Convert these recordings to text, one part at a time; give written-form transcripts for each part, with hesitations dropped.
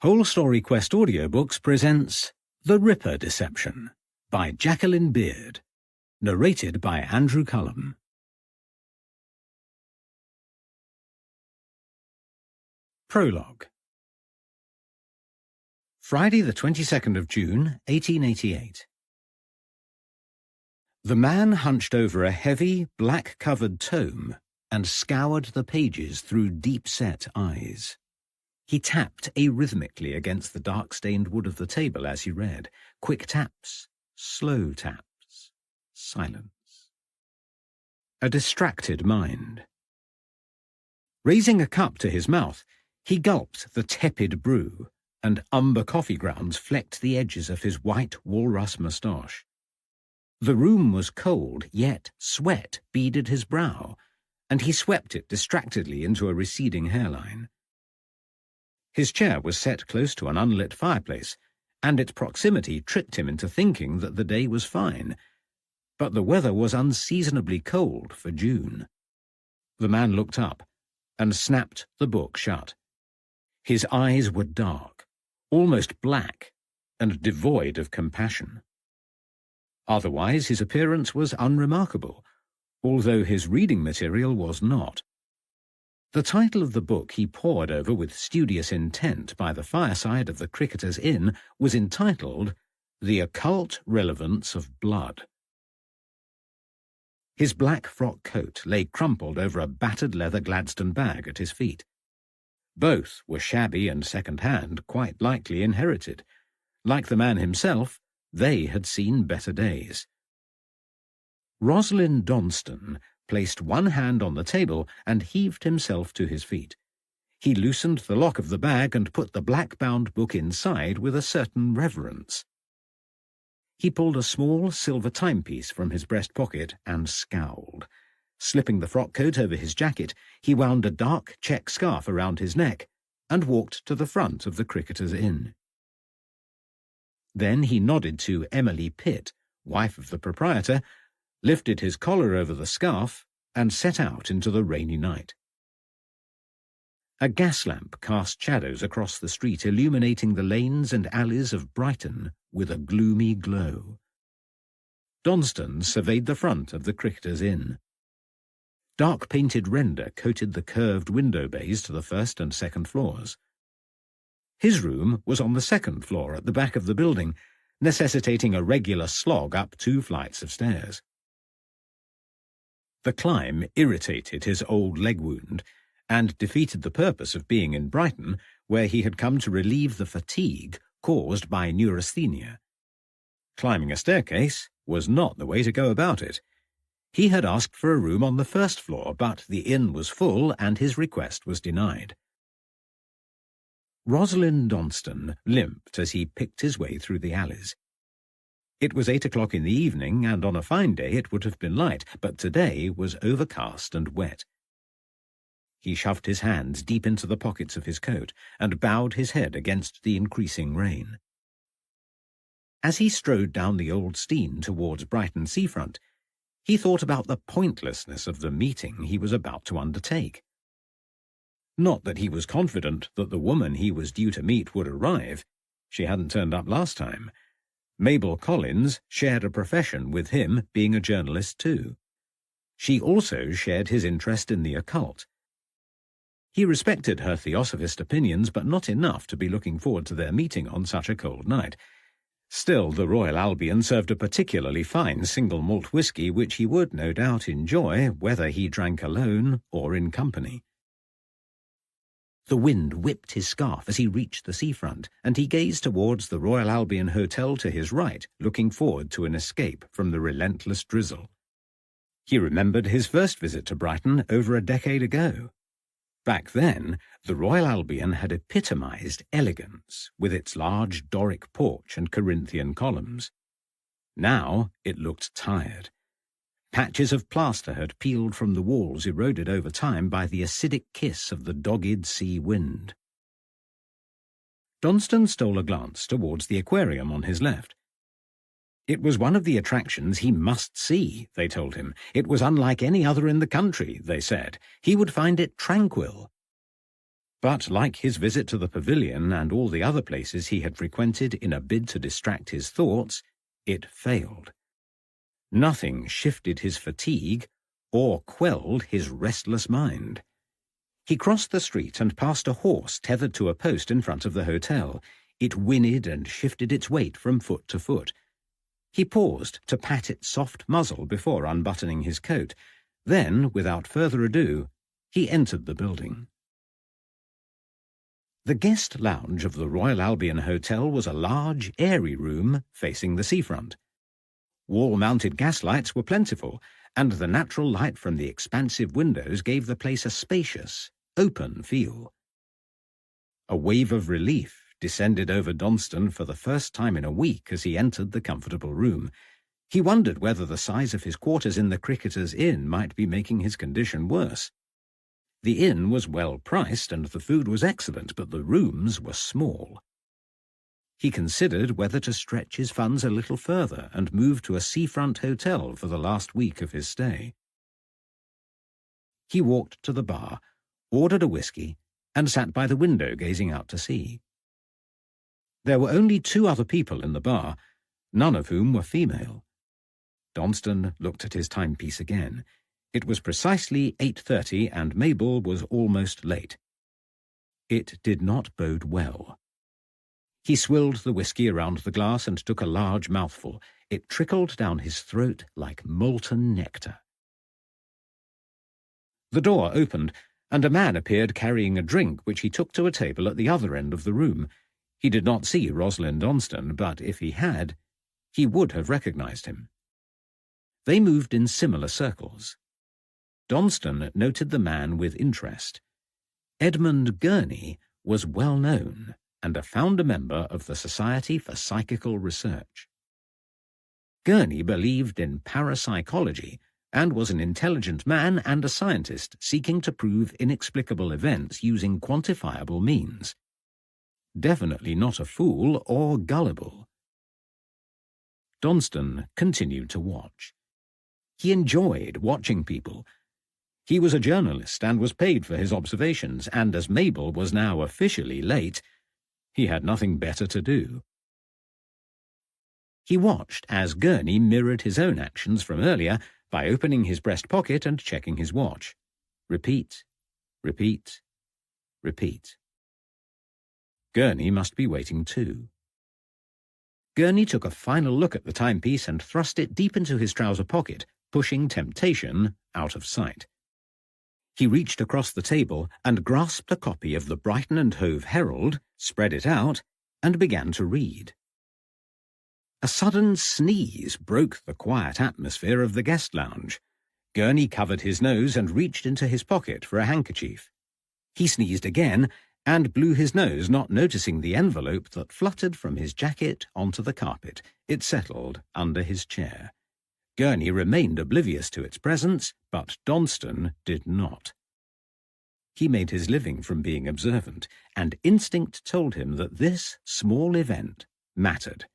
Whole Story Quest Audiobooks presents The Ripper Deception by Jacqueline Beard, narrated by Andrew Cullum. Prologue. Friday the 22nd of June, 1888. The man hunched over a heavy, black-covered tome and scoured the pages through deep-set eyes. He tapped arrhythmically against the dark-stained wood of the table as he read. Quick taps, slow taps, silence. A distracted mind. Raising a cup to his mouth, he gulped the tepid brew, and umber coffee grounds flecked the edges of his white walrus moustache. The room was cold, yet sweat beaded his brow, and he swept it distractedly into a receding hairline. His chair was set close to an unlit fireplace, and its proximity tricked him into thinking that the day was fine, but the weather was unseasonably cold for June. The man looked up and snapped the book shut. His eyes were dark, almost black, and devoid of compassion. Otherwise, his appearance was unremarkable, although his reading material was not. The title of the book he pored over with studious intent by the fireside of the Cricketers' Inn was entitled The Occult Relevance of Blood. His black frock coat lay crumpled over a battered leather Gladstone bag at his feet. Both were shabby and second-hand, quite likely inherited. Like the man himself, they had seen better days. Rosalind Donston placed one hand on the table and heaved himself to his feet. He loosened the lock of the bag and put the black-bound book inside with a certain reverence. He pulled a small silver timepiece from his breast pocket and scowled. Slipping the frock coat over his jacket, he wound a dark check scarf around his neck and walked to the front of the Cricketers' Inn. Then he nodded to Emily Pitt, wife of the proprietor, lifted his collar over the scarf, and set out into the rainy night. A gas lamp cast shadows across the street, illuminating the lanes and alleys of Brighton with a gloomy glow. Donston surveyed the front of the Cricketers' Inn. Dark-painted render coated the curved window bays to the first and second floors. His room was on the second floor at the back of the building, necessitating a regular slog up 2 flights of stairs. The climb irritated his old leg wound and defeated the purpose of being in Brighton, where he had come to relieve the fatigue caused by neurasthenia. Climbing a staircase was not the way to go about it. He had asked for a room on the first floor, but the inn was full and his request was denied. Rosalind Donston limped as he picked his way through the alleys. It was 8 o'clock in the evening, and on a fine day it would have been light, but today was overcast and wet. He shoved his hands deep into the pockets of his coat and bowed his head against the increasing rain. As he strode down the old Steine towards Brighton seafront, he thought about the pointlessness of the meeting he was about to undertake. Not that he was confident that the woman he was due to meet would arrive. She hadn't turned up last time. Mabel Collins shared a profession with him, being a journalist too. She also shared his interest in the occult. He respected her theosophist opinions, but not enough to be looking forward to their meeting on such a cold night. Still, the Royal Albion served a particularly fine single malt whisky, which he would no doubt enjoy whether he drank alone or in company. The wind whipped his scarf as he reached the seafront, and he gazed towards the Royal Albion Hotel to his right, looking forward to an escape from the relentless drizzle. He remembered his first visit to Brighton over a decade ago. Back then, the Royal Albion had epitomized elegance with its large Doric porch and Corinthian columns. Now it looked tired. Patches of plaster had peeled from the walls, eroded over time by the acidic kiss of the dogged sea wind. Donston stole a glance towards the aquarium on his left. It was one of the attractions he must see, they told him. It was unlike any other in the country, they said. He would find it tranquil. But like his visit to the pavilion and all the other places he had frequented in a bid to distract his thoughts, it failed. Nothing shifted his fatigue or quelled his restless mind. He crossed the street and passed a horse tethered to a post in front of the hotel. It whinnied and shifted its weight from foot to foot. He paused to pat its soft muzzle before unbuttoning his coat. Then, without further ado, he entered the building. The guest lounge of the Royal Albion Hotel was a large, airy room facing the seafront. Wall-mounted gaslights were plentiful, and the natural light from the expansive windows gave the place a spacious, open feel. A wave of relief descended over Donston for the first time in a week as he entered the comfortable room. He wondered whether the size of his quarters in the Cricketers' Inn might be making his condition worse. The inn was well priced and the food was excellent, but the rooms were small. He considered whether to stretch his funds a little further and move to a seafront hotel for the last week of his stay. He walked to the bar, ordered a whiskey, and sat by the window gazing out to sea. There were only 2 other people in the bar, none of whom were female. Donston looked at his timepiece again. It was precisely 8:30 and Mabel was almost late. It did not bode well. He swilled the whiskey around the glass and took a large mouthful. It trickled down his throat like molten nectar. The door opened, and a man appeared carrying a drink which he took to a table at the other end of the room. He did not see Rosalind Donston, but if he had, he would have recognized him. They moved in similar circles. Donston noted the man with interest. Edmund Gurney was well known and a founder member of the Society for Psychical Research. Gurney believed in parapsychology and was an intelligent man and a scientist seeking to prove inexplicable events using quantifiable means. Definitely not a fool or gullible. Donston continued to watch. He enjoyed watching people. He was a journalist and was paid for his observations, and as Mabel was now officially late, he had nothing better to do. He watched as Gurney mirrored his own actions from earlier by opening his breast pocket and checking his watch. Repeat, repeat, repeat. Gurney must be waiting too. Gurney took a final look at the timepiece and thrust it deep into his trouser pocket, pushing temptation out of sight. He reached across the table and grasped a copy of the Brighton and Hove Herald, spread it out, and began to read. A sudden sneeze broke the quiet atmosphere of the guest lounge. Gurney covered his nose and reached into his pocket for a handkerchief. He sneezed again and blew his nose, not noticing the envelope that fluttered from his jacket onto the carpet. It settled under his chair. Gurney remained oblivious to its presence, but Donston did not. He made his living from being observant, and instinct told him that this small event mattered.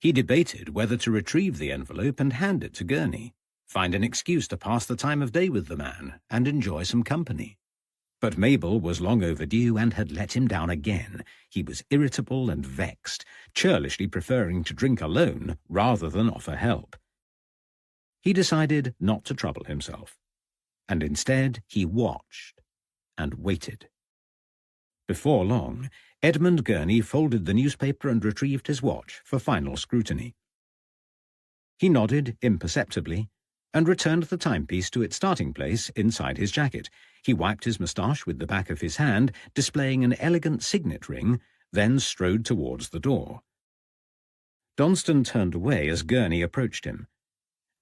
He debated whether to retrieve the envelope and hand it to Gurney, find an excuse to pass the time of day with the man, and enjoy some company. But Mabel was long overdue and had let him down again. He was irritable and vexed, churlishly preferring to drink alone rather than offer help. He decided not to trouble himself, and instead he watched and waited. Before long, Edmund Gurney folded the newspaper and retrieved his watch for final scrutiny. He nodded imperceptibly and returned the timepiece to its starting place inside his jacket. He wiped his moustache with the back of his hand, displaying an elegant signet ring, then strode towards the door. Donston turned away as Gurney approached him.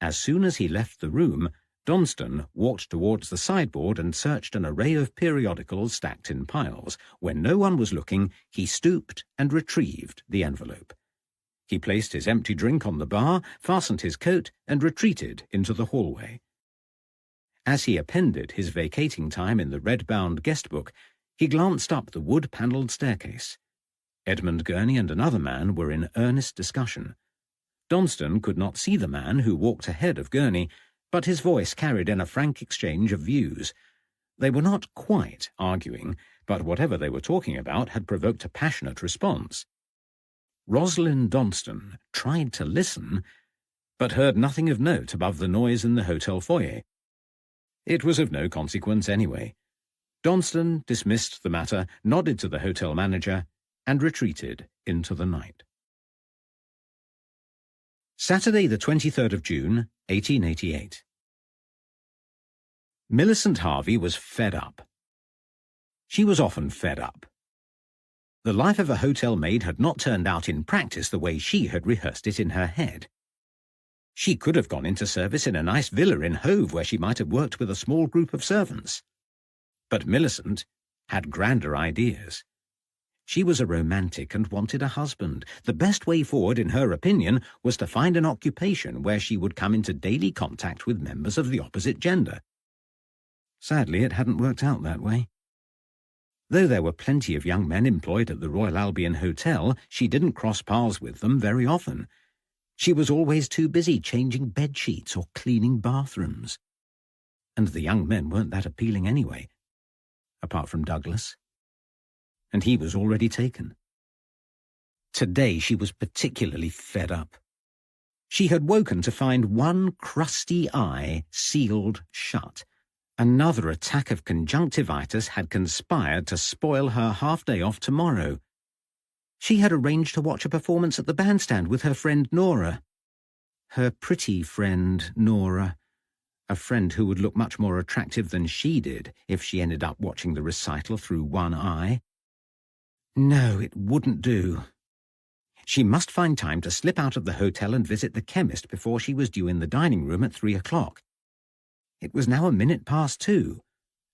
As soon as he left the room, Donston walked towards the sideboard and searched an array of periodicals stacked in piles. When no one was looking, he stooped and retrieved the envelope. He placed his empty drink on the bar, fastened his coat, and retreated into the hallway. As he appended his vacating time in the red-bound guest book, he glanced up the wood-panelled staircase. Edmund Gurney and another man were in earnest discussion. Donston could not see the man who walked ahead of Gurney, but his voice carried in a frank exchange of views. They were not quite arguing, but whatever they were talking about had provoked a passionate response. Rosalind Donston tried to listen, but heard nothing of note above the noise in the hotel foyer. It was of no consequence anyway. Donston dismissed the matter, nodded to the hotel manager, and retreated into the night. Saturday, the 23rd of June, 1888. Millicent Harvey was fed up. She was often fed up. The life of a hotel maid had not turned out in practice the way she had rehearsed it in her head. She could have gone into service in a nice villa in Hove where she might have worked with a small group of servants. But Millicent had grander ideas. She was a romantic and wanted a husband. The best way forward, in her opinion, was to find an occupation where she would come into daily contact with members of the opposite gender. Sadly, it hadn't worked out that way. Though there were plenty of young men employed at the Royal Albion Hotel, she didn't cross paths with them very often. She was always too busy changing bed-sheets or cleaning bathrooms. And the young men weren't that appealing anyway, apart from Douglas. And he was already taken. Today she was particularly fed up. She had woken to find one crusty eye sealed shut. Another attack of conjunctivitis had conspired to spoil her half-day off tomorrow. She had arranged to watch a performance at the bandstand with her friend Nora. Her pretty friend Nora. A friend who would look much more attractive than she did if she ended up watching the recital through one eye. No, it wouldn't do. She must find time to slip out of the hotel and visit the chemist before she was due in the dining room at 3 o'clock. It was now 2:01,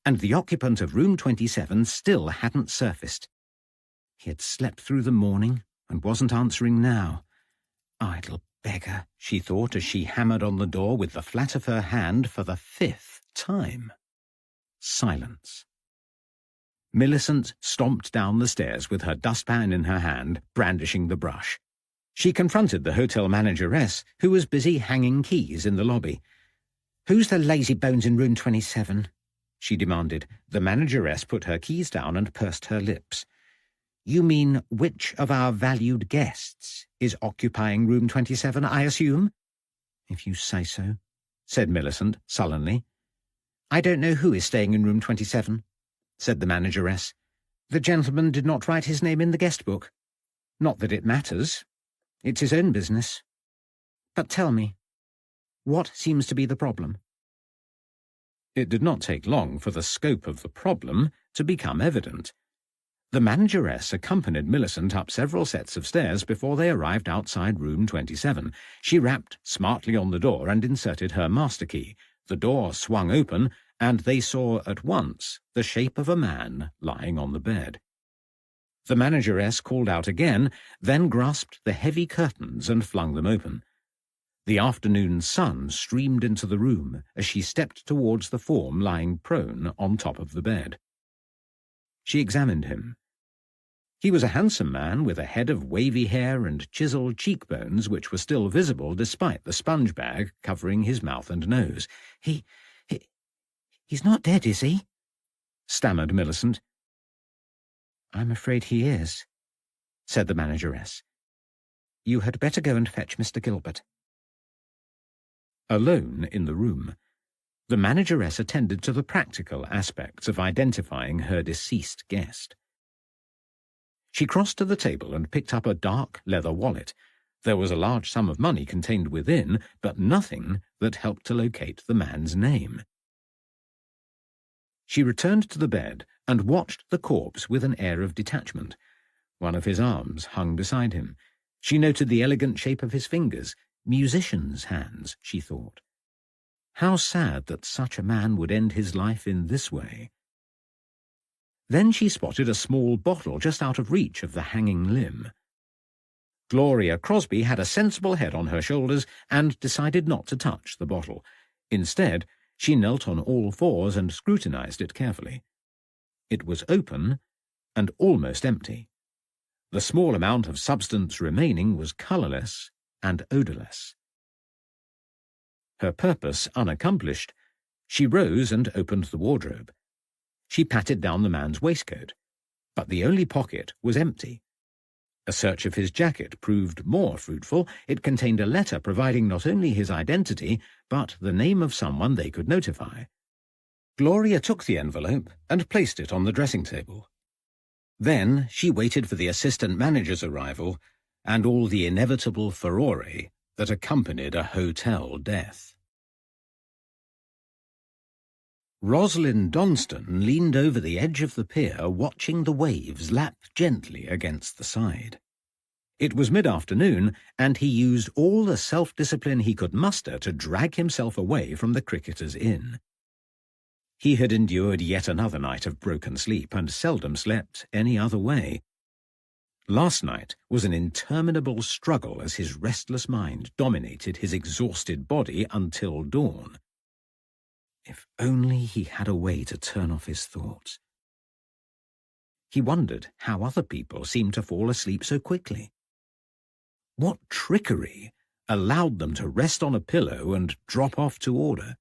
and the occupant of room 27 still hadn't surfaced. He had slept through the morning and wasn't answering now. Idle beggar, she thought as she hammered on the door with the flat of her hand for the 5th time. Silence. Millicent stomped down the stairs with her dustpan in her hand, brandishing the brush. She confronted the hotel manageress, who was busy hanging keys in the lobby. "Who's the lazy bones in room 27? She demanded. The manageress put her keys down and pursed her lips. "You mean which of our valued guests is occupying room 27, I assume?" "If you say so," said Millicent sullenly. "I don't know who is staying in room 27, said the manageress. "The gentleman did not write his name in the guest book. Not that it matters. It's his own business. But tell me, what seems to be the problem?" It did not take long for the scope of the problem to become evident. The manageress accompanied Millicent up several sets of stairs before they arrived outside room 27. She rapped smartly on the door and inserted her master key. The door swung open, and they saw at once the shape of a man lying on the bed. The manageress called out again, then grasped the heavy curtains and flung them open. The afternoon sun streamed into the room as she stepped towards the form lying prone on top of the bed. She examined him. He was a handsome man with a head of wavy hair and chiselled cheekbones which were still visible despite the sponge bag covering his mouth and nose. He's not dead, is he?" stammered Millicent. "I'm afraid he is," said the manageress. "You had better go and fetch Mr. Gilbert." Alone in the room, the manageress attended to the practical aspects of identifying her deceased guest. She crossed to the table and picked up a dark leather wallet. There was a large sum of money contained within, but nothing that helped to locate the man's name. She returned to the bed and watched the corpse with an air of detachment. One of his arms hung beside him. She noted the elegant shape of his fingers, musician's hands, she thought. How sad that such a man would end his life in this way. Then she spotted a small bottle just out of reach of the hanging limb. Gloria Crosby had a sensible head on her shoulders and decided not to touch the bottle. Instead, she knelt on all fours and scrutinized it carefully. It was open and almost empty. The small amount of substance remaining was colourless and odourless. Her purpose unaccomplished, she rose and opened the wardrobe. She patted down the man's waistcoat, but the only pocket was empty. A search of his jacket proved more fruitful. It contained a letter providing not only his identity, but the name of someone they could notify. Gloria took the envelope and placed it on the dressing table. Then she waited for the assistant manager's arrival and all the inevitable furore that accompanied a hotel death. Rosalind Donston leaned over the edge of the pier, watching the waves lap gently against the side. It was mid-afternoon, and he used all the self-discipline he could muster to drag himself away from the Cricketers' Inn. He had endured yet another night of broken sleep, and seldom slept any other way. Last night was an interminable struggle as his restless mind dominated his exhausted body until dawn. If only he had a way to turn off his thoughts. He wondered how other people seemed to fall asleep so quickly. What trickery allowed them to rest on a pillow and drop off to order?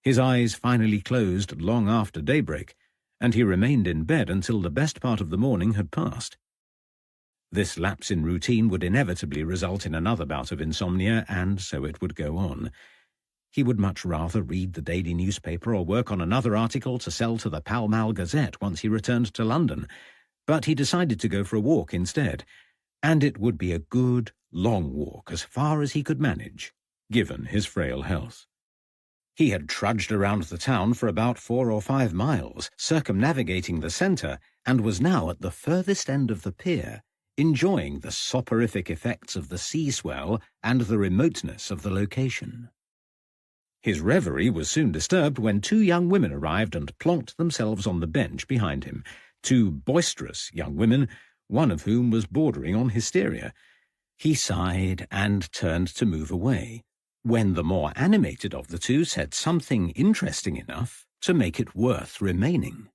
His eyes finally closed long after daybreak, and he remained in bed until the best part of the morning had passed. This lapse in routine would inevitably result in another bout of insomnia, and so it would go on. He would much rather read the daily newspaper or work on another article to sell to the Pall Mall Gazette once he returned to London, but he decided to go for a walk instead, and it would be a good, long walk as far as he could manage, given his frail health. He had trudged around the town for about 4 or 5 miles, circumnavigating the centre, and was now at the furthest end of the pier, enjoying the soporific effects of the sea swell and the remoteness of the location. His reverie was soon disturbed when 2 young women arrived and plonked themselves on the bench behind him, 2 boisterous young women, one of whom was bordering on hysteria. He sighed and turned to move away, when the more animated of the 2 said something interesting enough to make it worth remaining.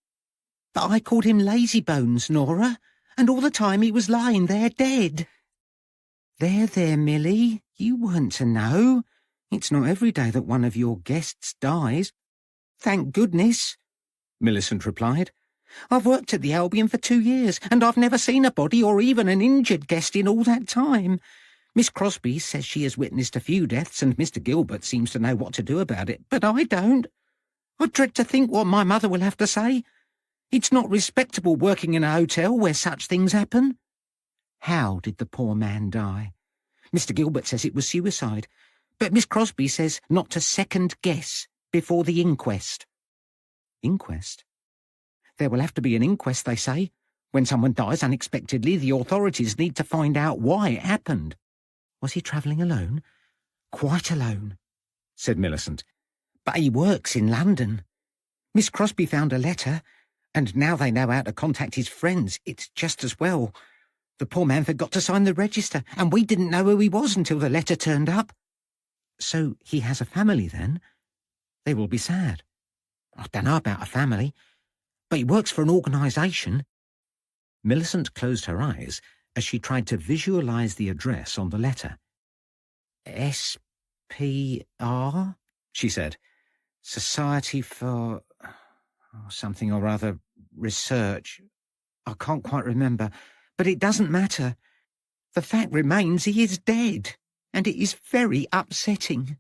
"But I called him Lazybones, Nora, and all the time he was lying there dead." There, Millie, you weren't to know. It's not every day that one of your guests dies." "Thank goodness," Millicent replied. "I've worked at the Albion for 2 years, and I've never seen a body or even an injured guest in all that time. Miss Crosby says she has witnessed a few deaths, and Mr. Gilbert seems to know what to do about it, but I don't. I dread to think what my mother will have to say. It's not respectable working in a hotel where such things happen." "How did the poor man die?" "Mr. Gilbert says it was suicide, but Miss Crosby says not to second-guess before the inquest." "Inquest? There will have to be an inquest, they say. When someone dies unexpectedly, the authorities need to find out why it happened." "Was he travelling alone?" "Quite alone," said Millicent. "But he works in London. Miss Crosby found a letter, and now they know how to contact his friends. It's just as well. The poor man forgot to sign the register, and we didn't know who he was until the letter turned up." "So he has a family, then? They will be sad." "I don't know about a family, but he works for an organisation." Millicent closed her eyes as she tried to visualise the address on the letter. "S.P.R., she said. "Society for something or other, research. I can't quite remember, but it doesn't matter. The fact remains he is dead, and it is very upsetting."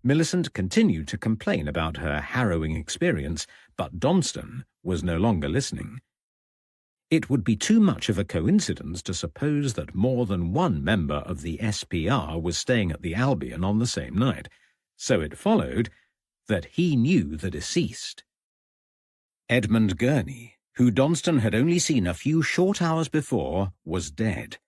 Millicent continued to complain about her harrowing experience, but Donston was no longer listening. It would be too much of a coincidence to suppose that more than one member of the SPR was staying at the Albion on the same night, so it followed that he knew the deceased. Edmund Gurney, who Donston had only seen a few short hours before, was dead.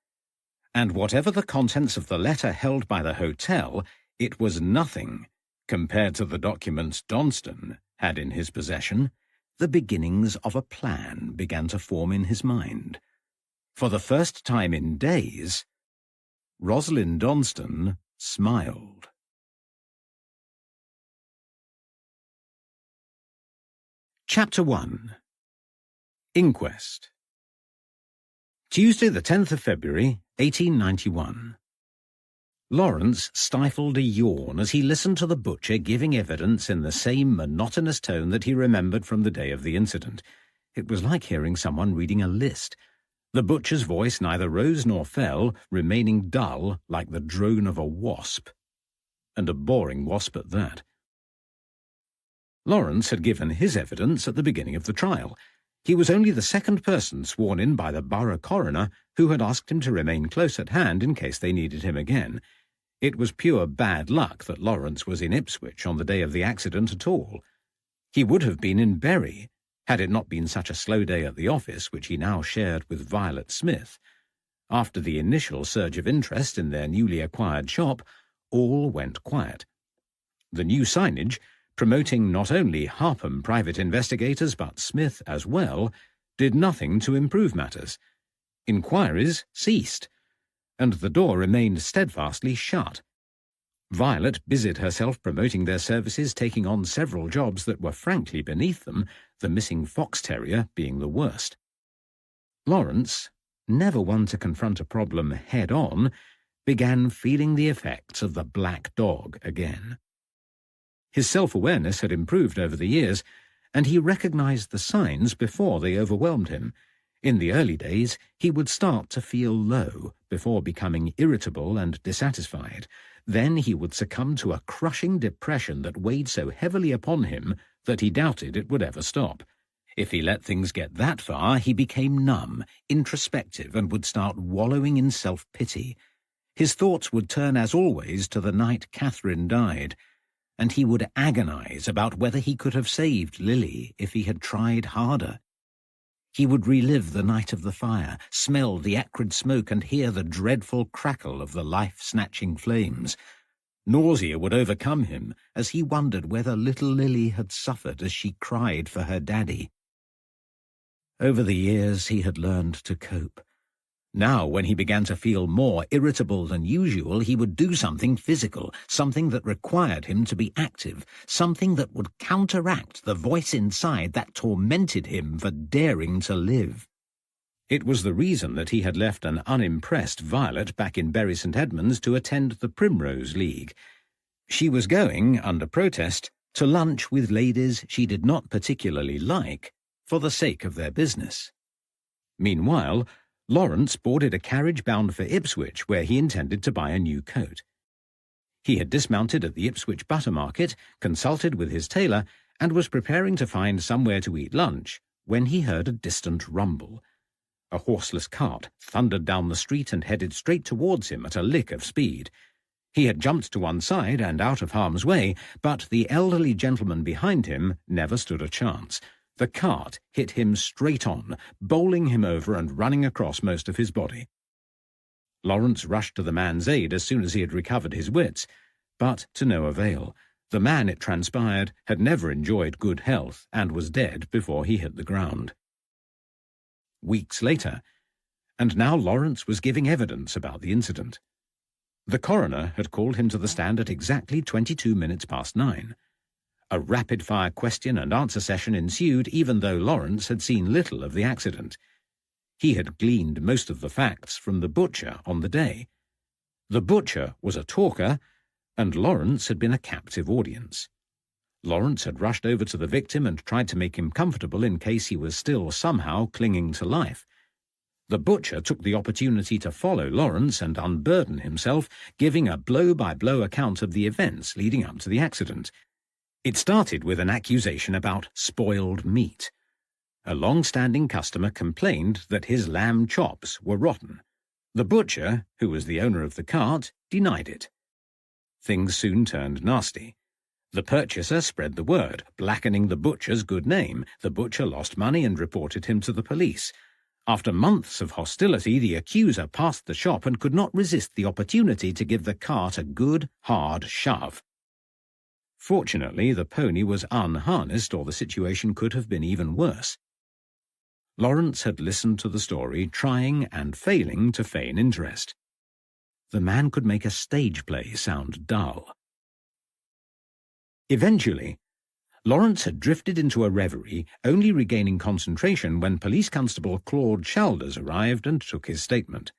And whatever the contents of the letter held by the hotel, it was nothing compared to the documents Donston had in his possession. The beginnings of a plan began to form in his mind. For the first time in days, Rosalind Donston smiled. Chapter 1. Inquest. Tuesday the 10th of February, 1891. Lawrence stifled a yawn as he listened to the butcher giving evidence in the same monotonous tone that he remembered from the day of the incident. It was like hearing someone reading a list. The butcher's voice neither rose nor fell, remaining dull like the drone of a wasp. And a boring wasp at that. Lawrence had given his evidence at the beginning of the trial. He was only the second person sworn in by the borough coroner who had asked him to remain close at hand in case they needed him again. It was pure bad luck that Lawrence was in Ipswich on the day of the accident at all. He would have been in Bury, had it not been such a slow day at the office, which he now shared with Violet Smith. After the initial surge of interest in their newly acquired shop, all went quiet. The new signage, promoting not only Harpham private investigators but Smith as well, did nothing to improve matters. Inquiries ceased, and the door remained steadfastly shut. Violet busied herself promoting their services, taking on several jobs that were frankly beneath them, the missing fox terrier being the worst. Lawrence, never one to confront a problem head-on, began feeling the effects of the black dog again. His self-awareness had improved over the years, and he recognized the signs before they overwhelmed him. In the early days, he would start to feel low before becoming irritable and dissatisfied. Then he would succumb to a crushing depression that weighed so heavily upon him that he doubted it would ever stop. If he let things get that far, he became numb, introspective, and would start wallowing in self-pity. His thoughts would turn, as always, to the night Catherine died, and he would agonize about whether he could have saved Lily if he had tried harder. He would relive the night of the fire, smell the acrid smoke, and hear the dreadful crackle of the life-snatching flames. Nausea would overcome him as he wondered whether little Lily had suffered as she cried for her daddy. Over the years he had learned to cope. Now, when he began to feel more irritable than usual, he would do something physical, something that required him to be active, something that would counteract the voice inside that tormented him for daring to live. It was the reason that he had left an unimpressed Violet back in Bury St. Edmunds to attend the Primrose League. She was going, under protest, to lunch with ladies she did not particularly like, for the sake of their business. Meanwhile, Lawrence boarded a carriage bound for Ipswich, where he intended to buy a new coat. He had dismounted at the Ipswich butter market, consulted with his tailor, and was preparing to find somewhere to eat lunch, when he heard a distant rumble. A horseless cart thundered down the street and headed straight towards him at a lick of speed. He had jumped to one side and out of harm's way, but the elderly gentleman behind him never stood a chance. The cart hit him straight on, bowling him over and running across most of his body. Lawrence rushed to the man's aid as soon as he had recovered his wits, but to no avail. The man, it transpired, had never enjoyed good health and was dead before he hit the ground. Weeks later, and now Lawrence was giving evidence about the incident. The coroner had called him to the stand at exactly 22 minutes past 9. A rapid-fire question-and-answer session ensued, even though Lawrence had seen little of the accident. He had gleaned most of the facts from the butcher on the day. The butcher was a talker, and Lawrence had been a captive audience. Lawrence had rushed over to the victim and tried to make him comfortable in case he was still somehow clinging to life. The butcher took the opportunity to follow Lawrence and unburden himself, giving a blow-by-blow account of the events leading up to the accident. It started with an accusation about spoiled meat. A long-standing customer complained that his lamb chops were rotten. The butcher, who was the owner of the cart, denied it. Things soon turned nasty. The purchaser spread the word, blackening the butcher's good name. The butcher lost money and reported him to the police. After months of hostility, the accuser passed the shop and could not resist the opportunity to give the cart a good, hard shove. Fortunately, the pony was unharnessed, or the situation could have been even worse. Lawrence had listened to the story, trying and failing to feign interest. The man could make a stage play sound dull. Eventually, Lawrence had drifted into a reverie, only regaining concentration when Police Constable Claude Chalders arrived and took his statement.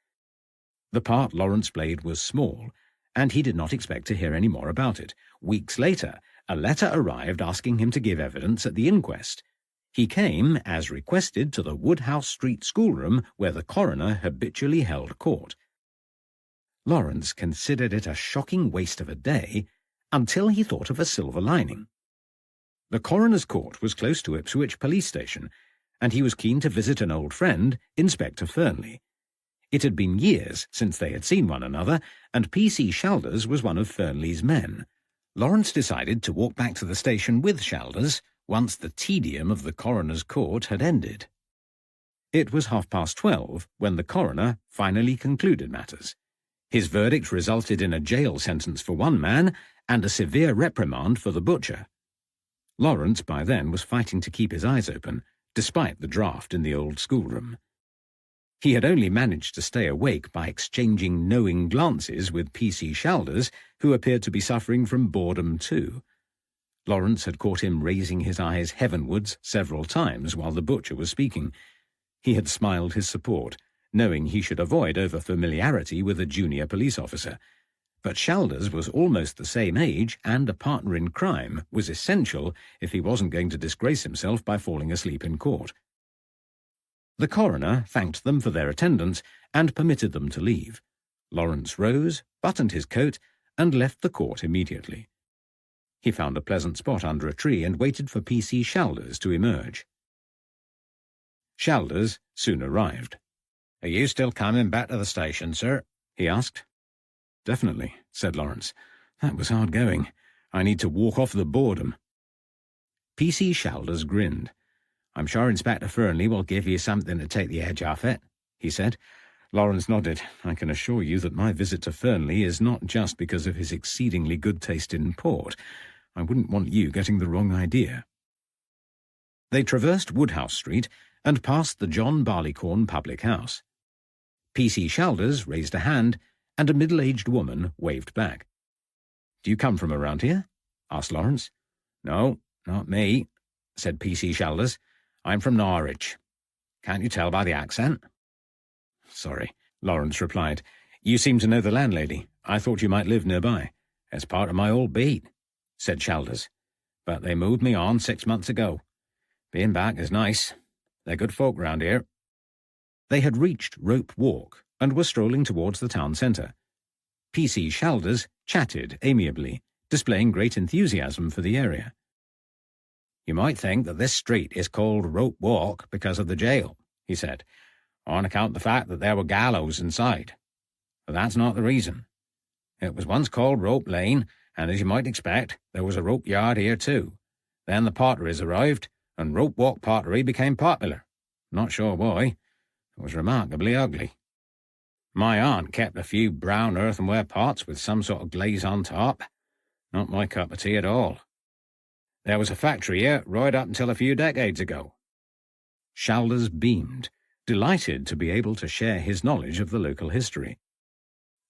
The part Lawrence played was small, and he did not expect to hear any more about it. Weeks later, a letter arrived asking him to give evidence at the inquest. He came, as requested, to the Woodhouse Street schoolroom where the coroner habitually held court. Lawrence considered it a shocking waste of a day until he thought of a silver lining. The coroner's court was close to Ipswich police station, and he was keen to visit an old friend, Inspector Fernley. It had been years since they had seen one another, and P.C. Shalders was one of Fernley's men. Lawrence decided to walk back to the station with Shalders once the tedium of the coroner's court had ended. It was 12:30 when the coroner finally concluded matters. His verdict resulted in a jail sentence for one man and a severe reprimand for the butcher. Lawrence by then was fighting to keep his eyes open, despite the draught in the old schoolroom. He had only managed to stay awake by exchanging knowing glances with P.C. Shalders, who appeared to be suffering from boredom too. Lawrence had caught him raising his eyes heavenwards several times while the butcher was speaking. He had smiled his support, knowing he should avoid over-familiarity with a junior police officer. But Shalders was almost the same age, and a partner in crime was essential if he wasn't going to disgrace himself by falling asleep in court. The coroner thanked them for their attendance and permitted them to leave. Lawrence rose, buttoned his coat, and left the court immediately. He found a pleasant spot under a tree and waited for P.C. Shalders to emerge. Shalders soon arrived. "Are you still coming back to the station, sir?" he asked. "Definitely," said Lawrence. "That was hard going. I need to walk off the boredom." P.C. Shalders grinned. "I'm sure Inspector Fernley will give you something to take the edge off it," he said. Lawrence nodded. "I can assure you that my visit to Fernley is not just because of his exceedingly good taste in port. I wouldn't want you getting the wrong idea." They traversed Woodhouse Street and passed the John Barleycorn public house. P.C. Shalders raised a hand, and a middle-aged woman waved back. "Do you come from around here?" asked Lawrence. "No, not me," said P.C. Shalders. "I'm from Norwich. Can't you tell by the accent?" "Sorry," Lawrence replied. "You seem to know the landlady. I thought you might live nearby." "It's part of my old beat," said Shalders. "But they moved me on 6 months ago. Being back is nice. They're good folk round here." They had reached Rope Walk and were strolling towards the town centre. P.C. Shalders chatted amiably, displaying great enthusiasm for the area. "You might think that this street is called Rope Walk because of the jail," he said, "on account of the fact that there were gallows inside. But that's not the reason. It was once called Rope Lane, and as you might expect, there was a rope yard here too. Then the potteries arrived, and Rope Walk pottery became popular. Not sure why. It was remarkably ugly. My aunt kept a few brown earthenware pots with some sort of glaze on top. Not my cup of tea at all. There was a factory here right up until a few decades ago." Shalders beamed, delighted to be able to share his knowledge of the local history.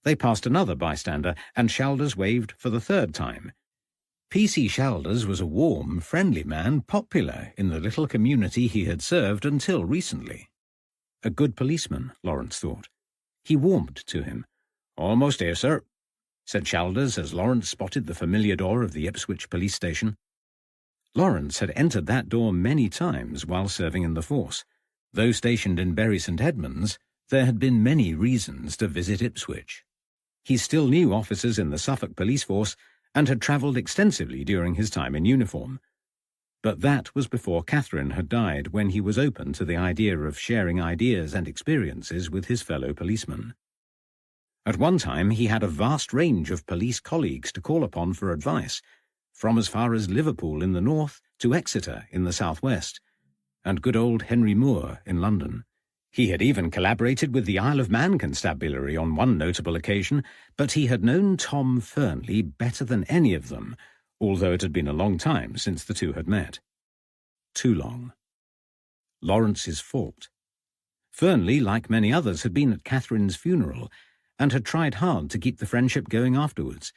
They passed another bystander, and Shalders waved for the third time. P.C. Shalders was a warm, friendly man, popular in the little community he had served until recently. A good policeman, Lawrence thought. He warmed to him. "Almost here, sir," said Shalders as Lawrence spotted the familiar door of the Ipswich police station. Lawrence had entered that door many times while serving in the force. Though stationed in Bury St. Edmunds, there had been many reasons to visit Ipswich. He still knew officers in the Suffolk police force and had travelled extensively during his time in uniform. But that was before Catherine had died, when he was open to the idea of sharing ideas and experiences with his fellow policemen. At one time he had a vast range of police colleagues to call upon for advice, from as far as Liverpool in the north to Exeter in the southwest, and good old Henry Moore in London. He had even collaborated with the Isle of Man Constabulary on one notable occasion, but he had known Tom Fernley better than any of them, although it had been a long time since the two had met. Too long. Lawrence's fault. Fernley, like many others, had been at Catherine's funeral, and had tried hard to keep the friendship going afterwards.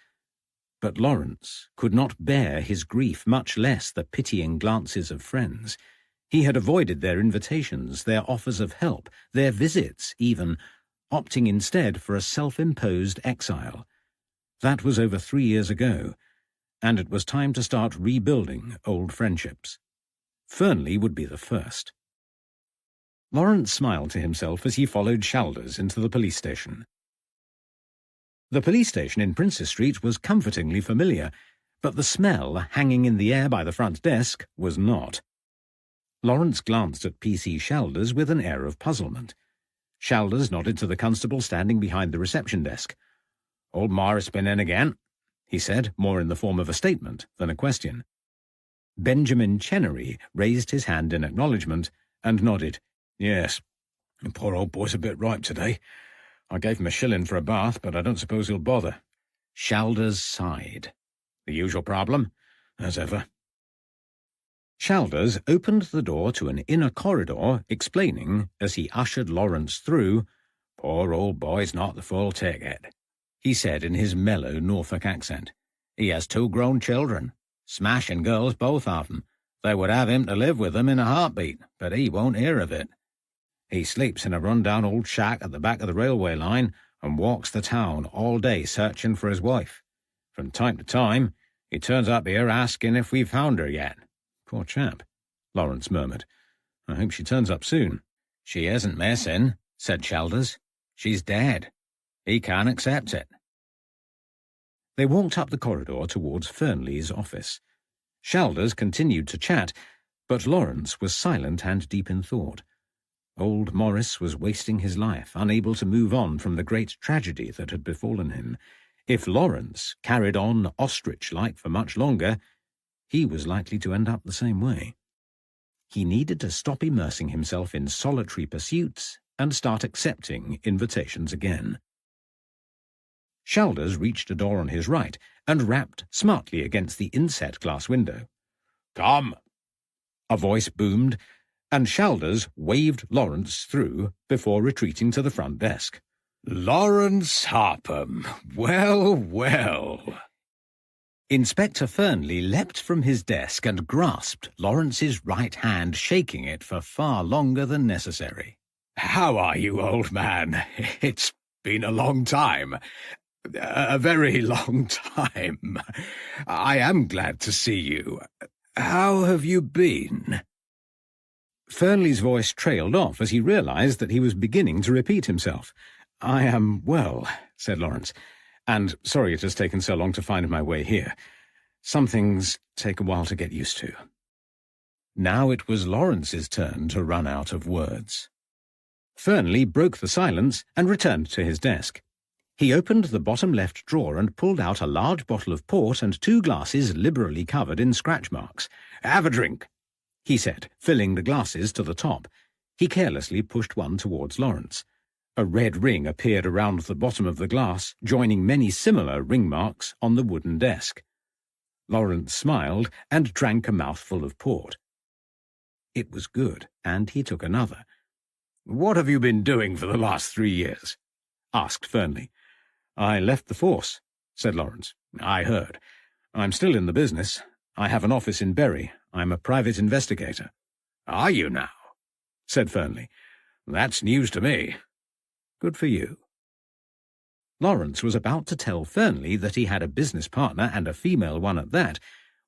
But Lawrence could not bear his grief, much less the pitying glances of friends. He had avoided their invitations, their offers of help, their visits even, opting instead for a self-imposed exile. That was over 3 years ago, and it was time to start rebuilding old friendships. Fernley would be the first. Lawrence smiled to himself as he followed Shalders into the police station. The police station in Princess Street was comfortingly familiar, but the smell hanging in the air by the front desk was not. Lawrence glanced at PC Shalders with an air of puzzlement. Shalders nodded to the constable standing behind the reception desk. "Old Morris been in again?" he said, more in the form of a statement than a question. Benjamin Chenery raised his hand in acknowledgement and nodded. "Yes, the poor old boy's a bit ripe today. I gave him a shilling for a bath, but I don't suppose he'll bother." Shalders sighed. "The usual problem, as ever." Shalders opened the door to an inner corridor, explaining, as he ushered Lawrence through, "Poor old boy's not the full ticket," he said in his mellow Norfolk accent. "He has 2 grown children, smashing girls, both of them. They would have him to live with them in a heartbeat, but he won't hear of it. He sleeps in a run-down old shack at the back of the railway line and walks the town all day searching for his wife. From time to time, he turns up here asking if we've found her yet." "Poor chap," Lawrence murmured. "I hope she turns up soon." "She isn't missing," said Shalders. "She's dead. He can't accept it." They walked up the corridor towards Fernley's office. Shalders continued to chat, but Lawrence was silent and deep in thought. Old Morris was wasting his life, unable to move on from the great tragedy that had befallen him. If Lawrence carried on ostrich-like for much longer, he was likely to end up the same way. He needed to stop immersing himself in solitary pursuits and start accepting invitations again. Shalders reached a door on his right and rapped smartly against the inset glass window. "Come!" a voice boomed, and Shalders waved Lawrence through before retreating to the front desk. "Lawrence Harpham, well, well." Inspector Fernley leapt from his desk and grasped Lawrence's right hand, shaking it for far longer than necessary. "How are you, old man? It's been a long time. A very long time. I am glad to see you. How have you been?" Fernley's voice trailed off as he realized that he was beginning to repeat himself. "I am well," said Lawrence, "and sorry it has taken so long to find my way here. Some things take a while to get used to." Now it was Lawrence's turn to run out of words. Fernley broke the silence and returned to his desk. He opened the bottom left drawer and pulled out a large bottle of port and 2 glasses liberally covered in scratch marks. "Have a drink," he said, filling the glasses to the top. He carelessly pushed one towards Lawrence. A red ring appeared around the bottom of the glass, joining many similar ring marks on the wooden desk. Lawrence smiled and drank a mouthful of port. It was good, and he took another. "What have you been doing for the last 3 years?" asked Fernley. "I left the force," said Lawrence. "I heard. I'm still in the business. I have an office in Bury. I'm a private investigator." "Are you now?" said Fernley. "That's news to me." "Good for you." Lawrence was about to tell Fernley that he had a business partner, and a female one at that,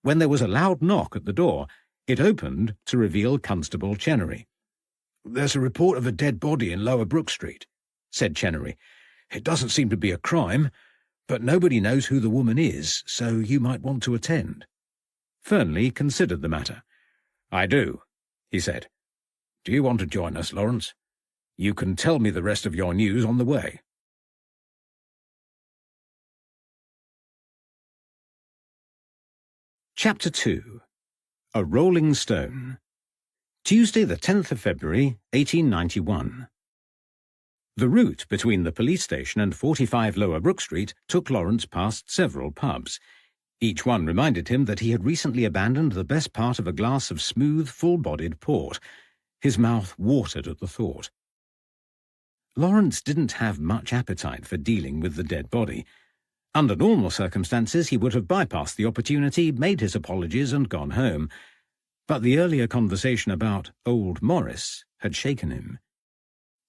when there was a loud knock at the door. It opened to reveal Constable Chenery. "There's a report of a dead body in Lower Brook Street," said Chenery. "It doesn't seem to be a crime, but nobody knows who the woman is, so you might want to attend." Fernley considered the matter. "I do," he said. "Do you want to join us, Lawrence? You can tell me the rest of your news on the way." Chapter 2. A Rolling Stone. Tuesday, the 10th of February, 1891. The route between the police station and 45 Lower Brook Street took Lawrence past several pubs. Each one reminded him that he had recently abandoned the best part of a glass of smooth, full-bodied port. His mouth watered at the thought. Lawrence didn't have much appetite for dealing with the dead body. Under normal circumstances, he would have bypassed the opportunity, made his apologies, and gone home. But the earlier conversation about old Morris had shaken him.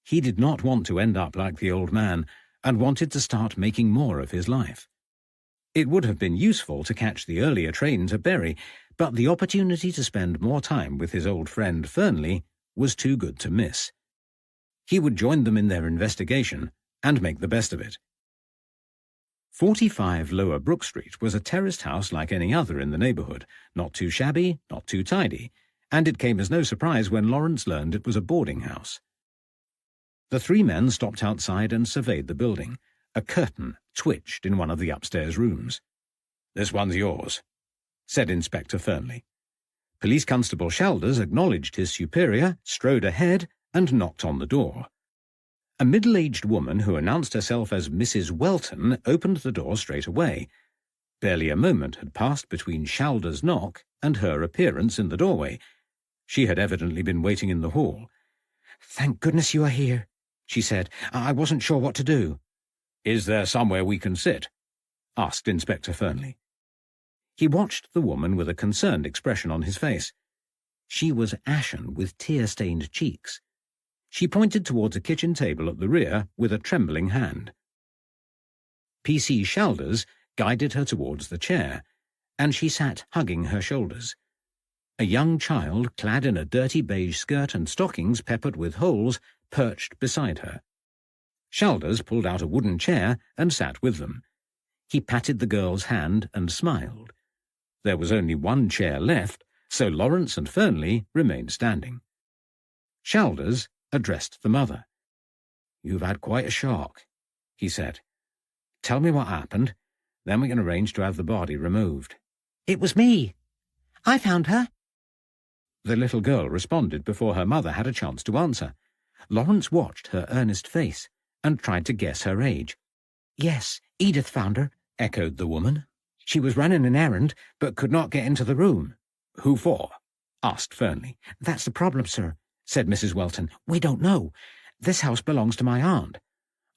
He did not want to end up like the old man, and wanted to start making more of his life. It would have been useful to catch the earlier train to Bury, but the opportunity to spend more time with his old friend Fernley was too good to miss. He would join them in their investigation and make the best of it. 45 Lower Brook Street was a terraced house like any other in the neighbourhood, not too shabby, not too tidy, and it came as no surprise when Lawrence learned it was a boarding house. The three men stopped outside and surveyed the building. A curtain twitched in one of the upstairs rooms. "This one's yours," said Inspector Fernley. Police Constable Shalders acknowledged his superior, strode ahead, and knocked on the door. A middle-aged woman who announced herself as Mrs. Welton opened the door straight away. Barely a moment had passed between Shalders' knock and her appearance in the doorway. She had evidently been waiting in the hall. "Thank goodness you are here," she said. "I wasn't sure what to do." "Is there somewhere we can sit?" asked Inspector Fernley. He watched the woman with a concerned expression on his face. She was ashen with tear-stained cheeks. She pointed towards a kitchen table at the rear with a trembling hand. P.C. Shalders guided her towards the chair, and she sat hugging her shoulders. A young child, clad in a dirty beige skirt and stockings peppered with holes, perched beside her. Shalders pulled out a wooden chair and sat with them. He patted the girl's hand and smiled. There was only one chair left, so Lawrence and Fernley remained standing. Shalders addressed the mother. "You've had quite a shock," he said. "Tell me what happened, then we can arrange to have the body removed." "It was me. I found her." The little girl responded before her mother had a chance to answer. Lawrence watched her earnest face and tried to guess her age. "Yes, Edith found her," echoed the woman. "She was running an errand, but could not get into the room." "Who for?" asked Fernley. "That's the problem, sir," said Mrs. Welton. "We don't know. This house belongs to my aunt.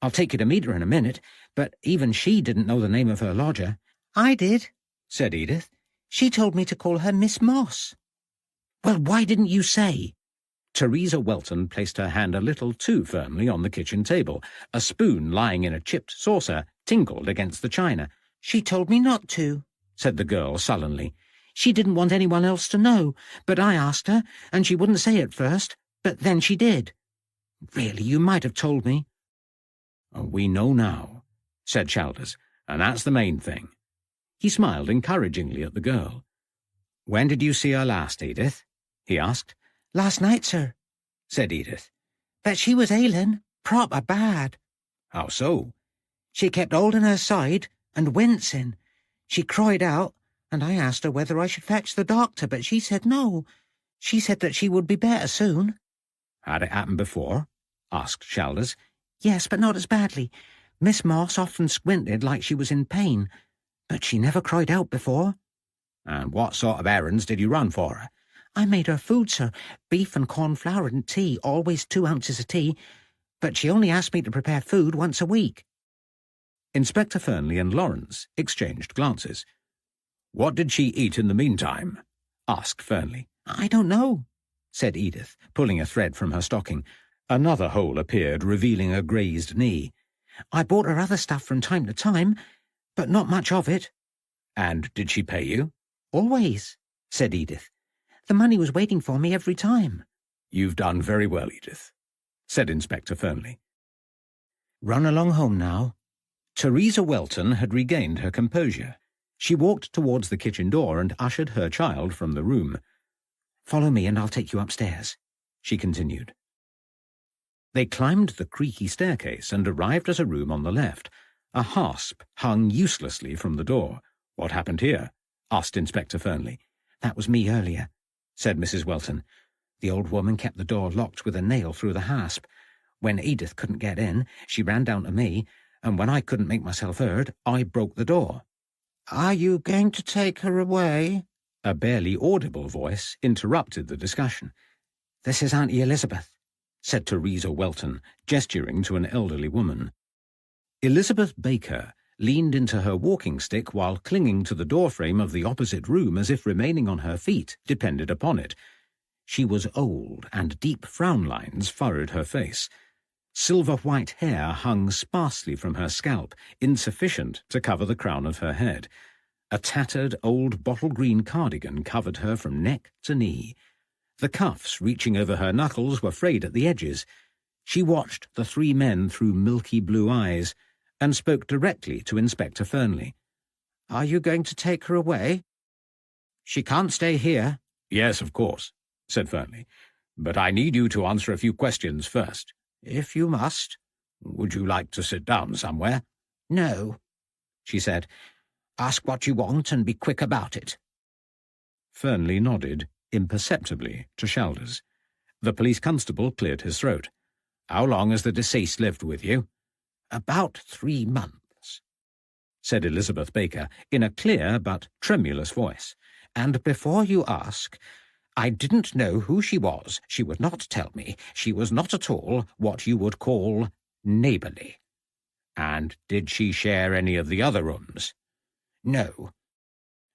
I'll take you to meet her in a minute, but even she didn't know the name of her lodger." "I did," said Edith. "She told me to call her Miss Moss." "Well, why didn't you say?" Teresa Welton placed her hand a little too firmly on the kitchen table. A spoon lying in a chipped saucer tinkled against the china. "She told me not to," said the girl sullenly. "She didn't want anyone else to know, but I asked her, and she wouldn't say at first, but then she did. Really, you might have told me." "We know now," said Shalders, "and that's the main thing." He smiled encouragingly at the girl. "When did you see her last, Edith?" he asked. "Last night, sir," said Edith. "But she was ailing, proper bad." "How so?" "She kept holding her side and wincing. She cried out, and I asked her whether I should fetch the doctor, but she said no. She said that she would be better soon." "Had it happened before?" asked Shalders. "Yes, but not as badly. Miss Moss often squinted like she was in pain, but she never cried out before." "And what sort of errands did you run for her?" "I made her food, sir, beef and cornflour and tea, always 2 ounces of tea, but she only asked me to prepare food once a week." Inspector Fernley and Lawrence exchanged glances. "What did she eat in the meantime?" asked Fernley. "I don't know," said Edith, pulling a thread from her stocking. Another hole appeared, revealing a grazed knee. "I bought her other stuff from time to time, but not much of it." "And did she pay you?" "Always," said Edith. "The money was waiting for me every time." "You've done very well, Edith," said Inspector Fernley. "Run along home now." Teresa Welton had regained her composure. She walked towards the kitchen door and ushered her child from the room. "Follow me and I'll take you upstairs," she continued. They climbed the creaky staircase and arrived at a room on the left. A hasp hung uselessly from the door. "What happened here?" asked Inspector Fernley. "That was me earlier," said Mrs. Welton. "The old woman kept the door locked with a nail through the hasp. When Edith couldn't get in, she ran down to me, and when I couldn't make myself heard, I broke the door." "Are you going to take her away?" A barely audible voice interrupted the discussion. "This is Auntie Elizabeth," said Teresa Welton, gesturing to an elderly woman. Elizabeth Baker leaned into her walking stick while clinging to the doorframe of the opposite room as if remaining on her feet depended upon it. She was old, and deep frown lines furrowed her face. Silver-white hair hung sparsely from her scalp, insufficient to cover the crown of her head. A tattered old bottle-green cardigan covered her from neck to knee. The cuffs reaching over her knuckles were frayed at the edges. She watched the three men through milky blue eyes and spoke directly to Inspector Fernley. "Are you going to take her away? She can't stay here." "Yes, of course," said Fernley. "But I need you to answer a few questions first." "If you must." "Would you like to sit down somewhere?" "No," she said. "Ask what you want and be quick about it." Fernley nodded, imperceptibly, to Shalders. The police constable cleared his throat. "How long has the deceased lived with you?" "About 3 months," said Elizabeth Baker, in a clear but tremulous voice. "And before you ask, I didn't know who she was. She would not tell me. She was not at all what you would call neighbourly." "And did she share any of the other rooms?" "No.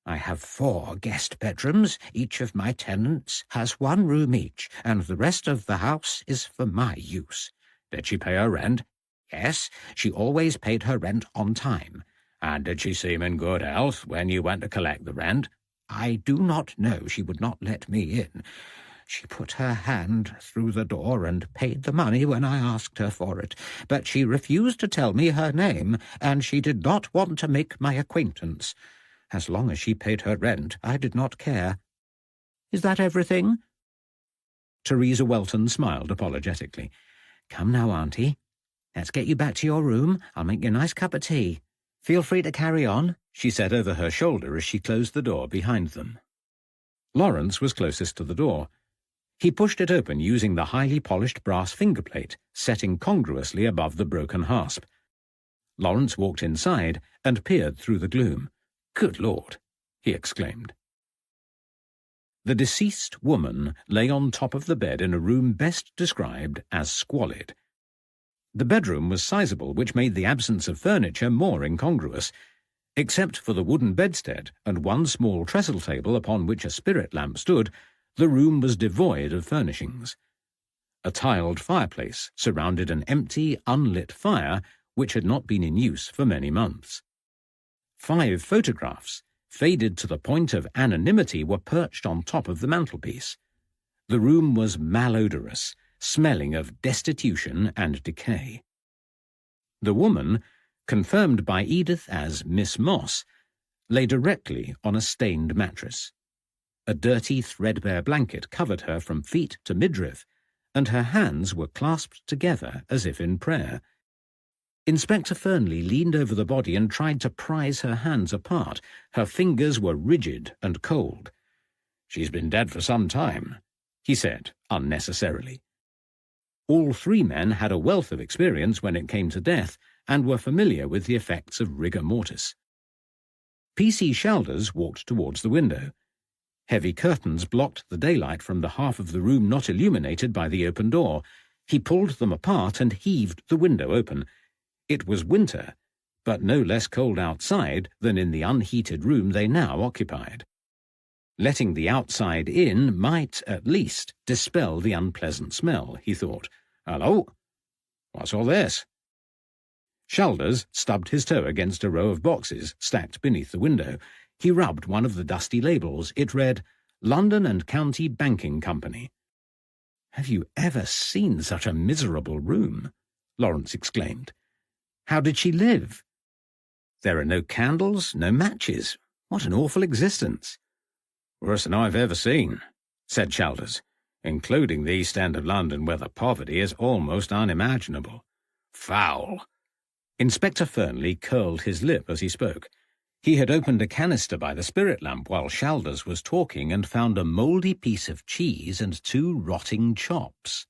I have 4 guest bedrooms. Each of my tenants has 1 room each, and the rest of the house is for my use." "Did she pay her rent?" "Yes, she always paid her rent on time." "And did she seem in good health when you went to collect the rent?" "I do not know. She would not let me in. She put her hand through the door and paid the money when I asked her for it, but she refused to tell me her name, and she did not want to make my acquaintance. As long as she paid her rent, I did not care. Is that everything?" Teresa Welton smiled apologetically. "Come now, Auntie. Let's get you back to your room. I'll make you a nice cup of tea. Feel free to carry on," she said over her shoulder as she closed the door behind them. Lawrence was closest to the door. He pushed it open using the highly polished brass fingerplate, setting congruously above the broken hasp. Lawrence walked inside and peered through the gloom. "Good Lord!" he exclaimed. The deceased woman lay on top of the bed in a room best described as squalid. The bedroom was sizable, which made the absence of furniture more incongruous. Except for the wooden bedstead and 1 small trestle table upon which a spirit lamp stood, the room was devoid of furnishings. A tiled fireplace surrounded an empty, unlit fire which had not been in use for many months. 5 photographs, faded to the point of anonymity, were perched on top of the mantelpiece. The room was malodorous, smelling of destitution and decay. The woman, confirmed by Edith as Miss Moss, lay directly on a stained mattress. A dirty, threadbare blanket covered her from feet to midriff, and her hands were clasped together as if in prayer. Inspector Fernley leaned over the body and tried to prise her hands apart. Her fingers were rigid and cold. "She's been dead for some time," he said, unnecessarily. All 3 men had a wealth of experience when it came to death, and were familiar with the effects of rigor mortis. P.C. Shalders walked towards the window. Heavy curtains blocked the daylight from the half of the room not illuminated by the open door. He pulled them apart and heaved the window open. It was winter, but no less cold outside than in the unheated room they now occupied. Letting the outside in might, at least, dispel the unpleasant smell, he thought. "Hello? What's all this?" Shalders stubbed his toe against a row of boxes stacked beneath the window. He rubbed one of the dusty labels. It read, "London and County Banking Company." "Have you ever seen such a miserable room?" Lawrence exclaimed. "How did she live? There are no candles, no matches. What an awful existence." "Worse than I've ever seen," said Shalders, "including the East End of London, where the poverty is almost unimaginable. Foul." Inspector Fernley curled his lip as he spoke. He had opened a canister by the spirit lamp while Shalders was talking and found a mouldy piece of cheese and 2 rotting chops.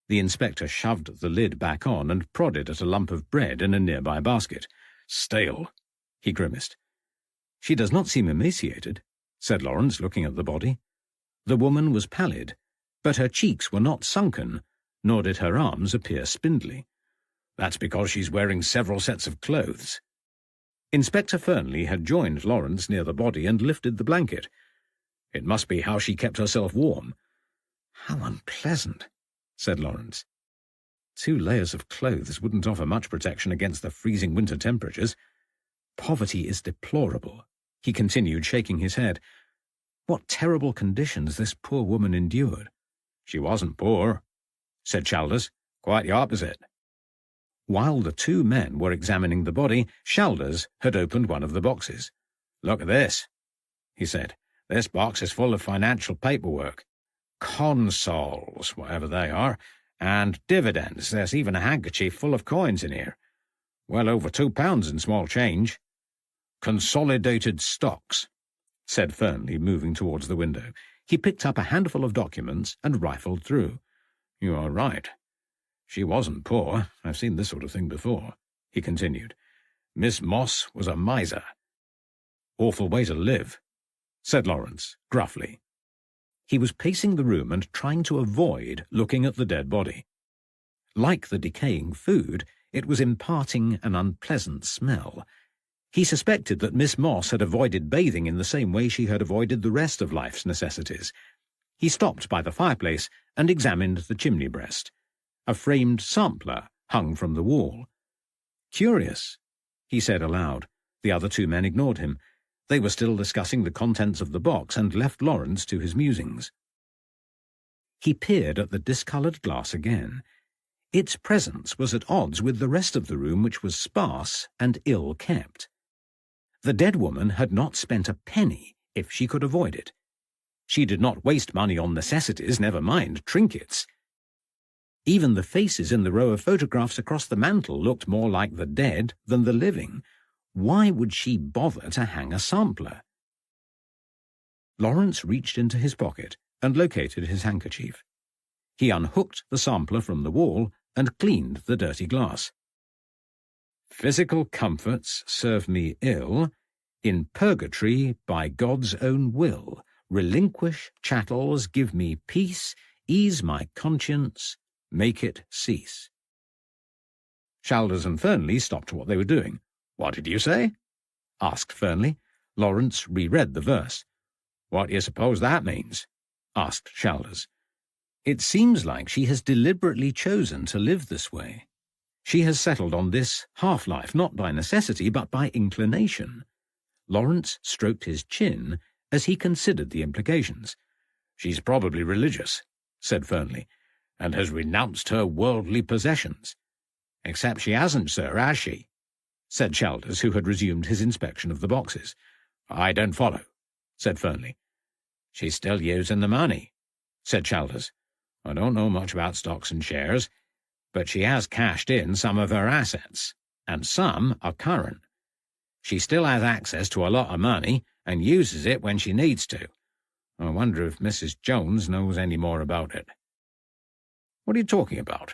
The inspector shoved the lid back on and prodded at a lump of bread in a nearby basket. "Stale," he grimaced. "She does not seem emaciated," said Lawrence, looking at the body. The woman was pallid, but her cheeks were not sunken, nor did her arms appear spindly. "That's because she's wearing several sets of clothes." Inspector Fernley had joined Lawrence near the body and lifted the blanket. "It must be how she kept herself warm." "How unpleasant," said Lawrence. 2 layers of clothes wouldn't offer much protection against the freezing winter temperatures. Poverty is deplorable, he continued, shaking his head. What terrible conditions this poor woman endured. She wasn't poor, said Chalders. Quite the opposite. While the 2 men were examining the body, Chalders had opened one of the boxes. Look at this, he said. This box is full of financial paperwork. Consols, whatever they are, and dividends. There's even a handkerchief full of coins in here. Well over £2 in small change. Consolidated stocks, said Fernley, moving towards the window. He picked up a handful of documents and rifled through. You are right. She wasn't poor. I've seen this sort of thing before, he continued. Miss Moss was a miser. Awful way to live, said Lawrence, gruffly. He was pacing the room and trying to avoid looking at the dead body. Like the decaying food, it was imparting an unpleasant smell. He suspected that Miss Moss had avoided bathing in the same way she had avoided the rest of life's necessities. He stopped by the fireplace and examined the chimney breast. A framed sampler hung from the wall. Curious, he said aloud. The other 2 men ignored him. They were still discussing the contents of the box and left Lawrence to his musings. He peered at the discoloured glass again. Its presence was at odds with the rest of the room, which was sparse and ill-kept. The dead woman had not spent a penny if she could avoid it. She did not waste money on necessities, never mind trinkets. Even the faces in the row of photographs across the mantel looked more like the dead than the living. Why would she bother to hang a sampler? Lawrence reached into his pocket and located his handkerchief. He unhooked the sampler from the wall and cleaned the dirty glass. Physical comforts serve me ill. In purgatory, by God's own will, relinquish chattels, give me peace, ease my conscience, make it cease. Chalders and Fernley stopped what they were doing. What did you say? Asked Fernley. Lawrence reread the verse. What do you suppose that means? Asked Chalders. It seems like she has deliberately chosen to live this way. She has settled on this half-life, not by necessity, but by inclination. Lawrence stroked his chin as he considered the implications. She's probably religious, said Fernley, and has renounced her worldly possessions. Except she hasn't, sir, has she? Said Chalders, who had resumed his inspection of the boxes. I don't follow, said Fernley. She's still using the money, said Chalders. I don't know much about stocks and shares, but she has cashed in some of her assets, and some are current. She still has access to a lot of money and uses it when she needs to. I wonder if Mrs. Jones knows any more about it. What are you talking about?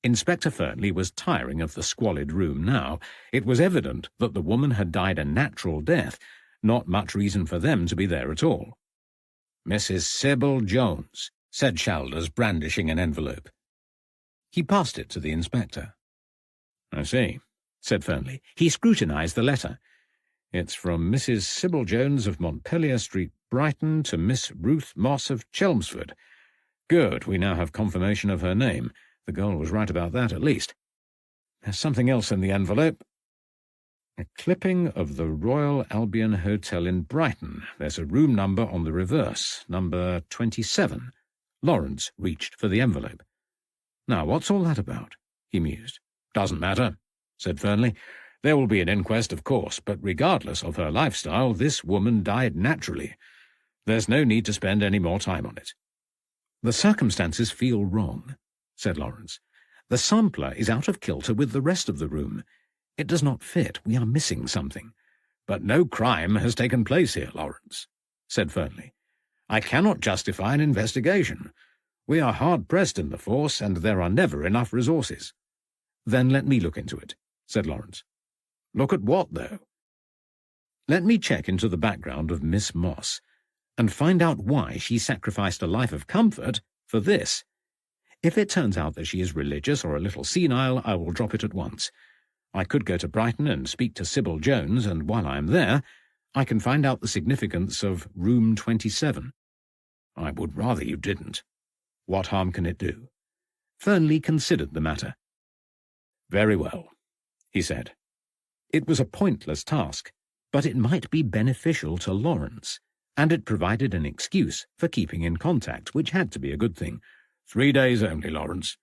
Inspector Fernley was tiring of the squalid room now. It was evident that the woman had died a natural death, not much reason for them to be there at all. Mrs. Sybil Jones, said Chalders, brandishing an envelope. He passed it to the inspector. I see, said Fernley. He scrutinized the letter. It's from Mrs. Sybil Jones of Montpelier Street, Brighton, to Miss Ruth Moss of Chelmsford. Good, we now have confirmation of her name. The girl was right about that, at least. There's something else in the envelope. A clipping of the Royal Albion Hotel in Brighton. There's a room number on the reverse, number 27. Lawrence reached for the envelope. Now, what's all that about? He mused. Doesn't matter, said Fernley. There will be an inquest, of course, but regardless of her lifestyle, this woman died naturally. There's no need to spend any more time on it. The circumstances feel wrong, said Lawrence. The sampler is out of kilter with the rest of the room. It does not fit. We are missing something. But no crime has taken place here, Lawrence, said Fernley. I cannot justify an investigation. We are hard-pressed in the force, and there are never enough resources. Then let me look into it, said Lawrence. Look at what, though? Let me check into the background of Miss Moss, and find out why she sacrificed a life of comfort for this. If it turns out that she is religious or a little senile, I will drop it at once. I could go to Brighton and speak to Sybil Jones, and while I am there, I can find out the significance of room 27. I would rather you didn't. What harm can it do? Fernley considered the matter. "Very well," he said. It was a pointless task, but it might be beneficial to Lawrence, and it provided an excuse for keeping in contact, which had to be a good thing. 3 days only, Lawrence.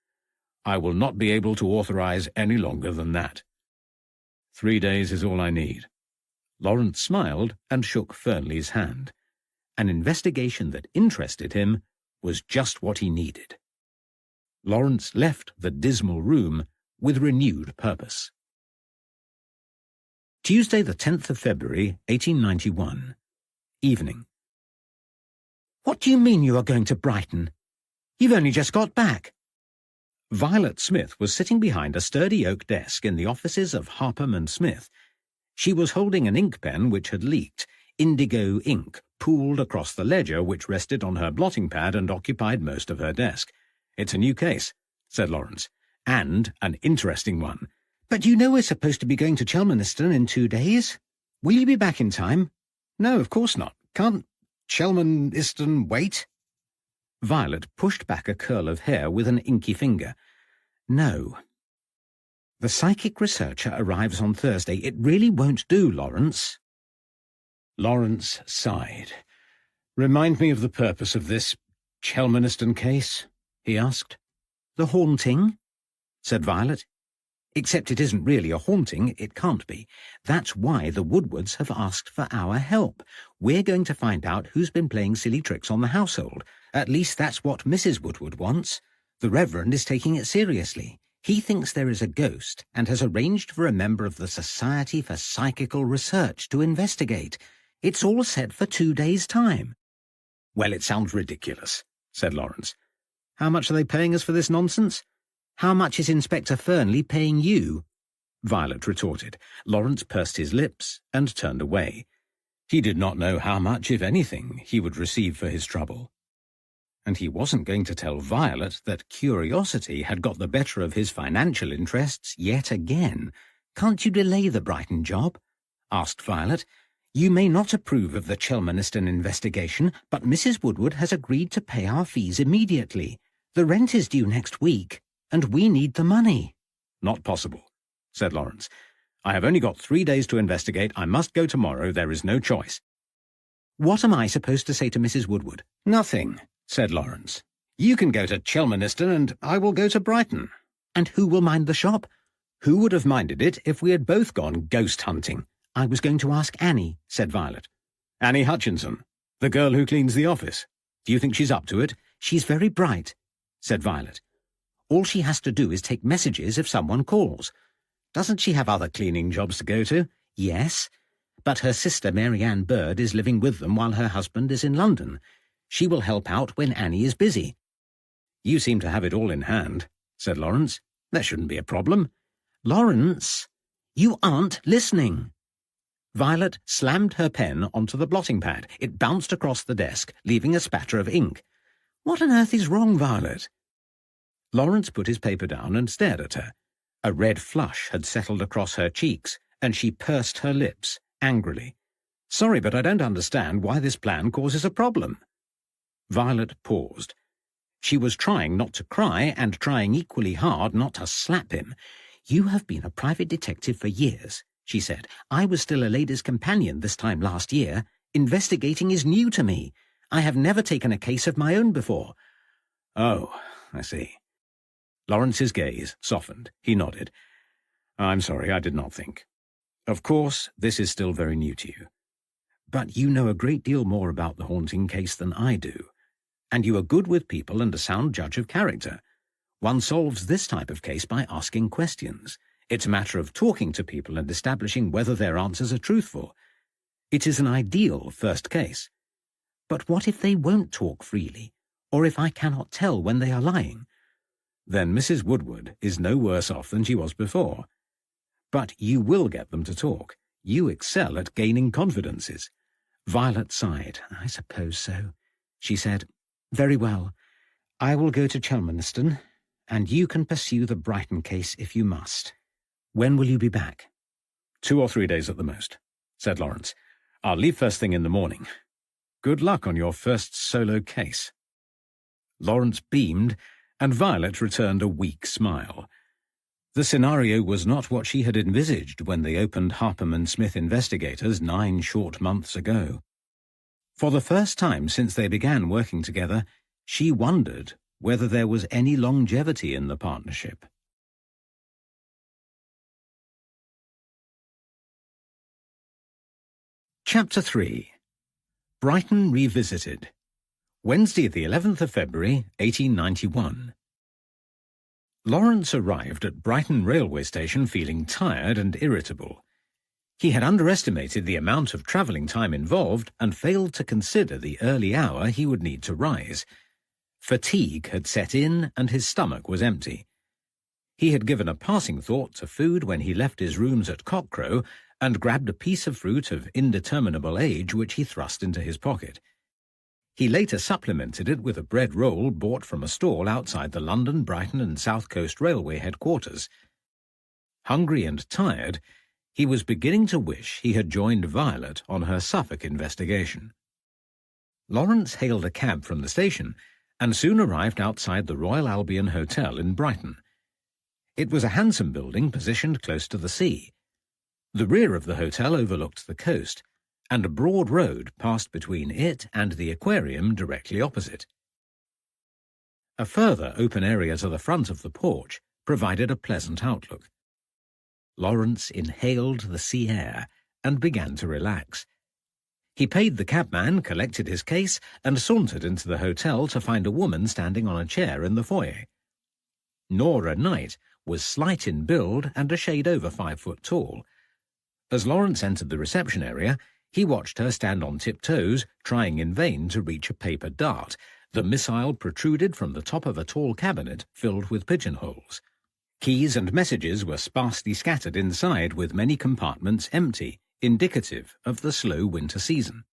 I will not be able to authorize any longer than that. 3 days is all I need." Lawrence smiled and shook Fernley's hand. An investigation that interested him was just what he needed. Lawrence left the dismal room with renewed purpose. Tuesday, the 10th of February, 1891. Evening. "What do you mean you are going to Brighton? You've only just got back." Violet Smith was sitting behind a sturdy oak desk in the offices of Harpham and Smith. She was holding an ink pen which had leaked, indigo ink pooled across the ledger which rested on her blotting pad and occupied most of her desk. "It's a new case," said Lawrence, "and an interesting one." "But you know we're supposed to be going to Chelmaniston in 2 days. Will you be back in time?" "No, of course not. Can't Chelmaniston wait?" Violet pushed back a curl of hair with an inky finger. "No. The psychic researcher arrives on Thursday. It really won't do, Lawrence." Lawrence sighed. "Remind me of the purpose of this Chelmaniston case?" he asked. "The haunting," said Violet. "Except it isn't really a haunting, it can't be. That's why the Woodwards have asked for our help. We're going to find out who's been playing silly tricks on the household. At least that's what Mrs. Woodward wants. The Reverend is taking it seriously. He thinks there is a ghost and has arranged for a member of the Society for Psychical Research to investigate. It's all set for 2 days' time." "Well, it sounds ridiculous," said Lawrence. "How much are they paying us for this nonsense?" "How much is Inspector Fernley paying you?" Violet retorted. Lawrence pursed his lips and turned away. He did not know how much, if anything, he would receive for his trouble. And he wasn't going to tell Violet that curiosity had got the better of his financial interests yet again. "Can't you delay the Brighton job?" asked Violet. "You may not approve of the Chelmaniston investigation, but Mrs. Woodward has agreed to pay our fees immediately. The rent is due next week, and we need the money." "Not possible," said Lawrence. "I have only got 3 days to investigate. I must go tomorrow. There is no choice." "What am I supposed to say to Mrs. Woodward?" "Nothing," said Lawrence. "You can go to Chelmaniston, and I will go to Brighton." "And who will mind the shop?" "Who would have minded it if we had both gone ghost hunting?" "I was going to ask Annie," said Violet. "Annie Hutchinson, the girl who cleans the office. Do you think she's up to it?" "She's very bright," said Violet. "All she has to do is take messages if someone calls." "Doesn't she have other cleaning jobs to go to?" "Yes, but her sister Mary Beard is living with them while her husband is in London. She will help out when Annie is busy." "You seem to have it all in hand," said Lawrence. "There shouldn't be a problem." "Lawrence, you aren't listening." Violet slammed her pen onto the blotting pad. It bounced across the desk, leaving a spatter of ink. "What on earth is wrong, Violet?" Lawrence put his paper down and stared at her. A red flush had settled across her cheeks, and she pursed her lips angrily. "Sorry, but I don't understand why this plan causes a problem." Violet paused. She was trying not to cry and trying equally hard not to slap him. "You have been a private detective for years," she said. "I was still a lady's companion this time last year. Investigating is new to me. I have never taken a case of my own before." "Oh, I see." Lawrence's gaze softened. He nodded. "I'm sorry, I did not think. Of course, this is still very new to you. But you know a great deal more about the haunting case than I do. And you are good with people and a sound judge of character. One solves this type of case by asking questions. It's a matter of talking to people and establishing whether their answers are truthful. It is an ideal first case. But what if they won't talk freely, or if I cannot tell when they are lying?" "Then Mrs. Woodward is no worse off than she was before. But you will get them to talk. You excel at gaining confidences." Violet sighed. "I suppose so," she said. "Very well. I will go to Chelmaniston, and you can pursue the Brighton case if you must. When will you be back?" 2 or 3 days at the most," said Lawrence. "I'll leave first thing in the morning. Good luck on your first solo case." Lawrence beamed and Violet returned a weak smile. The scenario was not what she had envisaged when they opened Harpham & Smith Investigators 9 short months ago. For the first time since they began working together, she wondered whether there was any longevity in the partnership. Chapter 3. Brighton Revisited. Wednesday, the 11th of February, 1891. Lawrence arrived at Brighton railway station feeling tired and irritable. He had underestimated the amount of travelling time involved and failed to consider the early hour he would need to rise. Fatigue had set in and his stomach was empty. He had given a passing thought to food when he left his rooms at cockcrow and grabbed a piece of fruit of indeterminable age which he thrust into his pocket. He later supplemented it with a bread roll bought from a stall outside the London, Brighton and South Coast Railway headquarters. Hungry and tired, he was beginning to wish he had joined Violet on her Suffolk investigation. Lawrence hailed a cab from the station and soon arrived outside the Royal Albion Hotel in Brighton. It was a handsome building positioned close to the sea. The rear of the hotel overlooked the coast, and a broad road passed between it and the aquarium directly opposite. A further open area to the front of the porch provided a pleasant outlook. Lawrence inhaled the sea air and began to relax. He paid the cabman, collected his case, and sauntered into the hotel to find a woman standing on a chair in the foyer. Nora Knight was slight in build and a shade over 5 foot tall. As Lawrence entered the reception area, he watched her stand on tiptoes, trying in vain to reach a paper dart. The missile protruded from the top of a tall cabinet filled with pigeonholes. Keys and messages were sparsely scattered inside, with many compartments empty, indicative of the slow winter season.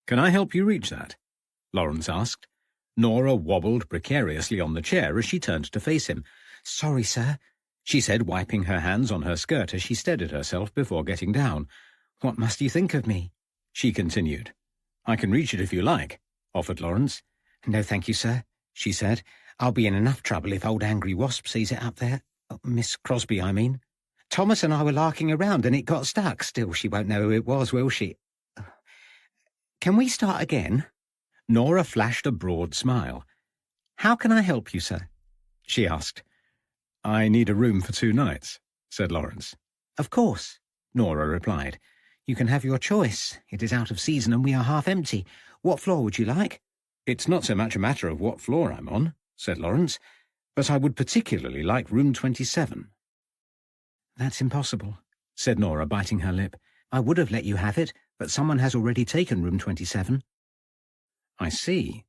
"Can I help you reach that?" Lawrence asked. Nora wobbled precariously on the chair as she turned to face him. "Sorry, sir," she said, wiping her hands on her skirt as she steadied herself before getting down. "What must you think of me?" she continued. "I can reach it if you like," offered Lawrence. "No, thank you, sir," she said. "I'll be in enough trouble if old Angry Wasp sees it up there. Oh, Miss Crosby, I mean. Thomas and I were larking around and it got stuck. Still, she won't know who it was, will she? Can we start again?" Nora flashed a broad smile. "How can I help you, sir?" she asked. "I need a room for 2 nights," said Lawrence. "Of course," Nora replied. "You can have your choice. It is out of season and we are half empty. What floor would you like?" "It's not so much a matter of what floor I'm on," said Lawrence, "but I would particularly like room 27. "That's impossible," said Nora, biting her lip. "I would have let you have it, but someone has already taken room 27. "I see."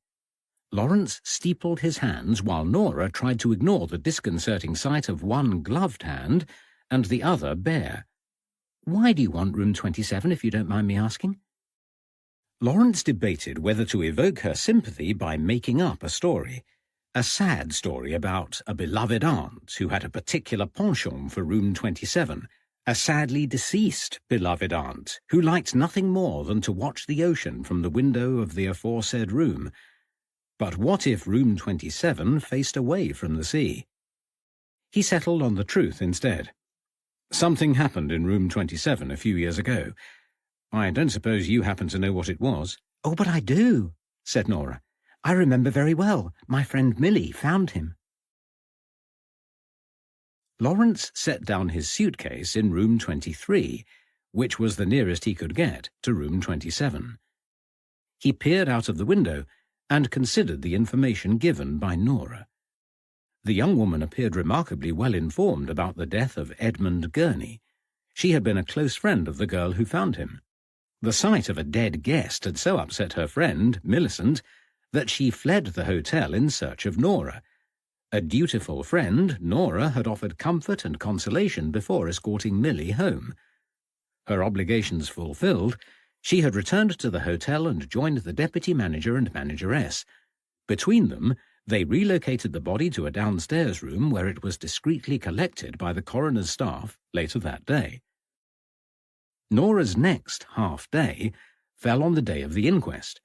Lawrence steepled his hands while Nora tried to ignore the disconcerting sight of one gloved hand and the other bare. "Why do you want room 27, if you don't mind me asking?" Lawrence debated whether to evoke her sympathy by making up a story. A sad story about a beloved aunt who had a particular penchant for room 27, a sadly deceased beloved aunt who liked nothing more than to watch the ocean from the window of the aforesaid room. But what if room 27 faced away from the sea? He settled on the truth instead. "Something happened in room 27 a few years ago. I don't suppose you happen to know what it was?" "Oh, but I do," said Nora. "I remember very well. My friend Millie found him." Lawrence set down his suitcase in room 23, which was the nearest he could get to room 27. He peered out of the window and considered the information given by Nora. The young woman appeared remarkably well informed about the death of Edmund Gurney. She had been a close friend of the girl who found him. The sight of a dead guest had so upset her friend, Millicent, that she fled the hotel in search of Nora. A dutiful friend, Nora had offered comfort and consolation before escorting Millie home. Her obligations fulfilled, she had returned to the hotel and joined the deputy manager and manageress. Between them, they relocated the body to a downstairs room where it was discreetly collected by the coroner's staff later that day. Nora's next half-day fell on the day of the inquest.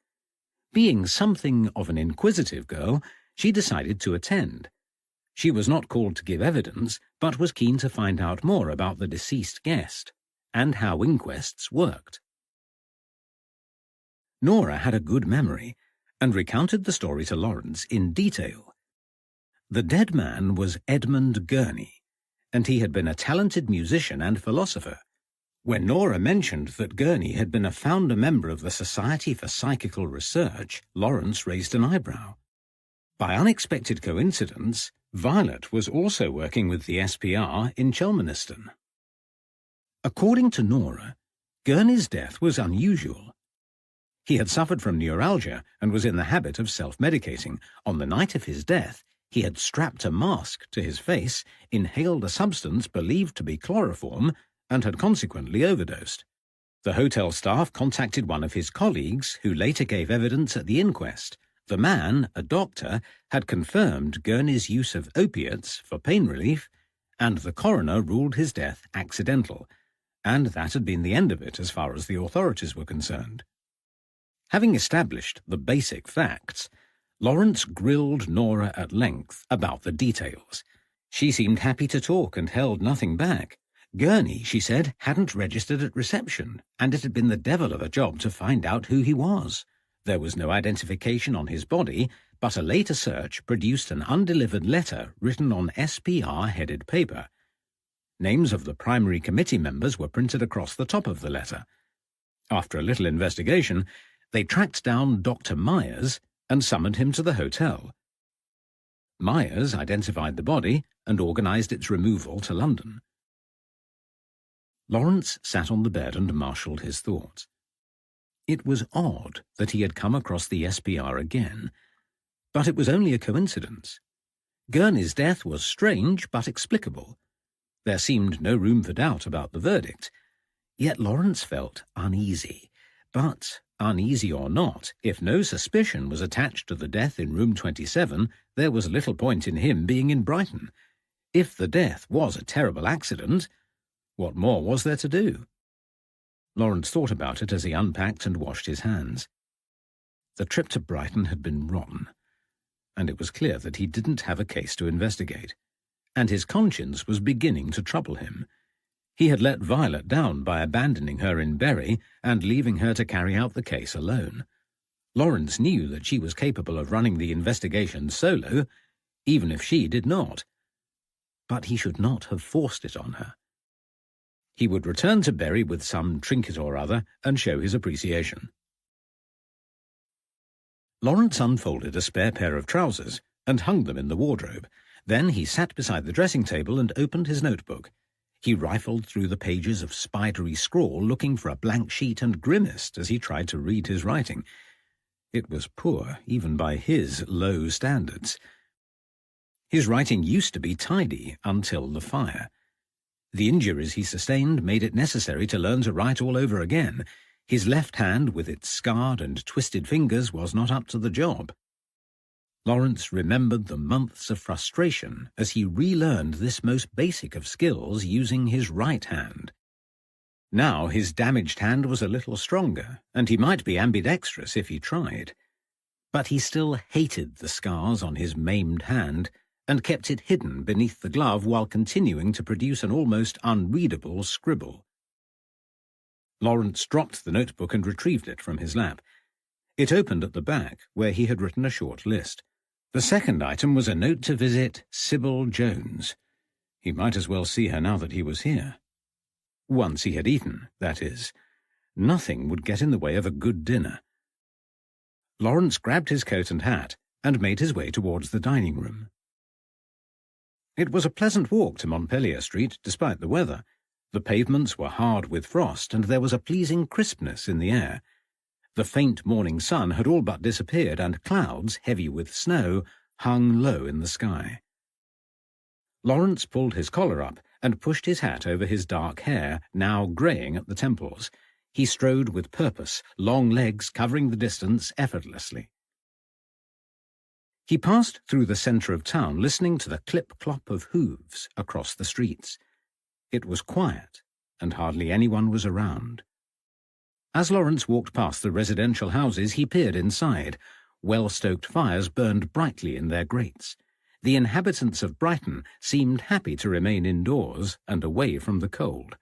Being something of an inquisitive girl, she decided to attend. She was not called to give evidence, but was keen to find out more about the deceased guest and how inquests worked. Nora had a good memory and recounted the story to Lawrence in detail. The dead man was Edmund Gurney, and he had been a talented musician and philosopher. When Nora mentioned that Gurney had been a founder member of the Society for Psychical Research, Lawrence raised an eyebrow. By unexpected coincidence, Violet was also working with the SPR in Chelmaniston. According to Nora, Gurney's death was unusual. He had suffered from neuralgia and was in the habit of self-medicating. On the night of his death, he had strapped a mask to his face, inhaled a substance believed to be chloroform, and had consequently overdosed. The hotel staff contacted one of his colleagues, who later gave evidence at the inquest. The man, a doctor, had confirmed Gurney's use of opiates for pain relief, and the coroner ruled his death accidental, and that had been the end of it as far as the authorities were concerned. Having established the basic facts, Lawrence grilled Nora at length about the details. She seemed happy to talk and held nothing back. Gurney, she said, hadn't registered at reception, and it had been the devil of a job to find out who he was. There was no identification on his body, but a later search produced an undelivered letter written on SPR-headed paper. Names of the primary committee members were printed across the top of the letter. After a little investigation, they tracked down Dr. Myers and summoned him to the hotel. Myers identified the body and organised its removal to London. Lawrence sat on the bed and marshalled his thoughts. It was odd that he had come across the SPR again, but it was only a coincidence. Gurney's death was strange but explicable. There seemed no room for doubt about the verdict. Yet Lawrence felt uneasy. But, uneasy or not, if no suspicion was attached to the death in room 27, there was little point in him being in Brighton. If the death was a terrible accident, what more was there to do? Lawrence thought about it as he unpacked and washed his hands. The trip to Brighton had been rotten, and it was clear that he didn't have a case to investigate, and his conscience was beginning to trouble him. He had let Violet down by abandoning her in Bury and leaving her to carry out the case alone. Lawrence knew that she was capable of running the investigation solo, even if she did not. But he should not have forced it on her. He would return to Bury with some trinket or other and show his appreciation. Lawrence unfolded a spare pair of trousers and hung them in the wardrobe. Then he sat beside the dressing table and opened his notebook. He rifled through the pages of spidery scrawl looking for a blank sheet and grimaced as he tried to read his writing. It was poor, even by his low standards. His writing used to be tidy until the fire. The injuries he sustained made it necessary to learn to write all over again. His left hand, with its scarred and twisted fingers, was not up to the job. Lawrence remembered the months of frustration as he relearned this most basic of skills using his right hand. Now his damaged hand was a little stronger, and he might be ambidextrous if he tried. But he still hated the scars on his maimed hand, and kept it hidden beneath the glove while continuing to produce an almost unreadable scribble. Lawrence dropped the notebook and retrieved it from his lap. It opened at the back, where he had written a short list. The second item was a note to visit Sybil Jones. He might as well see her now that he was here. Once he had eaten, that is. Nothing would get in the way of a good dinner. Lawrence grabbed his coat and hat and made his way towards the dining room. It was a pleasant walk to Montpellier Street, despite the weather. The pavements were hard with frost, and there was a pleasing crispness in the air. The faint morning sun had all but disappeared, and clouds, heavy with snow, hung low in the sky. Lawrence pulled his collar up and pushed his hat over his dark hair, now greying at the temples. He strode with purpose, long legs covering the distance effortlessly. He passed through the centre of town, listening to the clip-clop of hooves across the streets. It was quiet, and hardly anyone was around. As Lawrence walked past the residential houses, he peered inside. Well-stoked fires burned brightly in their grates. The inhabitants of Brighton seemed happy to remain indoors and away from the cold.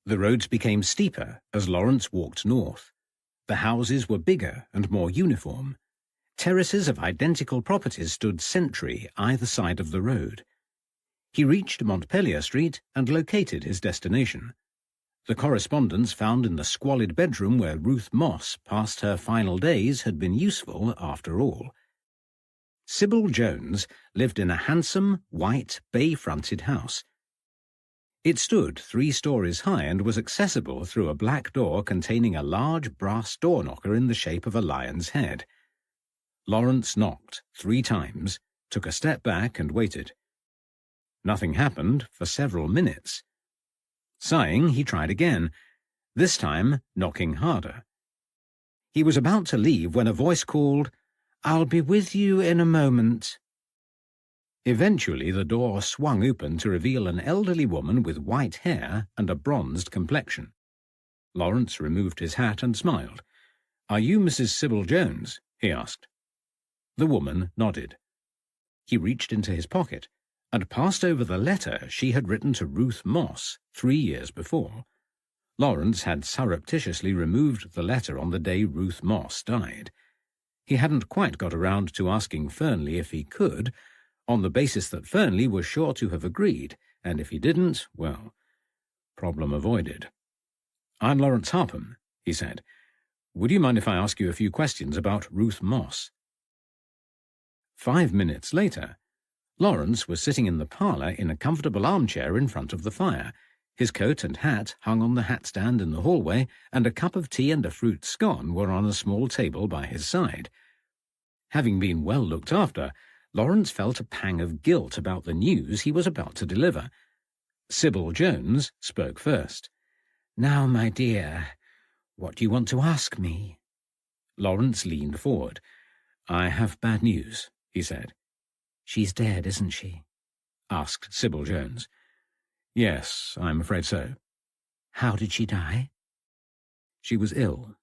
The roads became steeper as Lawrence walked north. The houses were bigger and more uniform. Terraces of identical properties stood sentry either side of the road. He reached Montpellier Street and located his destination. The correspondence found in the squalid bedroom where Ruth Moss passed her final days had been useful after all. Sybil Jones lived in a handsome, white, bay-fronted house. It stood 3 stories high and was accessible through a black door containing a large brass door knocker in the shape of a lion's head. Lawrence knocked 3 times, took a step back and waited. Nothing happened for several minutes. Sighing, he tried again, this time knocking harder. He was about to leave when a voice called, "I'll be with you in a moment." Eventually the door swung open to reveal an elderly woman with white hair and a bronzed complexion. Lawrence removed his hat and smiled. "Are you Mrs. Sybil Jones?" he asked. The woman nodded. He reached into his pocket and passed over the letter she had written to Ruth Moss 3 years before. Lawrence had surreptitiously removed the letter on the day Ruth Moss died. He hadn't quite got around to asking Fernley if he could, on the basis that Fernley was sure to have agreed, and if he didn't, well, problem avoided. "I'm Lawrence Harpham," he said. "Would you mind if I ask you a few questions about Ruth Moss?" 5 minutes later, Lawrence was sitting in the parlour in a comfortable armchair in front of the fire. His coat and hat hung on the hat-stand in the hallway, and a cup of tea and a fruit scone were on a small table by his side. Having been well looked after, Lawrence felt a pang of guilt about the news he was about to deliver. Sybil Jones spoke first. "Now, my dear, what do you want to ask me?" Lawrence leaned forward. "I have bad news," he said. "She's dead, isn't she?" asked Sybil Jones. "Yes, I'm afraid so." "How did she die?" "She was ill.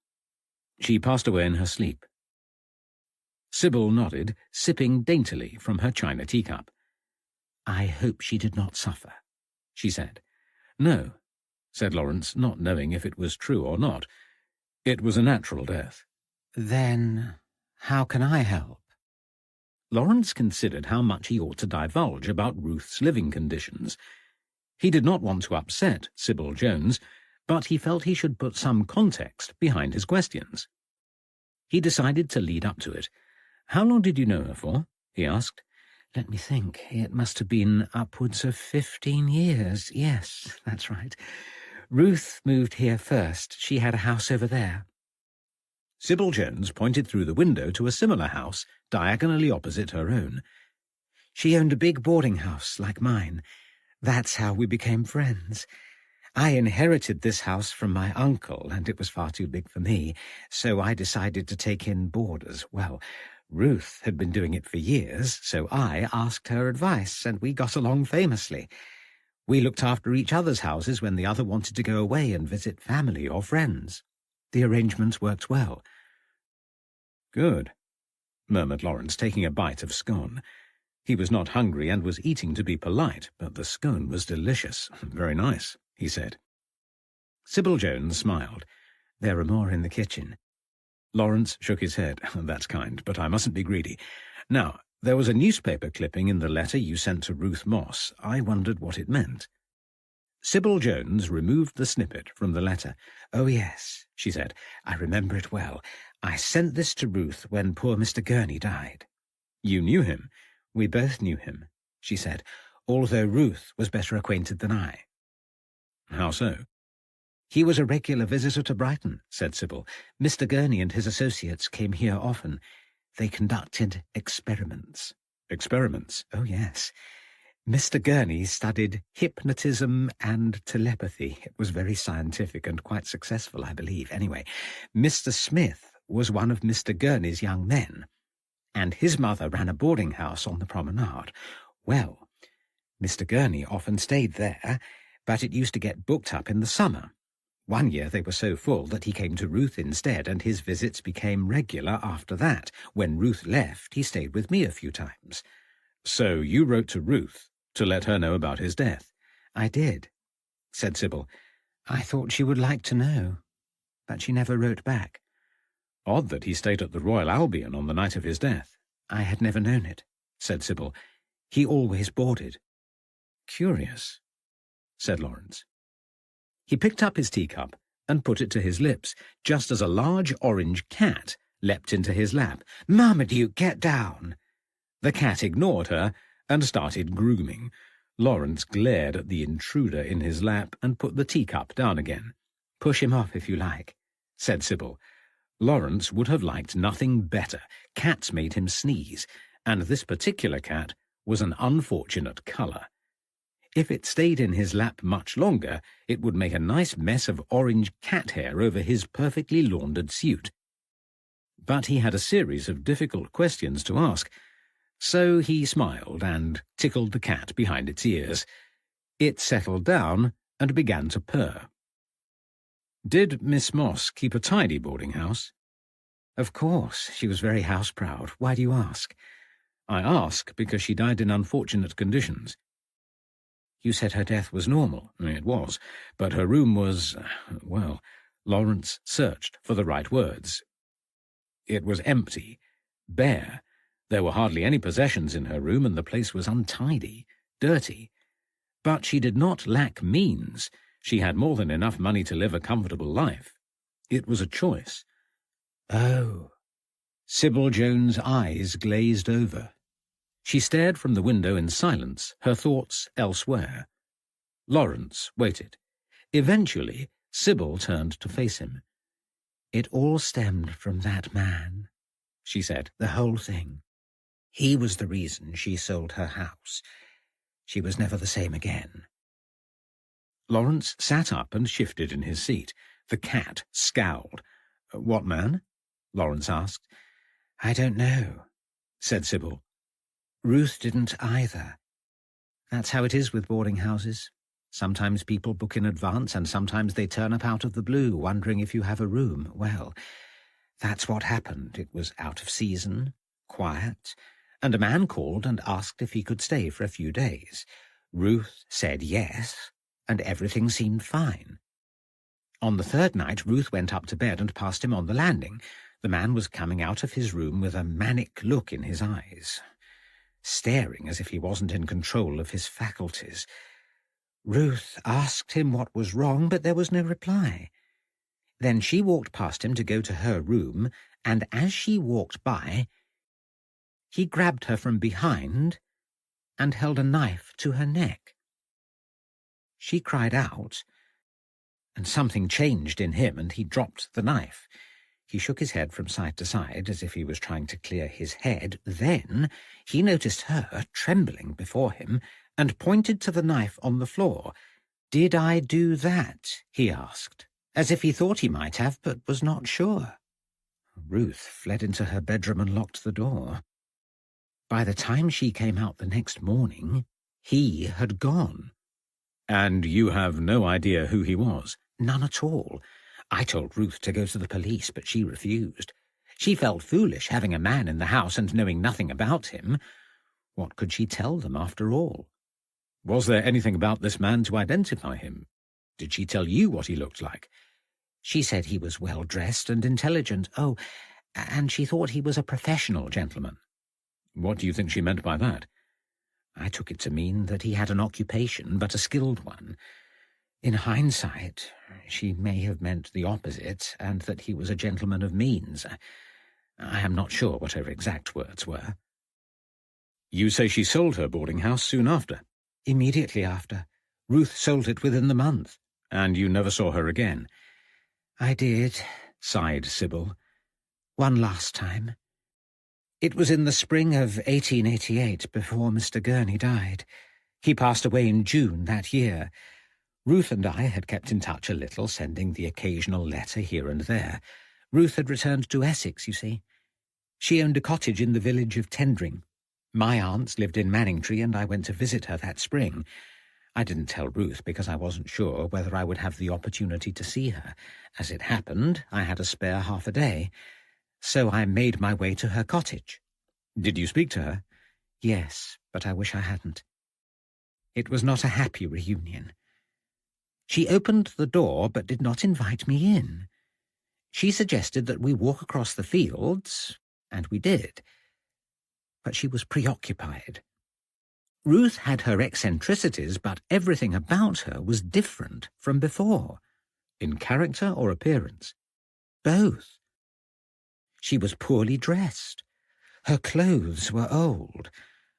She passed away in her sleep." Sybil nodded, sipping daintily from her china teacup. "I hope she did not suffer," she said. "No," said Lawrence, not knowing if it was true or not. "It was a natural death." "Then how can I help?" Lawrence considered how much he ought to divulge about Ruth's living conditions. He did not want to upset Sybil Jones, but he felt he should put some context behind his questions. He decided to lead up to it. "How long did you know her for?" he asked. "Let me think. It must have been upwards of 15 years. Yes, that's right. Ruth moved here first. She had a house over there." Sybil Jones pointed through the window to a similar house diagonally opposite her own. "She owned a big boarding house like mine. That's how we became friends. I inherited this house from my uncle, and it was far too big for me, so I decided to take in boarders. Well, Ruth had been doing it for years, so I asked her advice, and we got along famously. We looked after each other's houses when the other wanted to go away and visit family or friends. The arrangements worked well." "Good," murmured Lawrence, taking a bite of scone. He was not hungry and was eating to be polite, but the scone was delicious. "Very nice," he said. Sybil Jones smiled. "There are more in the kitchen." Lawrence shook his head. "That's kind, but I mustn't be greedy. Now, there was a newspaper clipping in the letter you sent to Ruth Moss. I wondered what it meant." Sybil Jones removed the snippet from the letter. "Oh, yes," she said. "I remember it well. I sent this to Ruth when poor Mr. Gurney died." "You knew him?" "We both knew him," she said, "although Ruth was better acquainted than I." "How so?" "He was a regular visitor to Brighton," said Sybil. "Mr. Gurney and his associates came here often. They conducted experiments." "Experiments?" "Oh, yes. Mr. Gurney studied hypnotism and telepathy. It was very scientific and quite successful, I believe. Anyway, Mr. Smith was one of Mr. Gurney's young men, and his mother ran a boarding house on the promenade. Well, Mr. Gurney often stayed there, but it used to get booked up in the summer. One year they were so full that he came to Ruth instead, and his visits became regular after that. When Ruth left, he stayed with me a few times. So you wrote to Ruth to let her know about his death? I did, said Sybil. I thought she would like to know, but she never wrote back. Odd that he stayed at the Royal Albion on the night of his death. I had never known it, said Sybil. He always boarded. Curious, said Lawrence. He picked up his teacup and put it to his lips, just as a large orange cat leapt into his lap. "Marmaduke, get down!" The cat ignored her and started grooming. Lawrence glared at the intruder in his lap and put the teacup down again. "Push him off if you like," said Sybil. Lawrence would have liked nothing better. Cats made him sneeze, and this particular cat was an unfortunate colour. If it stayed in his lap much longer, it would make a nice mess of orange cat hair over his perfectly laundered suit. But he had a series of difficult questions to ask, so he smiled and tickled the cat behind its ears. It settled down and began to purr. Did Miss Moss keep a tidy boarding house? Of course, she was very house-proud. Why do you ask? I ask because she died in unfortunate conditions. You said her death was normal. It was, but her room was, well, Lawrence searched for the right words. It was empty, bare. There were hardly any possessions in her room, and the place was untidy, dirty. But she did not lack means. She had more than enough money to live a comfortable life. It was a choice. Oh. Sybil Jones' eyes glazed over. She stared from the window in silence, her thoughts elsewhere. Lawrence waited. Eventually, Sybil turned to face him. "It all stemmed from that man," she said, "the whole thing. He was the reason she sold her house. She was never the same again." Lawrence sat up and shifted in his seat. The cat scowled. "What man?" Lawrence asked. "I don't know," said Sybil. "Ruth didn't either. That's how it is with boarding houses. Sometimes people book in advance, and sometimes they turn up out of the blue, wondering if you have a room. Well, that's what happened. It was out of season, quiet, and a man called and asked if he could stay for a few days. Ruth said yes, and everything seemed fine. On the third night, Ruth went up to bed and passed him on the landing. The man was coming out of his room with a manic look in his eyes, staring as if he wasn't in control of his faculties. Ruth asked him what was wrong, but there was no reply. Then she walked past him to go to her room, and as she walked by, he grabbed her from behind and held a knife to her neck. She cried out, and something changed in him, and he dropped the knife. He shook his head from side to side as if he was trying to clear his head. Then he noticed her trembling before him and pointed to the knife on the floor. "Did I do that?" he asked, as if he thought he might have, but was not sure. Ruth fled into her bedroom and locked the door. By the time she came out the next morning, he had gone. "And you have no idea who he was?" "None at all. I told Ruth to go to the police, but she refused. She felt foolish having a man in the house and knowing nothing about him. What could she tell them after all?" "Was there anything about this man to identify him? Did she tell you what he looked like?" "She said he was well-dressed and intelligent. Oh, and she thought he was a professional gentleman." "What do you think she meant by that?" "I took it to mean that he had an occupation, but a skilled one. In hindsight, she may have meant the opposite, and that he was a gentleman of means. I am not sure what her exact words were." "You say she sold her boarding house soon after?" "Immediately after. Ruth sold it within the month." "And you never saw her again?" "I did," sighed Sybil. "One last time. It was in the spring of 1888, before Mr. Gurney died. He passed away in June that year. Ruth and I had kept in touch a little, sending the occasional letter here and there. Ruth had returned to Essex, you see. She owned a cottage in the village of Tendring. My aunts lived in Manningtree, and I went to visit her that spring. I didn't tell Ruth because I wasn't sure whether I would have the opportunity to see her. As it happened, I had a spare half a day, so I made my way to her cottage. Did you speak to her? Yes, but I wish I hadn't. It was not a happy reunion. She opened the door but did not invite me in. She suggested that we walk across the fields, and we did. But she was preoccupied. Ruth had her eccentricities, but everything about her was different from before. In character or appearance? Both. She was poorly dressed. Her clothes were old,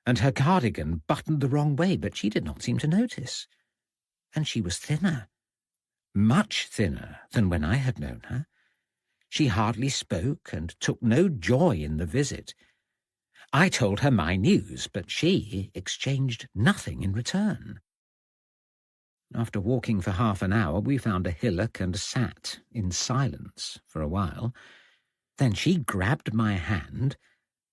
and her cardigan buttoned the wrong way, but she did not seem to notice. And she was thinner. Much thinner than when I had known her. She hardly spoke and took no joy in the visit. I told her my news, but she exchanged nothing in return. After walking for half an hour, we found a hillock and sat in silence for a while. Then she grabbed my hand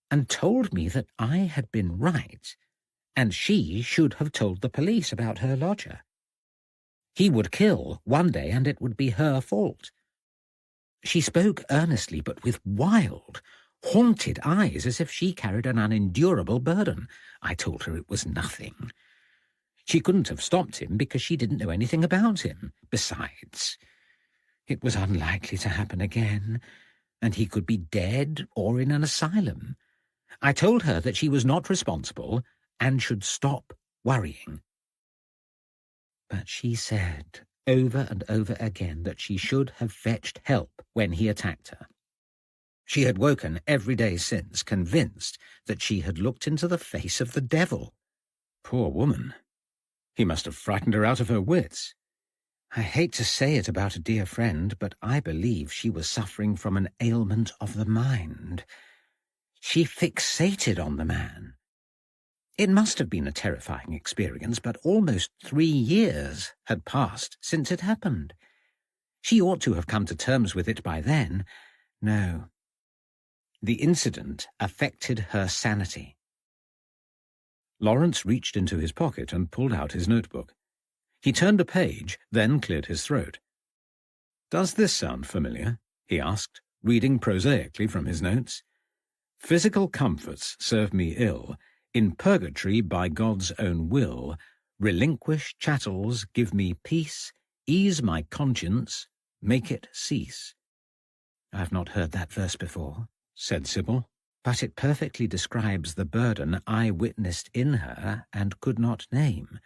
and told me that I had been right, and she should have told the police about her lodger. He would kill one day, and it would be her fault. She spoke earnestly, but with wild, haunted eyes, as if she carried an unendurable burden. I told her it was nothing. She couldn't have stopped him because she didn't know anything about him. Besides, it was unlikely to happen again, and he could be dead or in an asylum. I told her that she was not responsible and should stop worrying. But she said over and over again that she should have fetched help when he attacked her. She had woken every day since, convinced that she had looked into the face of the devil. Poor woman. He must have frightened her out of her wits. I hate to say it about a dear friend, but I believe she was suffering from an ailment of the mind. She fixated on the man. It must have been a terrifying experience, but almost 3 years had passed since it happened. She ought to have come to terms with it by then. No. The incident affected her sanity. Lawrence reached into his pocket and pulled out his notebook. He turned a page, then cleared his throat. "Does this sound familiar?" he asked, reading prosaically from his notes. "Physical comforts serve me ill. In purgatory by God's own will, relinquish chattels, give me peace, ease my conscience, make it cease." "I've not heard that verse before," said Sybil, "but it perfectly describes the burden I witnessed in her and could not name.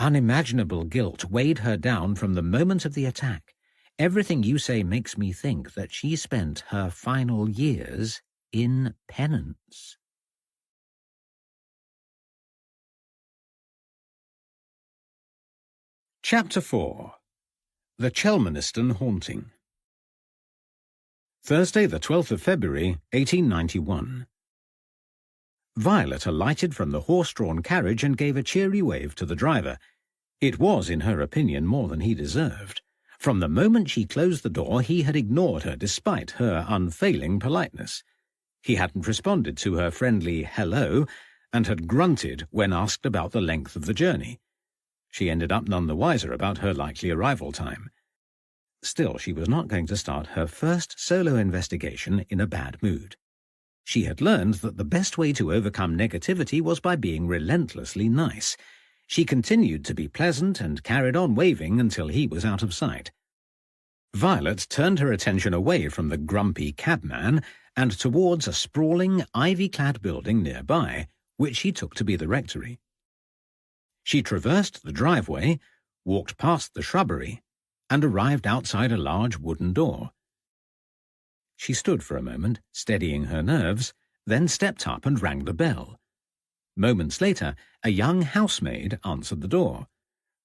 Unimaginable guilt weighed her down from the moment of the attack. Everything you say makes me think that she spent her final years in penance." Chapter 4. The Chelmaniston Haunting. Thursday, the 12th of February, 1891. Violet alighted from the horse-drawn carriage and gave a cheery wave to the driver. It was, in her opinion, more than he deserved. From the moment she closed the door, he had ignored her despite her unfailing politeness. He hadn't responded to her friendly hello and had grunted when asked about the length of the journey. She ended up none the wiser about her likely arrival time. Still, she was not going to start her first solo investigation in a bad mood. She had learned that the best way to overcome negativity was by being relentlessly nice. She continued to be pleasant and carried on waving until he was out of sight. Violet turned her attention away from the grumpy cabman and towards a sprawling, ivy-clad building nearby, which she took to be the rectory. She traversed the driveway, walked past the shrubbery, and arrived outside a large wooden door. She stood for a moment, steadying her nerves, then stepped up and rang the bell. Moments later, a young housemaid answered the door.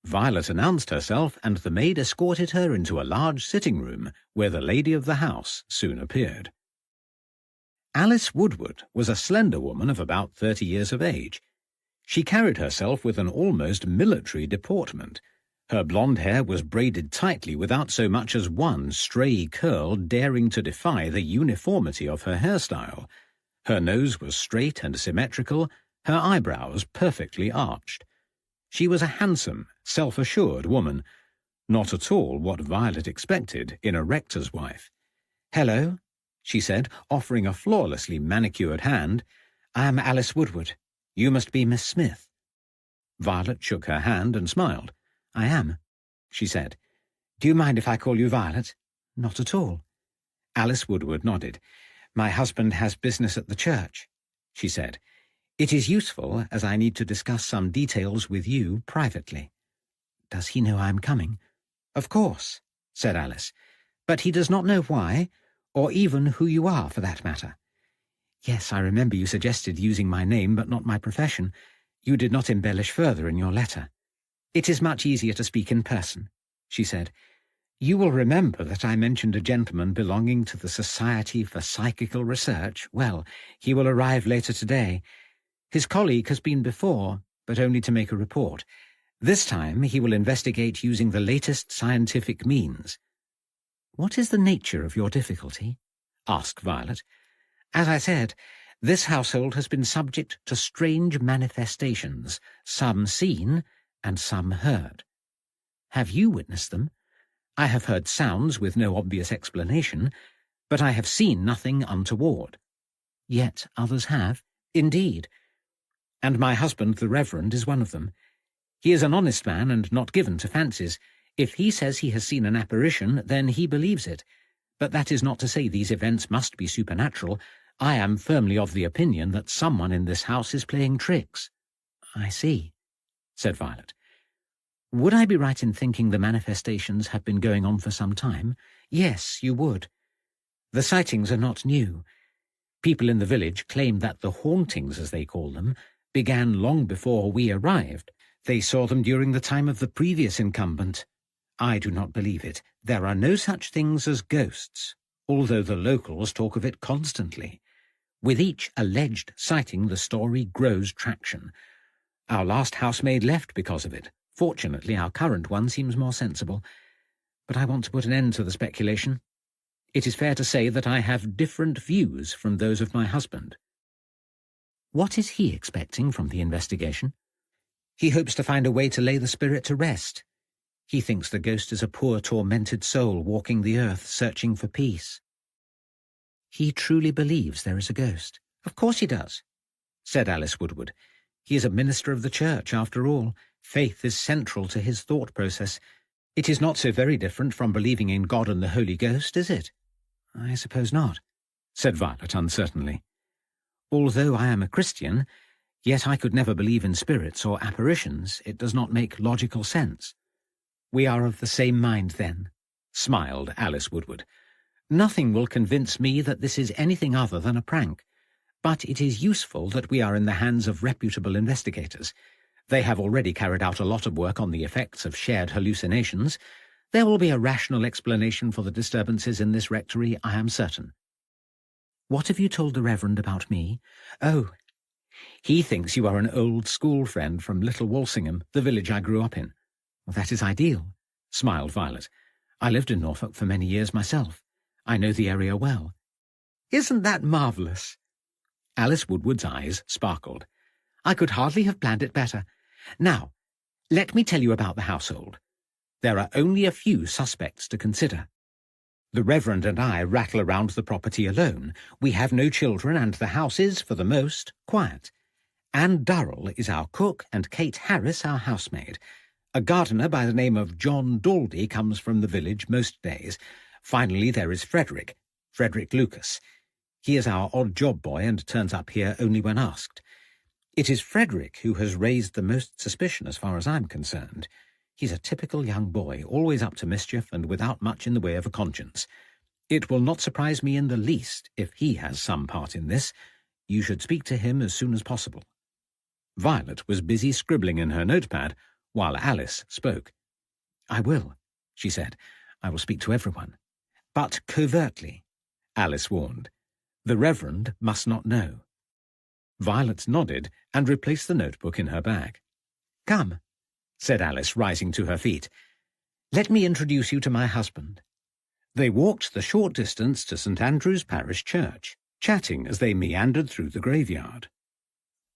Violet announced herself, and the maid escorted her into a large sitting room, where the lady of the house soon appeared. Alice Woodward was a slender woman of about 30 years of age. She carried herself with an almost military deportment. Her blonde hair was braided tightly without so much as one stray curl daring to defy the uniformity of her hairstyle. Her nose was straight and symmetrical, her eyebrows perfectly arched. She was a handsome, self-assured woman, not at all what Violet expected in a rector's wife. "Hello," she said, offering a flawlessly manicured hand. "I am Alice Woodward. You must be Miss Smith." Violet shook her hand and smiled. "I am," she said. "Do you mind if I call you Violet?" "Not at all." Alice Woodward nodded. "My husband has business at the church," she said. "It is useful, as I need to discuss some details with you privately." "Does he know I am coming?" "Of course," said Alice. "But he does not know why, or even who you are, for that matter." "Yes, I remember you suggested using my name but not my profession. You did not embellish further in your letter." "It is much easier to speak in person," she said. "You will remember that I mentioned a gentleman belonging to the Society for Psychical Research. Well, he will arrive later today. His colleague has been before, but only to make a report. This time he will investigate using the latest scientific means." "What is the nature of your difficulty?" asked Violet. "As I said, this household has been subject to strange manifestations, some seen and some heard." "Have you witnessed them?" "I have heard sounds with no obvious explanation, but I have seen nothing untoward." "Yet others have?" "Indeed. And my husband, the Reverend, is one of them. He is an honest man and not given to fancies. If he says he has seen an apparition, then he believes it. But that is not to say these events must be supernatural. I am firmly of the opinion that someone in this house is playing tricks." "I see," said Violet. "Would I be right in thinking the manifestations have been going on for some time?" "Yes, you would. The sightings are not new. People in the village claim that the hauntings, as they call them, began long before we arrived. They saw them during the time of the previous incumbent. I do not believe it. There are no such things as ghosts, although the locals talk of it constantly. With each alleged sighting, the story grows traction. Our last housemaid left because of it. Fortunately, our current one seems more sensible. But I want to put an end to the speculation. It is fair to say that I have different views from those of my husband." "What is he expecting from the investigation?" "He hopes to find a way to lay the spirit to rest. He thinks the ghost is a poor, tormented soul walking the earth, searching for peace." "He truly believes there is a ghost?" "Of course he does," said Alice Woodward. "He is a minister of the church, after all. Faith is central to his thought process. It is not so very different from believing in God and the Holy Ghost, is it?" "I suppose not," said Violet uncertainly. "Although I am a Christian, yet I could never believe in spirits or apparitions. It does not make logical sense." "We are of the same mind, then," smiled Alice Woodward. "Nothing will convince me that this is anything other than a prank. But it is useful that we are in the hands of reputable investigators. They have already carried out a lot of work on the effects of shared hallucinations. There will be a rational explanation for the disturbances in this rectory, I am certain." "What have you told the Reverend about me?" "Oh, he thinks you are an old school friend from Little Walsingham, the village I grew up in." "Well, that is ideal," smiled Violet. "I lived in Norfolk for many years myself. I know the area well." "Isn't that marvellous?" Alice Woodward's eyes sparkled. "I could hardly have planned it better. Now, let me tell you about the household. There are only a few suspects to consider. The Reverend and I rattle around the property alone. We have no children, and the house is, for the most, quiet. Anne Durrell is our cook, and Kate Harris our housemaid. A gardener by the name of John Daldy comes from the village most days. Finally, there is Frederick Lucas. He is our odd job boy and turns up here only when asked. It is Frederick who has raised the most suspicion as far as I'm concerned. He's a typical young boy, always up to mischief and without much in the way of a conscience. It will not surprise me in the least if he has some part in this. You should speak to him as soon as possible." Violet was busy scribbling in her notepad while Alice spoke. "I will," she said. "I will speak to everyone. But covertly," Alice warned. "The Reverend must not know." Violet nodded and replaced the notebook in her bag. "Come," said Alice, rising to her feet. "Let me introduce you to my husband." They walked the short distance to St. Andrew's Parish Church, chatting as they meandered through the graveyard.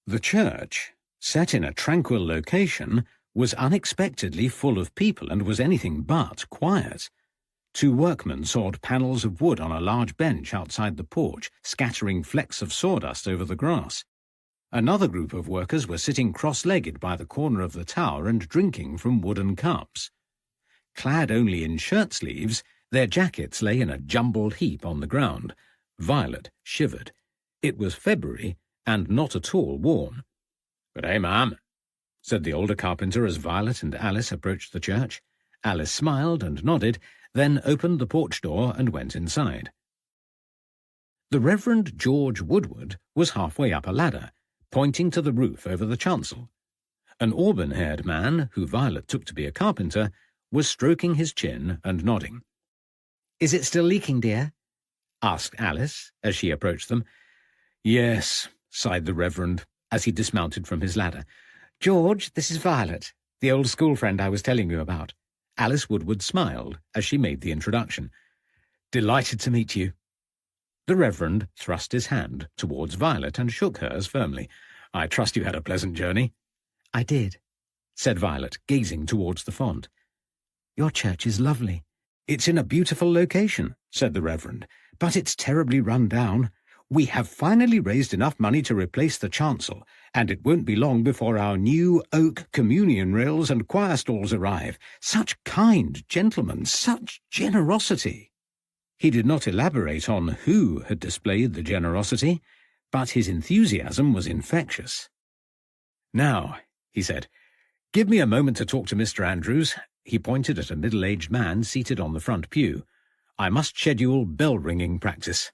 The church, set in a tranquil location, was unexpectedly full of people and was anything but quiet. 2 workmen sawed panels of wood on a large bench outside the porch, scattering flecks of sawdust over the grass. Another group of workers were sitting cross-legged by the corner of the tower and drinking from wooden cups. Clad only in shirt-sleeves, their jackets lay in a jumbled heap on the ground. Violet shivered. It was February, and not at all warm. "Good day, ma'am," said the older carpenter as Violet and Alice approached the church. Alice smiled and nodded, then opened the porch door and went inside. The Reverend George Woodward was halfway up a ladder, pointing to the roof over the chancel. An auburn-haired man, who Violet took to be a carpenter, was stroking his chin and nodding. "Is it still leaking, dear?" asked Alice as she approached them. "Yes," sighed the Reverend as he dismounted from his ladder. "George, this is Violet, the old school friend I was telling you about." Alice Woodward smiled as she made the introduction. "Delighted to meet you." The Reverend thrust his hand towards Violet and shook hers firmly. "I trust you had a pleasant journey." "I did," said Violet, gazing towards the font. "Your church is lovely." "It's in a beautiful location," said the Reverend, "but it's terribly run down. We have finally raised enough money to replace the chancel, and it won't be long before our new oak communion rails and choir stalls arrive. Such kind gentlemen, such generosity." He did not elaborate on who had displayed the generosity, but his enthusiasm was infectious. "Now," he said, "give me a moment to talk to Mr. Andrews." He pointed at a middle-aged man seated on the front pew. "I must schedule bell-ringing practice."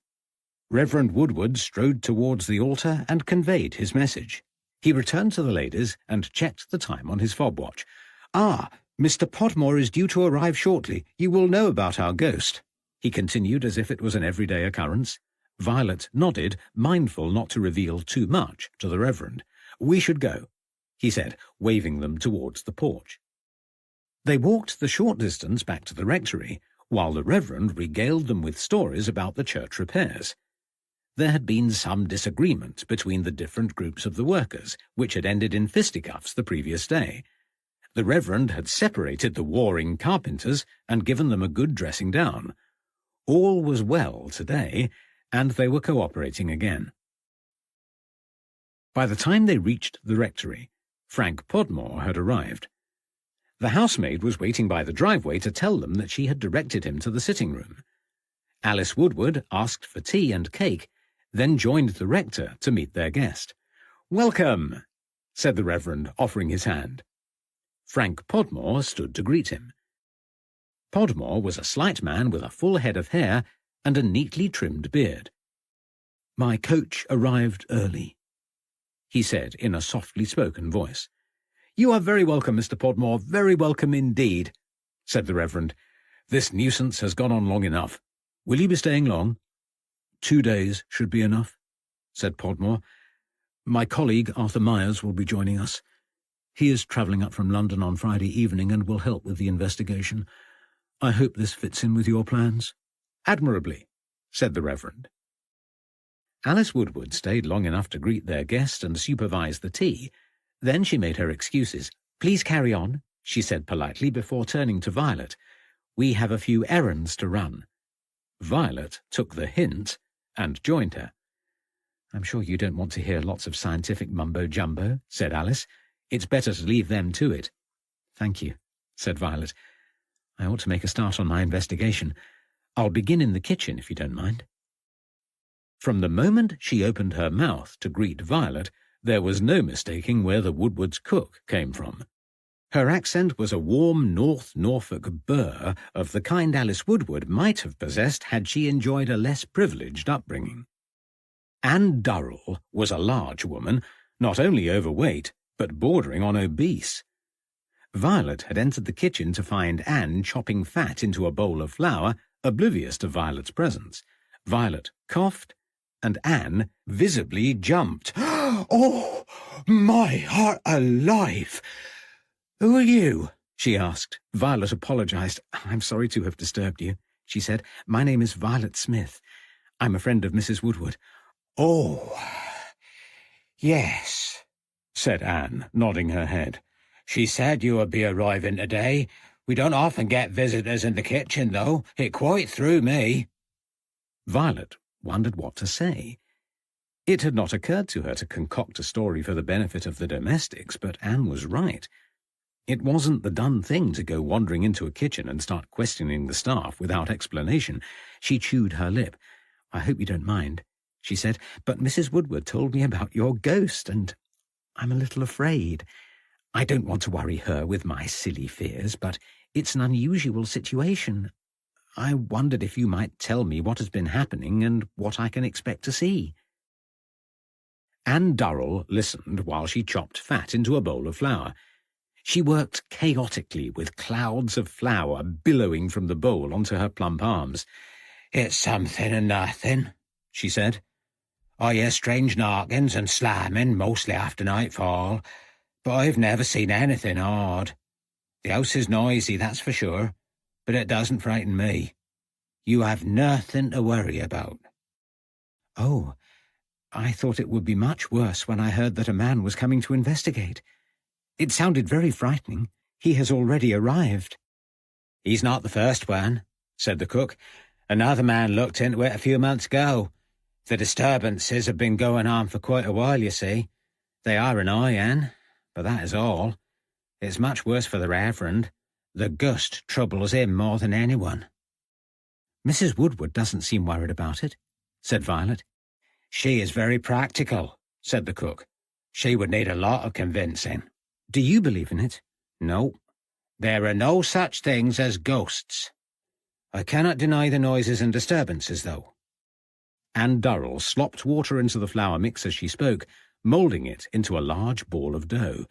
Reverend Woodward strode towards the altar and conveyed his message. He returned to the ladies and checked the time on his fob watch. "Ah, Mr. Podmore is due to arrive shortly. You will know about our ghost," he continued as if it was an everyday occurrence. Violet nodded, mindful not to reveal too much to the Reverend. "We should go," he said, waving them towards the porch. They walked the short distance back to the rectory, while the Reverend regaled them with stories about the church repairs. There had been some disagreement between the different groups of the workers, which had ended in fisticuffs the previous day. The Reverend had separated the warring carpenters and given them a good dressing down. All was well today, and they were cooperating again. By the time they reached the rectory, Frank Podmore had arrived. The housemaid was waiting by the driveway to tell them that she had directed him to the sitting-room. Alice Woodward asked for tea and cake, then joined the rector to meet their guest. "Welcome," said the Reverend, offering his hand. Frank Podmore stood to greet him. Podmore was a slight man with a full head of hair and a neatly trimmed beard. "My coach arrived early," he said in a softly spoken voice. "You are very welcome, Mr. Podmore, very welcome indeed," said the Reverend. "This nuisance has gone on long enough. Will you be staying long?" 2 days should be enough," said Podmore. "My colleague Arthur Myers will be joining us. He is travelling up from London on Friday evening and will help with the investigation. I hope this fits in with your plans." "Admirably," said the Reverend. Alice Woodward stayed long enough to greet their guest and supervise the tea. Then she made her excuses. "Please carry on," she said politely before turning to Violet. "We have a few errands to run." Violet took the hint and joined her. "I'm sure you don't want to hear lots of scientific mumbo-jumbo," said Alice. "It's better to leave them to it." "Thank you," said Violet. "I ought to make a start on my investigation. I'll begin in the kitchen, if you don't mind." From the moment she opened her mouth to greet Violet, there was no mistaking where the Woodward's cook came from. Her accent was a warm North Norfolk burr of the kind Alice Woodward might have possessed had she enjoyed a less privileged upbringing. Anne Durrell was a large woman, not only overweight, but bordering on obese. Violet had entered the kitchen to find Anne chopping fat into a bowl of flour, oblivious to Violet's presence. Violet coughed, and Anne visibly jumped. "Oh, my heart alive! Who are you?" she asked. Violet apologized. "I'm sorry to have disturbed you," she said. "My name is Violet Smith. I'm a friend of Mrs. Woodward." "Oh, yes," said Anne, nodding her head. She said you would be arriving today. We don't often get visitors in the kitchen, though. It quite threw me." Violet wondered what to say. It had not occurred to her to concoct a story for the benefit of the domestics, but Anne was right. It wasn't the done thing to go wandering into a kitchen and start questioning the staff without explanation. She chewed her lip. "I hope you don't mind," she said, "but Mrs. Woodward told me about your ghost, and I'm a little afraid. I don't want to worry her with my silly fears, but it's an unusual situation. I wondered if you might tell me what has been happening and what I can expect to see." Anne Durrell listened while she chopped fat into a bowl of flour. She worked chaotically with clouds of flour billowing from the bowl onto her plump arms. "It's something and nothing," she said. "I hear strange knockings and slamming mostly after nightfall, but I've never seen anything odd. The house is noisy, that's for sure, but it doesn't frighten me. You have nothing to worry about." "Oh, I thought it would be much worse when I heard that a man was coming to investigate. It sounded very frightening. He has already arrived." "He's not the first one," said the cook. "Another man looked into it a few months ago. The disturbances have been going on for quite a while, you see. They are annoying, Anne, but that is all. It's much worse for the Reverend. The ghost troubles him more than anyone." "Mrs. Woodward doesn't seem worried about it," said Violet. "She is very practical," said the cook. "She would need a lot of convincing." "Do you believe in it?" "No. There are no such things as ghosts. I cannot deny the noises and disturbances, though." Anne Durrell slopped water into the flour mix as she spoke, moulding it into a large ball of dough.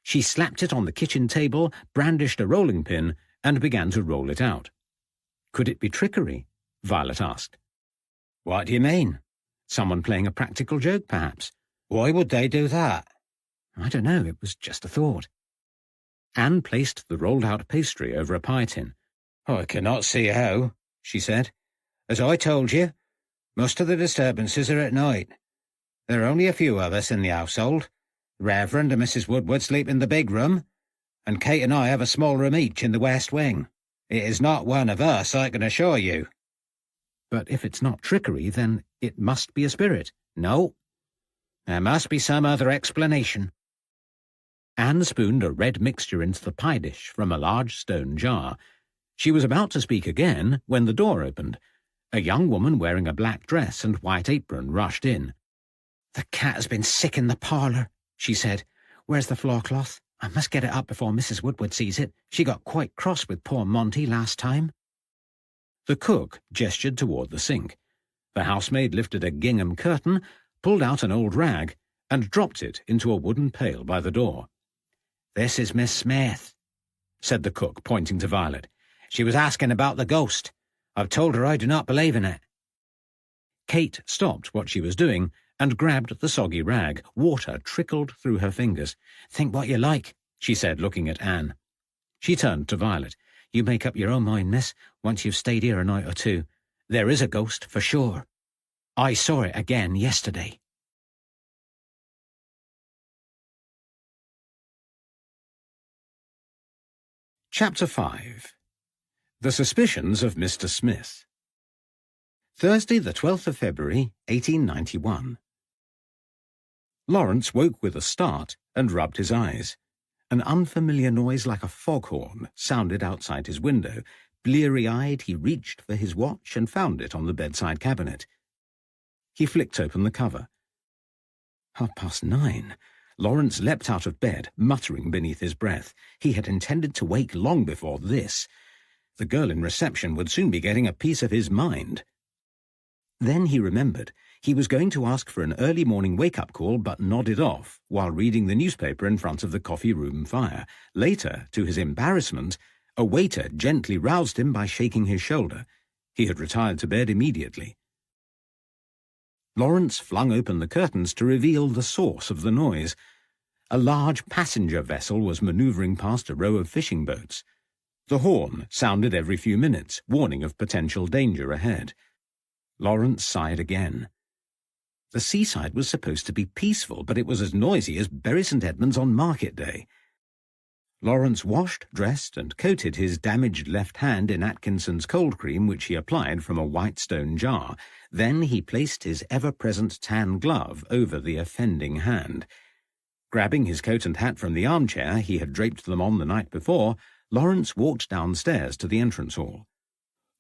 She slapped it on the kitchen table, brandished a rolling pin, and began to roll it out. Could it be trickery? Violet asked. "What do you mean?" Someone playing a practical joke, perhaps. "Why would they do that?" "I don't know, it was just a thought." Anne placed the rolled-out pastry over a pie tin. "I cannot see how," she said. "As I told you, most of the disturbances are at night. There are only a few of us in the household. The Reverend and Mrs. Woodward sleep in the big room, and Kate and I have a small room each in the west wing. It is not one of us, I can assure you." "But if it's not trickery, then it must be a spirit." "No. There must be some other explanation." Anne spooned a red mixture into the pie dish from a large stone jar. She was about to speak again when the door opened. A young woman wearing a black dress and white apron rushed in. "The cat has been sick in the parlour," she said. "Where's the floorcloth? I must get it up before Mrs. Woodward sees it. She got quite cross with poor Monty last time." The cook gestured toward the sink. The housemaid lifted a gingham curtain, pulled out an old rag, and dropped it into a wooden pail by the door. "This is Miss Smith," said the cook, pointing to Violet. "She was asking about the ghost. I've told her I do not believe in it." Kate stopped what she was doing and grabbed the soggy rag. Water trickled through her fingers. "Think what you like," she said, looking at Anne. She turned to Violet. "You make up your own mind, miss, once you've stayed here a night or two. There is a ghost, for sure. I saw it again yesterday." Chapter 5. The Suspicions of Mr. Smith. Thursday, the 12th of February, 1891. Lawrence woke with a start and rubbed his eyes. An unfamiliar noise like a foghorn sounded outside his window. Bleary-eyed, he reached for his watch and found it on the bedside cabinet. He flicked open the cover. 9:30. Lawrence leapt out of bed, muttering beneath his breath. He had intended to wake long before this. The girl in reception would soon be getting a piece of his mind. Then he remembered. He was going to ask for an early morning wake-up call, but nodded off while reading the newspaper in front of the coffee-room fire. Later, to his embarrassment, a waiter gently roused him by shaking his shoulder. He had retired to bed immediately. Lawrence flung open the curtains to reveal the source of the noise. A large passenger vessel was manoeuvring past a row of fishing boats. The horn sounded every few minutes, warning of potential danger ahead. Lawrence sighed again. The seaside was supposed to be peaceful, but it was as noisy as Bury St. Edmunds on market day. Lawrence washed, dressed, and coated his damaged left hand in Atkinson's cold cream, which he applied from a white stone jar. Then he placed his ever-present tan glove over the offending hand. Grabbing his coat and hat from the armchair he had draped them on the night before, Lawrence walked downstairs to the entrance hall.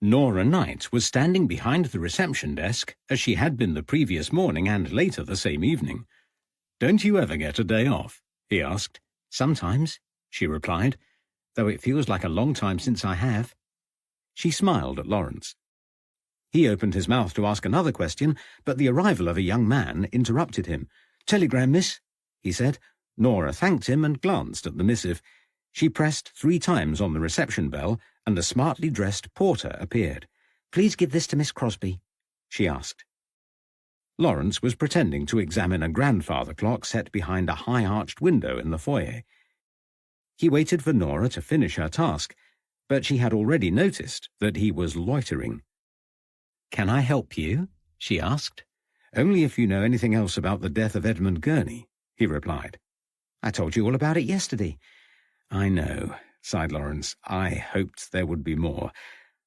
Nora Knight was standing behind the reception desk, as she had been the previous morning and later the same evening. "Don't you ever get a day off?" he asked. "Sometimes," she replied, "though it feels like a long time since I have." She smiled at Lawrence. He opened his mouth to ask another question, but the arrival of a young man interrupted him. "Telegram, miss," he said. Nora thanked him and glanced at the missive. She pressed 3 times on the reception bell, and a smartly dressed porter appeared. "Please give this to Miss Crosby," she asked. Lawrence was pretending to examine a grandfather clock set behind a high-arched window in the foyer. He waited for Nora to finish her task, but she had already noticed that he was loitering. "Can I help you?" she asked. "Only if you know anything else about the death of Edmund Gurney," he replied. "I told you all about it yesterday." "I know," sighed Lawrence. "I hoped there would be more.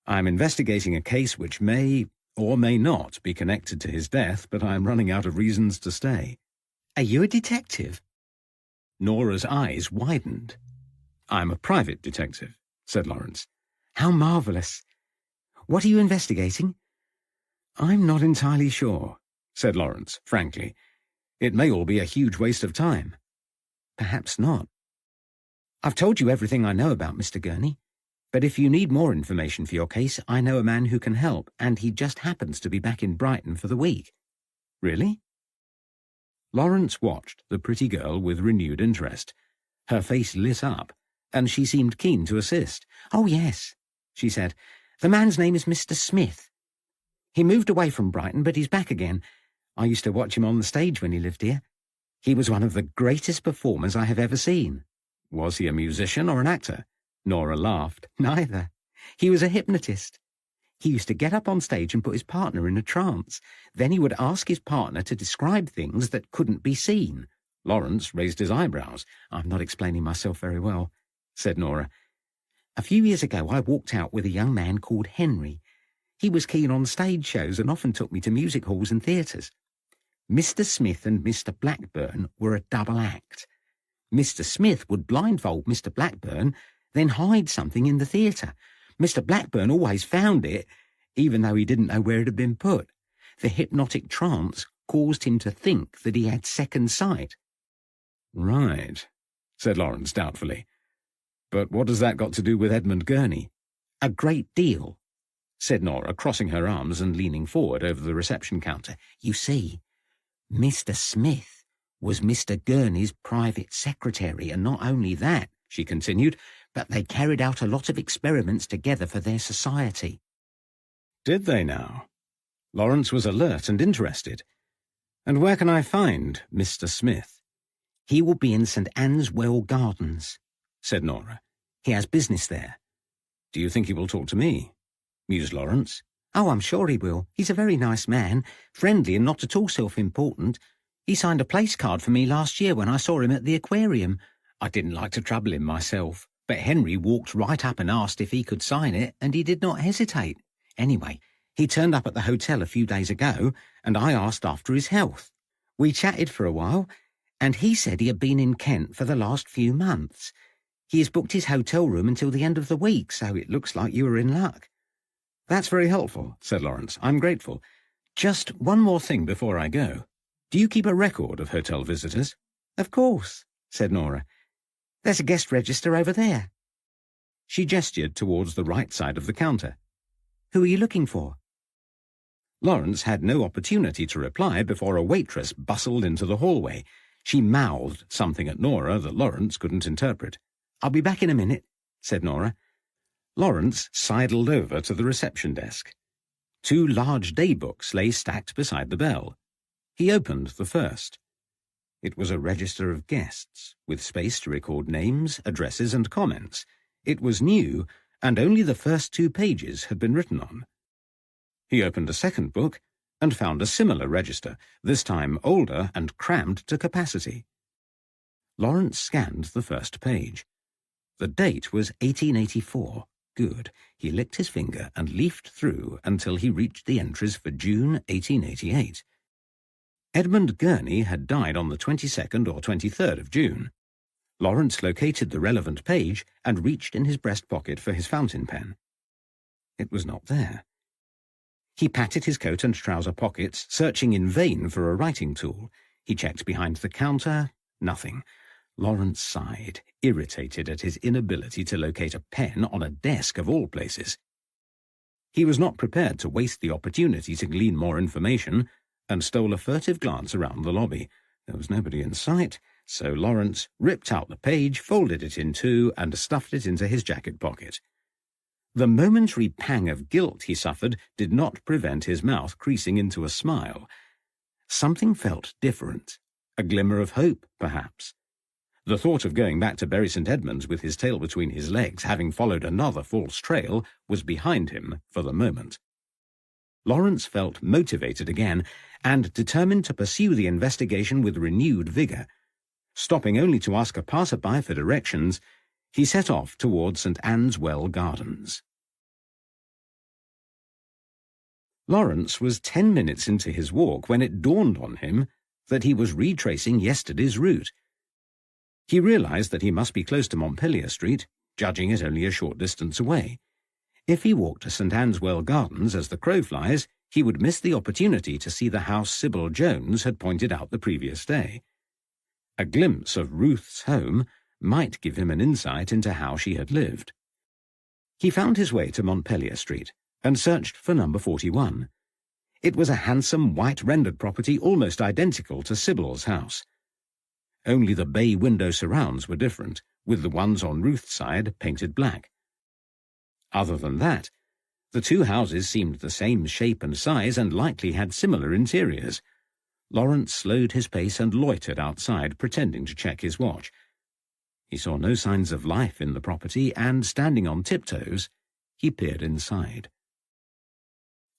I'm investigating a case which may or may not be connected to his death, but I'm running out of reasons to stay." "Are you a detective?" Nora's eyes widened. "I'm a private detective," said Lawrence. "How marvellous. What are you investigating?" "I'm not entirely sure," said Lawrence, frankly. "It may all be a huge waste of time." "Perhaps not. I've told you everything I know about Mr. Gurney, but if you need more information for your case, I know a man who can help, and he just happens to be back in Brighton for the week." "Really?" Lawrence watched the pretty girl with renewed interest. Her face lit up, and she seemed keen to assist. "Oh, yes," she said. "The man's name is Mr. Smith. He moved away from Brighton, but he's back again. I used to watch him on the stage when he lived here. He was one of the greatest performers I have ever seen." "Was he a musician or an actor?" Nora laughed. "Neither. He was a hypnotist. He used to get up on stage and put his partner in a trance. Then he would ask his partner to describe things that couldn't be seen." Lawrence raised his eyebrows. "I'm not explaining myself very well," said Nora. "A few years ago I walked out with a young man called Henry. He was keen on stage shows and often took me to music halls and theatres. Mr. Smith and Mr. Blackburn were a double act. Mr. Smith would blindfold Mr. Blackburn, then hide something in the theatre. Mr. Blackburn always found it, even though he didn't know where it had been put. The hypnotic trance caused him to think that he had second sight." "Right," said Lawrence doubtfully. "But what has that got to do with Edmund Gurney?" "A great deal," said Nora, crossing her arms and leaning forward over the reception counter. "You see, Mr. Smith was Mr. Gurney's private secretary, and not only that," she continued, "but they carried out a lot of experiments together for their society." "Did they now?" Lawrence was alert and interested. "And where can I find Mr. Smith?" "He will be in St. Anne's Well Gardens," said Nora. "He has business there." "Do you think he will talk to me?" mused Lawrence. "Oh, I'm sure he will. He's a very nice man, friendly and not at all self-important. He signed a place card for me last year when I saw him at the aquarium. I didn't like to trouble him myself, but Henry walked right up and asked if he could sign it, and he did not hesitate. Anyway, he turned up at the hotel a few days ago, and I asked after his health. We chatted for a while, and he said he had been in Kent for the last few months. He has booked his hotel room until the end of the week, so it looks like you are in luck." "That's very helpful," said Lawrence. "I'm grateful. Just one more thing before I go. Do you keep a record of hotel visitors?" "Of course," said Nora. "There's a guest register over there." She gestured towards the right side of the counter. "Who are you looking for?" Lawrence had no opportunity to reply before a waitress bustled into the hallway. She mouthed something at Nora that Lawrence couldn't interpret. "I'll be back in a minute," said Nora. Lawrence sidled over to the reception desk. 2 large daybooks lay stacked beside the bell. He opened the first. It was a register of guests, with space to record names, addresses, and comments. It was new, and only the first 2 pages had been written on. He opened a second book and found a similar register, this time older and crammed to capacity. Lawrence scanned the first page. The date was 1884. Good. He licked his finger and leafed through until he reached the entries for June 1888. Edmund Gurney had died on the 22nd or 23rd of June. Lawrence located the relevant page and reached in his breast pocket for his fountain pen. It was not there. He patted his coat and trouser pockets, searching in vain for a writing tool. He checked behind the counter. Nothing. Lawrence sighed, irritated at his inability to locate a pen on a desk of all places. He was not prepared to waste the opportunity to glean more information, and stole a furtive glance around the lobby. There was nobody in sight, so Lawrence ripped out the page, folded it in two, and stuffed it into his jacket pocket. The momentary pang of guilt he suffered did not prevent his mouth creasing into a smile. Something felt different. A glimmer of hope, perhaps. The thought of going back to Bury St. Edmunds with his tail between his legs, having followed another false trail, was behind him for the moment. Lawrence felt motivated again, and determined to pursue the investigation with renewed vigour. Stopping only to ask a passer-by for directions, he set off towards St. Anne's Well Gardens. Lawrence was 10 minutes into his walk when it dawned on him that he was retracing yesterday's route. He realised that he must be close to Montpellier Street, judging it only a short distance away. If he walked to St. Anne's Well Gardens as the crow flies, he would miss the opportunity to see the house Sybil Jones had pointed out the previous day. A glimpse of Ruth's home might give him an insight into how she had lived. He found his way to Montpellier Street and searched for number 41. It was a handsome white-rendered property almost identical to Sybil's house. Only the bay window surrounds were different, with the ones on Ruth's side painted black. Other than that, the two houses seemed the same shape and size and likely had similar interiors. Lawrence slowed his pace and loitered outside, pretending to check his watch. He saw no signs of life in the property, and, standing on tiptoes, he peered inside.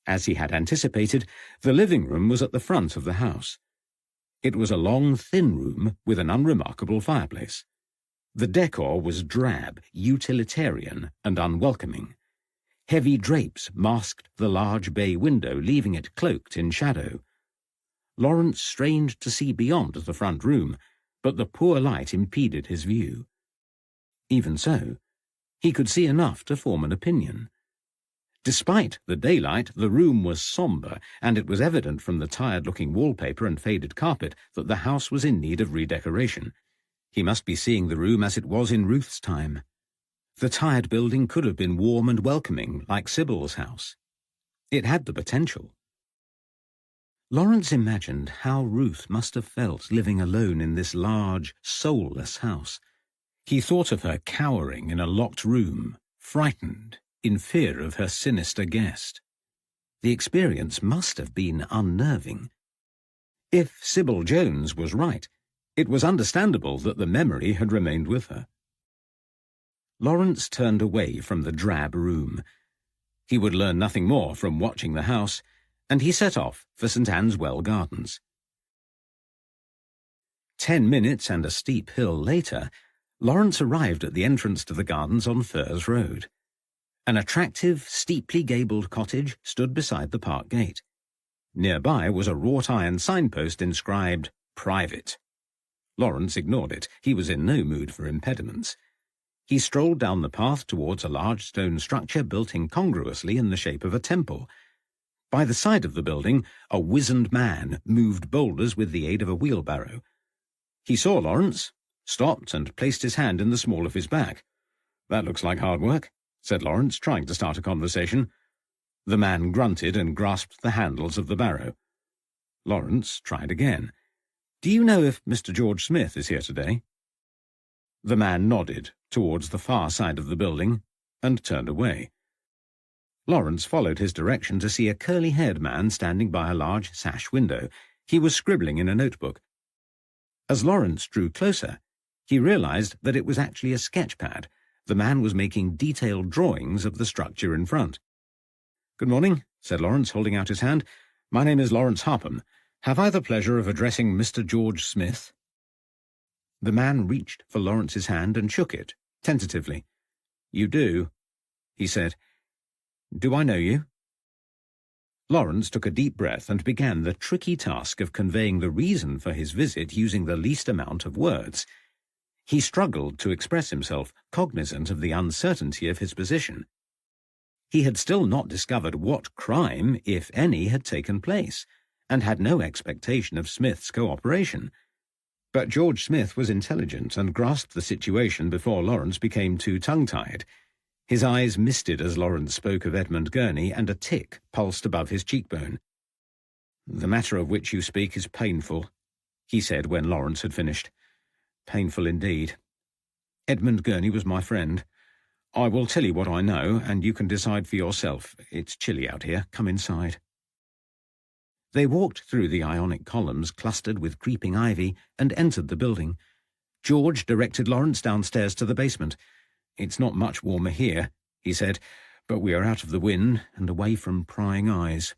As he had anticipated, the living room was at the front of the house. It was a long, thin room with an unremarkable fireplace. The decor was drab, utilitarian, and unwelcoming. Heavy drapes masked the large bay window, leaving it cloaked in shadow. Lawrence strained to see beyond the front room, but the poor light impeded his view. Even so, he could see enough to form an opinion. Despite the daylight, the room was sombre, and it was evident from the tired-looking wallpaper and faded carpet that the house was in need of redecoration. He must be seeing the room as it was in Ruth's time. The tired building could have been warm and welcoming, like Sybil's house. It had the potential. Lawrence imagined how Ruth must have felt living alone in this large, soulless house. He thought of her cowering in a locked room, frightened, in fear of her sinister guest. The experience must have been unnerving. If Sybil Jones was right, it was understandable that the memory had remained with her. Lawrence turned away from the drab room. He would learn nothing more from watching the house, and he set off for St. Anne's Well Gardens. 10 minutes and a steep hill later, Lawrence arrived at the entrance to the gardens on Furze Road. An attractive, steeply gabled cottage stood beside the park gate. Nearby was a wrought-iron signpost inscribed, "Private." Lawrence ignored it. He was in no mood for impediments. He strolled down the path towards a large stone structure built incongruously in the shape of a temple. By the side of the building, a wizened man moved boulders with the aid of a wheelbarrow. He saw Lawrence, stopped, and placed his hand in the small of his back. "That looks like hard work," said Lawrence, trying to start a conversation. The man grunted and grasped the handles of the barrow. Lawrence tried again. "Do you know if Mr. George Smith is here today?" The man nodded towards the far side of the building and turned away. Lawrence followed his direction to see a curly-haired man standing by a large sash window. He was scribbling in a notebook. As Lawrence drew closer, he realized that it was actually a sketch pad. The man was making detailed drawings of the structure in front. "Good morning," said Lawrence, holding out his hand. "My name is Lawrence Harpham. Have I the pleasure of addressing Mr. George Smith?" The man reached for Lawrence's hand and shook it, Tentatively. "You do," he said. "Do I know you?" Lawrence took a deep breath and began the tricky task of conveying the reason for his visit using the least amount of words. He struggled to express himself, cognizant of the uncertainty of his position. He had still not discovered what crime, if any, had taken place, and had no expectation of Smith's cooperation. But George Smith was intelligent and grasped the situation before Lawrence became too tongue-tied. His eyes misted as Lawrence spoke of Edmund Gurney, and a tick pulsed above his cheekbone. "The matter of which you speak is painful," he said when Lawrence had finished. "Painful indeed. Edmund Gurney was my friend. I will tell you what I know, and you can decide for yourself. It's chilly out here. Come inside." They walked through the Ionic columns clustered with creeping ivy and entered the building. George directed Lawrence downstairs to the basement. "It's not much warmer here," he said, "but we are out of the wind and away from prying eyes.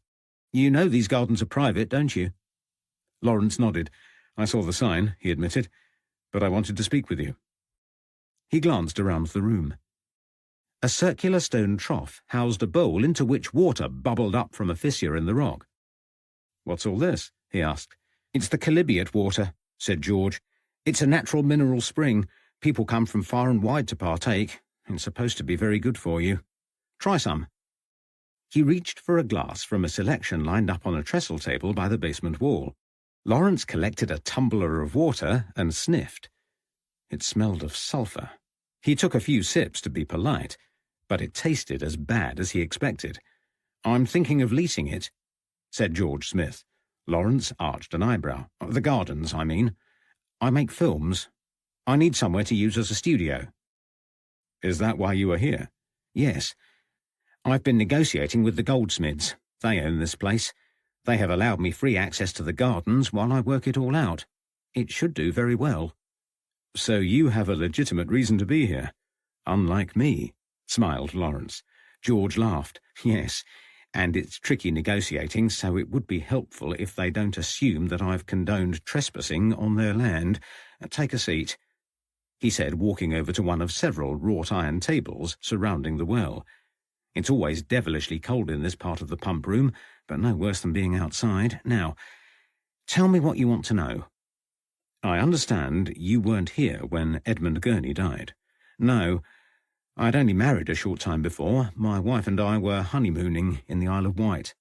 You know these gardens are private, don't you?" Lawrence nodded. "I saw the sign," he admitted, "but I wanted to speak with you." He glanced around the room. A circular stone trough housed a bowl into which water bubbled up from a fissure in the rock. "What's all this?" he asked. "It's the chalybeate water," said George. "It's a natural mineral spring. People come from far and wide to partake. It's supposed to be very good for you. Try some." He reached for a glass from a selection lined up on a trestle table by the basement wall. Lawrence collected a tumbler of water and sniffed. It smelled of sulphur. He took a few sips to be polite, but it tasted as bad as he expected. "I'm thinking of leasing it," said George Smith. Lawrence arched an eyebrow. "The gardens, I mean. I make films. I need somewhere to use as a studio." "Is that why you are here?" "Yes. I've been negotiating with the goldsmiths. They own this place. They have allowed me free access to the gardens while I work it all out. It should do very well." "So you have a legitimate reason to be here. Unlike me," smiled Lawrence. George laughed. "Yes, and it's tricky negotiating, so it would be helpful if they don't assume that I've condoned trespassing on their land. Take a seat," he said, walking over to one of several wrought-iron tables surrounding the well. "It's always devilishly cold in this part of the pump room, but no worse than being outside. Now, tell me what you want to know." "I understand you weren't here when Edmund Gurney died." "No. I'd only married a short time before. My wife and I were honeymooning in the Isle of Wight."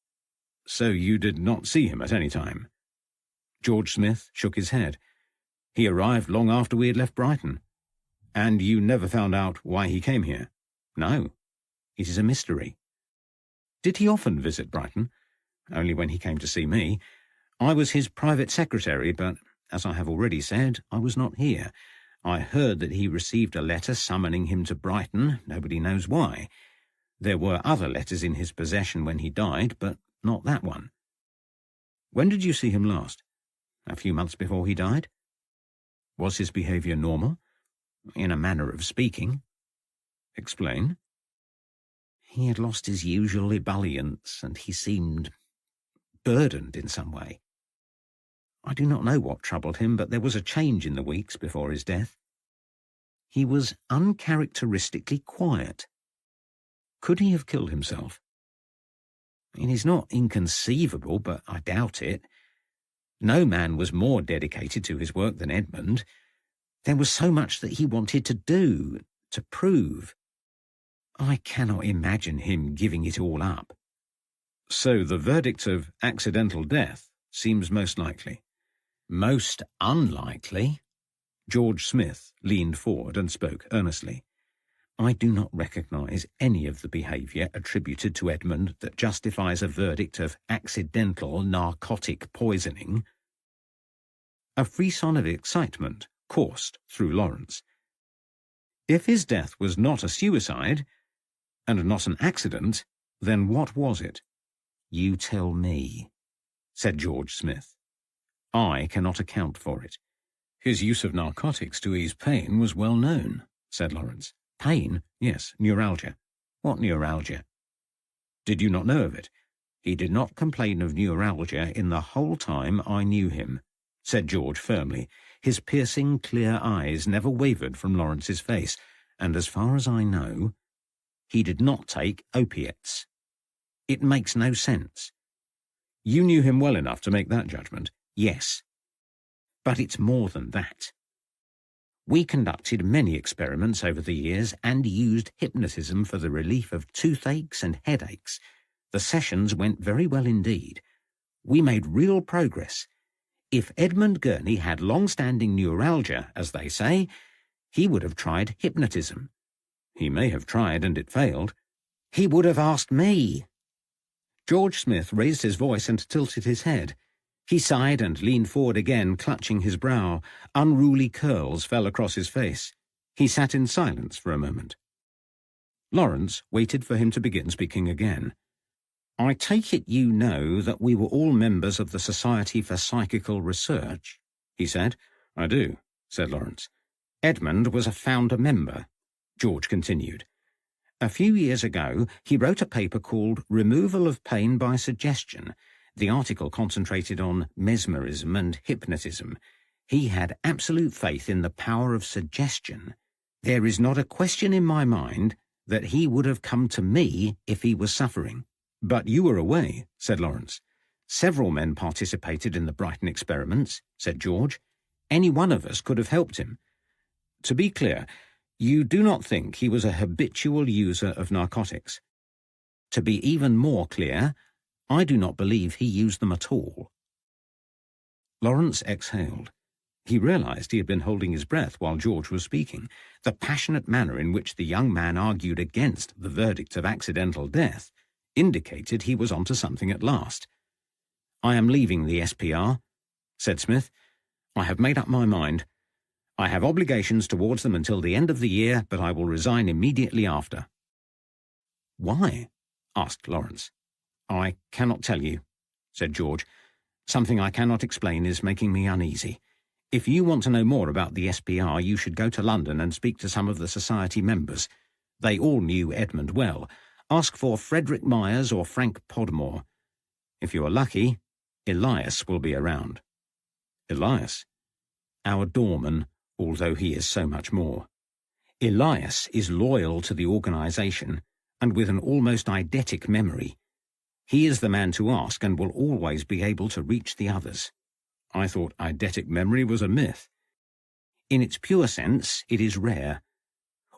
"So you did not see him at any time?" George Smith shook his head. "He arrived long after we had left Brighton." "And you never found out why he came here?" "No. It is a mystery." "Did he often visit Brighton?" "Only when he came to see me. I was his private secretary, but, as I have already said, I was not here. I heard that he received a letter summoning him to Brighton. Nobody knows why. There were other letters in his possession when he died, but not that one." "When did you see him last?" "A few months before he died." "Was his behaviour normal?" "In a manner of speaking." "Explain." "He had lost his usual ebullience, and he seemed burdened in some way. I do not know what troubled him, but there was a change in the weeks before his death. He was uncharacteristically quiet. Could he have killed himself? It is not inconceivable, but I doubt it. No man was more dedicated to his work than Edmund. There was so much that he wanted to do, to prove. I cannot imagine him giving it all up." "So the verdict of accidental death seems most likely." "Most unlikely." George Smith leaned forward and spoke earnestly. "I do not recognize any of the behaviour attributed to Edmund that justifies a verdict of accidental narcotic poisoning." A frisson of excitement coursed through Lawrence. If his death was not a suicide, and not an accident, then what was it? "You tell me," said George Smith. "I cannot account for it." "His use of narcotics to ease pain was well known," said Lawrence. "Pain? Yes, neuralgia." "What neuralgia?" "Did you not know of it?" "He did not complain of neuralgia in the whole time I knew him," said George firmly. His piercing, clear eyes never wavered from Lawrence's face. and as far as I know, he did not take opiates. It makes no sense. You knew him well enough to make that judgment, yes. But it's more than that. We conducted many experiments over the years and used hypnotism for the relief of toothaches and headaches. The sessions went very well indeed. We made real progress. If Edmund Gurney had long-standing neuralgia, as they say, he would have tried hypnotism. He may have tried and it failed. He would have asked me. George Smith raised his voice and tilted his head. He sighed and leaned forward again, clutching his brow. Unruly curls fell across his face. He sat in silence for a moment. Lawrence waited for him to begin speaking again. I take it you know that we were all members of the Society for Psychical Research, he said. I do, said Lawrence. Edmund was a founder member, George continued. A few years ago, he wrote a paper called Removal of Pain by Suggestion. The article concentrated on mesmerism and hypnotism. He had absolute faith in the power of suggestion. There is not a question in my mind that he would have come to me if he was suffering. But you were away, said Lawrence. Several men participated in the Brighton experiments, said George. Any one of us could have helped him. To be clear, you do not think he was a habitual user of narcotics. To be even more clear, I do not believe he used them at all. Lawrence exhaled. He realized he had been holding his breath while George was speaking. The passionate manner in which the young man argued against the verdict of accidental death indicated he was onto something at last. I am leaving the SPR, said Smith. I have made up my mind. I have obligations towards them until the end of the year, but I will resign immediately after. Why? Asked Lawrence. I cannot tell you, said George. Something I cannot explain is making me uneasy. If you want to know more about the SPR, you should go to London and speak to some of the society members. They all knew Edmund well. Ask for Frederick Myers or Frank Podmore. If you are lucky, Elias will be around. Elias? Our doorman, although he is so much more. Elias is loyal to the organisation and with an almost eidetic memory. He is the man to ask and will always be able to reach the others. I thought eidetic memory was a myth. In its pure sense, it is rare.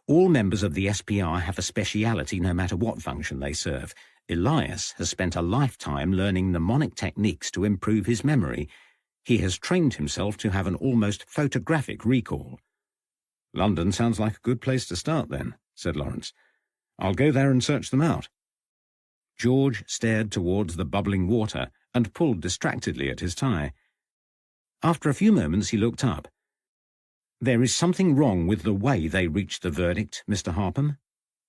All members of the SPR have a speciality no matter what function they serve. Elias has spent a lifetime learning mnemonic techniques to improve his memory. He has trained himself to have an almost photographic recall. London sounds like a good place to start then, said Lawrence. I'll go there and search them out. George stared towards the bubbling water and pulled distractedly at his tie. After a few moments he looked up. There is something wrong with the way they reached the verdict, Mr. Harpham,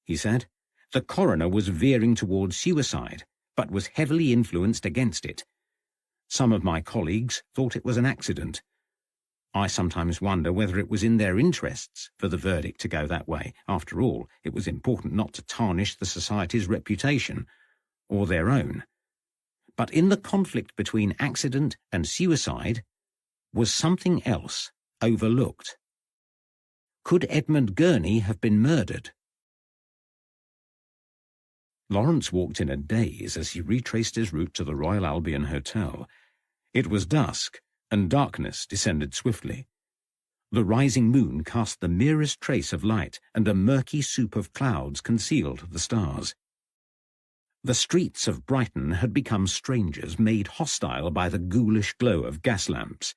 he said. The coroner was veering towards suicide, but was heavily influenced against it. Some of my colleagues thought it was an accident. I sometimes wonder whether it was in their interests for the verdict to go that way. After all, it was important not to tarnish the society's reputation, or their own. But in the conflict between accident and suicide was something else overlooked. Could Edmund Gurney have been murdered? Lawrence walked in a daze as he retraced his route to the Royal Albion Hotel. It was dusk, and darkness descended swiftly. The rising moon cast the merest trace of light, and a murky soup of clouds concealed the stars. The streets of Brighton had become strangers, made hostile by the ghoulish glow of gas lamps.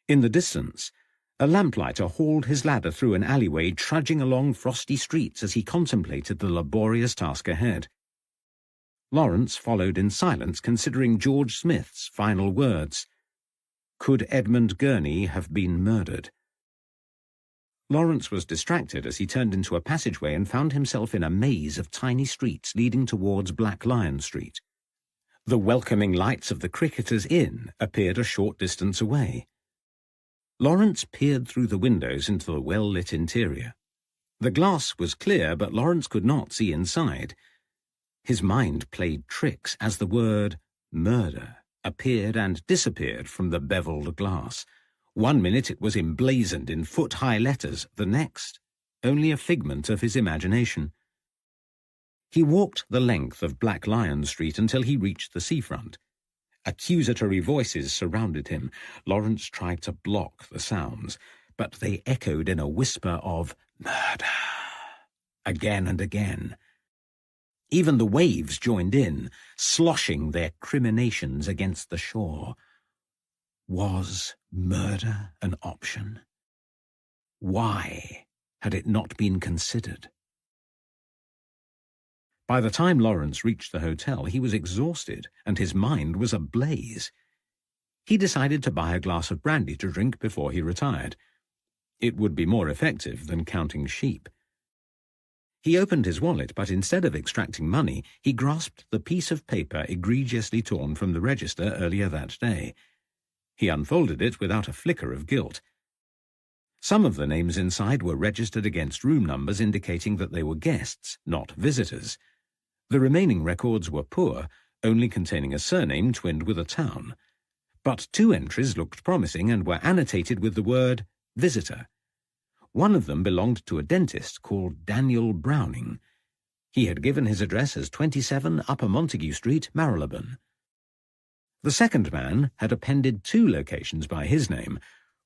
In the distance, a lamplighter hauled his ladder through an alleyway, trudging along frosty streets as he contemplated the laborious task ahead. Lawrence followed in silence, considering George Smith's final words. Could Edmund Gurney have been murdered? Lawrence was distracted as he turned into a passageway and found himself in a maze of tiny streets leading towards Black Lion Street. The welcoming lights of the Cricketers' Inn appeared a short distance away. Lawrence peered through the windows into the well-lit interior. The glass was clear, but Lawrence could not see inside. His mind played tricks as the word murder appeared and disappeared from the beveled glass. One minute it was emblazoned in foot-high letters, the next only a figment of his imagination. He walked the length of Black Lion Street until he reached the seafront. Accusatory voices surrounded him. Lawrence tried to block the sounds, but they echoed in a whisper of murder, again and again. Even the waves joined in, sloshing their criminations against the shore. Was murder an option? Why had it not been considered? By the time Lawrence reached the hotel, he was exhausted and his mind was ablaze. He decided to buy a glass of brandy to drink before he retired. It would be more effective than counting sheep. He opened his wallet, but instead of extracting money, he grasped the piece of paper egregiously torn from the register earlier that day. He unfolded it without a flicker of guilt. Some of the names inside were registered against room numbers indicating that they were guests, not visitors. The remaining records were poor, only containing a surname twinned with a town. But 2 entries looked promising and were annotated with the word visitor. One of them belonged to a dentist called Daniel Browning. He had given his address as 27 Upper Montague Street, Marylebone. The second man had appended 2 locations by his name.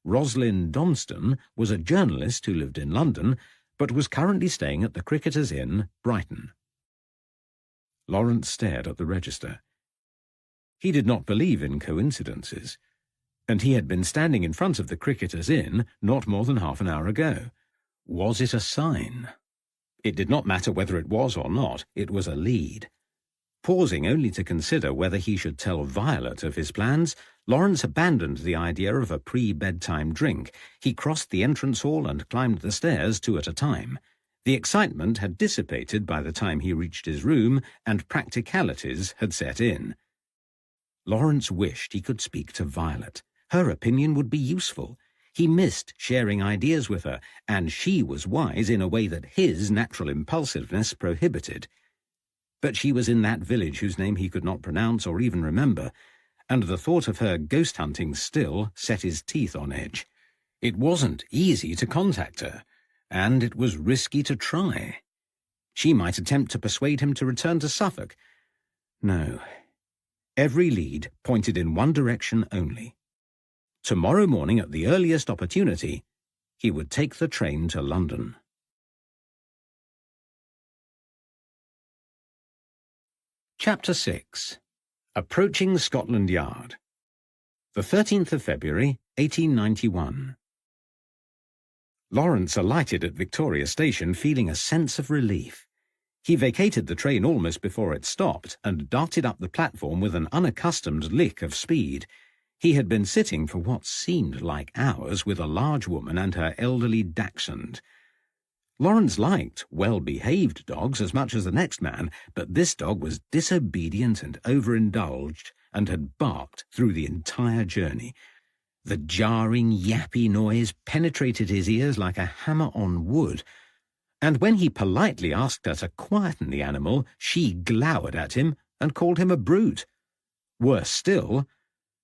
Roslyn Donston was a journalist who lived in London, but was currently staying at the Cricketers Inn, Brighton. Lawrence stared at the register. He did not believe in coincidences, and he had been standing in front of the Cricketers Inn not more than half an hour ago. Was it a sign? It did not matter whether it was or not, it was a lead. Pausing only to consider whether he should tell Violet of his plans, Lawrence abandoned the idea of a pre-bedtime drink. He crossed the entrance hall and climbed the stairs 2 at a time. The excitement had dissipated by the time he reached his room, and practicalities had set in. Lawrence wished he could speak to Violet. Her opinion would be useful. He missed sharing ideas with her, and she was wise in a way that his natural impulsiveness prohibited. But she was in that village whose name he could not pronounce or even remember, and the thought of her ghost hunting still set his teeth on edge. It wasn't easy to contact her, and it was risky to try. She might attempt to persuade him to return to Suffolk. No. Every lead pointed in one direction only. Tomorrow morning, at the earliest opportunity, he would take the train to London. Chapter 6. Approaching Scotland Yard. The 13th of February, 1891. Lawrence alighted at Victoria Station feeling a sense of relief. He vacated the train almost before it stopped and darted up the platform with an unaccustomed lick of speed. He had been sitting for what seemed like hours with a large woman and her elderly dachshund. Lawrence liked well-behaved dogs as much as the next man, but this dog was disobedient and overindulged and had barked through the entire journey. The jarring, yappy noise penetrated his ears like a hammer on wood, and when he politely asked her to quieten the animal, she glowered at him and called him a brute. Worse still,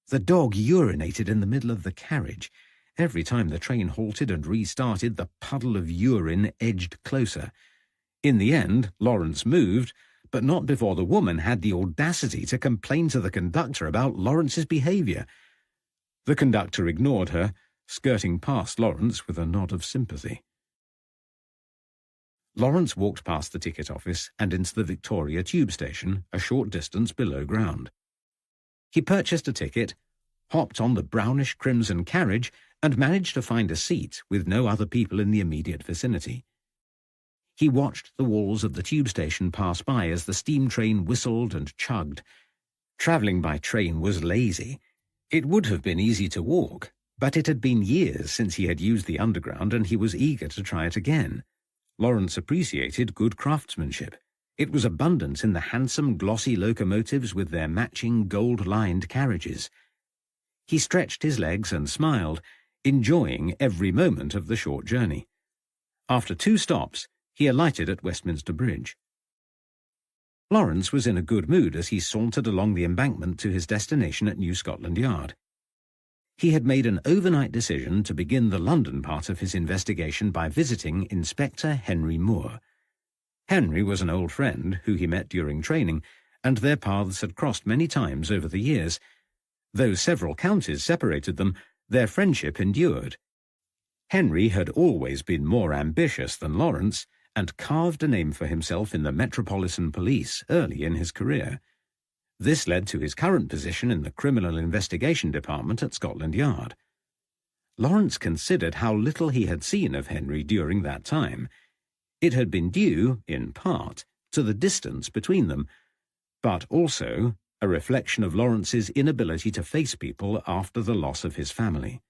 the dog urinated in the middle of the carriage. Every time the train halted and restarted, the puddle of urine edged closer. In the end, Lawrence moved, but not before the woman had the audacity to complain to the conductor about Lawrence's behaviour. The conductor ignored her, skirting past Lawrence with a nod of sympathy. Lawrence walked past the ticket office and into the Victoria tube station, a short distance below ground. He purchased a ticket, hopped on the brownish-crimson carriage, and managed to find a seat with no other people in the immediate vicinity. He watched the walls of the tube station pass by as the steam train whistled and chugged. Travelling by train was lazy. It would have been easy to walk, but it had been years since he had used the underground and he was eager to try it again. Lawrence appreciated good craftsmanship. It was abundant in the handsome, glossy locomotives with their matching gold-lined carriages. He stretched his legs and smiled, enjoying every moment of the short journey. After 2 stops, he alighted at Westminster Bridge. Lawrence was in a good mood as he sauntered along the embankment to his destination at New Scotland Yard. He had made an overnight decision to begin the London part of his investigation by visiting Inspector Henry Moore. Henry was an old friend who he met during training, and their paths had crossed many times over the years. Though several counties separated them, their friendship endured. Henry had always been more ambitious than Lawrence, and carved a name for himself in the Metropolitan Police early in his career. This led to his current position in the Criminal Investigation Department at Scotland Yard. Lawrence considered how little he had seen of Henry during that time. It had been due, in part, to the distance between them, but also a reflection of Lawrence's inability to face people after the loss of his family.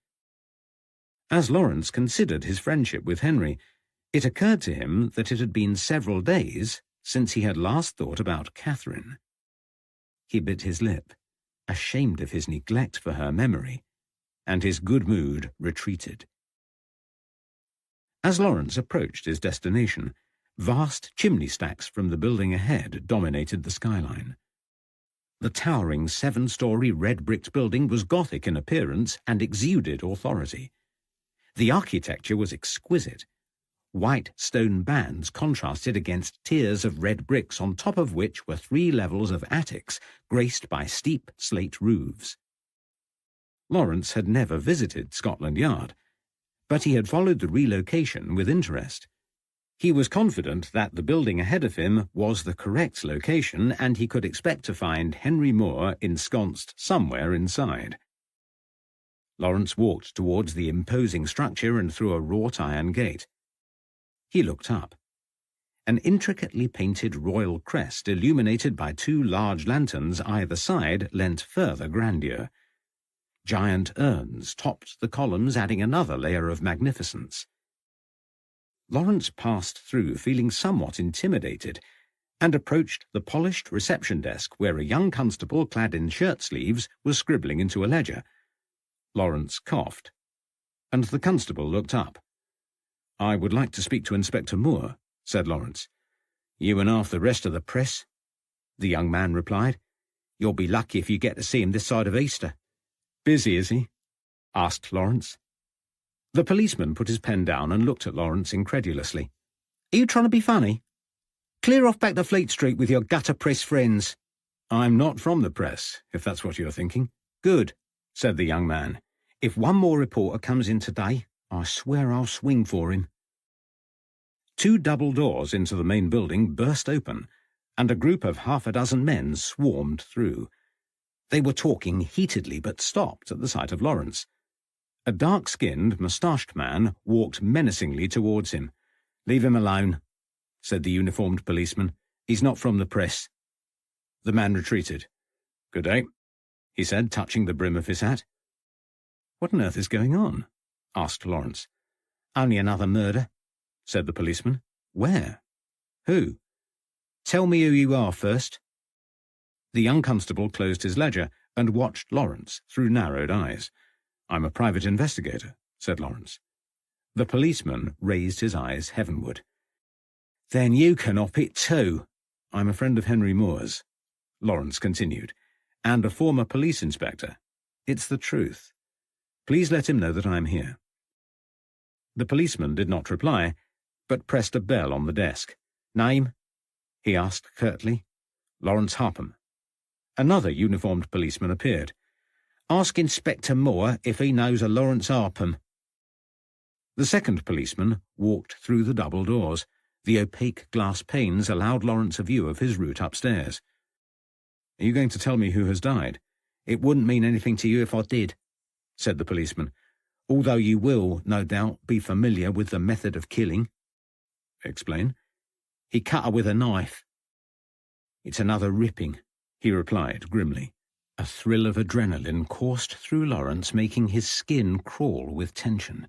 As Lawrence considered his friendship with Henry, it occurred to him that it had been several days since he had last thought about Catherine. He bit his lip, ashamed of his neglect for her memory, and his good mood retreated. As Lawrence approached his destination, vast chimney stacks from the building ahead dominated the skyline. The towering 7-story red-bricked building was Gothic in appearance and exuded authority. The architecture was exquisite. White stone bands contrasted against tiers of red bricks, on top of which were 3 levels of attics graced by steep slate roofs. Lawrence had never visited Scotland Yard, but he had followed the relocation with interest. He was confident that the building ahead of him was the correct location, and he could expect to find Henry Moore ensconced somewhere inside. Lawrence walked towards the imposing structure and through a wrought iron gate. He looked up. An intricately painted royal crest illuminated by 2 large lanterns either side lent further grandeur. Giant urns topped the columns, adding another layer of magnificence. Lawrence passed through feeling somewhat intimidated and approached the polished reception desk where a young constable clad in shirt sleeves was scribbling into a ledger. Lawrence coughed, and the constable looked up. "I would like to speak to Inspector Moore," said Lawrence. "You and half the rest of the press," the young man replied. "You'll be lucky if you get to see him this side of Easter." "Busy, is he?" asked Lawrence. The policeman put his pen down and looked at Lawrence incredulously. "Are you trying to be funny? Clear off back to Fleet Street with your gutter press friends." "I'm not from the press, if that's what you're thinking." "Good," said the young man. "If one more reporter comes in today, I swear I'll swing for him." 2 double doors into the main building burst open, and a group of 6 men swarmed through. They were talking heatedly, but stopped at the sight of Lawrence. A dark-skinned, moustached man walked menacingly towards him. "Leave him alone," said the uniformed policeman. "He's not from the press." The man retreated. "Good day," he said, touching the brim of his hat. "What on earth is going on?" asked Lawrence. "Only another murder," said the policeman. "Where? Who? Tell me who you are first." The young constable closed his ledger and watched Lawrence through narrowed eyes. "I'm a private investigator," said Lawrence. The policeman raised his eyes heavenward. "Then you can op it too." "I'm a friend of Henry Moore's," Lawrence continued, "and a former police inspector. It's the truth. Please let him know that I'm here." The policeman did not reply, but pressed a bell on the desk. "Name?" he asked curtly. "Lawrence Harpham." Another uniformed policeman appeared. "Ask Inspector Moore if he knows a Lawrence Harpham." The second policeman walked through the double doors. The opaque glass panes allowed Lawrence a view of his route upstairs. "Are you going to tell me who has died?" "It wouldn't mean anything to you if I did," said the policeman, "although you will, no doubt, be familiar with the method of killing." "Explain." "He cut her with a knife." "It's another ripping," he replied grimly. A thrill of adrenaline coursed through Lawrence, making his skin crawl with tension.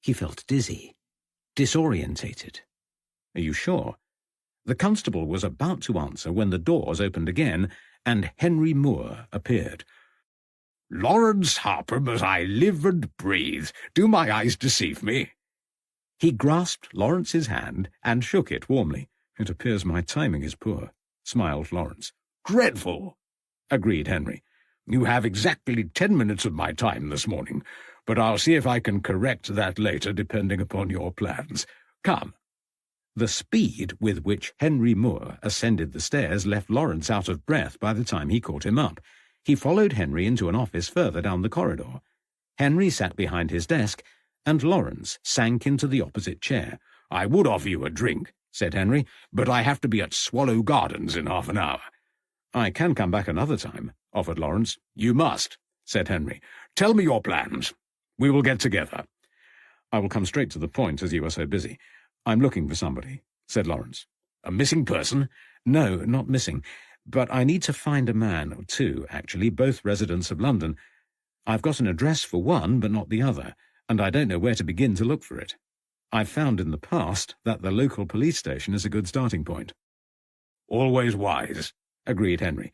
He felt dizzy, disorientated. "Are you sure?" The constable was about to answer when the doors opened again, and Henry Moore appeared. "Lawrence Harpham, as I live and breathe. Do my eyes deceive me?" He grasped Lawrence's hand and shook it warmly. "It appears my timing is poor," smiled Lawrence. "Dreadful," agreed Henry. You have exactly 10 minutes of my time this morning, but I'll see if I can correct that later, depending upon your plans. Come." The speed with which Henry Moore ascended the stairs left Lawrence out of breath by the time he caught him up. He followed Henry into an office further down the corridor. Henry sat behind his desk, and Lawrence sank into the opposite chair. "I would offer you a drink," said Henry, "but I have to be at Swallow Gardens in half an hour." "I can come back another time," offered Lawrence. "You must," said Henry. "Tell me your plans. We will get together." "I will come straight to the point, as you are so busy. I'm looking for somebody," said Lawrence. "A missing person?" "No, not missing. But I need to find a man, or two, actually, both residents of London. I've got an address for one, but not the other, and I don't know where to begin to look for it. I've found in the past that the local police station is a good starting point." "Always wise," agreed Henry.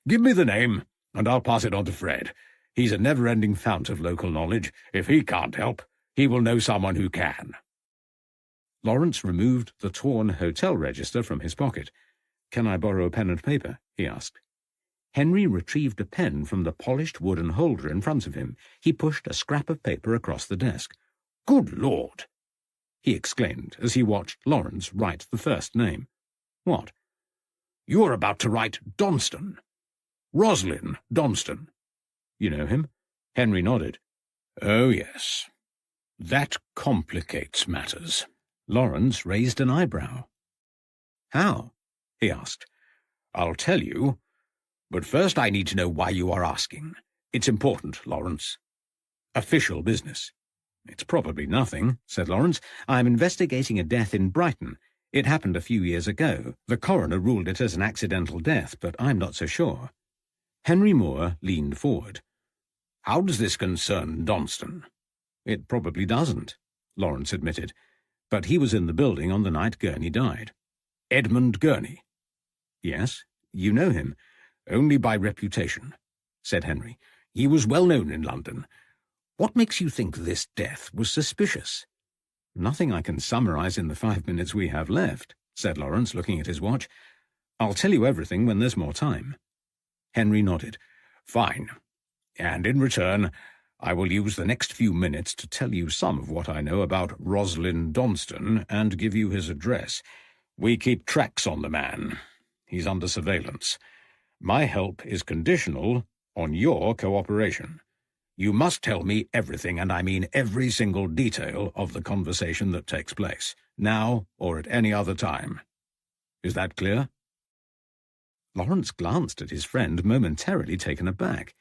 "Give me the name, and I'll pass it on to Fred. He's a never-ending fount of local knowledge. If he can't help, he will know someone who can." Lawrence removed the torn hotel register from his pocket. "Can I borrow a pen and paper?" he asked. Henry retrieved a pen from the polished wooden holder in front of him. He pushed a scrap of paper across the desk. "Good Lord!" he exclaimed as he watched Lawrence write the first name. "What?" "You're about to write Donston. Roslyn Donston." "You know him?" Henry nodded. "Oh, yes. That complicates matters." Lawrence raised an eyebrow. "How?" he asked. "I'll tell you, but first I need to know why you are asking. It's important, Lawrence. Official business." "It's probably nothing," said Lawrence. "I'm investigating a death in Brighton. It happened a few years ago. The coroner ruled it as an accidental death, but I'm not so sure." Henry Moore leaned forward. "How does this concern Donston?" "It probably doesn't," Lawrence admitted. "But he was in the building on the night Gurney died." "Edmund Gurney?" "Yes. You know him." "Only by reputation," said Henry. "He was well known in London. What makes you think this death was suspicious?" "Nothing I can summarize in the 5 minutes we have left," said Lawrence, looking at his watch. "I'll tell you everything when there's more time." Henry nodded. "Fine. And in return, I will use the next few minutes to tell you some of what I know about Roslyn Donston and give you his address. We keep tracks on the man. He's under surveillance. My help is conditional on your cooperation. You must tell me everything, and I mean every single detail of the conversation that takes place, now or at any other time. Is that clear?" Lawrence glanced at his friend, momentarily taken aback.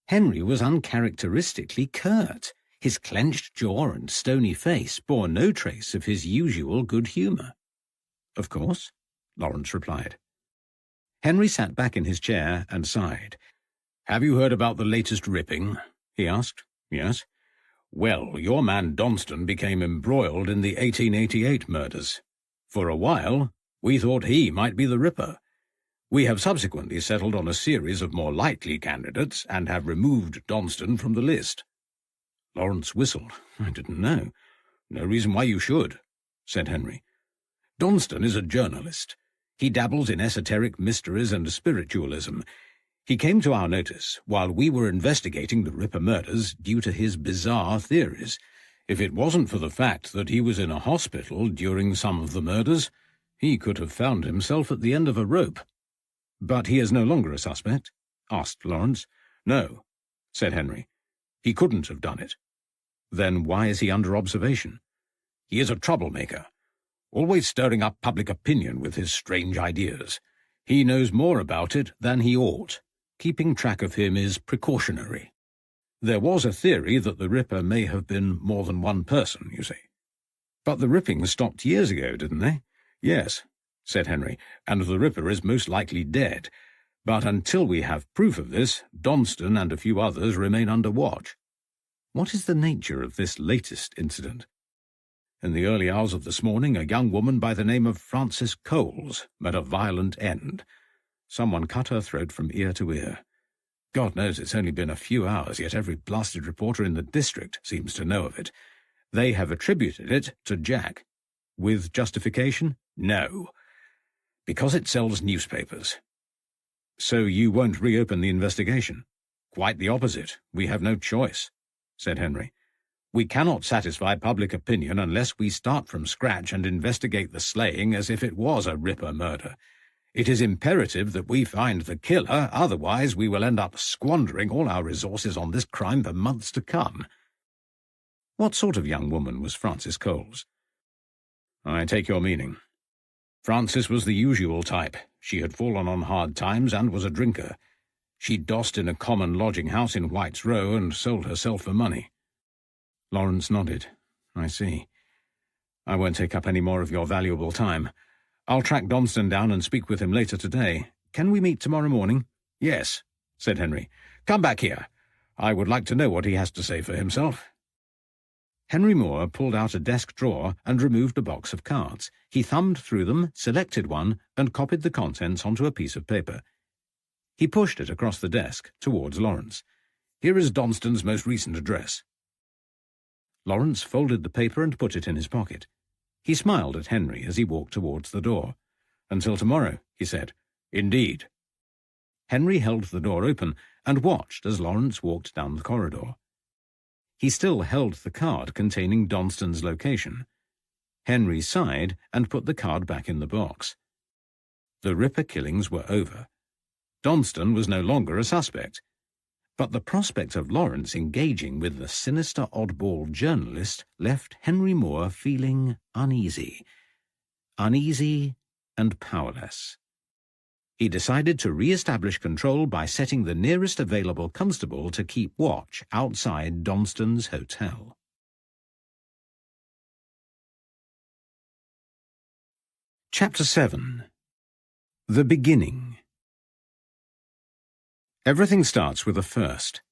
Henry was uncharacteristically curt. His clenched jaw and stony face bore no trace of his usual good humour. "Of course," Lawrence replied. Henry sat back in his chair and sighed. "Have you heard about the latest ripping?" he asked. "Yes." "Well, your man Donston became embroiled in the 1888 murders. For a while, we thought he might be the ripper. We have subsequently settled on a series of more likely candidates and have removed Donston from the list." Lawrence whistled. "I didn't know." "No reason why you should," said Henry. "Donston is a journalist. He dabbles in esoteric mysteries and spiritualism. He came to our notice while we were investigating the Ripper murders due to his bizarre theories. If it wasn't for the fact that he was in a hospital during some of the murders, he could have found himself at the end of a rope." "But he is no longer a suspect?" asked Lawrence. "No," said Henry. "He couldn't have done it." "Then why is he under observation?" "He is a troublemaker, always stirring up public opinion with his strange ideas. He knows more about it than he ought. Keeping track of him is precautionary. There was a theory that the Ripper may have been more than one person, you see." "But the rippings stopped years ago, didn't they?" "Yes," said Henry, "and the Ripper is most likely dead. But until we have proof of this, Donston and a few others remain under watch." "What is the nature of this latest incident?" "In the early hours of this morning, a young woman by the name of Frances Coles met a violent end. Someone cut her throat from ear to ear. God knows it's only been a few hours, yet every blasted reporter in the district seems to know of it. They have attributed it to Jack." "With justification?" "No. Because it sells newspapers." "So you won't reopen the investigation?" Quite the opposite. We have no choice, said Henry. We cannot satisfy public opinion unless we start from scratch and investigate the slaying as if it was a Ripper murder. It is imperative that we find the killer, otherwise we will end up squandering all our resources on this crime for months to come. What sort of young woman was Frances Coles? I take your meaning. Frances was the usual type. She had fallen on hard times and was a drinker. She dossed in a common lodging house in White's Row and sold herself for money. Lawrence nodded. I see. I won't take up any more of your valuable time. I'll track Donston down and speak with him later today. Can we meet tomorrow morning? Yes, said Henry. Come back here. I would like to know what he has to say for himself. Henry Moore pulled out a desk drawer and removed a box of cards. He thumbed through them, selected one, and copied the contents onto a piece of paper. He pushed it across the desk towards Lawrence. Here is Donston's most recent address. Lawrence folded the paper and put it in his pocket. He smiled at Henry as he walked towards the door. Until tomorrow, he said. Indeed. Henry held the door open and watched as Lawrence walked down the corridor. He still held the card containing Donston's location. Henry sighed and put the card back in the box. The Ripper killings were over. Donston was no longer a suspect. But the prospect of Lawrence engaging with the sinister oddball journalist left Henry Moore feeling uneasy and powerless. He decided to re-establish control by setting the nearest available constable to keep watch outside Donston's hotel. Chapter 7. The Beginning. Everything starts with a first.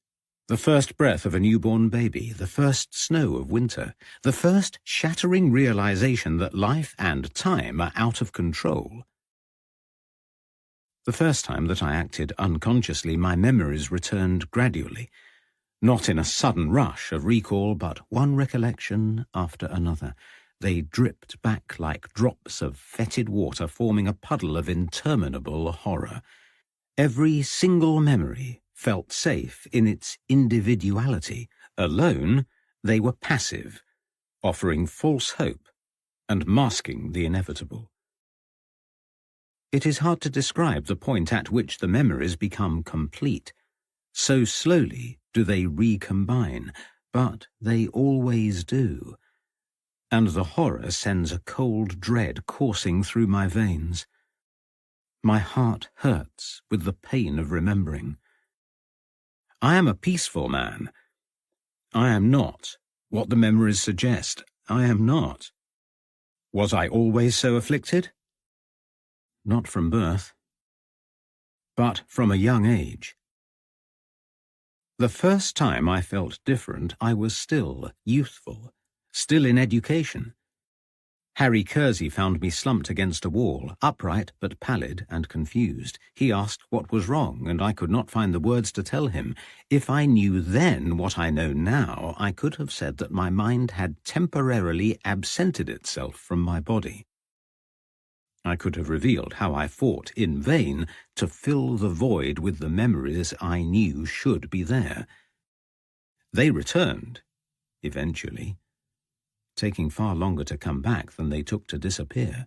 The first breath of a newborn baby, the first snow of winter, the first shattering realization that life and time are out of control. The first time that I acted unconsciously, my memories returned gradually, not in a sudden rush of recall, but one recollection after another. They dripped back like drops of fetid water, forming a puddle of interminable horror. Every single memory felt safe in its individuality. Alone, they were passive, offering false hope and masking the inevitable. It is hard to describe the point at which the memories become complete. So slowly do they recombine, but they always do. And the horror sends a cold dread coursing through my veins. My heart hurts with the pain of remembering. I am a peaceful man. I am not what the memories suggest. I am not. Was I always so afflicted? Not from birth, but from a young age. The first time I felt different, I was still youthful, still in education. Harry Kersey found me slumped against a wall, upright but pallid and confused. He asked what was wrong, and I could not find the words to tell him. If I knew then what I know now, I could have said that my mind had temporarily absented itself from my body. I could have revealed how I fought in vain to fill the void with the memories I knew should be there. They returned, eventually, taking far longer to come back than they took to disappear.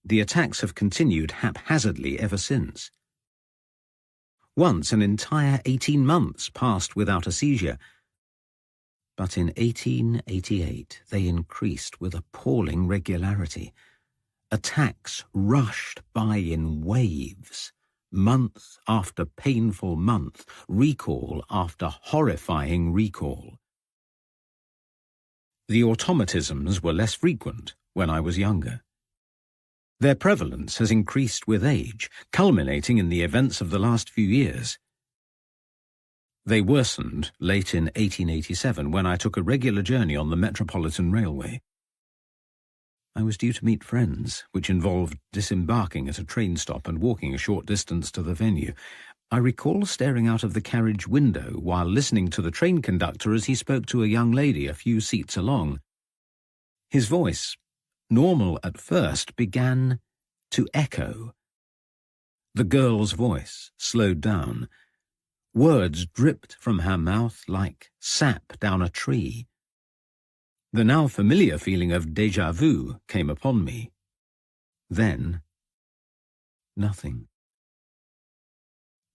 The attacks have continued haphazardly ever since. Once an entire 18 months passed without a seizure, but in 1888 they increased with appalling regularity. Attacks rushed by in waves, month after painful month, recall after horrifying recall. The automatisms were less frequent when I was younger. Their prevalence has increased with age, culminating in the events of the last few years. They worsened late in 1887 when I took a regular journey on the Metropolitan Railway. I was due to meet friends, which involved disembarking at a train stop and walking a short distance to the venue. I recall staring out of the carriage window while listening to the train conductor as he spoke to a young lady a few seats along. His voice, normal at first, began to echo. The girl's voice slowed down. Words dripped from her mouth like sap down a tree. The now familiar feeling of déjà vu came upon me. Then, nothing.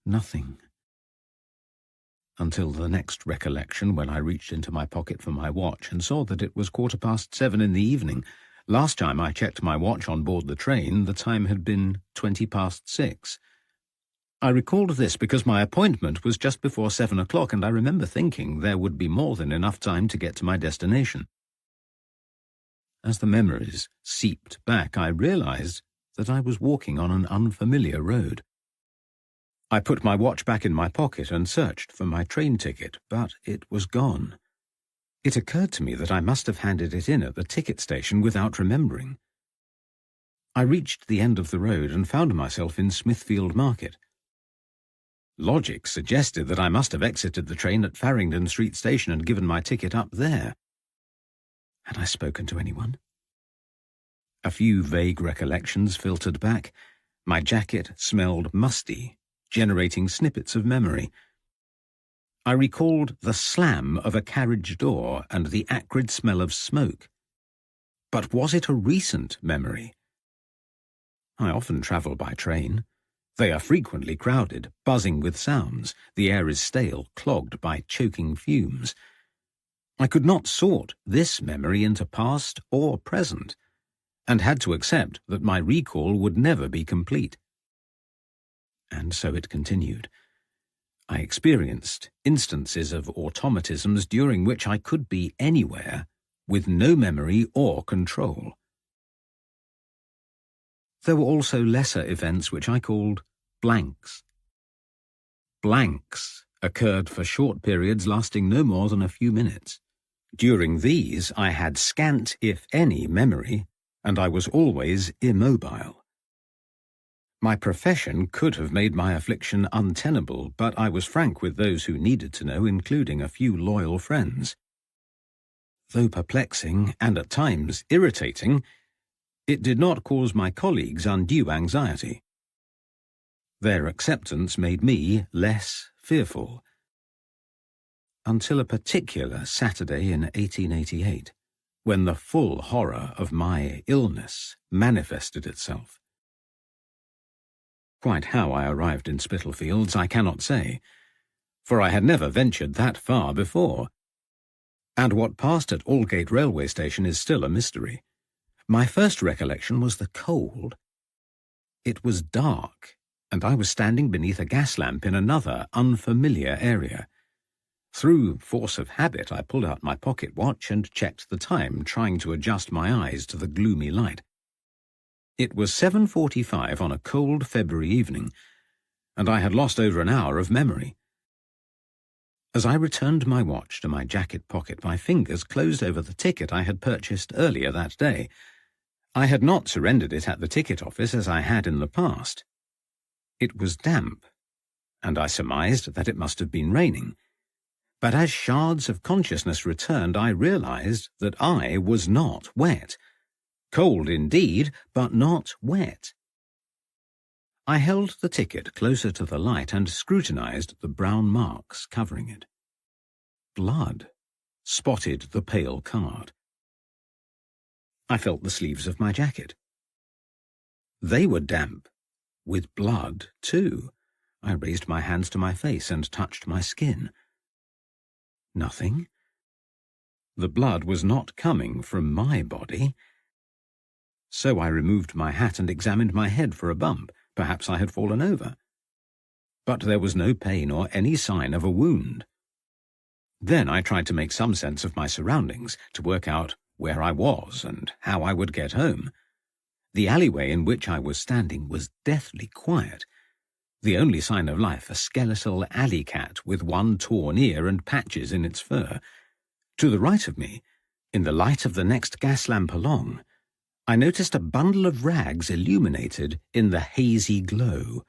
Nothing. Until the next recollection, when I reached into my pocket for my watch and saw that it was 7:15 in the evening. Last time I checked my watch on board the train, the time had been 6:20. I recalled this because my appointment was just before 7 o'clock, and I remember thinking there would be more than enough time to get to my destination. As the memories seeped back, I realized that I was walking on an unfamiliar road. I put my watch back in my pocket and searched for my train ticket, but it was gone. It occurred to me that I must have handed it in at the ticket station without remembering. I reached the end of the road and found myself in Smithfield Market. Logic suggested that I must have exited the train at Farringdon Street Station and given my ticket up there. Had I spoken to anyone? A few vague recollections filtered back. My jacket smelled musty, generating snippets of memory. I recalled the slam of a carriage door and the acrid smell of smoke. But was it a recent memory? I often travel by train. They are frequently crowded, buzzing with sounds. The air is stale, clogged by choking fumes. I could not sort this memory into past or present, and had to accept that my recall would never be complete. And so it continued. I experienced instances of automatisms during which I could be anywhere, with no memory or control. There were also lesser events which I called blanks. Blanks occurred for short periods lasting no more than a few minutes. During these I had scant, if any, memory, and I was always immobile. My profession could have made my affliction untenable, but I was frank with those who needed to know, including a few loyal friends. Though perplexing and at times irritating, it did not cause my colleagues undue anxiety. Their acceptance made me less fearful. Until a particular Saturday in 1888, when the full horror of my illness manifested itself. Quite how I arrived in Spitalfields I cannot say, for I had never ventured that far before, and what passed at Aldgate railway station is still a mystery. My first recollection was the cold. It was dark, and I was standing beneath a gas lamp in another, unfamiliar area. Through force of habit, I pulled out my pocket watch and checked the time, trying to adjust my eyes to the gloomy light. It was 7:45 on a cold February evening, and I had lost over an hour of memory. As I returned my watch to my jacket pocket, my fingers closed over the ticket I had purchased earlier that day. I had not surrendered it at the ticket office as I had in the past. It was damp, and I surmised that it must have been raining. But as shards of consciousness returned, I realized that I was not wet. Cold indeed, but not wet. I held the ticket closer to the light and scrutinized the brown marks covering it. Blood spotted the pale card. I felt the sleeves of my jacket. They were damp, with blood too. I raised my hands to my face and touched my skin. Nothing. The blood was not coming from my body. So I removed my hat and examined my head for a bump. Perhaps I had fallen over. But there was no pain or any sign of a wound. Then I tried to make some sense of my surroundings, to work out where I was and how I would get home. The alleyway in which I was standing was deathly quiet. The only sign of life, a skeletal alley cat with one torn ear and patches in its fur. To the right of me, in the light of the next gas lamp along, I noticed a bundle of rags illuminated in the hazy glow.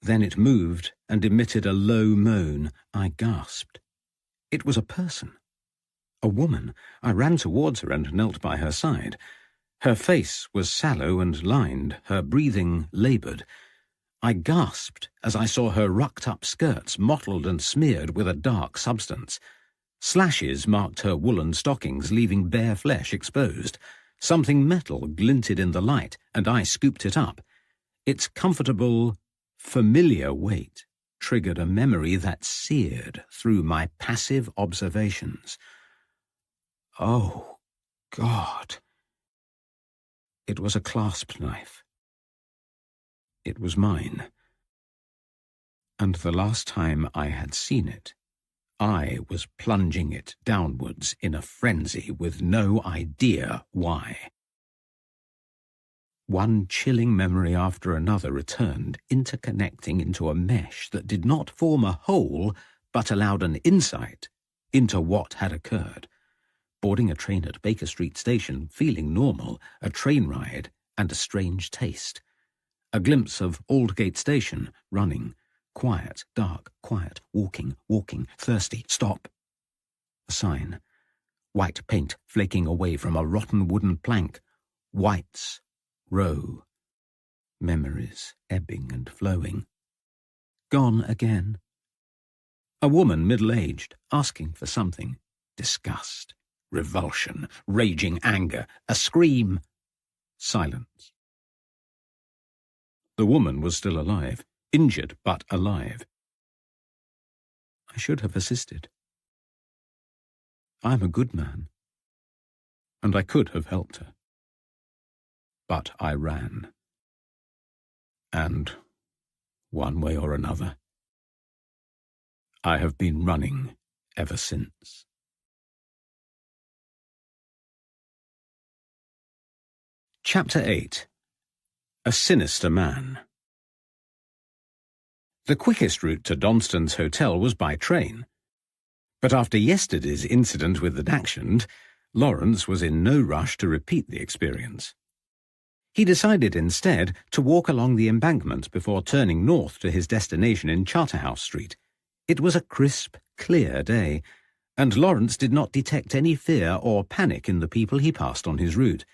Then it moved and emitted a low moan. I gasped. It was a person. A woman. I ran towards her and knelt by her side. Her face was sallow and lined, her breathing laboured. I gasped as I saw her rucked-up skirts mottled and smeared with a dark substance. Slashes marked her woolen stockings, leaving bare flesh exposed. Something metal glinted in the light, and I scooped it up. Its comfortable, familiar weight triggered a memory that seared through my passive observations. Oh, God. It was a clasp knife. It was mine. And the last time I had seen it, I was plunging it downwards in a frenzy with no idea why. One chilling memory after another returned, interconnecting into a mesh that did not form a whole, but allowed an insight into what had occurred. Boarding a train at Baker Street Station, feeling normal, a train ride, and a strange taste. A glimpse of Aldgate Station, running. Quiet, dark, quiet, walking, thirsty, stop. A sign. White paint flaking away from a rotten wooden plank. Whites. Row. Memories ebbing and flowing. Gone again. A woman middle-aged, asking for something. Disgust. Revulsion. Raging anger. A scream. Silence. The woman was still alive. Injured, but alive. I should have assisted. I'm a good man, and I could have helped her. But I ran. And, one way or another, I have been running ever since. Chapter 8. A Sinister Man. The quickest route to Donston's hotel was by train. But after yesterday's incident with the dachshund, Lawrence was in no rush to repeat the experience. He decided instead to walk along the embankment before turning north to his destination in Charterhouse Street. It was a crisp, clear day, and Lawrence did not detect any fear or panic in the people he passed on his route.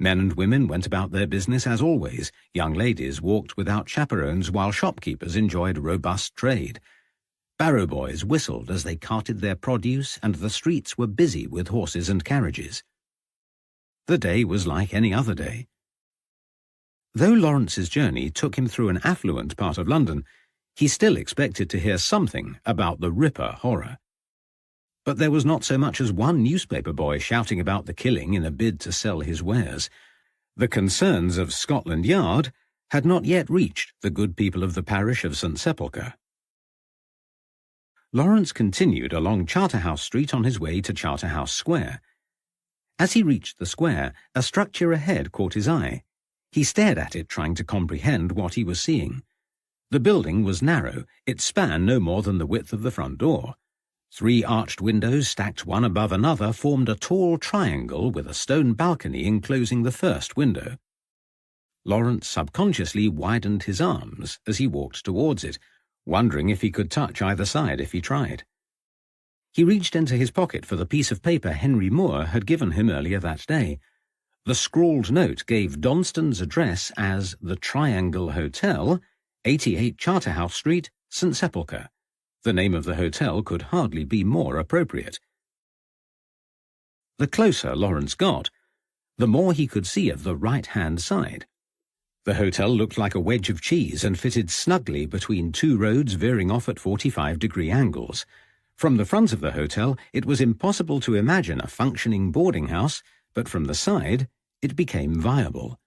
Men and women went about their business as always. Young ladies walked without chaperones while shopkeepers enjoyed robust trade. Barrow boys whistled as they carted their produce, and the streets were busy with horses and carriages. The day was like any other day. Though Lawrence's journey took him through an affluent part of London, he still expected to hear something about the Ripper horror. But there was not so much as one newspaper boy shouting about the killing in a bid to sell his wares. The concerns of Scotland Yard had not yet reached the good people of the parish of St. Sepulchre. Lawrence continued along Charterhouse Street on his way to Charterhouse Square. As he reached the square, a structure ahead caught his eye. He stared at it, trying to comprehend what he was seeing. The building was narrow. It spanned no more than the width of the front door. 3 arched windows stacked one above another formed a tall triangle with a stone balcony enclosing the first window. Lawrence subconsciously widened his arms as he walked towards it, wondering if he could touch either side if he tried. He reached into his pocket for the piece of paper Henry Moore had given him earlier that day. The scrawled note gave Donston's address as the Triangle Hotel, 88 Charterhouse Street, St. Sepulchre. The name of the hotel could hardly be more appropriate. The closer Lawrence got, the more he could see of the right-hand side. The hotel looked like a wedge of cheese and fitted snugly between 2 roads veering off at 45-degree angles. From the front of the hotel, it was impossible to imagine a functioning boarding house, but from the side, it became viable.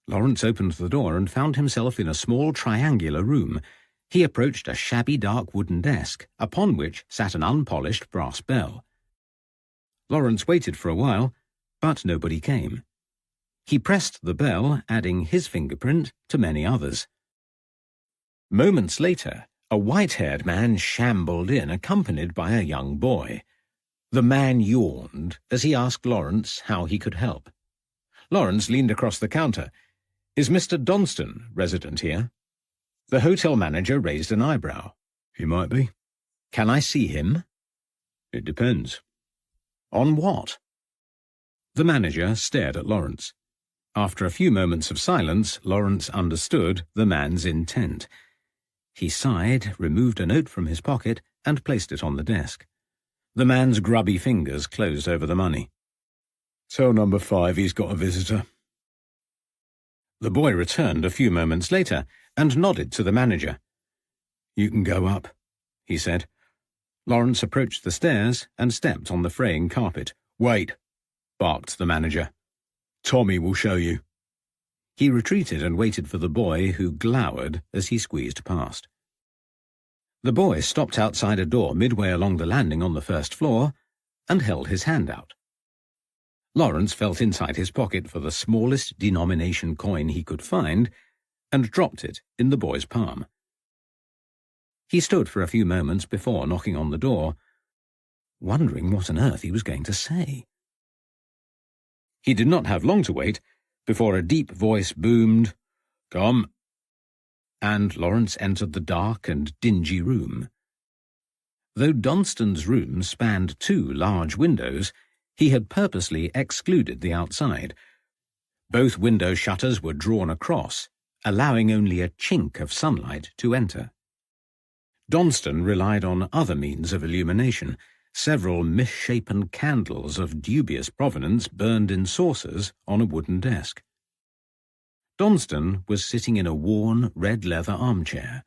Lawrence opened the door and found himself in a small triangular room. He approached a shabby dark wooden desk, upon which sat an unpolished brass bell. Lawrence waited for a while, but nobody came. He pressed the bell, adding his fingerprint to many others. Moments later, a white-haired man shambled in, accompanied by a young boy. The man yawned as he asked Lawrence how he could help. Lawrence leaned across the counter. "Is Mr. Donston resident here?" The hotel manager raised an eyebrow. "He might be." "Can I see him?" "It depends." "On what?" The manager stared at Lawrence. After a few moments of silence, Lawrence understood the man's intent. He sighed, removed a note from his pocket, and placed it on the desk. The man's grubby fingers closed over the money. "Tell number 5 he's got a visitor." The boy returned a few moments later and nodded to the manager. "You can go up," he said. Lawrence approached the stairs and stepped on the fraying carpet. "Wait," barked the manager. "Tommy will show you." He retreated and waited for the boy, who glowered as he squeezed past. The boy stopped outside a door midway along the landing on the first floor and held his hand out. Lawrence felt inside his pocket for the smallest denomination coin he could find and dropped it in the boy's palm. He stood for a few moments before knocking on the door, wondering what on earth he was going to say. He did not have long to wait before a deep voice boomed, "Come," and Lawrence entered the dark and dingy room. Though Donston's room spanned 2 large windows, he had purposely excluded the outside. Both window shutters were drawn across, allowing only a chink of sunlight to enter. Donston relied on other means of illumination. Several misshapen candles of dubious provenance burned in saucers on a wooden desk. Donston was sitting in a worn red leather armchair.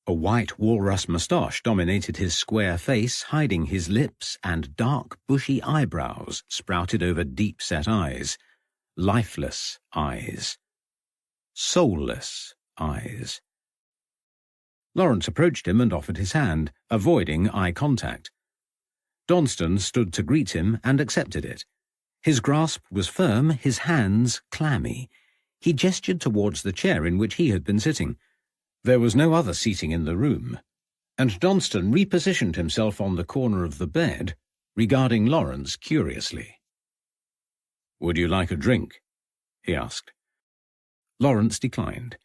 A white walrus moustache dominated his square face, hiding his lips, and dark, bushy eyebrows sprouted over deep-set eyes. Lifeless eyes. Soulless eyes. Lawrence approached him and offered his hand, avoiding eye contact. Donston stood to greet him and accepted it. His grasp was firm, his hands clammy. He gestured towards the chair in which he had been sitting. There was no other seating in the room, and Donston repositioned himself on the corner of the bed, regarding Lawrence curiously. "Would you like a drink?" he asked. Lawrence declined.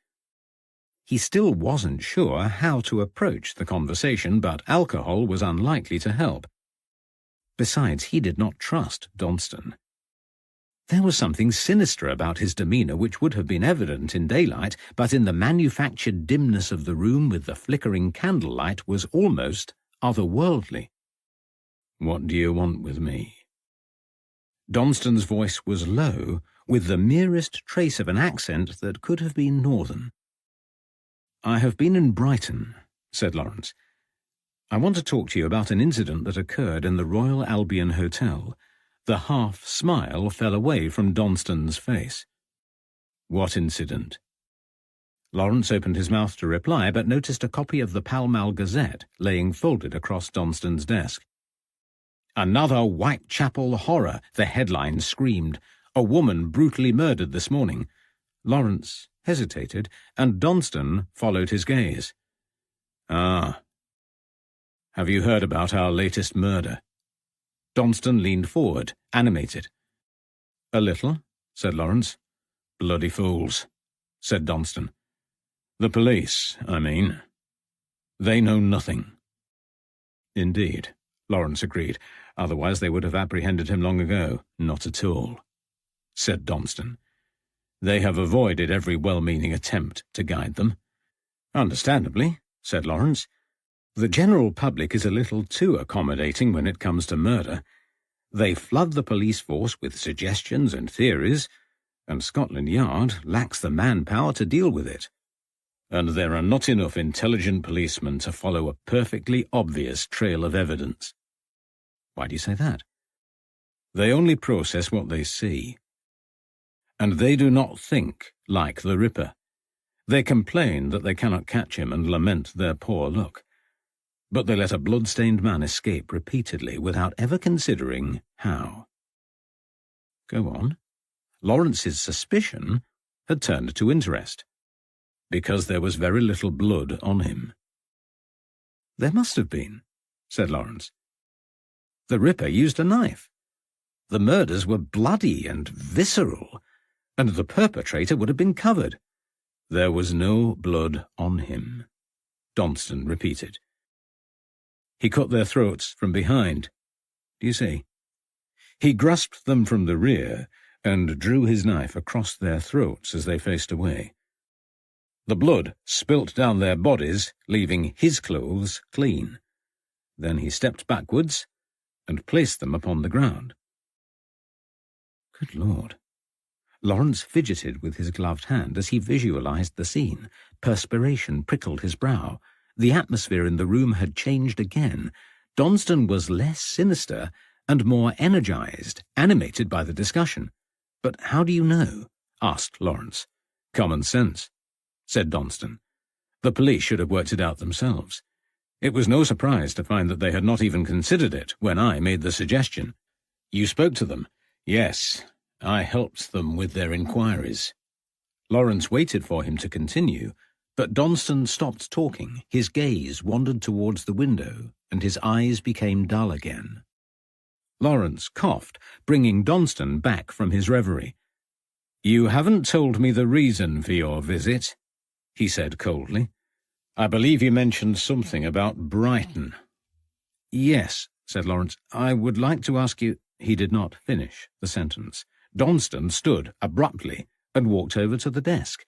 He still wasn't sure how to approach the conversation, but alcohol was unlikely to help. Besides, he did not trust Donston. There was something sinister about his demeanour which would have been evident in daylight, but in the manufactured dimness of the room with the flickering candlelight was almost otherworldly. "What do you want with me?" Donston's voice was low, with the merest trace of an accent that could have been northern. "I have been in Brighton," said Lawrence. "I want to talk to you about an incident that occurred in the Royal Albion Hotel." The half-smile fell away from Donston's face. "What incident?" Lawrence opened his mouth to reply, but noticed a copy of the Pall Mall Gazette laying folded across Donston's desk. "Another Whitechapel horror," the headline screamed. "A woman brutally murdered this morning." Lawrence hesitated, and Donston followed his gaze. "Ah. Have you heard about our latest murder?" Donston leaned forward, animated. "A little," said Lawrence. "Bloody fools," said Donston. "The police, I mean. They know nothing." "Indeed," Lawrence agreed. "Otherwise they would have apprehended him long ago." "Not at all," said Donston. "They have avoided every well-meaning attempt to guide them." "Understandably," said Lawrence. "The general public is a little too accommodating when it comes to murder. They flood the police force with suggestions and theories, and Scotland Yard lacks the manpower to deal with it. And there are not enough intelligent policemen to follow a perfectly obvious trail of evidence." "Why do you say that?" "They only process what they see. And they do not think like the Ripper. They complain that they cannot catch him and lament their poor luck. But they let a blood-stained man escape repeatedly without ever considering how." Go on. Lawrence's suspicion had turned to interest. "Because there was very little blood on him." "There must have been," said Lawrence. "The Ripper used a knife. The murders were bloody and visceral, and the perpetrator would have been covered." "There was no blood on him," Donston repeated. "He cut their throats from behind. Do you see? He grasped them from the rear and drew his knife across their throats as they faced away. The blood spilt down their bodies, leaving his clothes clean. Then he stepped backwards and placed them upon the ground. Good Lord! Lawrence fidgeted with his gloved hand as he visualized the scene. Perspiration prickled his brow. The atmosphere in the room had changed again. Donston was less sinister and more energized, animated by the discussion. "But how do you know?" asked Lawrence. "Common sense," said Donston. "The police should have worked it out themselves. It was no surprise to find that they had not even considered it when I made the suggestion." "You spoke to them?" "Yes, I helped them with their inquiries." Lawrence waited for him to continue, but Donston stopped talking. His gaze wandered towards the window, and his eyes became dull again. Lawrence coughed, bringing Donston back from his reverie. "You haven't told me the reason for your visit," he said coldly. "I believe you mentioned something about Brighton." "Yes," said Lawrence. "I would like to ask you—" He did not finish the sentence. Donston stood abruptly and walked over to the desk.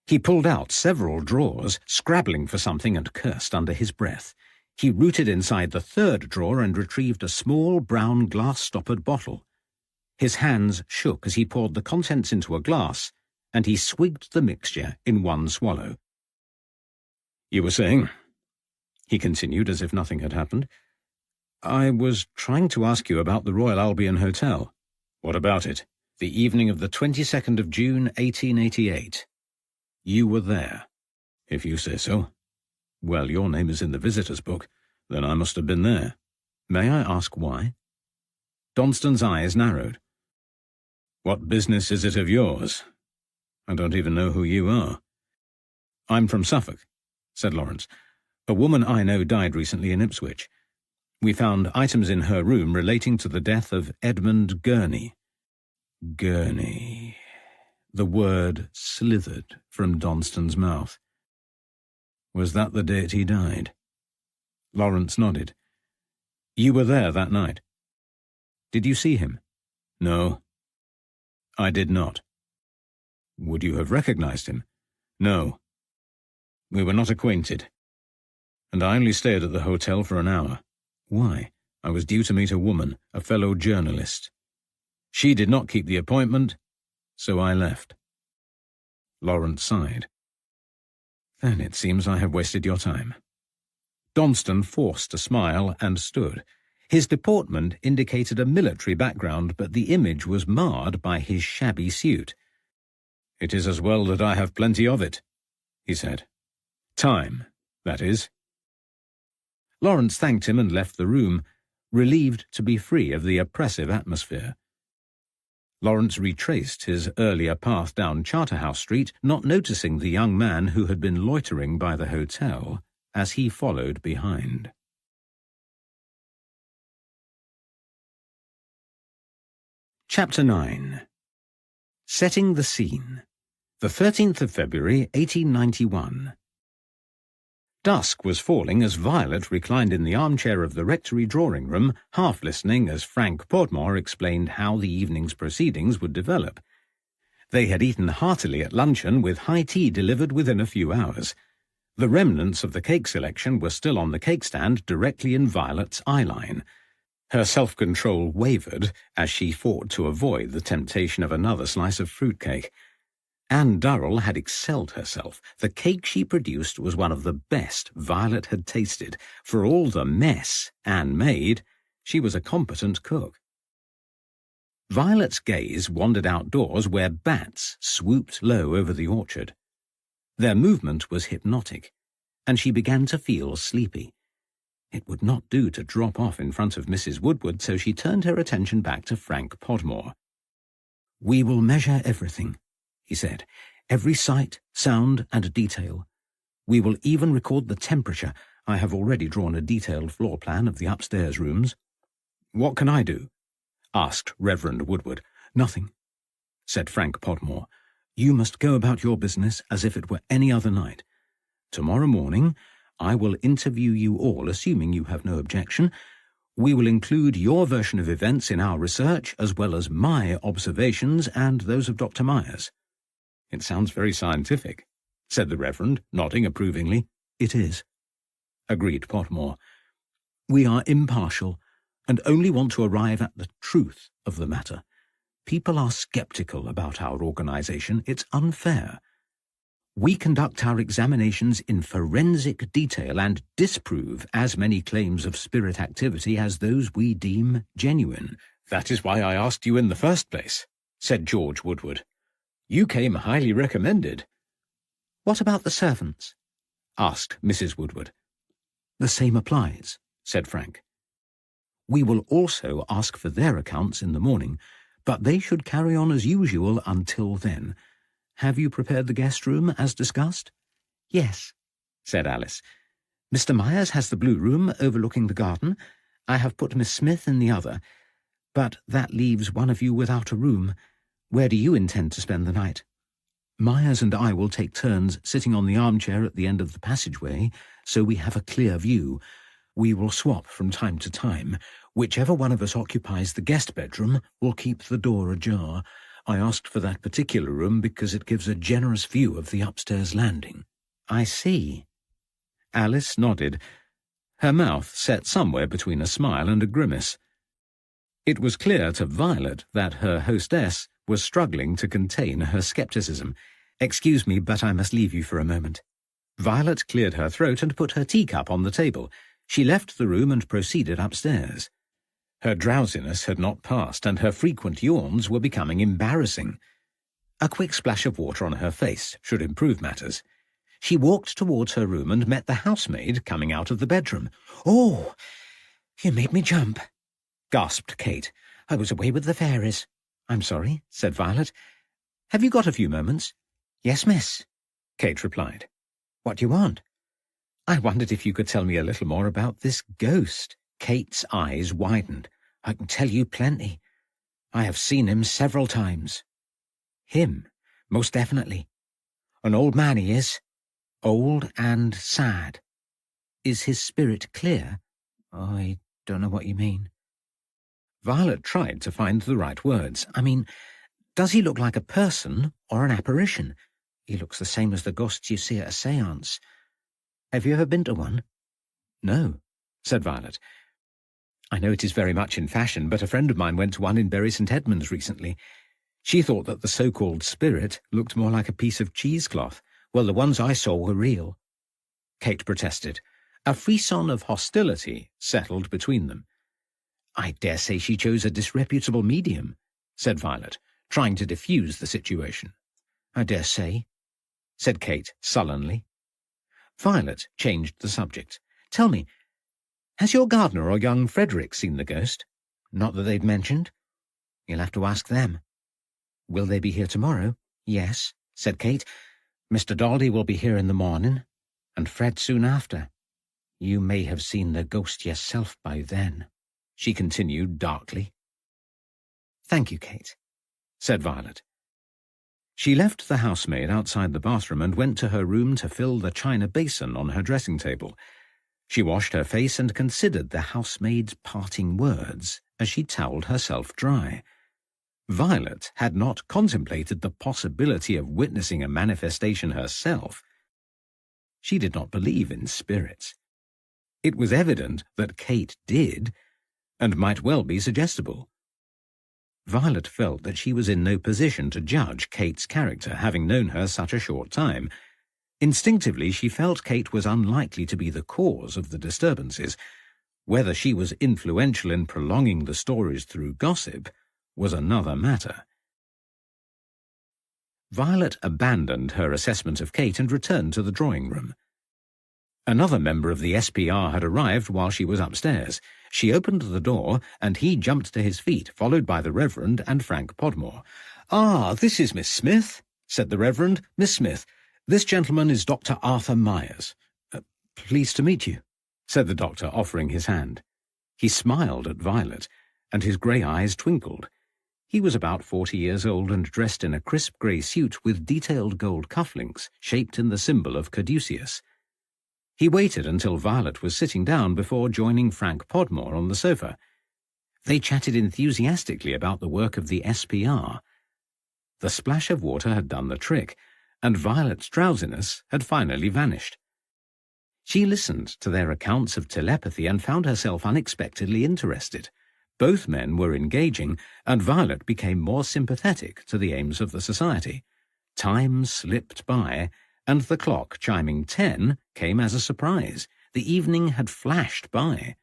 He pulled out several drawers, scrabbling for something, and cursed under his breath. He rooted inside the third drawer and retrieved a small brown glass-stoppered bottle. His hands shook as he poured the contents into a glass, and he swigged the mixture in one swallow. "You were saying?" he continued as if nothing had happened. "I was trying to ask you about the Royal Albion Hotel." "What about it?" "The evening of the 22nd of June, 1888. You were there." "If you say so." "Well, your name is in the visitors' book. Then I must have been there. May I ask why?" Donston's eyes narrowed. "What business is it of yours? I don't even know who you are." "I'm from Suffolk," said Lawrence. "A woman I know died recently in Ipswich. We found items in her room relating to the death of Edmund Gurney." Gurney. The word slithered from Donston's mouth. "Was that the date he died?" Lawrence nodded. "You were there that night. Did you see him?" "No, I did not." "Would you have recognized him?" "No. We were not acquainted. And I only stayed at the hotel for an hour." "Why?" "I was due to meet a woman, a fellow journalist. She did not keep the appointment, so I left." Lawrence sighed. "Then it seems I have wasted your time." Donston forced a smile and stood. His deportment indicated a military background, but the image was marred by his shabby suit. "It is as well that I have plenty of it," he said. "Time, that is." Lawrence thanked him and left the room, relieved to be free of the oppressive atmosphere. Lawrence retraced his earlier path down Charterhouse Street, not noticing the young man who had been loitering by the hotel as he followed behind. Chapter 9. Setting the Scene. The 13th of February, 1891. Dusk was falling as Violet reclined in the armchair of the rectory drawing-room, half listening as Frank Podmore explained how the evening's proceedings would develop. They had eaten heartily at luncheon, with high tea delivered within a few hours. The remnants of the cake selection were still on the cake stand directly in Violet's eye-line. Her self-control wavered as she fought to avoid the temptation of another slice of fruitcake. Anne Durrell had excelled herself. The cake she produced was one of the best Violet had tasted. For all the mess Anne made, she was a competent cook. Violet's gaze wandered outdoors where bats swooped low over the orchard. Their movement was hypnotic, and she began to feel sleepy. It would not do to drop off in front of Mrs. Woodward, so she turned her attention back to Frank Podmore. "We will measure everything," he said. "Every sight, sound, and detail. We will even record the temperature. I have already drawn a detailed floor plan of the upstairs rooms." "What can I do?" asked Reverend Woodward. "Nothing," said Frank Podmore. "You must go about your business as if it were any other night. Tomorrow morning I will interview you all, assuming you have no objection. We will include your version of events in our research, as well as my observations and those of Dr. Myers." "It sounds very scientific," said the Reverend, nodding approvingly. "It is," agreed Podmore. "We are impartial and only want to arrive at the truth of the matter. People are skeptical about our organization. It's unfair. We conduct our examinations in forensic detail and disprove as many claims of spirit activity as those we deem genuine." "That is why I asked you in the first place," said George Woodward. "You came highly recommended." "What about the servants?" asked Mrs. Woodward. "The same applies," said Frank. "We will also ask for their accounts in the morning, but they should carry on as usual until then. Have you prepared the guest room as discussed?" "Yes," said Alice. "Mr. Myers has the blue room overlooking the garden. I have put Miss Smith in the other. But that leaves one of you without a room. Where do you intend to spend the night?" "Myers and I will take turns sitting on the armchair at the end of the passageway, so we have a clear view. We will swap from time to time. Whichever one of us occupies the guest bedroom will keep the door ajar. I asked for that particular room because it gives a generous view of the upstairs landing." "I see." Alice nodded, her mouth set somewhere between a smile and a grimace. It was clear to Violet that her hostess was struggling to contain her scepticism. "Excuse me, but I must leave you for a moment." Violet cleared her throat and put her teacup on the table. She left the room and proceeded upstairs. Her drowsiness had not passed, and her frequent yawns were becoming embarrassing. A quick splash of water on her face should improve matters. She walked towards her room and met the housemaid coming out of the bedroom. "Oh, you made me jump," gasped Kate. "I was away with the fairies." "I'm sorry," said Violet. "Have you got a few moments?" "Yes, miss," Kate replied. "What do you want?" "I wondered if you could tell me a little more about this ghost." Kate's eyes widened. "I can tell you plenty. I have seen him several times." "Him?" "Most definitely. An old man he is. Old and sad." "Is his spirit clear?" "I don't know what you mean." Violet tried to find the right words. "I mean, does he look like a person or an apparition?" "He looks the same as the ghosts you see at a séance. Have you ever been to one?" "No," said Violet. "I know it is very much in fashion, but a friend of mine went to one in Bury St. Edmunds recently. She thought that the so-called spirit looked more like a piece of cheesecloth." "Well, the ones I saw were real." Kate protested. A frisson of hostility settled between them. "I dare say she chose a disreputable medium," said Violet, trying to diffuse the situation. "I dare say," said Kate sullenly. Violet changed the subject. "Tell me, has your gardener or young Frederick seen the ghost?" "Not that they've mentioned. You'll have to ask them." "Will they be here tomorrow?" "Yes," said Kate. "Mr. Daldy will be here in the morning, and Fred soon after. You may have seen the ghost yourself by then," she continued darkly. "Thank you, Kate," said Violet. She left the housemaid outside the bathroom and went to her room to fill the china basin on her dressing table. She washed her face and considered the housemaid's parting words as she towelled herself dry. Violet had not contemplated the possibility of witnessing a manifestation herself. She did not believe in spirits. It was evident that Kate did, and might well be suggestible. Violet felt that she was in no position to judge Kate's character, having known her such a short time. Instinctively, she felt Kate was unlikely to be the cause of the disturbances. Whether she was influential in prolonging the stories through gossip was another matter. Violet abandoned her assessment of Kate and returned to the drawing-room. Another member of the SPR had arrived while she was upstairs. She opened the door, and he jumped to his feet, followed by the Reverend and Frank Podmore. "Ah, this is Miss Smith," said the Reverend. "Miss Smith, this gentleman is Dr. Arthur Myers." "Pleased to meet you," said the doctor, offering his hand. He smiled at Violet, and his grey eyes twinkled. He was about 40 years old and dressed in a crisp grey suit with detailed gold cufflinks shaped in the symbol of Caduceus. He waited until Violet was sitting down before joining Frank Podmore on the sofa. They chatted enthusiastically about the work of the SPR. The splash of water had done the trick, and Violet's drowsiness had finally vanished. She listened to their accounts of telepathy and found herself unexpectedly interested. Both men were engaging, and Violet became more sympathetic to the aims of the society. Time slipped by, and the clock chiming 10 came as a surprise. The evening had flashed by.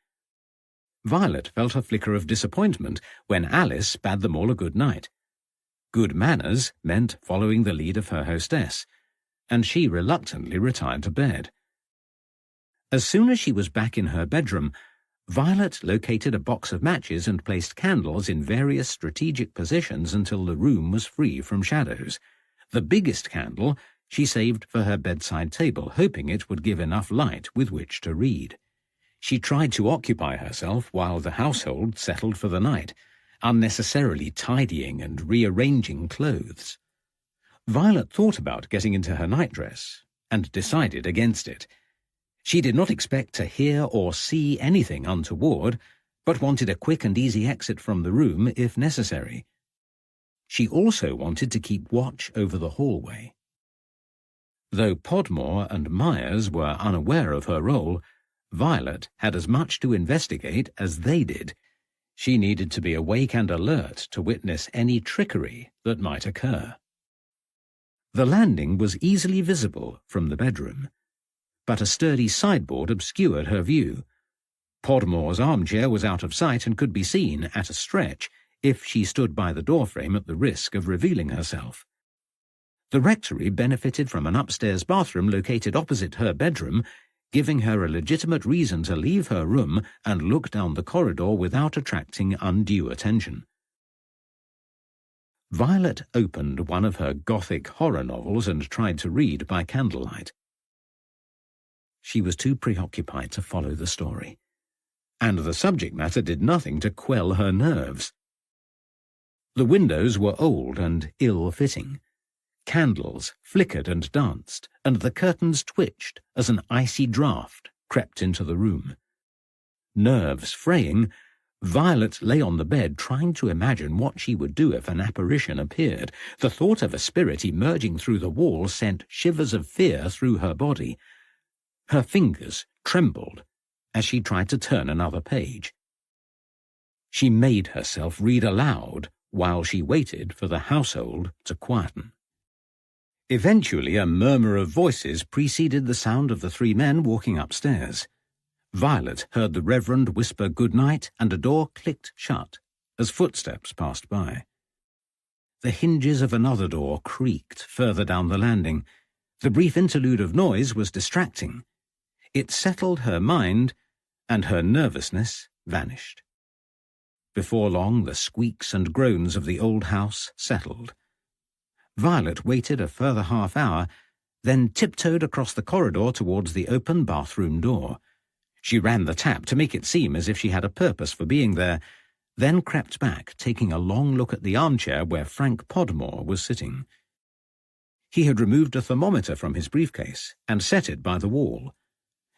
Violet felt a flicker of disappointment when Alice bade them all a good night. Good manners meant following the lead of her hostess, and she reluctantly retired to bed. As soon as she was back in her bedroom, Violet located a box of matches and placed candles in various strategic positions until the room was free from shadows. The biggest candle she saved for her bedside table, hoping it would give enough light with which to read. She tried to occupy herself while the household settled for the night, unnecessarily tidying and rearranging clothes. Violet thought about getting into her nightdress and decided against it. She did not expect to hear or see anything untoward, but wanted a quick and easy exit from the room if necessary. She also wanted to keep watch over the hallway. Though Podmore and Myers were unaware of her role, Violet had as much to investigate as they did. She needed to be awake and alert to witness any trickery that might occur. The landing was easily visible from the bedroom, but a sturdy sideboard obscured her view. Podmore's armchair was out of sight and could be seen at a stretch if she stood by the doorframe at the risk of revealing herself. The rectory benefited from an upstairs bathroom located opposite her bedroom, giving her a legitimate reason to leave her room and look down the corridor without attracting undue attention. Violet opened one of her gothic horror novels and tried to read by candlelight. She was too preoccupied to follow the story, and the subject matter did nothing to quell her nerves. The windows were old and ill-fitting. Candles flickered and danced, and the curtains twitched as an icy draught crept into the room. Nerves fraying, Violet lay on the bed trying to imagine what she would do if an apparition appeared. The thought of a spirit emerging through the wall sent shivers of fear through her body. Her fingers trembled as she tried to turn another page. She made herself read aloud while she waited for the household to quieten. Eventually, a murmur of voices preceded the sound of the three men walking upstairs. Violet heard the Reverend whisper goodnight, and a door clicked shut as footsteps passed by. The hinges of another door creaked further down the landing. The brief interlude of noise was distracting. It settled her mind, and her nervousness vanished. Before long, the squeaks and groans of the old house settled. Violet waited a further half-hour, then tiptoed across the corridor towards the open bathroom door. She ran the tap to make it seem as if she had a purpose for being there, then crept back, taking a long look at the armchair where Frank Podmore was sitting. He had removed a thermometer from his briefcase and set it by the wall.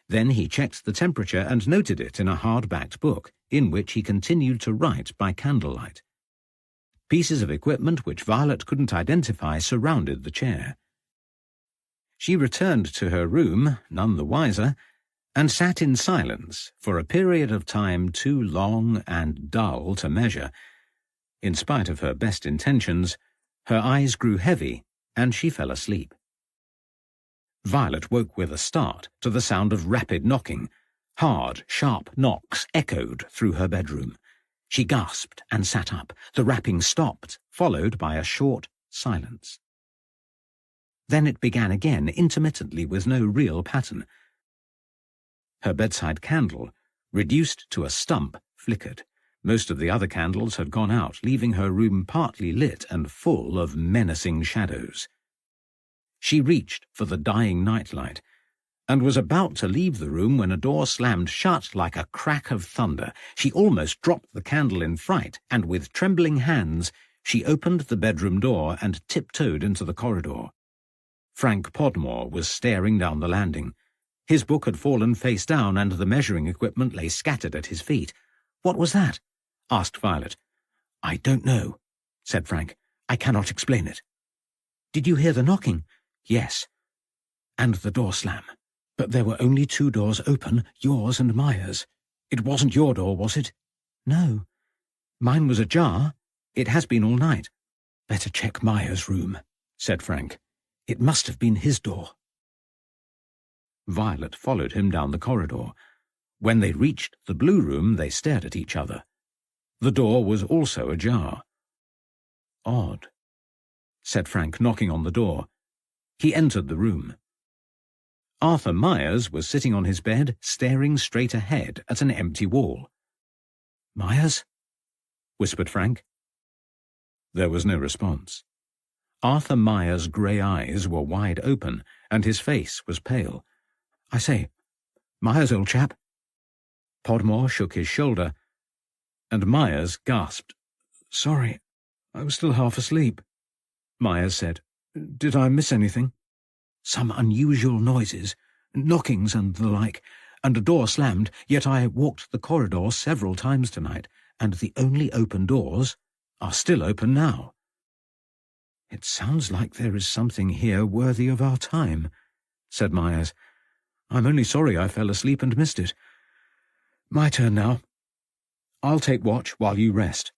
Then he checked the temperature and noted it in a hard-backed book, in which he continued to write by candlelight. Pieces of equipment which Violet couldn't identify surrounded the chair. She returned to her room, none the wiser, and sat in silence for a period of time too long and dull to measure. In spite of her best intentions, her eyes grew heavy, and she fell asleep. Violet woke with a start to the sound of rapid knocking. Hard, sharp knocks echoed through her bedroom. She gasped and sat up. The rapping stopped, followed by a short silence. Then it began again, intermittently, with no real pattern. Her bedside candle, reduced to a stump, flickered. Most of the other candles had gone out, leaving her room partly lit and full of menacing shadows. She reached for the dying nightlight, and was about to leave the room when a door slammed shut like a crack of thunder. She almost dropped the candle in fright, and with trembling hands she opened the bedroom door and tiptoed into the corridor. Frank Podmore was staring down the landing. His book had fallen face down and the measuring equipment lay scattered at his feet. "What was that?" asked Violet. "I don't know," said Frank. "I cannot explain it." "Did you hear the knocking?" "Yes." "And the door slam. But there were only 2 doors open, yours and Myers. It wasn't your door, was it?" "No. Mine was ajar. It has been all night." "Better check Myers' room," said Frank. "It must have been his door." Violet followed him down the corridor. When they reached the blue room, they stared at each other. The door was also ajar. "Odd," said Frank, knocking on the door. He entered the room. Arthur Myers was sitting on his bed, staring straight ahead at an empty wall. "Myers?" whispered Frank. There was no response. Arthur Myers' grey eyes were wide open, and his face was pale. "I say, Myers, old chap." Podmore shook his shoulder, and Myers gasped. "Sorry, I was still half asleep." Myers said, "Did I miss anything?" "Some unusual noises, knockings and the like, and a door slammed, yet I walked the corridor several times tonight, and the only open doors are still open now." "It sounds like there is something here worthy of our time," said Myers. "I'm only sorry I fell asleep and missed it. My turn now. I'll take watch while you rest."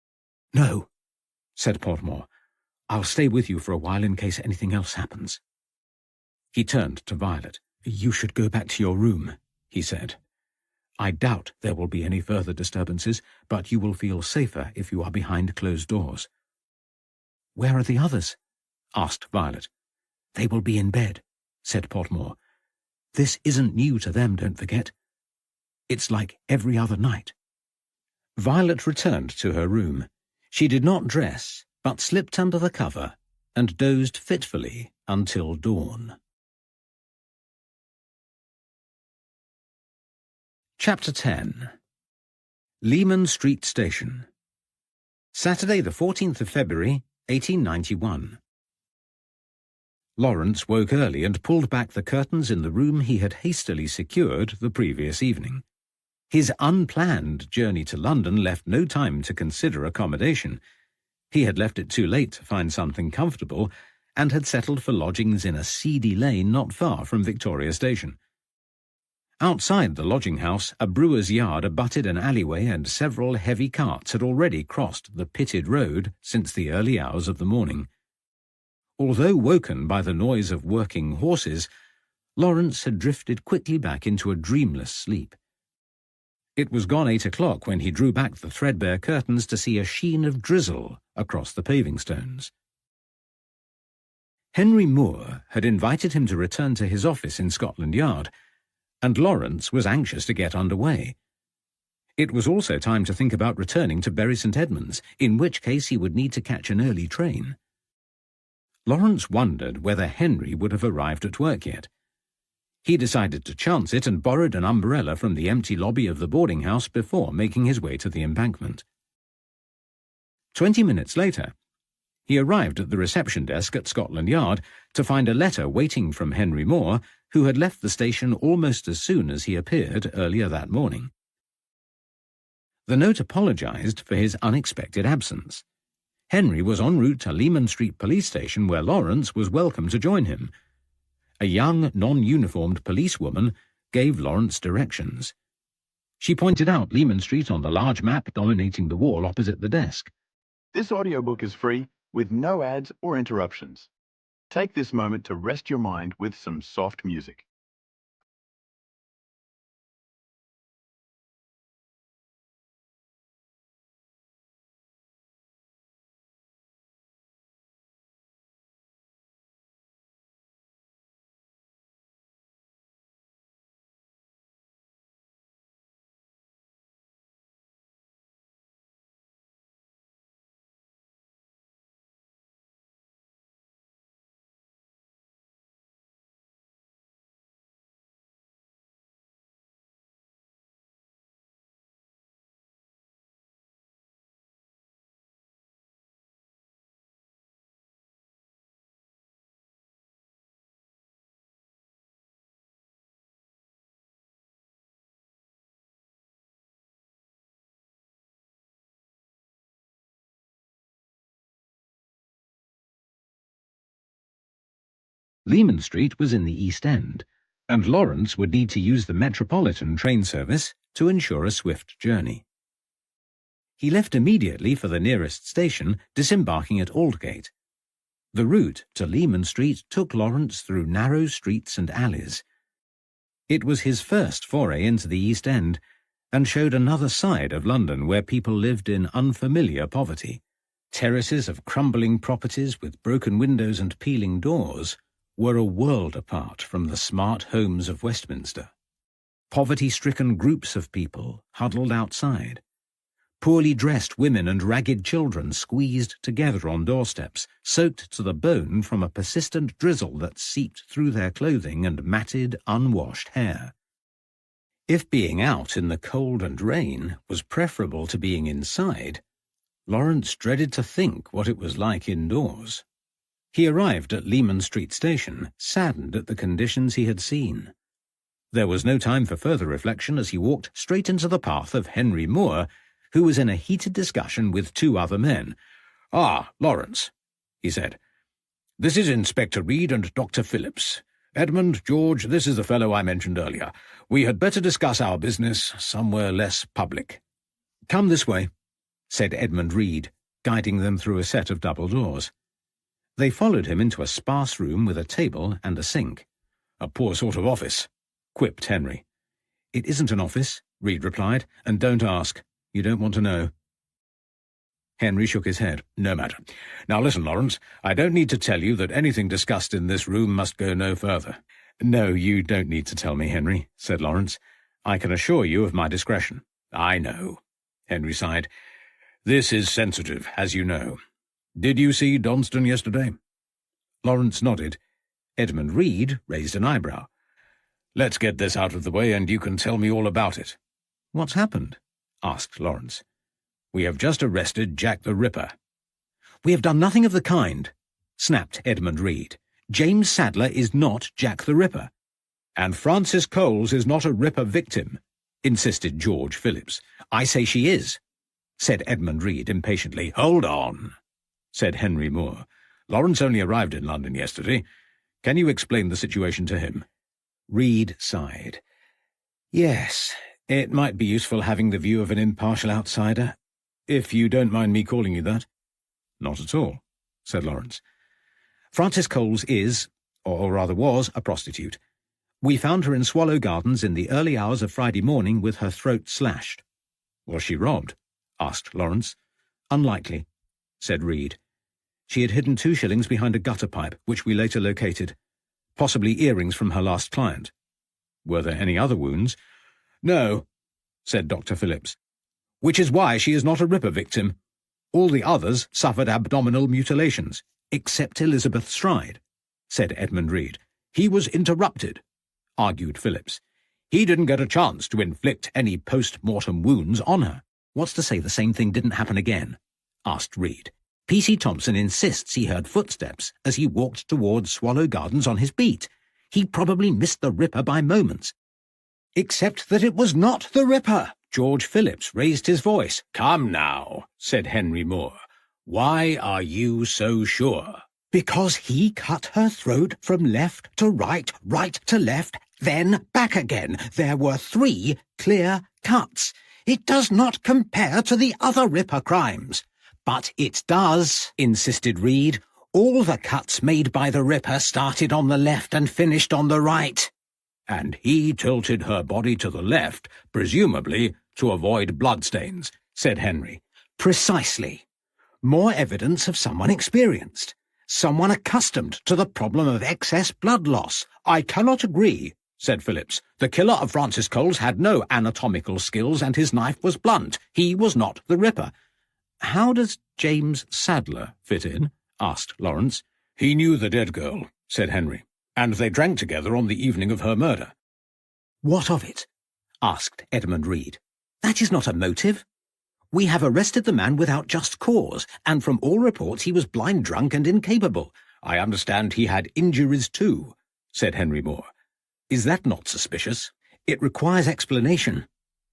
"No," said Podmore. "I'll stay with you for a while in case anything else happens." He turned to Violet. "You should go back to your room," he said. "I doubt there will be any further disturbances, but you will feel safer if you are behind closed doors." "Where are the others?" asked Violet. "They will be in bed," said Podmore. "This isn't new to them, don't forget. It's like every other night." Violet returned to her room. She did not dress, but slipped under the cover and dozed fitfully until dawn. Chapter 10. Leman Street Station. Saturday the 14th of February, 1891. Lawrence woke early and pulled back the curtains in the room he had hastily secured the previous evening. His unplanned journey to London left no time to consider accommodation. He had left it too late to find something comfortable, and had settled for lodgings in a seedy lane not far from Victoria Station. Outside the lodging-house, a brewer's yard abutted an alleyway, and several heavy carts had already crossed the pitted road since the early hours of the morning. Although woken by the noise of working horses, Lawrence had drifted quickly back into a dreamless sleep. It was gone 8 o'clock when he drew back the threadbare curtains to see a sheen of drizzle across the paving stones. Henry Moore had invited him to return to his office in Scotland Yard, and Lawrence was anxious to get under way. It was also time to think about returning to Bury St Edmunds, in which case he would need to catch an early train. Lawrence wondered whether Henry would have arrived at work yet. He decided to chance it and borrowed an umbrella from the empty lobby of the boarding-house before making his way to the embankment. 20 minutes later, he arrived at the reception desk at Scotland Yard to find a letter waiting from Henry Moore, who had left the station almost as soon as he appeared earlier that morning. The note apologised for his unexpected absence. Henry was en route to Leman Street Police Station, where Lawrence was welcome to join him. A young, non-uniformed policewoman gave Lawrence directions. She pointed out Leman Street on the large map dominating the wall opposite the desk. This audiobook is free, with no ads or interruptions. Take this moment to rest your mind with some soft music. Leman Street was in the East End, and Lawrence would need to use the Metropolitan train service to ensure a swift journey. He left immediately for the nearest station, disembarking at Aldgate. The route to Leman Street took Lawrence through narrow streets and alleys. It was his first foray into the East End, and showed another side of London where people lived in unfamiliar poverty. Terraces of crumbling properties with broken windows and peeling doors were a world apart from the smart homes of Westminster. Poverty-stricken groups of people huddled outside. Poorly dressed women and ragged children squeezed together on doorsteps, soaked to the bone from a persistent drizzle that seeped through their clothing and matted, unwashed hair. If being out in the cold and rain was preferable to being inside, Lawrence dreaded to think what it was like indoors. He arrived at Leman Street Station, saddened at the conditions he had seen. There was no time for further reflection as he walked straight into the path of Henry Moore, who was in a heated discussion with two other men. "Ah, Lawrence," he said. "This is Inspector Reed and Dr. Phillips. Edmund, George, this is the fellow I mentioned earlier. We had better discuss our business somewhere less public." "Come this way," said Edmund Reed, guiding them through a set of double doors. They followed him into a sparse room with a table and a sink. "A poor sort of office," quipped Henry. "It isn't an office," Reed replied, "and don't ask. You don't want to know." Henry shook his head. "No matter. Now listen, Lawrence, I don't need to tell you that anything discussed in this room must go no further." "No, you don't need to tell me, Henry," said Lawrence. "I can assure you of my discretion." "I know," Henry sighed. "This is sensitive, as you know. Did you see Donston yesterday?" Lawrence nodded. Edmund Reed raised an eyebrow. "Let's get this out of the way, and you can tell me all about it." "What's happened?" asked Lawrence. "We have just arrested Jack the Ripper." "We have done nothing of the kind," snapped Edmund Reed. "James Sadler is not Jack the Ripper." "And Frances Coles is not a Ripper victim," insisted George Phillips. "I say she is," said Edmund Reed impatiently. "Hold on," said Henry Moore. "Lawrence only arrived in London yesterday. Can you explain the situation to him?" Reed sighed. "Yes, it might be useful having the view of an impartial outsider, if you don't mind me calling you that." "Not at all," said Lawrence. "Frances Coles is, or rather was, a prostitute. We found her in Swallow Gardens in the early hours of Friday morning with her throat slashed." "Was she robbed?" asked Lawrence. "Unlikely," said Reed. "She had hidden 2 shillings behind a gutter pipe, which we later located. Possibly earrings from her last client." "Were there any other wounds?" "No," said Dr. Phillips. "Which is why she is not a Ripper victim. All the others suffered abdominal mutilations, except Elizabeth Stride," said Edmund Reed. "He was interrupted," argued Phillips. "He didn't get a chance to inflict any post-mortem wounds on her." "What's to say the same thing didn't happen again?" asked Reed. "P.C. Thompson insists he heard footsteps as he walked towards Swallow Gardens on his beat. He probably missed the Ripper by moments." "Except that it was not the Ripper." George Phillips raised his voice. "Come now," said Henry Moore. "Why are you so sure?" "Because he cut her throat from left to right, right to left, then back again. There were 3 clear cuts. It does not compare to the other Ripper crimes." "But it does," insisted Reed. "All the cuts made by the Ripper started on the left and finished on the right." "And he tilted her body to the left, presumably to avoid bloodstains," said Henry. "Precisely. More evidence of someone experienced, someone accustomed to the problem of excess blood loss." "I cannot agree," said Phillips. "The killer of Frances Coles had no anatomical skills and his knife was blunt. He was not the Ripper." "How does James Sadler fit in?" asked Lawrence. "He knew the dead girl," said Henry, "and they drank together on the evening of her murder." "What of it?" asked Edmund Reed. "That is not a motive. We have arrested the man without just cause, and from all reports he was blind drunk and incapable." "I understand he had injuries too," said Henry Moore. "Is that not suspicious?" "It requires explanation,"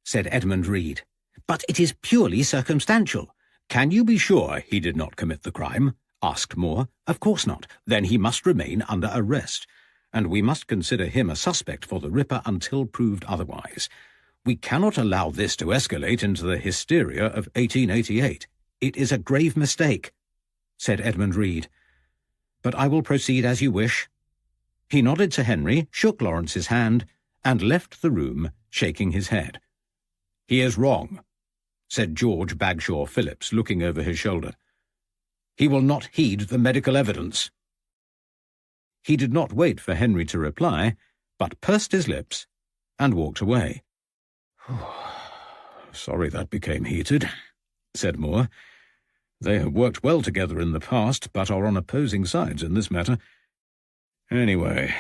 said Edmund Reed. "But it is purely circumstantial." "Can you be sure he did not commit the crime?" asked Moore. "Of course not. Then he must remain under arrest, and we must consider him a suspect for the Ripper until proved otherwise. We cannot allow this to escalate into the hysteria of 1888. It is a grave mistake," said Edmund Reed. "But I will proceed as you wish." He nodded to Henry, shook Lawrence's hand, and left the room, shaking his head. "He is wrong," said George Bagshaw Phillips, looking over his shoulder. "He will not heed the medical evidence." He did not wait for Henry to reply, but pursed his lips and walked away. "Sorry that became heated," said Moore. "They have worked well together in the past, but are on opposing sides in this matter. Anyway,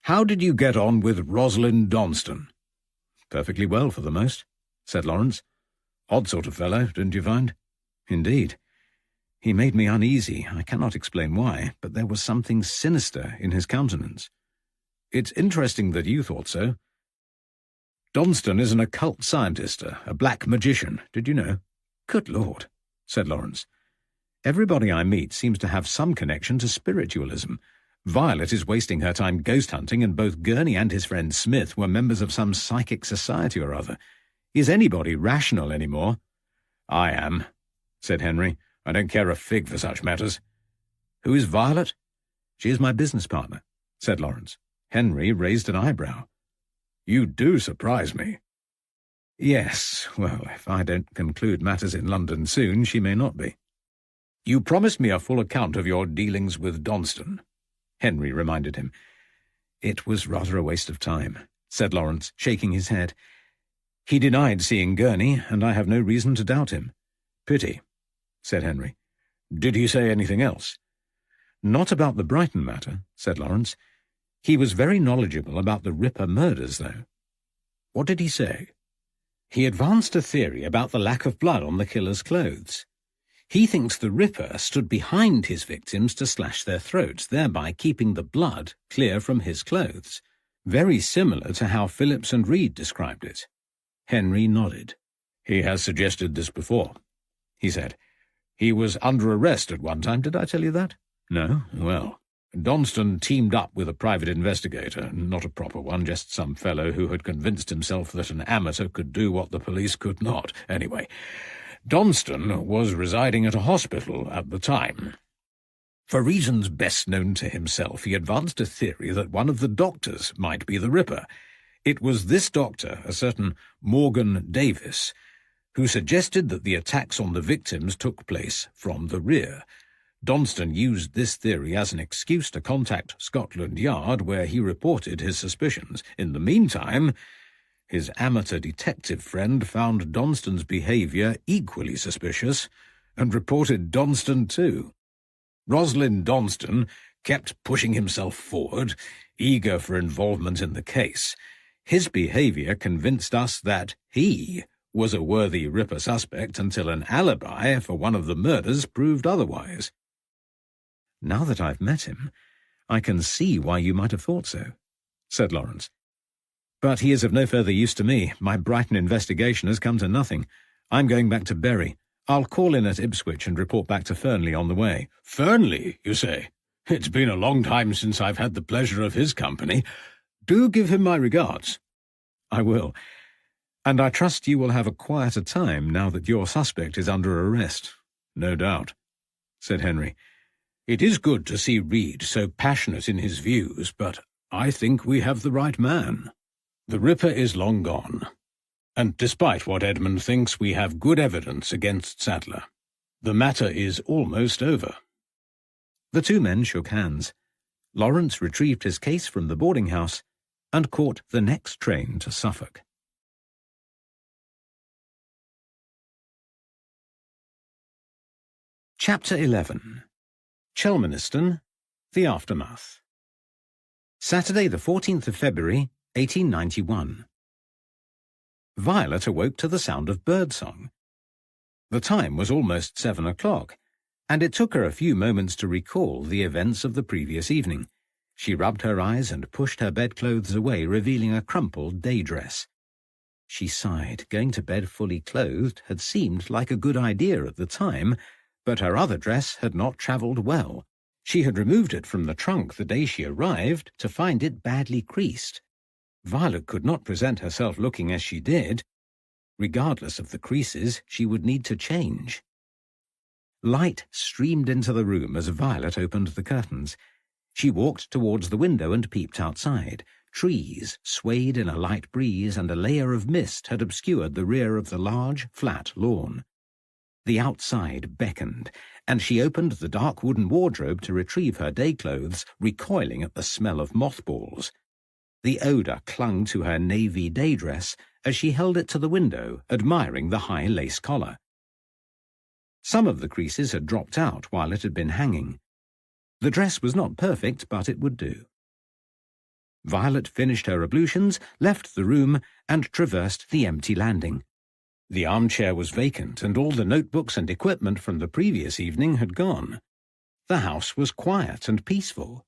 how did you get on with Rosalind Donston?" "Perfectly well, for the most," said Lawrence. "Odd sort of fellow, didn't you find?" "Indeed. He made me uneasy. I cannot explain why, but there was something sinister in his countenance." "It's interesting that you thought so. Donston is an occult scientist, a black magician. Did you know?" "Good Lord," said Lawrence. "Everybody I meet seems to have some connection to spiritualism. Violet is wasting her time ghost hunting, and both Gurney and his friend Smith were members of some psychic society or other. Is anybody rational any more?" "I am," said Henry. "I don't care a fig for such matters." "Who is Violet?" "She is my business partner," said Lawrence. Henry raised an eyebrow. "You do surprise me." "Yes, well, if I don't conclude matters in London soon, she may not be." "You promised me a full account of your dealings with Donston," Henry reminded him. "It was rather a waste of time," said Lawrence, shaking his head. "He denied seeing Gurney, and I have no reason to doubt him." "Pity," said Henry. "Did he say anything else?" "Not about the Brighton matter," said Lawrence. "He was very knowledgeable about the Ripper murders, though." "What did he say?" "He advanced a theory about the lack of blood on the killer's clothes. He thinks the Ripper stood behind his victims to slash their throats, thereby keeping the blood clear from his clothes. Very similar to how Phillips and Reed described it." Henry nodded. "He has suggested this before," he said. "He was under arrest at one time, did I tell you that?" "No? Well, Donston teamed up with a private investigator, not a proper one, just some fellow who had convinced himself that an amateur could do what the police could not. Anyway, Donston was residing at a hospital at the time. For reasons best known to himself, he advanced a theory that one of the doctors might be the Ripper. It was this doctor, a certain Morgan Davis, who suggested that the attacks on the victims took place from the rear. Donston used this theory as an excuse to contact Scotland Yard, where he reported his suspicions. In the meantime, his amateur detective friend found Donston's behaviour equally suspicious and reported Donston too. Rosalind Donston kept pushing himself forward, eager for involvement in the case. His behaviour convinced us that he was a worthy Ripper suspect until an alibi for one of the murders proved otherwise." "Now that I've met him, I can see why you might have thought so," said Lawrence. "But he is of no further use to me. My Brighton investigation has come to nothing. I'm going back to Bury. I'll call in at Ipswich and report back to Fernley on the way." "Fernley, you say? It's been a long time since I've had the pleasure of his company. Do give him my regards." "I will. And I trust you will have a quieter time now that your suspect is under arrest." "No doubt," said Henry. "It is good to see Reed so passionate in his views, but I think we have the right man. The Ripper is long gone, and despite what Edmund thinks, we have good evidence against Sadler. The matter is almost over." The two men shook hands. Lawrence retrieved his case from the boarding-house and caught the next train to Suffolk. Chapter 11. Chelmaniston, the Aftermath. Saturday, the 14th of February, 1891. Violet awoke to the sound of birdsong. The time was almost 7 o'clock, and it took her a few moments to recall the events of the previous evening. She rubbed her eyes and pushed her bedclothes away, revealing a crumpled day dress. She sighed. Going to bed fully clothed had seemed like a good idea at the time, but her other dress had not travelled well. She had removed it from the trunk the day she arrived to find it badly creased. Violet could not present herself looking as she did. Regardless of the creases, she would need to change. Light streamed into the room as Violet opened the curtains. She walked towards the window and peeped outside. Trees swayed in a light breeze, and a layer of mist had obscured the rear of the large, flat lawn. The outside beckoned, and she opened the dark wooden wardrobe to retrieve her day clothes, recoiling at the smell of mothballs. The odour clung to her navy day dress as she held it to the window, admiring the high lace collar. Some of the creases had dropped out while it had been hanging. The dress was not perfect, but it would do. Violet finished her ablutions, left the room, and traversed the empty landing. The armchair was vacant, and all the notebooks and equipment from the previous evening had gone. The house was quiet and peaceful.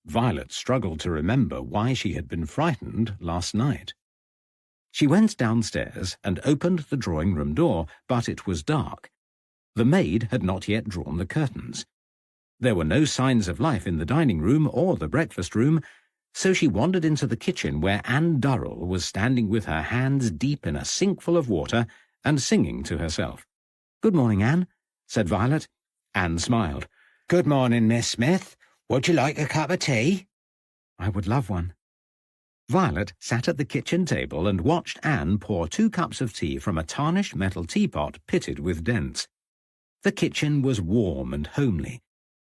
Violet struggled to remember why she had been frightened last night. She went downstairs and opened the drawing-room door, but it was dark. The maid had not yet drawn the curtains. There were no signs of life in the dining-room or the breakfast-room, so she wandered into the kitchen where Anne Durrell was standing with her hands deep in a sinkful of water and singing to herself. "Good morning, Anne," said Violet. Anne smiled. "Good morning, Miss Smith. Would you like a cup of tea?" "I would love one." Violet sat at the kitchen table and watched Anne pour 2 cups of tea from a tarnished metal teapot pitted with dents. The kitchen was warm and homely,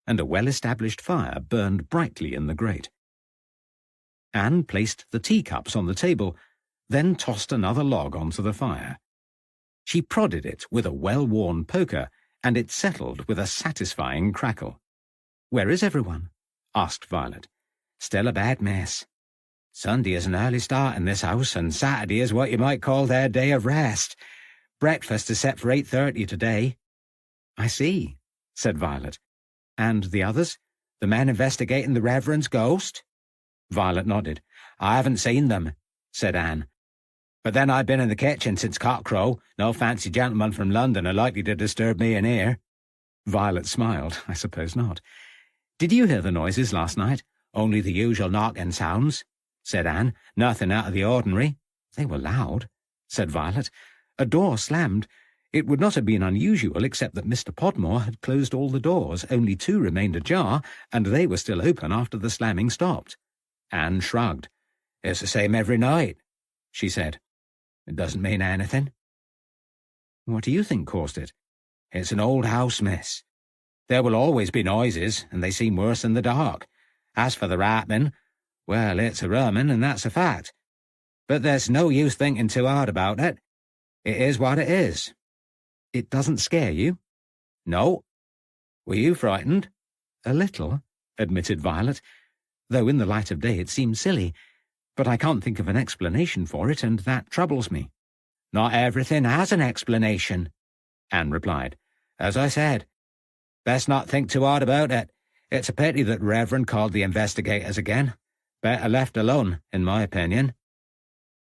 and a well-established fire burned brightly in the grate. Anne placed the teacups on the table, then tossed another log onto the fire. She prodded it with a well-worn poker, and it settled with a satisfying crackle. "Where is everyone?" asked Violet. "Still a bad mess. Sunday is an early start in this house, and Saturday is what you might call their day of rest. Breakfast is set for 8:30 today." "I see," said Violet. "And the others? The men investigating the Reverend's ghost?" Violet nodded. "I haven't seen them," said Anne. "But then I've been in the kitchen since cockcrow. No fancy gentleman from London are likely to disturb me in here." Violet smiled. "I suppose not. Did you hear the noises last night?" "Only the usual knocking sounds," said Anne. "Nothing out of the ordinary." "They were loud," said Violet. "A door slammed. It would not have been unusual except that Mr. Podmore had closed all the doors. Only 2 remained ajar, and they were still open after the slamming stopped." Anne shrugged. "It's the same every night," she said. "It doesn't mean anything." "What do you think caused it?" "It's an old house, miss. There will always be noises, and they seem worse in the dark. As for the rapping, well, it's a rummin, and that's a fact. But there's no use thinking too hard about it. It is what it is." "It doesn't scare you?" "No. Were you frightened?" "A little," admitted Violet, though in the light of day it seemed silly. "But I can't think of an explanation for it, and that troubles me." "Not everything has an explanation," Anne replied. "As I said, best not think too hard about it. It's a pity that Reverend called the investigators again. Better left alone, in my opinion."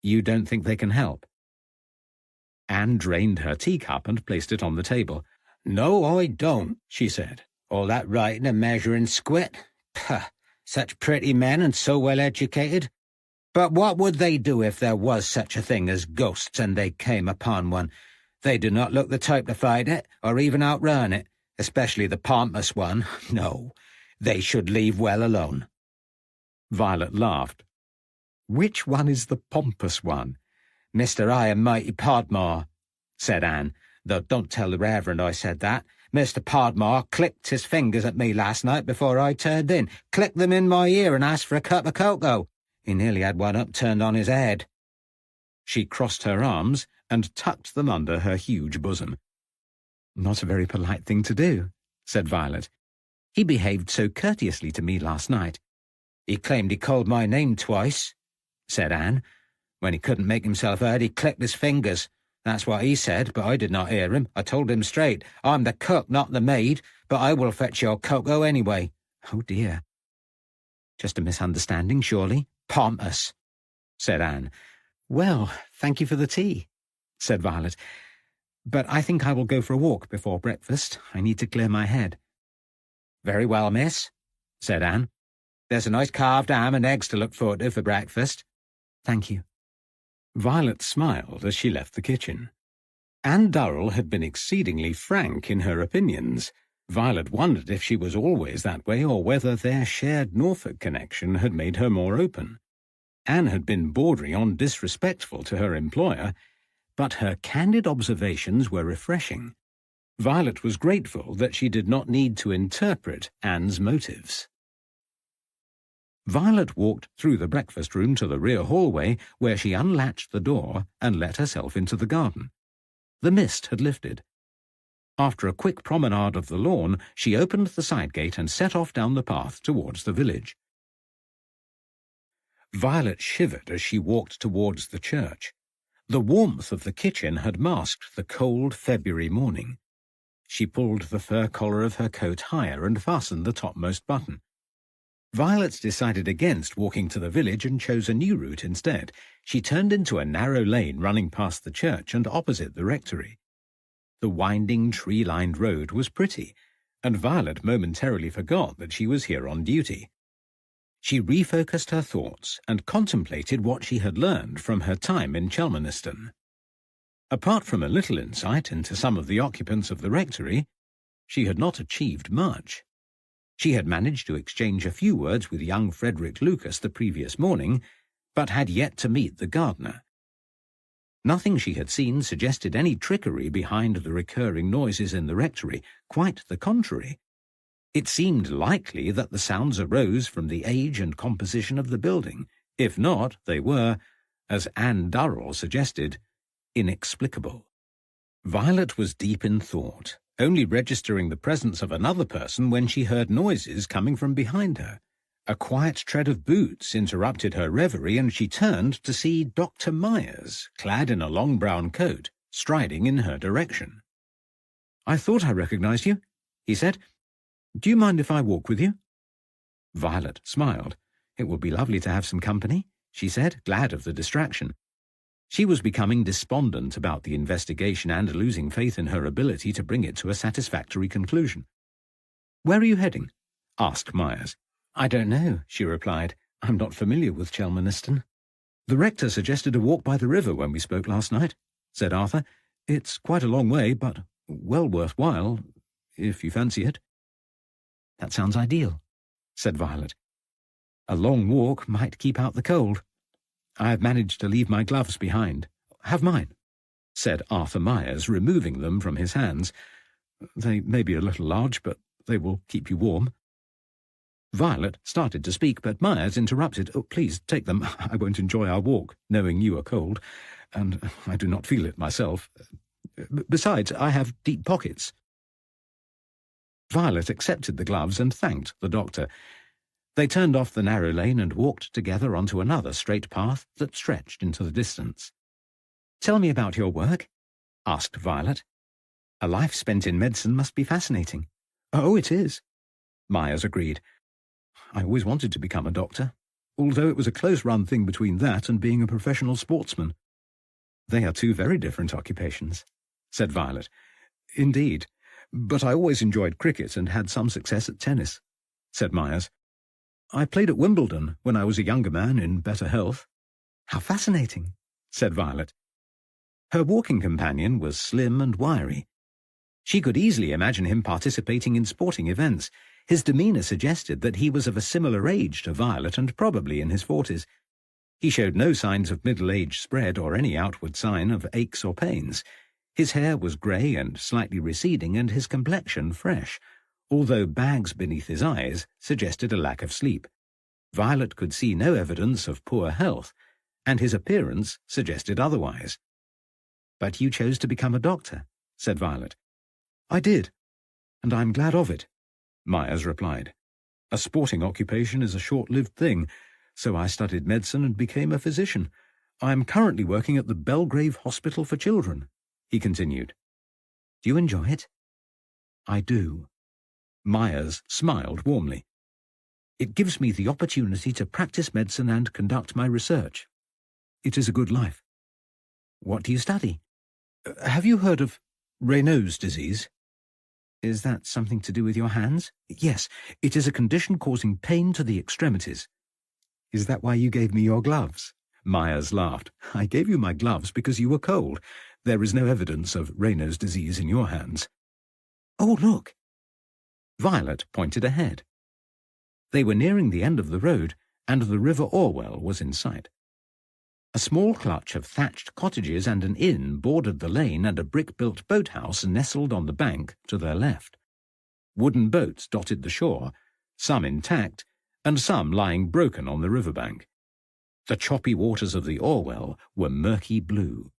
"You don't think they can help?" Anne drained her teacup and placed it on the table. "No, I don't," she said. "All that writing and measuring squit. Pah! Such pretty men and so well educated. But what would they do if there was such a thing as ghosts and they came upon one? They do not look the type to fight it, or even outrun it, especially the pompous one. No, they should leave well alone." Violet laughed. "Which one is the pompous one?" "Mr. High and Mighty Podmore," said Anne, "though don't tell the Reverend I said that. Mr. Podmore clicked his fingers at me last night before I turned in, clicked them in my ear and asked for a cup of cocoa. He nearly had one upturned on his head." She crossed her arms and tucked them under her huge bosom. "Not a very polite thing to do," said Violet. "He behaved so courteously to me last night." "He claimed he called my name twice," said Anne. "When he couldn't make himself heard, he clicked his fingers. That's what he said, but I did not hear him. I told him straight, I'm the cook, not the maid, but I will fetch your cocoa anyway." "Oh, dear. Just a misunderstanding, surely?" "Pompous," said Anne. "Well, thank you for the tea," said Violet. But I think I will go for a walk before breakfast. I need to clear my head." "Very well, miss," said Anne. "There's a nice carved ham and eggs to look forward to for breakfast." "Thank you." Violet smiled as she left the kitchen. Anne Durrell had been exceedingly frank in her opinions. Violet wondered if she was always that way or whether their shared Norfolk connection had made her more open. Anne had been bordering on disrespectful to her employer, but her candid observations were refreshing. Violet was grateful that she did not need to interpret Anne's motives. Violet walked through the breakfast room to the rear hallway, where she unlatched the door and let herself into the garden. The mist had lifted. After a quick promenade of the lawn, she opened the side gate and set off down the path towards the village. Violet shivered as she walked towards the church. The warmth of the kitchen had masked the cold February morning. She pulled the fur collar of her coat higher and fastened the topmost button. Violet decided against walking to the village and chose a new route instead. She turned into a narrow lane running past the church and opposite the rectory. The winding, tree-lined road was pretty, and Violet momentarily forgot that she was here on duty. She refocused her thoughts and contemplated what she had learned from her time in Chelmaniston. Apart from a little insight into some of the occupants of the rectory, she had not achieved much. She had managed to exchange a few words with young Frederick Lucas the previous morning, but had yet to meet the gardener. Nothing she had seen suggested any trickery behind the recurring noises in the rectory, quite the contrary. It seemed likely that the sounds arose from the age and composition of the building. If not, they were, as Anne Durrell suggested, inexplicable. Violet was deep in thought, only registering the presence of another person when she heard noises coming from behind her. A quiet tread of boots interrupted her reverie, and she turned to see Dr. Myers, clad in a long brown coat, striding in her direction. "I thought I recognized you," he said. "Do you mind if I walk with you?" Violet smiled. "It will be lovely to have some company," she said, glad of the distraction. She was becoming despondent about the investigation and losing faith in her ability to bring it to a satisfactory conclusion. "Where are you heading?" asked Myers. "I don't know," she replied. "I'm not familiar with Chelmaniston." "The rector suggested a walk by the river when we spoke last night," said Arthur. "It's quite a long way, but well worthwhile, if you fancy it." "That sounds ideal," said Violet. "A long walk might keep out the cold. I've managed to leave my gloves behind. Have mine," said Arthur Myers, removing them from his hands. "They may be a little large, but they will keep you warm." Violet started to speak, but Myers interrupted. "Oh, please take them. I won't enjoy our walk, knowing you are cold, and I do not feel it myself. Besides, I have deep pockets." Violet accepted the gloves and thanked the doctor. They turned off the narrow lane and walked together onto another straight path that stretched into the distance. "Tell me about your work," asked Violet. "A life spent in medicine must be fascinating." "Oh, it is," Myers agreed. "I always wanted to become a doctor, although it was a close-run thing between that and being a professional sportsman." "They are two very different occupations," said Violet. "Indeed, but I always enjoyed cricket and had some success at tennis," said Myers. "I played at Wimbledon when I was a younger man in better health." "How fascinating," said Violet. Her walking companion was slim and wiry. She could easily imagine him participating in sporting events. His demeanour suggested that he was of a similar age to Violet and probably in his 40s. He showed no signs of middle-age spread or any outward sign of aches or pains. His hair was grey and slightly receding, and his complexion fresh, although bags beneath his eyes suggested a lack of sleep. Violet could see no evidence of poor health, and his appearance suggested otherwise. "But you chose to become a doctor," said Violet. "I did, and I'm glad of it," Myers replied. "A sporting occupation is a short-lived thing, so I studied medicine and became a physician. I am currently working at the Belgrave Hospital for Children," he continued. "Do you enjoy it?" "I do." Myers smiled warmly. "It gives me the opportunity to practice medicine and conduct my research. It is a good life." "What do you study?" "Have you heard of Raynaud's disease? Is that something to do with your hands? Yes, it is a condition causing pain to the extremities. Is that why you gave me your gloves? Myers laughed. I gave you my gloves because you were cold. There is no evidence of Raynaud's disease in your hands. Oh, look! Violet pointed ahead. They were nearing the end of the road, and the River Orwell was in sight. A small clutch of thatched cottages and an inn bordered the lane, and a brick-built boathouse nestled on the bank to their left. Wooden boats dotted the shore, some intact, and some lying broken on the riverbank. The choppy waters of the Orwell were murky blue.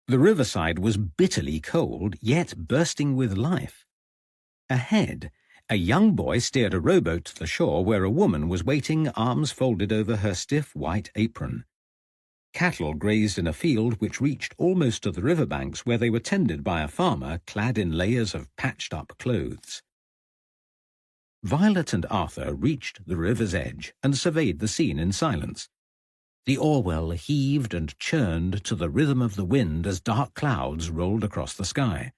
The riverside was bitterly cold, yet bursting with life. Ahead, a young boy steered a rowboat to the shore where a woman was waiting, arms folded over her stiff white apron. Cattle grazed in a field which reached almost to the riverbanks, where they were tended by a farmer clad in layers of patched-up clothes. Violet and Arthur reached the river's edge and surveyed the scene in silence. The Orwell heaved and churned to the rhythm of the wind as dark clouds rolled across the sky.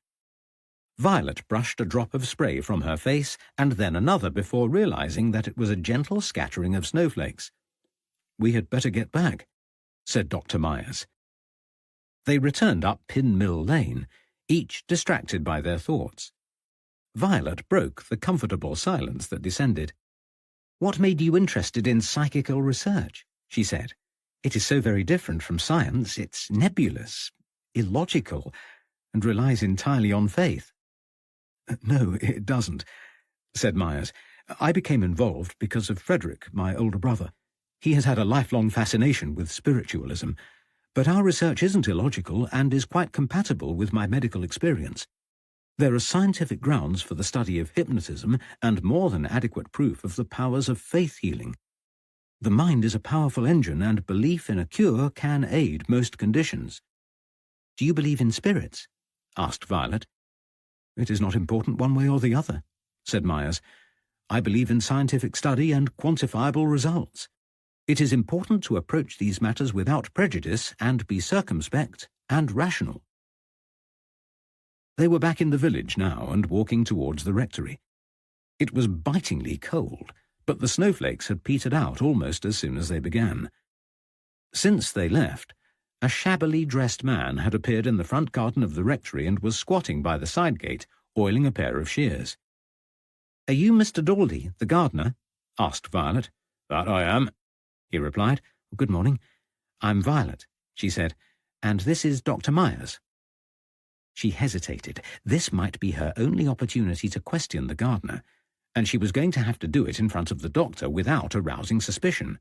Violet brushed a drop of spray from her face and then another before realizing that it was a gentle scattering of snowflakes. "We had better get back," said Dr. Myers. They returned up Pin Mill Lane, each distracted by their thoughts. Violet broke the comfortable silence that descended. "What made you interested in psychical research?" she said. "It is so very different from science. It's nebulous, illogical, and relies entirely on faith." "No, it doesn't," said Myers. "I became involved because of Frederick, my older brother. He has had a lifelong fascination with spiritualism, but our research isn't illogical and is quite compatible with my medical experience. There are scientific grounds for the study of hypnotism and more than adequate proof of the powers of faith healing. The mind is a powerful engine, and belief in a cure can aid most conditions." "Do you believe in spirits?" asked Violet. "It is not important one way or the other," said Myers. "I believe in scientific study and quantifiable results. It is important to approach these matters without prejudice and be circumspect and rational." They were back in the village now and walking towards the rectory. It was bitingly cold, but the snowflakes had petered out almost as soon as they began. Since they left, a shabbily dressed man had appeared in the front garden of the rectory and was squatting by the side gate, oiling a pair of shears. "Are you Mr. Daldy, the gardener?" asked Violet. "That I am," he replied. "Good morning. I'm Violet," she said, "and this is Dr. Myers." She hesitated. This might be her only opportunity to question the gardener, and she was going to have to do it in front of the doctor without arousing suspicion.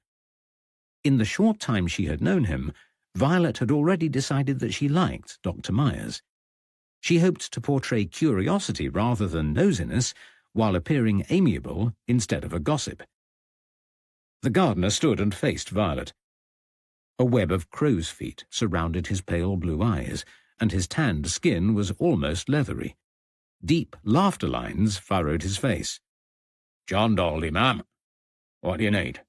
In the short time she had known him, Violet had already decided that she liked Dr. Myers. She hoped to portray curiosity rather than nosiness, while appearing amiable instead of a gossip. The gardener stood and faced Violet. A web of crow's feet surrounded his pale blue eyes, and his tanned skin was almost leathery. Deep laughter lines furrowed his face. "John Daldy, ma'am. What do you need?"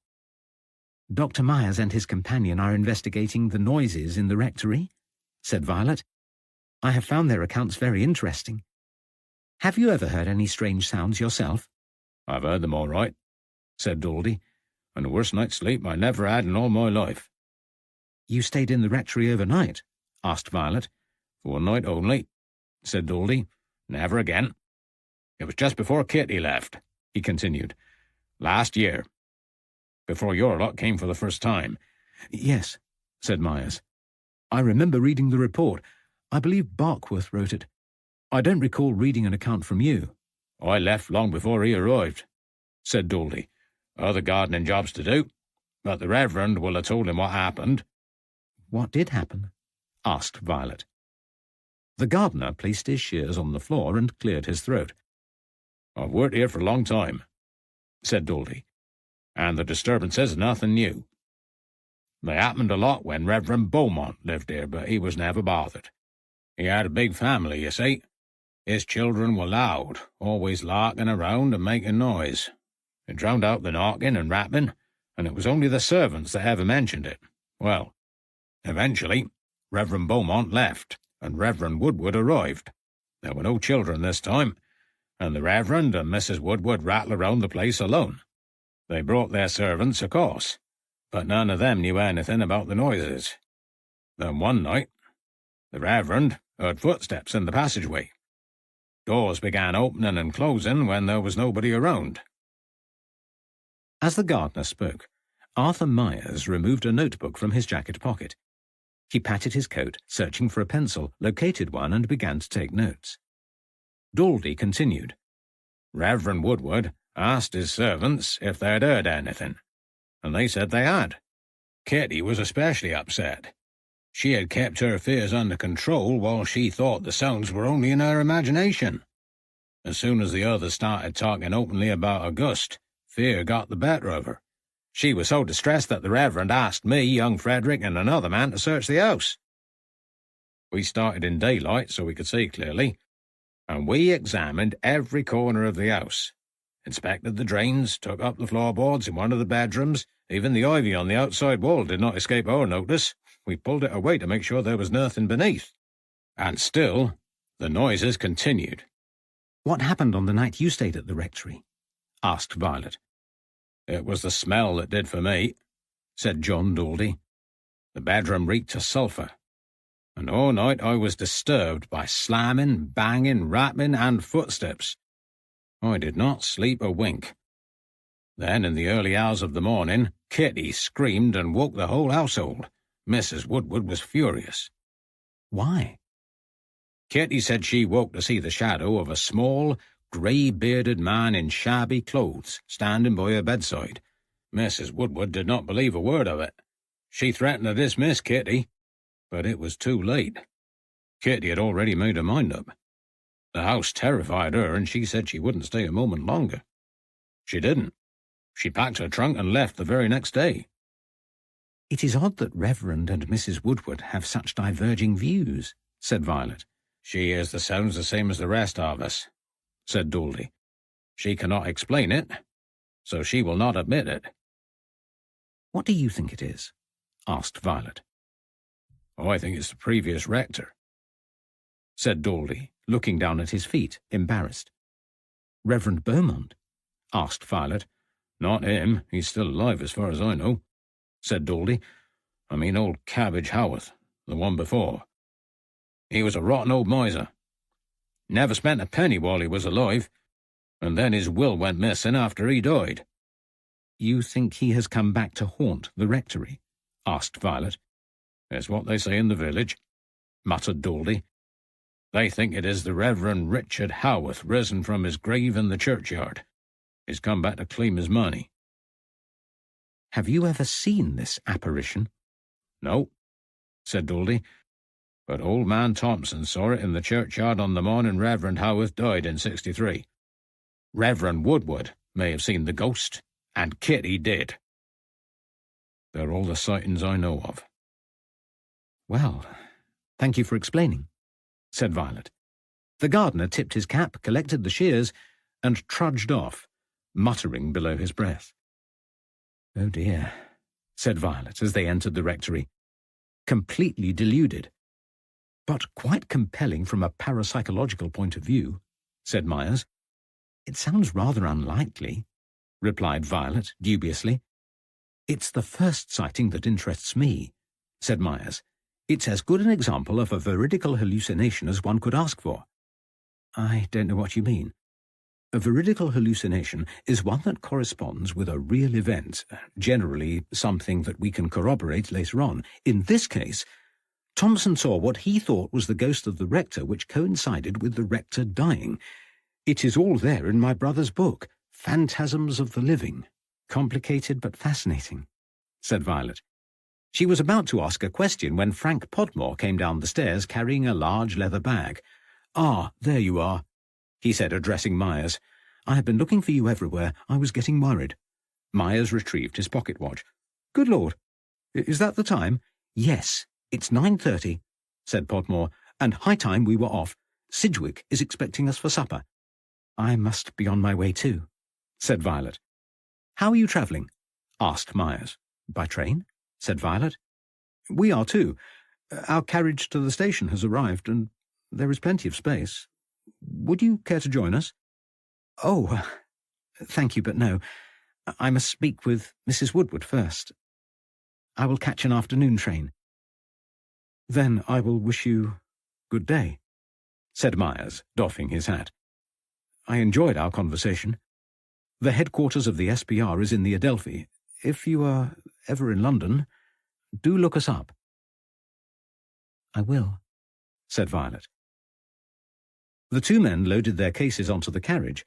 "Dr. Myers and his companion are investigating the noises in the rectory," said Violet. "I have found their accounts very interesting. Have you ever heard any strange sounds yourself?" "I've heard them all right," said Daldy, "and the worst night's sleep I never had in all my life." "You stayed in the rectory overnight?" asked Violet. "For one night only," said Daldy. "Never again. It was just before Kitty left," he continued. "Last year. Before your lot came for the first time." "Yes," said Myers. "I remember reading the report. I believe Barkworth wrote it. I don't recall reading an account from you." "I left long before he arrived," said Daldy. "Other gardening jobs to do, but the Reverend will have told him what happened." "What did happen?" asked Violet. The gardener placed his shears on the floor and cleared his throat. "I've worked here for a long time," said Daldy, "and the disturbances are nothing new. They happened a lot when Reverend Beaumont lived here, but he was never bothered. He had a big family, you see. His children were loud, always larking around and making noise. It drowned out the knocking and rapping, and it was only the servants that ever mentioned it. Well, eventually, Reverend Beaumont left, and Reverend Woodward arrived. There were no children this time, and the Reverend and Mrs. Woodward rattled around the place alone. They brought their servants, of course, but none of them knew anything about the noises. Then one night, the Reverend heard footsteps in the passageway. Doors began opening and closing when there was nobody around. As the gardener spoke, Arthur Myers removed a notebook from his jacket pocket. He patted his coat, searching for a pencil, located one, and began to take notes. Daldy continued. Reverend Woodward asked his servants if they'd heard anything, and they said they had. Kitty was especially upset. She had kept her fears under control while she thought the sounds were only in her imagination. As soon as the others started talking openly about August, fear got the better of her. She was so distressed that the Reverend asked me, young Frederick, and another man to search the house. We started in daylight so we could see clearly, and we examined every corner of the house, inspected the drains, took up the floorboards in one of the bedrooms. Even the ivy on the outside wall did not escape our notice. We pulled it away to make sure there was nothing beneath. And still, the noises continued. "What happened on the night you stayed at the rectory?" asked Violet. It was the smell that did for me, said John Daldy. The bedroom reeked of sulphur, and all night I was disturbed by slamming, banging, rapping, and footsteps. I did not sleep a wink. Then, in the early hours of the morning, Kitty screamed and woke the whole household. Mrs. Woodward was furious. "Why?" Kitty said she woke to see the shadow of a small, grey-bearded man in shabby clothes standing by her bedside. Mrs. Woodward did not believe a word of it. She threatened to dismiss Kitty, but it was too late. Kitty had already made her mind up. The house terrified her, and she said she wouldn't stay a moment longer. She didn't. She packed her trunk and left the very next day. "It is odd that Reverend and Mrs. Woodward have such diverging views," said Violet. She hears the sounds the same as the rest of us, said Daldy. She cannot explain it, so she will not admit it. "What do you think it is?" asked Violet. I think it's the previous rector, said Daldy, looking down at his feet, embarrassed. "Reverend Beaumont?" asked Violet. Not him. He's still alive as far as I know, said Daldy. I mean old Cabbage Howarth, the one before. He was a rotten old miser. Never spent a penny while he was alive, and then his will went missing after he died. "You think he has come back to haunt the rectory?" asked Violet. It's what they say in the village, muttered Daldy. They think it is the Reverend Richard Howarth risen from his grave in the churchyard. He's come back to claim his money. "Have you ever seen this apparition?" No, said Daldy, but old man Thompson saw it in the churchyard on the morning Reverend Howarth died in '63. Reverend Woodward may have seen the ghost, and Kitty did. They're all the sightings I know of. "Well, thank you for explaining," said Violet. The gardener tipped his cap, collected the shears, and trudged off, muttering below his breath. "Oh dear," said Violet as they entered the rectory. "Completely deluded. But quite compelling from a parapsychological point of view," said Myers. "It sounds rather unlikely," replied Violet dubiously. "It's the first sighting that interests me," said Myers. "It's as good an example of a veridical hallucination as one could ask for." "I don't know what you mean." "A veridical hallucination is one that corresponds with a real event, generally something that we can corroborate later on. In this case, Thompson saw what he thought was the ghost of the rector, which coincided with the rector dying. It is all there in my brother's book, Phantasms of the Living. Complicated but fascinating," said Violet. She was about to ask a question when Frank Podmore came down the stairs carrying a large leather bag. "Ah, there you are," he said, addressing Myers. "I have been looking for you everywhere. I was getting worried." Myers retrieved his pocket watch. "Good Lord, is that the time?" "Yes, it's 9:30, said Podmore, "and high time we were off. Sidgwick is expecting us for supper." "I must be on my way too," said Violet. "How are you travelling?" asked Myers. "By train?" said Violet. "We are too. Our carriage to the station has arrived, and there is plenty of space. Would you care to join us? Oh, thank you, but no. I must speak with Mrs. Woodward first. I will catch an afternoon train. Then I will wish you good day, said Myers, doffing his hat. I enjoyed our conversation. The headquarters of the SPR is in the Adelphi. If you are ever in London, do look us up. I will, said Violet. The two men loaded their cases onto the carriage,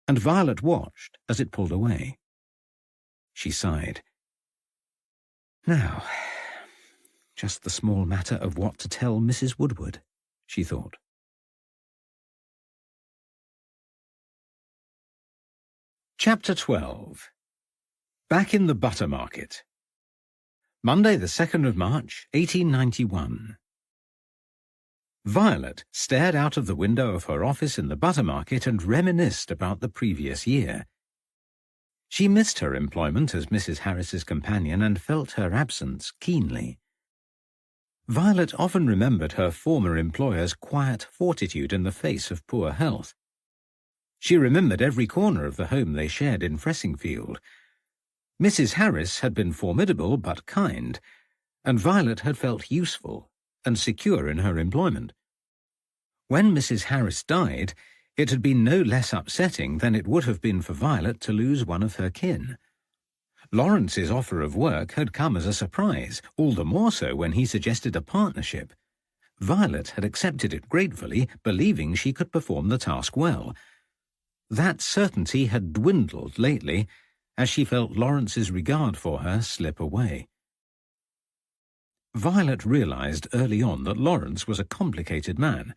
and Violet watched as it pulled away. She sighed. Now, just the small matter of what to tell Mrs. Woodward, she thought. Chapter 12. Back in the Butter Market. Monday the 2nd of March, 1891. Violet stared out of the window of her office in the Butter Market and reminisced about the previous year. She missed her employment as Mrs. Harris's companion and felt her absence keenly. Violet often remembered her former employer's quiet fortitude in the face of poor health. She remembered every corner of the home they shared in Fressingfield. Mrs. Harris had been formidable but kind, and Violet had felt useful and secure in her employment. When Mrs. Harris died, it had been no less upsetting than it would have been for Violet to lose one of her kin. Lawrence's offer of work had come as a surprise, all the more so when he suggested a partnership. Violet had accepted it gratefully, believing she could perform the task well. That certainty had dwindled lately, as she felt Lawrence's regard for her slip away. Violet realized early on that Lawrence was a complicated man,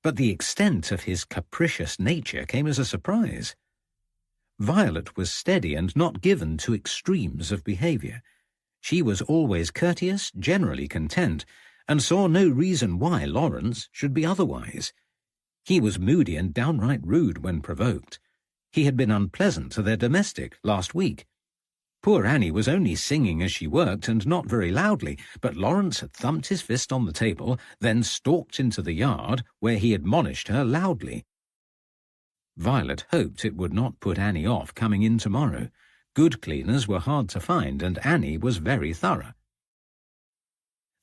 but the extent of his capricious nature came as a surprise. Violet was steady and not given to extremes of behavior. She was always courteous, generally content, and saw no reason why Lawrence should be otherwise. He was moody and downright rude when provoked. He had been unpleasant to their domestic last week. Poor Annie was only singing as she worked and not very loudly, but Lawrence had thumped his fist on the table, then stalked into the yard, where he admonished her loudly. Violet hoped it would not put Annie off coming in tomorrow. Good cleaners were hard to find, and Annie was very thorough.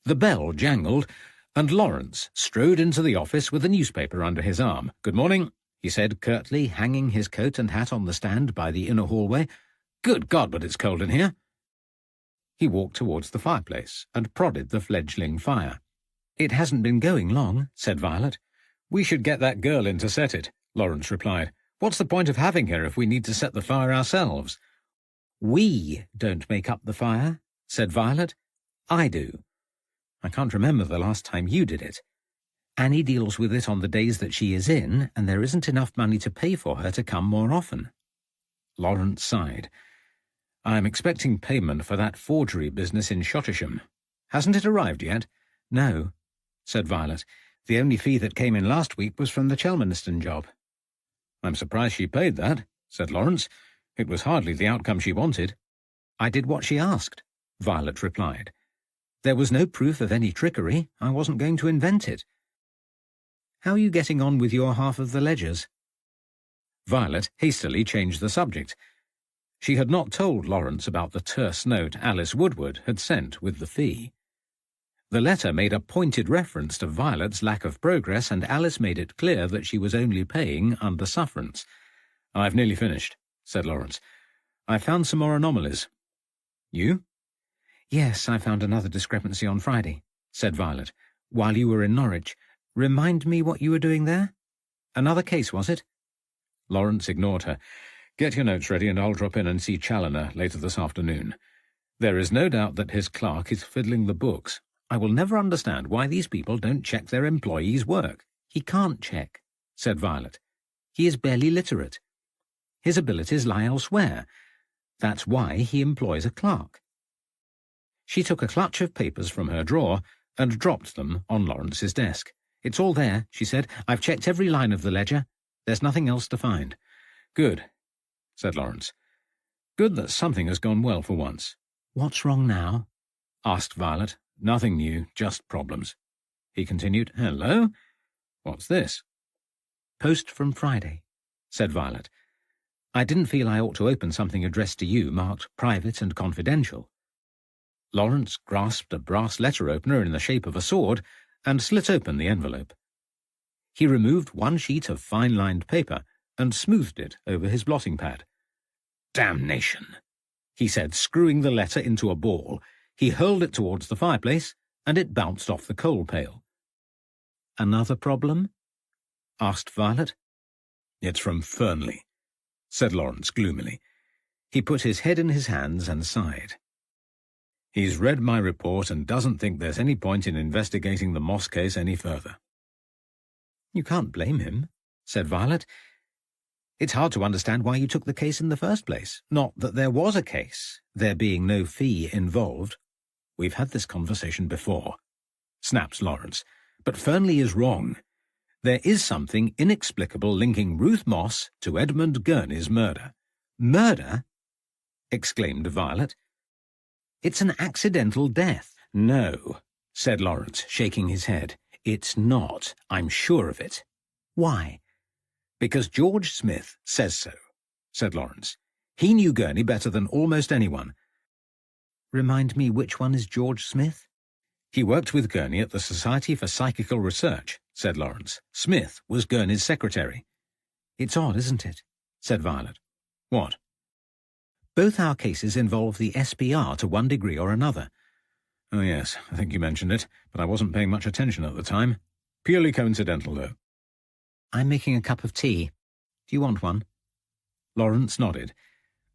The bell jangled, and Lawrence strode into the office with a newspaper under his arm. "Good morning," he said curtly, hanging his coat and hat on the stand by the inner hallway. "Good God, but it's cold in here." He walked towards the fireplace and prodded the fledgling fire. "It hasn't been going long," said Violet. "We should get that girl in to set it," Lawrence replied. "What's the point of having her if we need to set the fire ourselves?" "We don't make up the fire," said Violet. "I do. I can't remember the last time you did it. Annie deals with it on the days that she is in, and there isn't enough money to pay for her to come more often." Lawrence sighed. "I'm expecting payment for that forgery business in Shottisham. Hasn't it arrived yet?" "No," said Violet. "The only fee that came in last week was from the Chelmaniston job." "I'm surprised she paid that," said Lawrence. "It was hardly the outcome she wanted." "I did what she asked," Violet replied. "There was no proof of any trickery. I wasn't going to invent it. How are you getting on with your half of the ledgers?" Violet hastily changed the subject. She had not told Lawrence about the terse note Alice Woodward had sent with the fee. The letter made a pointed reference to Violet's lack of progress, and Alice made it clear that she was only paying under sufferance. "I've nearly finished," said Lawrence. "I found some more anomalies." "You?" "Yes, I found another discrepancy on Friday," said Violet, "while you were in Norwich. Remind me what you were doing there? Another case, was it?" Lawrence ignored her. "Get your notes ready and I'll drop in and see Challoner later this afternoon. There is no doubt that his clerk is fiddling the books. I will never understand why these people don't check their employees' work." "He can't check," said Violet. "He is barely literate. His abilities lie elsewhere. That's why he employs a clerk." She took a clutch of papers from her drawer and dropped them on Lawrence's desk. "It's all there," she said. "I've checked every line of the ledger. There's nothing else to find." "Good," said Lawrence. "Good that something has gone well for once." "What's wrong now?" asked Violet. "Nothing new, just problems." He continued, "Hello? What's this?" "Post from Friday," said Violet. "I didn't feel I ought to open something addressed to you, marked private and confidential." Lawrence grasped a brass letter opener in the shape of a sword and slit open the envelope. He removed one sheet of fine-lined paper and smoothed it over his blotting pad. "Damnation!" he said, screwing the letter into a ball. He hurled it towards the fireplace, and it bounced off the coal pail. "Another problem?" asked Violet. "It's from Fernley," said Lawrence gloomily. He put his head in his hands and sighed. "He's read my report and doesn't think there's any point in investigating the Moss case any further." "You can't blame him," said Violet. "It's hard to understand why you took the case in the first place. Not that there was a case, there being no fee involved." "We've had this conversation before," snapped Lawrence. "But Fernley is wrong. There is something inexplicable linking Ruth Moss to Edmund Gurney's murder." "Murder?" exclaimed Violet. "It's an accidental death." "No," said Lawrence, shaking his head. "It's not. I'm sure of it." "Why?" "Because George Smith says so," said Lawrence. "He knew Gurney better than almost anyone." "Remind me, which one is George Smith?" "He worked with Gurney at the Society for Psychical Research," said Lawrence. "Smith was Gurney's secretary." "It's odd, isn't it?" said Violet. "What?" "Both our cases involve the SPR to one degree or another." "Oh, yes, I think you mentioned it, but I wasn't paying much attention at the time. Purely coincidental, though." "I'm making a cup of tea. Do you want one?" Lawrence nodded.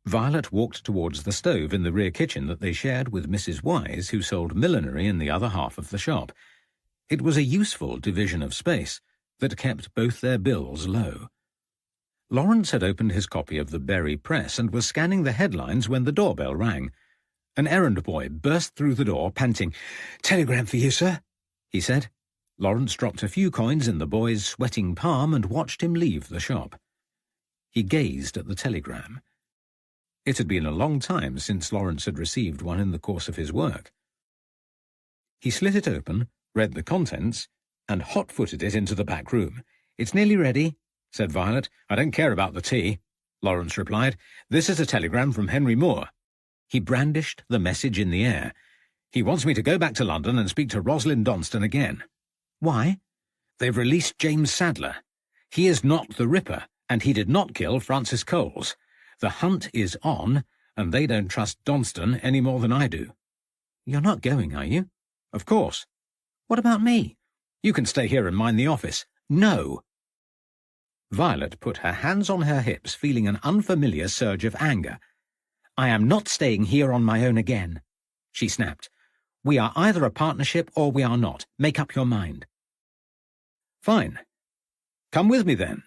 Violet walked towards the stove in the rear kitchen that they shared with Mrs. Wise, who sold millinery in the other half of the shop. It was a useful division of space that kept both their bills low. Lawrence had opened his copy of the Berry Press and was scanning the headlines when the doorbell rang. An errand boy burst through the door, panting. "Telegram for you, sir," he said. Lawrence dropped a few coins in the boy's sweating palm and watched him leave the shop. He gazed at the telegram. It had been a long time since Lawrence had received one in the course of his work. He slit it open, read the contents, and hot-footed it into the back room. "It's nearly ready," said Violet. "I don't care about the tea," Lawrence replied. "This is a telegram from Henry Moore." He brandished the message in the air. "He wants me to go back to London and speak to Rosalind Donston again." "Why?" "They've released James Sadler. He is not the Ripper, and he did not kill Francis Coles. The hunt is on, and they don't trust Donston any more than I do." "You're not going, are you?" "Of course." "What about me?" "You can stay here and mind the office." "No." Violet put her hands on her hips, feeling an unfamiliar surge of anger. "I am not staying here on my own again," she snapped. "We are either a partnership or we are not. Make up your mind." "Fine. Come with me, then.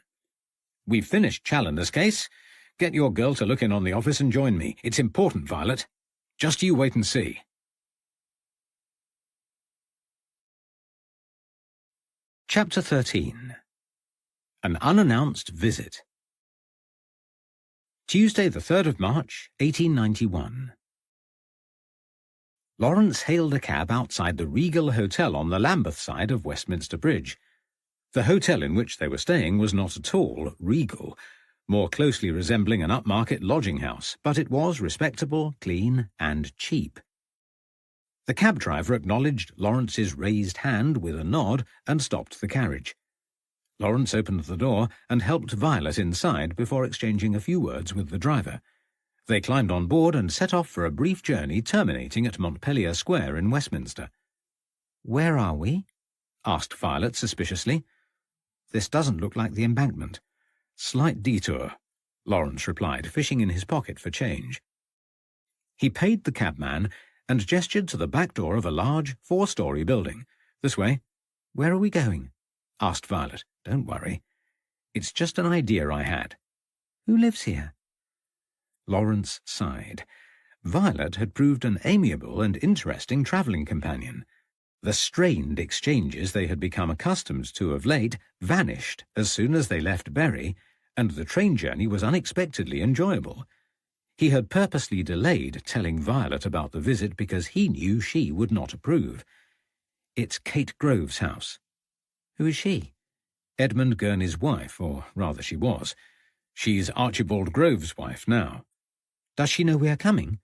We've finished Challender's case. Get your girl to look in on the office and join me. It's important, Violet. Just you wait and see." Chapter 13. An Unannounced Visit. Tuesday, the 3rd of March, 1891. Lawrence hailed a cab outside the Regal Hotel on the Lambeth side of Westminster Bridge. The hotel in which they were staying was not at all regal, more closely resembling an upmarket lodging-house, but it was respectable, clean, and cheap. The cab driver acknowledged Lawrence's raised hand with a nod and stopped the carriage. Lawrence opened the door and helped Violet inside before exchanging a few words with the driver. They climbed on board and set off for a brief journey terminating at Montpellier Square in Westminster. "Where are we?" asked Violet suspiciously. "This doesn't look like the Embankment." "Slight detour," Lawrence replied, fishing in his pocket for change. He paid the cabman and gestured to the back door of a large, 4-story building. "This way." "Where are we going?" asked Violet. "Don't worry. It's just an idea I had." "Who lives here?" Lawrence sighed. Violet had proved an amiable and interesting travelling companion. The strained exchanges they had become accustomed to of late vanished as soon as they left Bury, and the train journey was unexpectedly enjoyable. He had purposely delayed telling Violet about the visit because he knew she would not approve. "It's Kate Grove's house." "Who is she?" Edmund Gurney's wife, or rather she was. She's Archibald Grove's wife now. Does she know we are coming?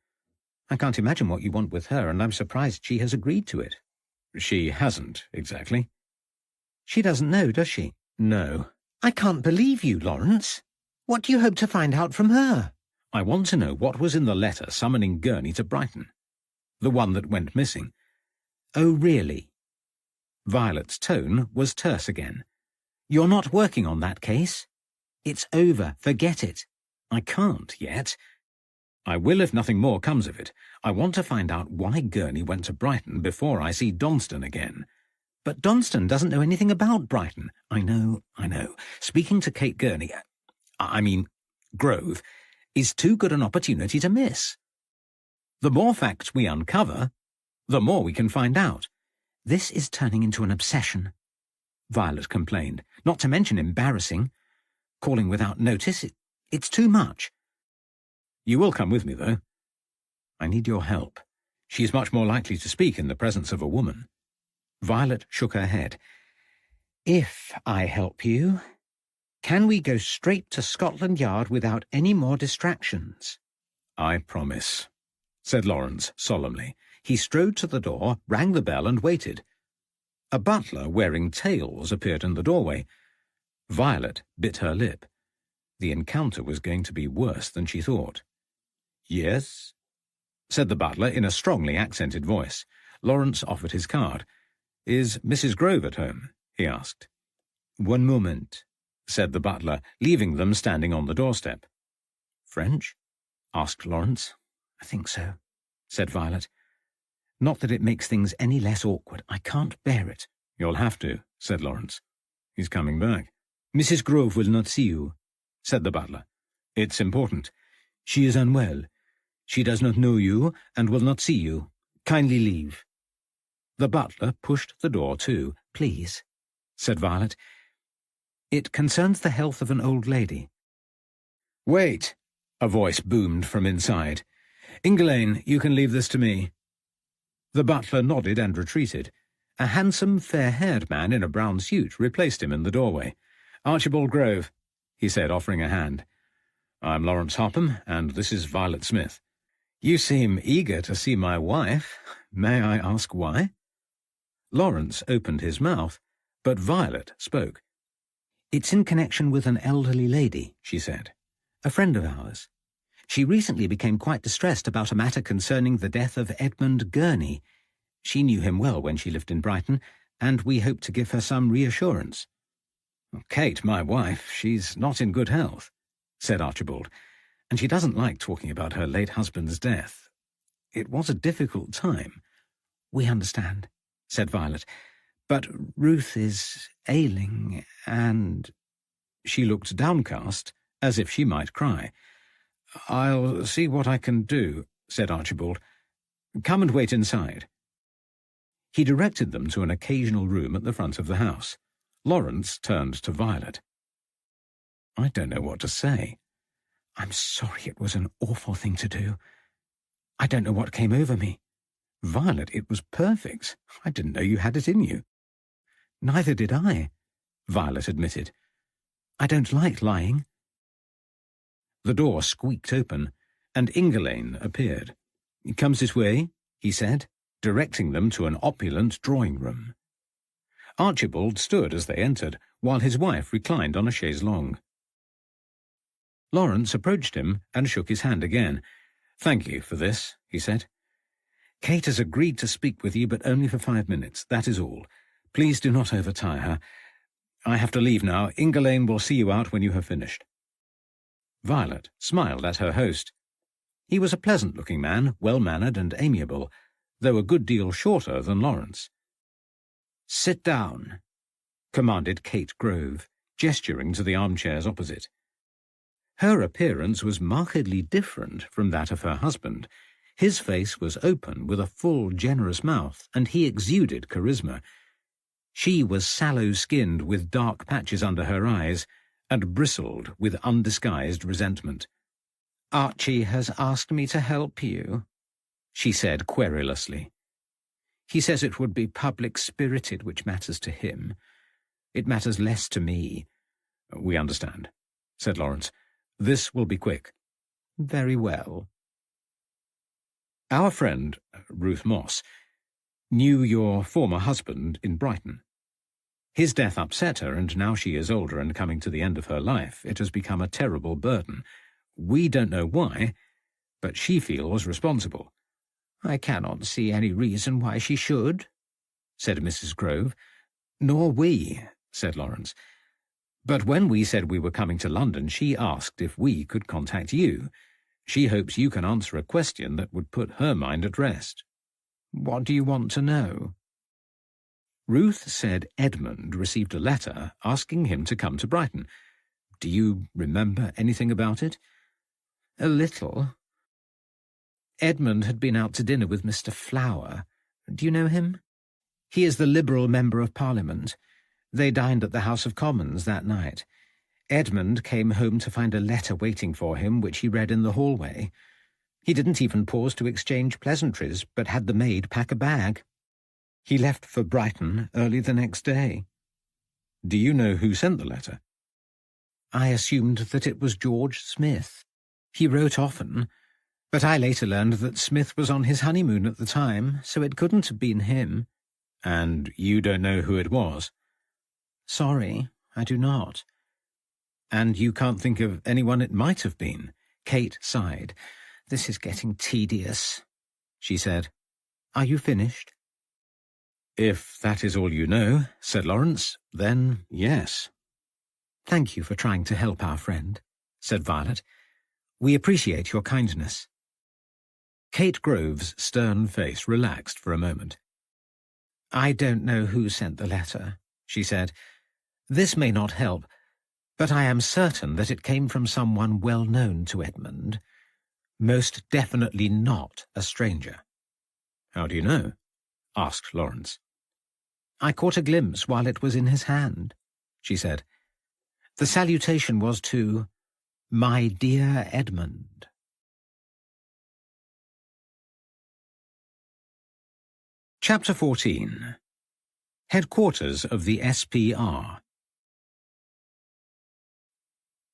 I can't imagine what you want with her, and I'm surprised she has agreed to it. She hasn't, exactly. She doesn't know, does she? No. I can't believe you, Lawrence. What do you hope to find out from her? I want to know what was in the letter summoning Gurney to Brighton. The one that went missing. Oh, really? Violet's tone was terse again. You're not working on that case? It's over. Forget it. I can't yet. I will if nothing more comes of it. I want to find out why Gurney went to Brighton before I see Donston again. But Donston doesn't know anything about Brighton. I know. Speaking to Kate Gurney, Grove, is too good an opportunity to miss. The more facts we uncover, the more we can find out. This is turning into an obsession, Violet complained. Not to mention embarrassing. Calling without notice, it's too much. You will come with me, though. I need your help. She's much more likely to speak in the presence of a woman. Violet shook her head. If I help you, can we go straight to Scotland Yard without any more distractions? I promise, said Lawrence solemnly. He strode to the door, rang the bell, and waited. A butler wearing tails appeared in the doorway. Violet bit her lip. The encounter was going to be worse than she thought. Yes, said the butler in a strongly accented voice. Lawrence offered his card. Is Mrs. Grove at home? He asked. One moment, said the butler, leaving them standing on the doorstep. French? Asked Lawrence. I think so, said Violet. Not that it makes things any less awkward. I can't bear it. You'll have to, said Lawrence. He's coming back. Mrs. Grove will not see you, said the butler. It's important. She is unwell. She does not know you and will not see you. Kindly leave. The butler pushed the door to. Please, said Violet. It concerns the health of an old lady. Wait, a voice boomed from inside. Ingelaine, you can leave this to me. The butler nodded and retreated. A handsome, fair-haired man in a brown suit replaced him in the doorway. Archibald Grove, he said, offering a hand. I'm Lawrence Hopham, and this is Violet Smith. You seem eager to see my wife. May I ask why? Lawrence opened his mouth, but Violet spoke. It's in connection with an elderly lady, she said. A friend of ours. She recently became quite distressed about a matter concerning the death of Edmund Gurney. She knew him well when she lived in Brighton, and we hope to give her some reassurance. Kate, my wife, she's not in good health, said Archibald, and she doesn't like talking about her late husband's death. It was a difficult time. We understand, said Violet, but Ruth is ailing, and... She looked downcast, as if she might cry. I'll see what I can do, said Archibald. Come and wait inside. He directed them to an occasional room at the front of the house. Lawrence turned to Violet. I don't know what to say. I'm sorry it was an awful thing to do. I don't know what came over me. Violet, it was perfect. I didn't know you had it in you. Neither did I, Violet admitted. I don't like lying. The door squeaked open, and Ingelaine appeared. Comes this way, he said, directing them to an opulent drawing-room. Archibald stood as they entered, while his wife reclined on a chaise-longue. Lawrence approached him and shook his hand again. Thank you for this, he said. Kate has agreed to speak with you, but only for 5 minutes. That is all. Please do not overtire her. I have to leave now. Ingelaine will see you out when you have finished. Violet smiled at her host. He was a pleasant-looking man, well-mannered and amiable, though a good deal shorter than Lawrence. Sit down, commanded Kate Grove, gesturing to the armchairs opposite. Her appearance was markedly different from that of her husband. His face was open, with a full, generous mouth, and he exuded charisma. She was sallow-skinned, with dark patches under her eyes, and bristled with undisguised resentment. Archie has asked me to help you, she said querulously. He says it would be public-spirited, which matters to him. It matters less to me." "We understand," said Lawrence. "This will be quick." "Very well." "Our friend, Ruth Moss, knew your former husband in Brighton. His death upset her, and now she is older and coming to the end of her life, it has become a terrible burden. We don't know why, but she feels responsible." "I cannot see any reason why she should," said Mrs. Grove. "Nor we," said Lawrence. "But when we said we were coming to London, she asked if we could contact you. She hopes you can answer a question that would put her mind at rest." "What do you want to know?" "Ruth said Edmund received a letter asking him to come to Brighton. Do you remember anything about it?" "A little. Edmund had been out to dinner with Mr. Flower. Do you know him? He is the Liberal Member of Parliament. They dined at the House of Commons that night. Edmund came home to find a letter waiting for him, which he read in the hallway. He didn't even pause to exchange pleasantries, but had the maid pack a bag. He left for Brighton early the next day." "Do you know who sent the letter?" "I assumed that it was George Smith. He wrote often, but I later learned that Smith was on his honeymoon at the time, so it couldn't have been him." "And you don't know who it was?" "Sorry, I do not." "And you can't think of anyone it might have been?" Kate sighed. "This is getting tedious," she said. "Are you finished?" "If that is all you know," said Lawrence, "then yes." "Thank you for trying to help our friend," said Violet. "We appreciate your kindness." Kate Grove's stern face relaxed for a moment. "I don't know who sent the letter," she said. "This may not help, but I am certain that it came from someone well known to Edmund. Most definitely not a stranger." "How do you know?" asked Lawrence. "I caught a glimpse while it was in his hand," she said. "The salutation was to 'My dear Edmund.'" Chapter 14. Headquarters of the SPR.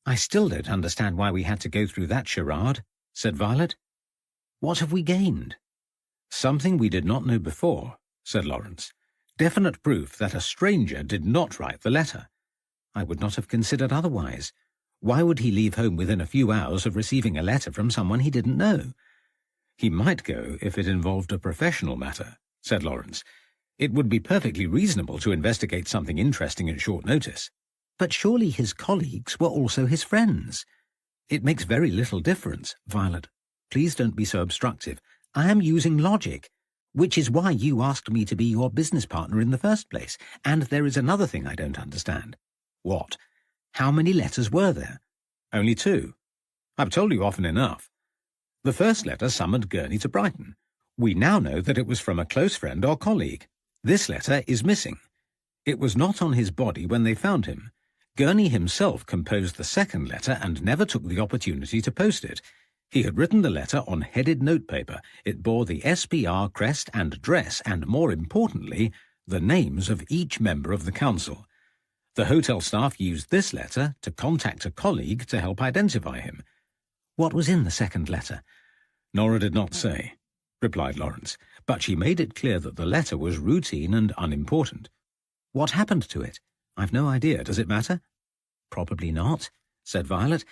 "I still don't understand why we had to go through that charade," said Violet. "What have we gained?" "Something we did not know before," said Lawrence. "Definite proof that a stranger did not write the letter. I would not have considered otherwise. Why would he leave home within a few hours of receiving a letter from someone he didn't know?" "He might go if it involved a professional matter," said Lawrence. "It would be perfectly reasonable to investigate something interesting at short notice." "But surely his colleagues were also his friends." "It makes very little difference, Violet. Please don't be so obstructive. I am using logic, which is why you asked me to be your business partner in the first place. And there is another thing I don't understand." "What?" "How many letters were there?" "Only 2. I've told you often enough. The first letter summoned Gurney to Brighton. We now know that it was from a close friend or colleague. This letter is missing. It was not on his body when they found him. Gurney himself composed the second letter and never took the opportunity to post it. He had written the letter on headed notepaper. It bore the SPR crest and address and, more importantly, the names of each member of the council. The hotel staff used this letter to contact a colleague to help identify him." "What was in the second letter?" "Nora did not say," replied Lawrence, "but she made it clear that the letter was routine and unimportant." "What happened to it?" "I've no idea. Does it matter?" "Probably not," said Violet,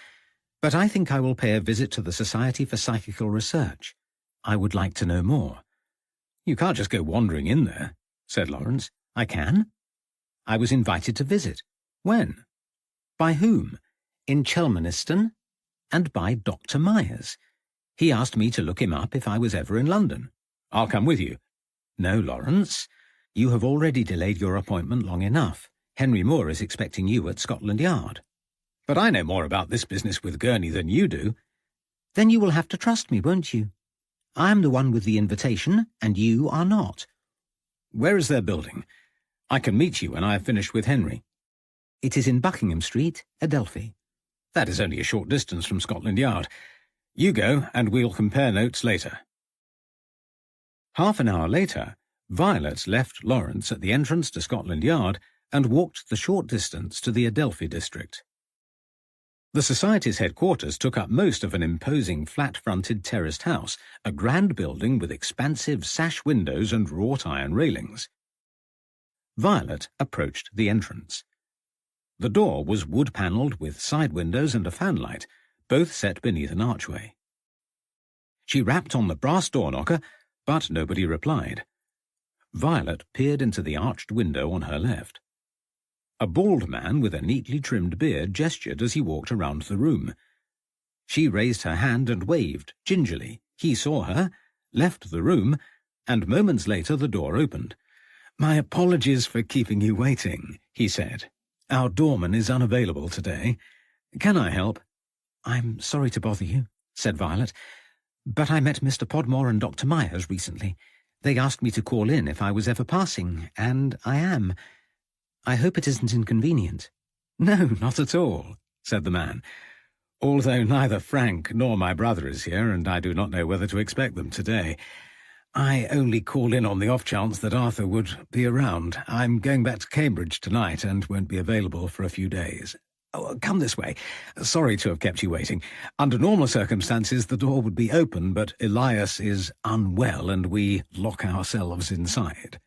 "but I think I will pay a visit to the Society for Psychical Research. I would like to know more." "You can't just go wandering in there," said Lawrence. "I can. I was invited to visit." "When?" "By whom?" "In Chelmaniston, and by Dr. Myers. He asked me to look him up if I was ever in London." "I'll come with you." "No, Lawrence. You have already delayed your appointment long enough. Henry Moore is expecting you at Scotland Yard." "But I know more about this business with Gurney than you do." "Then you will have to trust me, won't you? I am the one with the invitation, and you are not." "Where is their building? I can meet you when I have finished with Henry." "It is in Buckingham Street, Adelphi." "That is only a short distance from Scotland Yard. You go, and we'll compare notes later." Half an hour later, Violet left Lawrence at the entrance to Scotland Yard and walked the short distance to the Adelphi district. The Society's headquarters took up most of an imposing flat-fronted terraced house, a grand building with expansive sash windows and wrought-iron railings. Violet approached the entrance. The door was wood-panelled with side windows and a fanlight, both set beneath an archway. She rapped on the brass door knocker, but nobody replied. Violet peered into the arched window on her left. A bald man with a neatly trimmed beard gestured as he walked around the room. She raised her hand and waved, gingerly. He saw her, left the room, and moments later the door opened. "My apologies for keeping you waiting," he said. "Our doorman is unavailable today. Can I help?" "I'm sorry to bother you," said Violet, "but I met Mr. Podmore and Dr. Myers recently. They asked me to call in if I was ever passing, and I am. I hope it isn't inconvenient." "No, not at all," said the man, "although neither Frank nor my brother is here, and I do not know whether to expect them today. I only called in on the off chance that Arthur would be around. I'm going back to Cambridge tonight and won't be available for a few days. Oh, come this way. Sorry to have kept you waiting. Under normal circumstances, the door would be open, but Elias is unwell and we lock ourselves inside."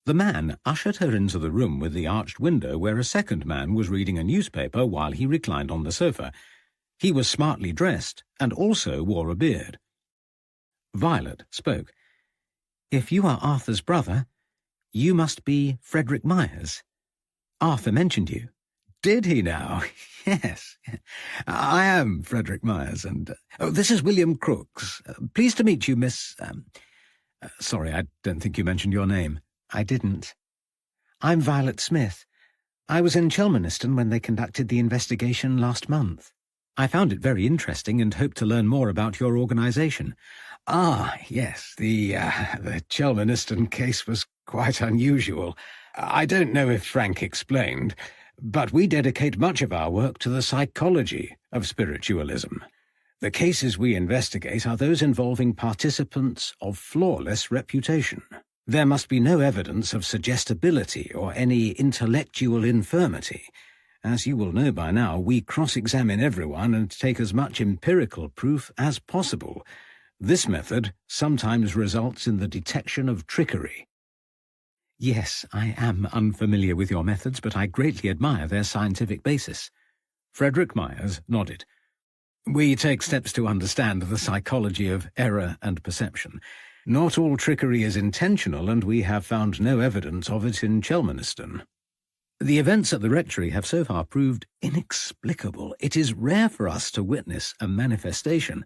The man ushered her into the room with the arched window where a second man was reading a newspaper while he reclined on the sofa. He was smartly dressed and also wore a beard. Violet spoke. "If you are Arthur's brother, you must be Frederick Myers. Arthur mentioned you." "Did he now?" "Yes. I am Frederick Myers, and this is William Crooks. Pleased to meet you, Miss... sorry, I don't think you mentioned your name." "I didn't. I'm Violet Smith. I was in Chelmaniston when they conducted the investigation last month. I found it very interesting and hope to learn more about your organisation." "Ah, yes, the Chelmaniston case was quite unusual. I don't know if Frank explained, but we dedicate much of our work to the psychology of spiritualism. The cases we investigate are those involving participants of flawless reputation. There must be no evidence of suggestibility or any intellectual infirmity. As you will know by now, we cross-examine everyone and take as much empirical proof as possible. This method sometimes results in the detection of trickery." "Yes, I am unfamiliar with your methods, but I greatly admire their scientific basis." Frederick Myers nodded. "We take steps to understand the psychology of error and perception. Not all trickery is intentional, and we have found no evidence of it in Chelmaniston. The events at the rectory have so far proved inexplicable. It is rare for us to witness a manifestation.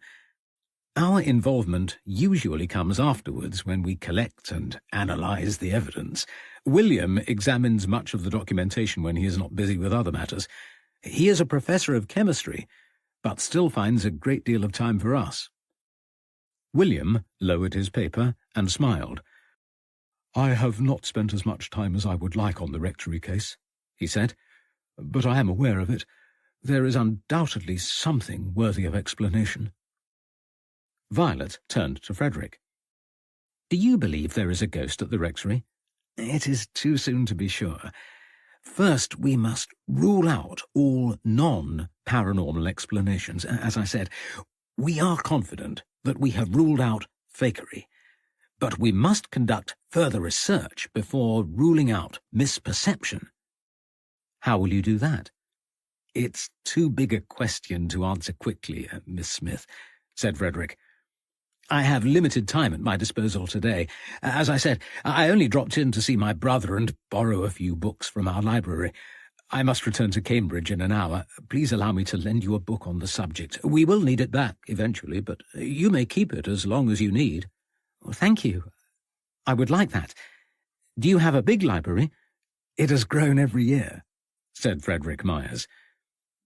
Our involvement usually comes afterwards when we collect and analyse the evidence. William examines much of the documentation when he is not busy with other matters. He is a professor of chemistry, but still finds a great deal of time for us." William lowered his paper and smiled. "I have not spent as much time as I would like on the rectory case," he said, "but I am aware of it. There is undoubtedly something worthy of explanation." Violet turned to Frederick. "Do you believe there is a ghost at the rectory?" "It is too soon to be sure. First, we must rule out all non-paranormal explanations. As I said, we are confident that we have ruled out fakery, but we must conduct further research before ruling out misperception." "How will you do that?" "It's too big a question to answer quickly, Miss Smith," said Frederick. "I have limited time at my disposal today. As I said, I only dropped in to see my brother and borrow a few books from our library. I must return to Cambridge in an hour. Please allow me to lend you a book on the subject. We will need it back eventually, but you may keep it as long as you need." "Well, thank you. I would like that. Do you have a big library?" "It has grown every year," said Frederick Myers.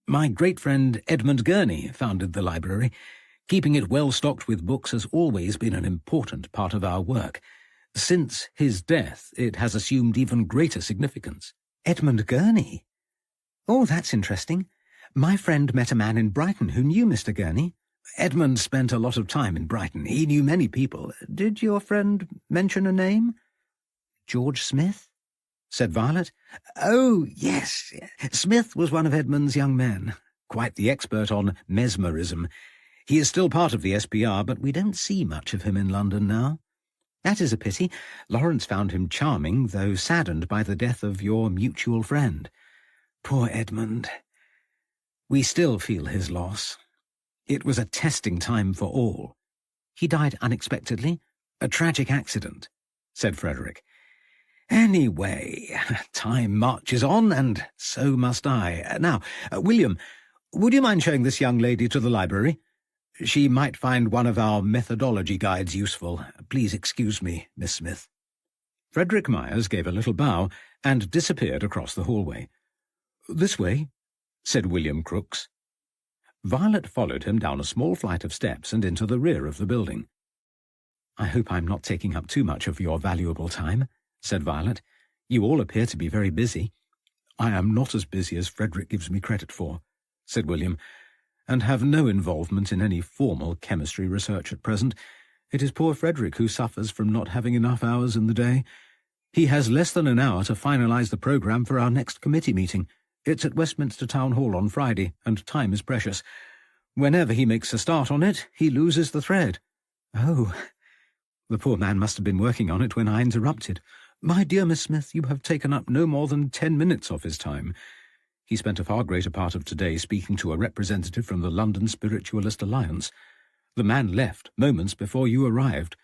"My great friend Edmund Gurney founded the library. Keeping it well stocked with books has always been an important part of our work. Since his death, it has assumed even greater significance." "Edmund Gurney? Oh, that's interesting. My friend met a man in Brighton who knew Mr. Gurney." "Edmund spent a lot of time in Brighton. He knew many people. Did your friend mention a name?" "George Smith?" said Violet. "Oh, yes. Smith was one of Edmund's young men, quite the expert on mesmerism. He is still part of the SPR, but we don't see much of him in London now. That is a pity. Lawrence found him charming, though saddened by the death of your mutual friend. Poor Edmund. We still feel his loss. It was a testing time for all. He died unexpectedly, a tragic accident," said Frederick. "Anyway, time marches on, and so must I. Now, William, would you mind showing this young lady to the library? She might find one of our methodology guides useful. Please excuse me, Miss Smith." Frederick Myers gave a little bow and disappeared across the hallway. "This way," said William Crooks. Violet followed him down a small flight of steps and into the rear of the building. "I hope I'm not taking up too much of your valuable time," said Violet. "You all appear to be very busy." "I am not as busy as Frederick gives me credit for," said William, "and have no involvement in any formal chemistry research at present. It is poor Frederick who suffers from not having enough hours in the day. He has less than an hour to finalise the programme for our next committee meeting. It's at Westminster Town Hall on Friday, and time is precious. Whenever he makes a start on it, he loses the thread." "Oh, the poor man must have been working on it when I interrupted. My dear Miss Smith, you have taken up no more than 10 minutes of his time. He spent a far greater part of today speaking to a representative from the London Spiritualist Alliance. The man left moments before you arrived.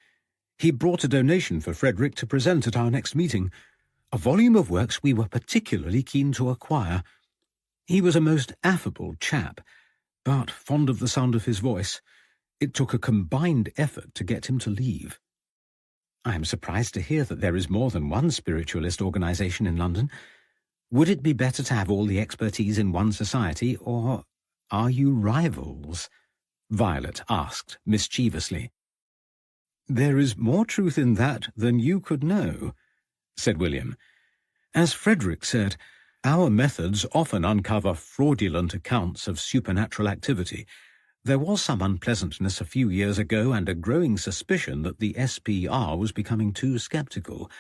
He brought a donation for Frederick to present at our next meeting, a volume of works we were particularly keen to acquire. He was a most affable chap, but fond of the sound of his voice. It took a combined effort to get him to leave." "I am surprised to hear that there is more than one spiritualist organisation in London. Would it be better to have all the expertise in one society, or are you rivals?" Violet asked mischievously. "There is more truth in that than you could know," said William. "As Frederick said, our methods often uncover fraudulent accounts of supernatural activity. There was some unpleasantness a few years ago and a growing suspicion that the SPR was becoming too sceptical.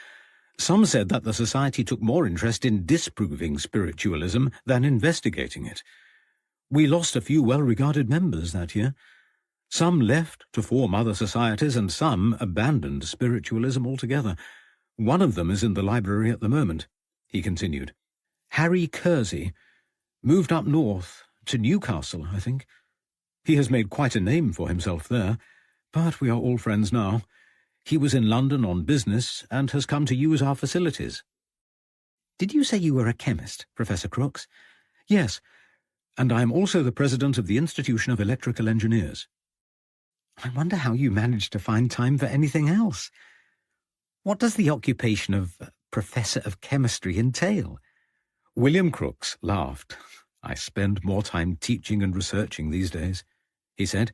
Some said that the Society took more interest in disproving spiritualism than investigating it. We lost a few well-regarded members that year. Some left to form other societies, and some abandoned spiritualism altogether. One of them is in the library at the moment," he continued. "Harry Kersey. Moved up north, to Newcastle, I think. He has made quite a name for himself there, but we are all friends now. He was in London on business and has come to use our facilities." "Did you say you were a chemist, Professor Crooks?" "Yes, and I am also the president of the Institution of Electrical Engineers." "I wonder how you managed to find time for anything else. What does the occupation of Professor of Chemistry entail?" William Crooks laughed. "I spend more time teaching and researching these days," he said.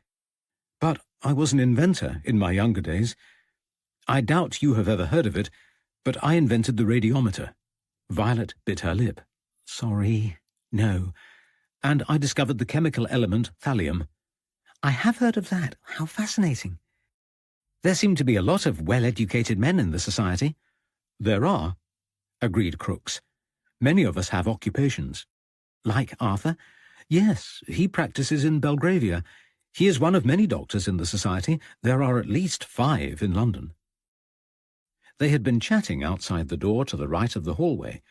"But I was an inventor in my younger days. I doubt you have ever heard of it, but I invented the radiometer." Violet bit her lip. "Sorry, no. And I discovered the chemical element thallium." "I have heard of that. How fascinating." "There seem to be a lot of well-educated men in the Society." "There are," agreed Crooks. "Many of us have occupations." "Like Arthur?" "Yes, he practices in Belgravia. He is one of many doctors in the Society. There are at least 5 in London." They had been chatting outside the door to the right of the hallway.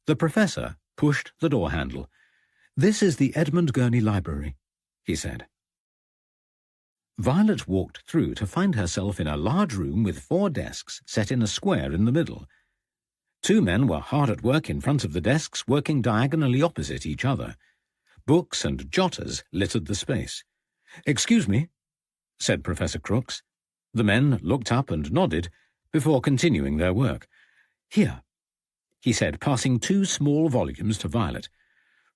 The Professor pushed the door handle. "This is the Edmund Gurney Library," he said. Violet walked through to find herself in a large room with 4 desks set in a square in the middle. 2 men were hard at work in front of the desks, working diagonally opposite each other. Books and jotters littered the space. "Excuse me," said Professor Crooks. The men looked up and nodded before continuing their work. "Here," he said, passing 2 small volumes to Violet.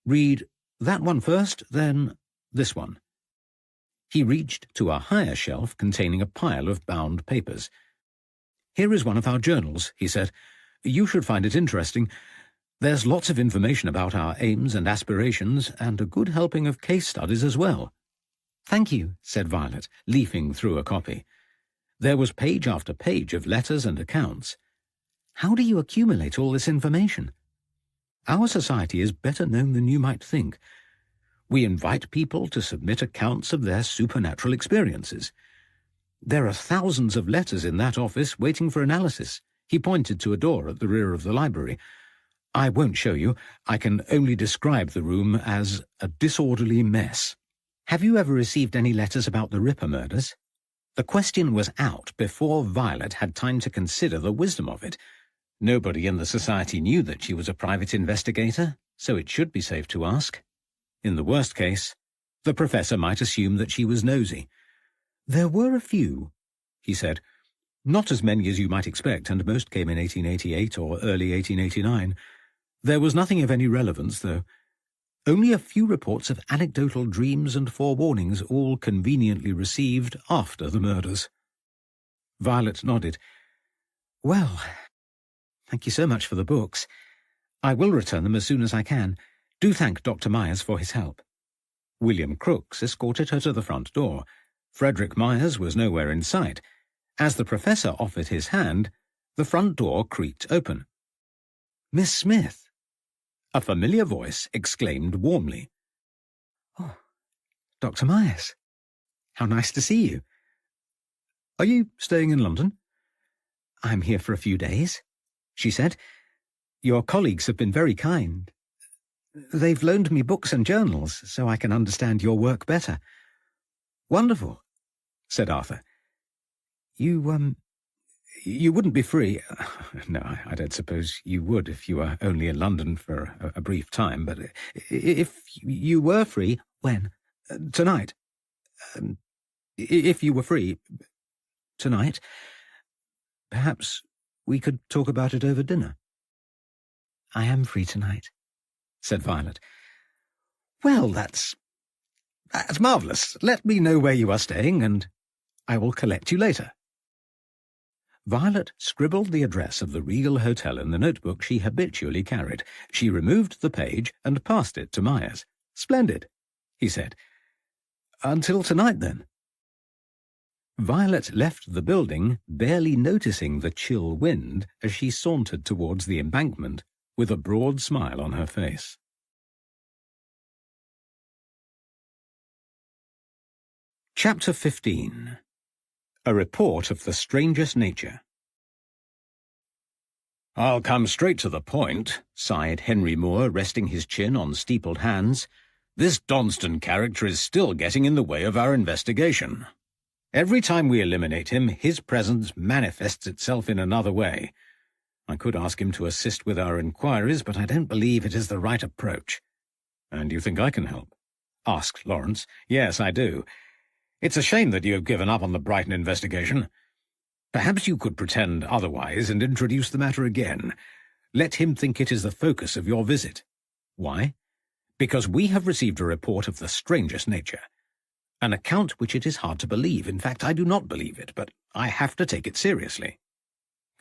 "Read that one first, then this one." He reached to a higher shelf containing a pile of bound papers. "Here is one of our journals," he said. "You should find it interesting. There's lots of information about our aims and aspirations, and a good helping of case studies as well." "Thank you," said Violet, leafing through a copy. There was page after page of letters and accounts. How do you accumulate all this information? Our society is better known than you might think. We invite people to submit accounts of their supernatural experiences. There are thousands of letters in that office waiting for analysis. He pointed to a door at the rear of the library. I won't show you. I can only describe the room as a disorderly mess. Have you ever received any letters about the Ripper murders? The question was out before Violet had time to consider the wisdom of it. Nobody in the society knew that she was a private investigator, so it should be safe to ask. In the worst case, the professor might assume that she was nosy. There were a few, he said. Not as many as you might expect, and most came in 1888 or early 1889. There was nothing of any relevance, though. Only a few reports of anecdotal dreams and forewarnings, all conveniently received after the murders. Violet nodded. Well, thank you so much for the books. I will return them as soon as I can. Do thank Dr. Myers for his help. William Crooks escorted her to the front door. Frederick Myers was nowhere in sight. As the professor offered his hand, the front door creaked open. Miss Smith! A familiar voice exclaimed warmly. Oh, Dr. Myers. How nice to see you. Are you staying in London? I'm here for a few days, she said. Your colleagues have been very kind. They've loaned me books and journals so I can understand your work better. Wonderful, said Arthur. You wouldn't be free. No, I don't suppose you would if you were only in London for a brief time, but if you were free, when? Tonight. If you were free, tonight, perhaps we could talk about it over dinner. I am free tonight, said Violet. Well, that's marvellous. Let me know where you are staying, and I will collect you later. Violet scribbled the address of the Regal Hotel in the notebook she habitually carried. She removed the page and passed it to Myers. Splendid, he said. Until tonight, then. Violet left the building, barely noticing the chill wind as she sauntered towards the embankment, with a broad smile on her face. Chapter 15. A Report of the Strangest Nature. I'll come straight to the point, sighed Henry Moore, resting his chin on steepled hands. This Donston character is still getting in the way of our investigation. Every time we eliminate him, his presence manifests itself in another way. I could ask him to assist with our inquiries, but I don't believe it is the right approach. And you think I can help? Asked Lawrence. Yes, I do. It's a shame that you have given up on the Brighton investigation. Perhaps you could pretend otherwise and introduce the matter again. Let him think it is the focus of your visit. Why? Because we have received a report of the strangest nature. An account which it is hard to believe. In fact, I do not believe it, but I have to take it seriously.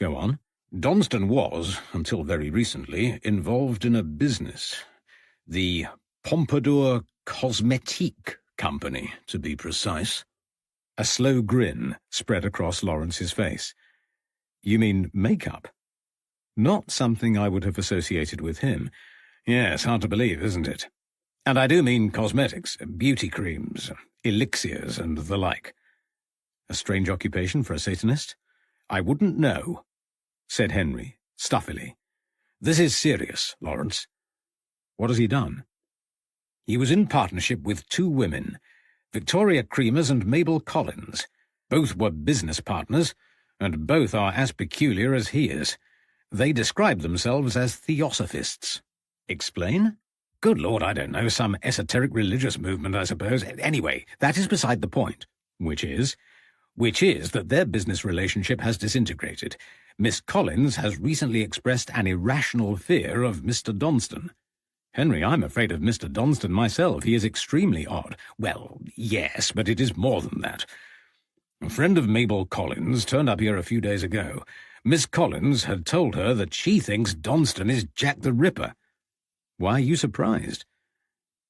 Go on. Donston was, until very recently, involved in a business. The Pompadour Cosmetique Company, to be precise. A slow grin spread across Lawrence's face. You mean makeup? Not something I would have associated with him. Yes, hard to believe, isn't it? And I do mean cosmetics, beauty creams, elixirs, and the like. A strange occupation for a Satanist? I wouldn't know, said Henry, stuffily. This is serious, Lawrence. What has he done? He was in partnership with two women, Victoria Creamers and Mabel Collins. Both were business partners, and both are as peculiar as he is. They describe themselves as theosophists. Explain? Good Lord, I don't know, some esoteric religious movement, I suppose. Anyway, that is beside the point. Which is that their business relationship has disintegrated. Miss Collins has recently expressed an irrational fear of Mr. Donston. Henry, I'm afraid of Mr. Donston myself. He is extremely odd. Well, yes, but it is more than that. A friend of Mabel Collins turned up here a few days ago. Miss Collins had told her that she thinks Donston is Jack the Ripper. Why are you surprised?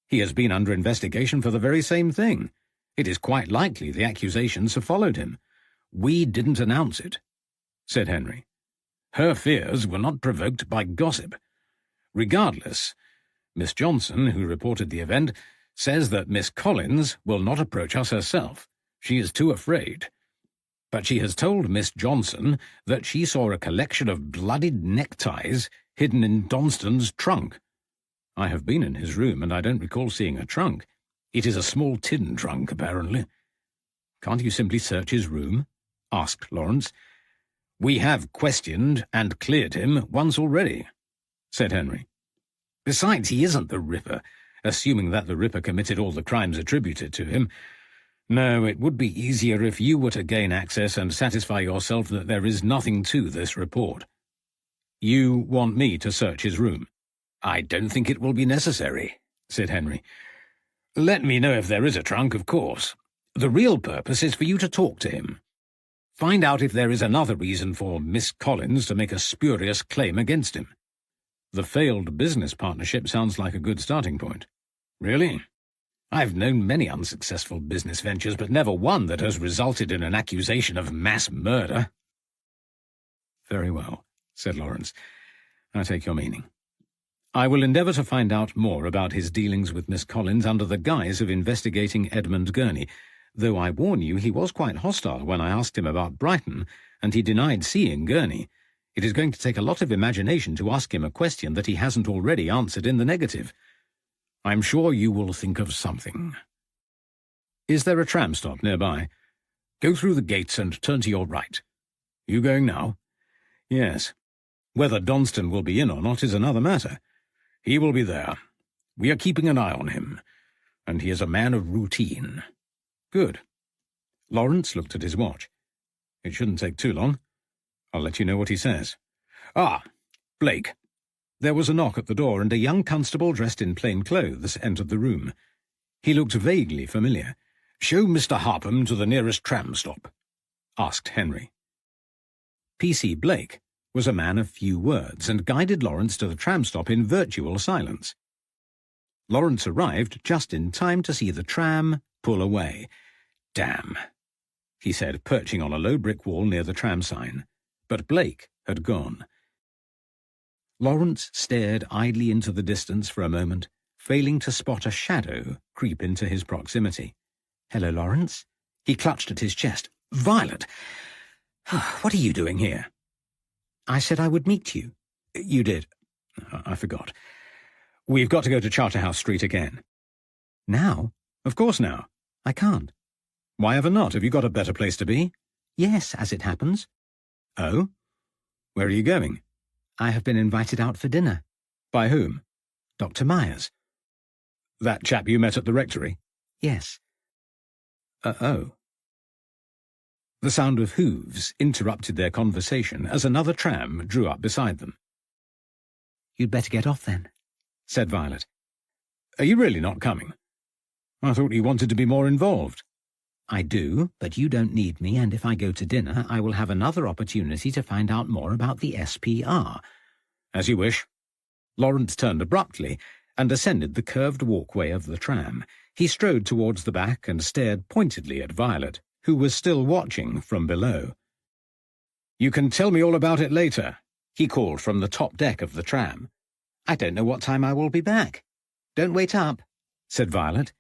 He has been under investigation for the very same thing. It is quite likely the accusations have followed him. We didn't announce it, said Henry. Her fears were not provoked by gossip. Regardless, Miss Johnson, who reported the event, says that Miss Collins will not approach us herself. She is too afraid. But she has told Miss Johnson that she saw a collection of bloodied neckties hidden in Donston's trunk. I have been in his room, and I don't recall seeing a trunk. It is a small tin trunk, apparently. Can't you simply search his room? Asked Lawrence. We have questioned and cleared him once already, said Henry. Besides, he isn't the Ripper, assuming that the Ripper committed all the crimes attributed to him. No, it would be easier if you were to gain access and satisfy yourself that there is nothing to this report. You want me to search his room? I don't think it will be necessary, said Henry. Let me know if there is a trunk, of course. The real purpose is for you to talk to him. Find out if there is another reason for Miss Collins to make a spurious claim against him. The failed business partnership sounds like a good starting point. Really? I've known many unsuccessful business ventures, but never one that has resulted in an accusation of mass murder. Very well, said Lawrence. I take your meaning. I will endeavour to find out more about his dealings with Miss Collins under the guise of investigating Edmund Gurney, though I warn you he was quite hostile when I asked him about Brighton, and he denied seeing Gurney. It is going to take a lot of imagination to ask him a question that he hasn't already answered in the negative. I'm sure you will think of something. Is there a tram stop nearby? Go through the gates and turn to your right. You going now? Yes. Whether Donston will be in or not is another matter. He will be there. We are keeping an eye on him, and he is a man of routine. Good. Lawrence looked at his watch. It shouldn't take too long. I'll let you know what he says. Ah, Blake. There was a knock at the door, and a young constable dressed in plain clothes entered the room. He looked vaguely familiar. Show Mr. Harpham to the nearest tram stop, asked Henry. P.C. Blake was a man of few words, and guided Lawrence to the tram stop in virtual silence. Lawrence arrived just in time to see the tram pull away. Damn, he said, perching on a low brick wall near the tram sign. But Blake had gone. Lawrence stared idly into the distance for a moment, failing to spot a shadow creep into his proximity. Hello, Lawrence. He clutched at his chest. Violet! What are you doing here? I said I would meet you. You did. I forgot. We've got to go to Charterhouse Street again. Now? Of course now. I can't. Why ever not? Have you got a better place to be? Yes, as it happens. Oh? Where are you going? I have been invited out for dinner. By whom? Dr. Myers. That chap you met at the rectory? Yes. Oh. The sound of hooves interrupted their conversation as another tram drew up beside them. You'd better get off then, said Violet. Are you really not coming? I thought you wanted to be more involved. I do, but you don't need me, and if I go to dinner, I will have another opportunity to find out more about the SPR. As you wish. Lawrence turned abruptly and ascended the curved walkway of the tram. He strode towards the back and stared pointedly at Violet, who was still watching from below. You can tell me all about it later, he called from the top deck of the tram. I don't know what time I will be back. Don't wait up, said Violet.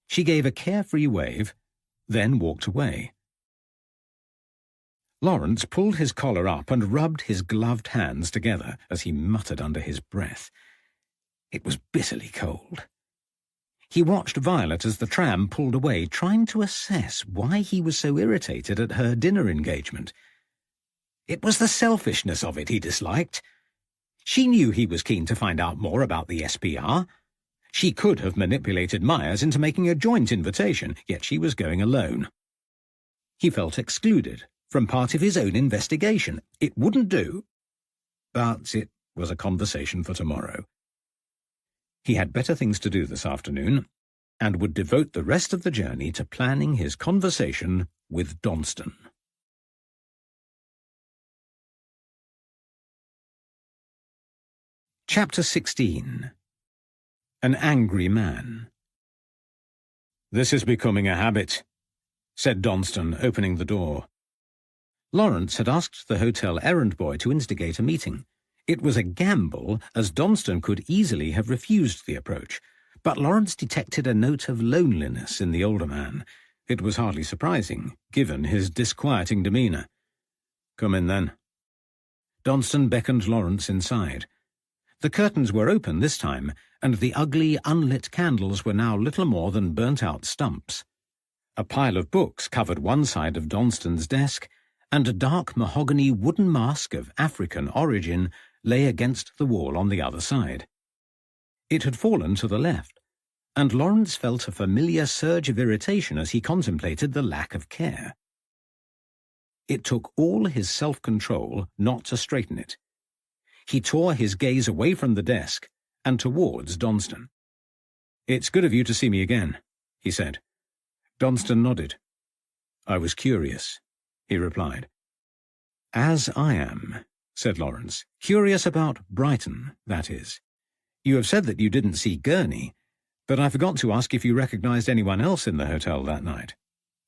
She gave a carefree wave, then walked away. Lawrence pulled his collar up and rubbed his gloved hands together as he muttered under his breath. It was bitterly cold. He watched Violet as the tram pulled away, trying to assess why he was so irritated at her dinner engagement. It was the selfishness of it he disliked. She knew he was keen to find out more about the SPR. She could have manipulated Myers into making a joint invitation, yet she was going alone. He felt excluded from part of his own investigation. It wouldn't do. But it was a conversation for tomorrow. He had better things to do this afternoon, and would devote the rest of the journey to planning his conversation with Donston. Chapter 16. An Angry Man. This is becoming a habit, said Donston, opening the door. Lawrence had asked the hotel errand boy to instigate a meeting. It was a gamble, as Donston could easily have refused the approach, but Lawrence detected a note of loneliness in the older man. It was hardly surprising, given his disquieting demeanour. "Come in, then." Donston beckoned Lawrence inside. The curtains were open this time, and the ugly, unlit candles were now little more than burnt-out stumps. A pile of books covered one side of Donston's desk, and a dark mahogany wooden mask of African origin lay against the wall on the other side. It had fallen to the left, and Lawrence felt a familiar surge of irritation as he contemplated the lack of care. It took all his self-control not to straighten it. He tore his gaze away from the desk and towards Donston. "It's good of you to see me again," he said. Donston nodded. "I was curious," he replied. "As I am," said Lawrence. "Curious about Brighton, that is. You have said that you didn't see Gurney, but I forgot to ask if you recognized anyone else in the hotel that night."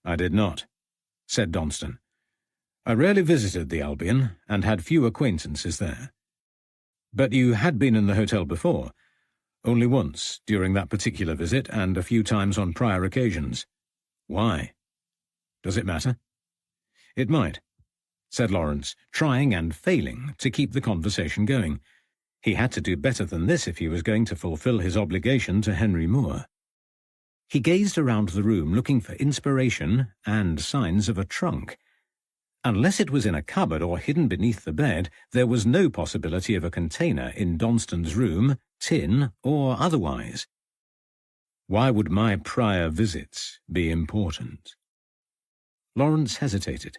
"I did not," said Donston. "I rarely visited the Albion, and had few acquaintances there." "But you had been in the hotel before?" "Only once, during that particular visit, and a few times on prior occasions." "Why? Does it matter?" "It might," said Lawrence, trying and failing to keep the conversation going. He had to do better than this if he was going to fulfill his obligation to Henry Moore. He gazed around the room looking for inspiration and signs of a trunk. Unless it was in a cupboard or hidden beneath the bed, there was no possibility of a container in Donston's room, tin or otherwise. Why would my prior visits be important? Lawrence hesitated.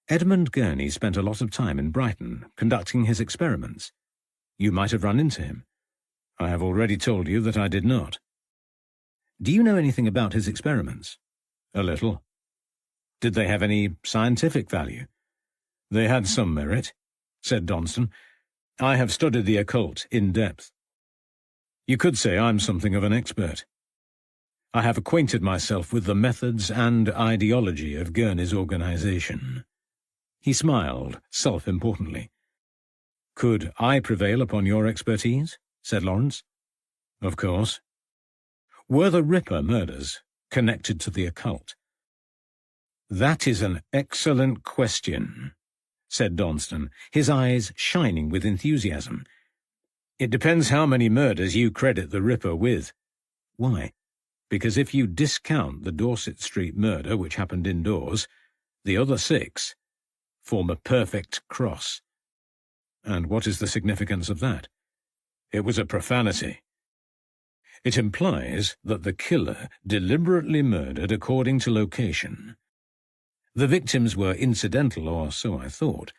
Edmund Gurney spent a lot of time in Brighton, conducting his experiments. You might have run into him. I have already told you that I did not. Do you know anything about his experiments? A little. Did they have any scientific value? They had some merit, said Donston. I have studied the occult in depth. You could say I'm something of an expert. I have acquainted myself with the methods and ideology of Gurney's organization. He smiled self-importantly. Could I prevail upon your expertise? Said Lawrence. Of course. Were the Ripper murders connected to the occult? That is an excellent question, said Donston, his eyes shining with enthusiasm. It depends how many murders you credit the Ripper with. Why? Because if you discount the Dorset Street murder, which happened indoors, the other 6 form a perfect cross. And what is the significance of that? It was a profanity. It implies that the killer deliberately murdered according to location. The victims were incidental, or so I thought.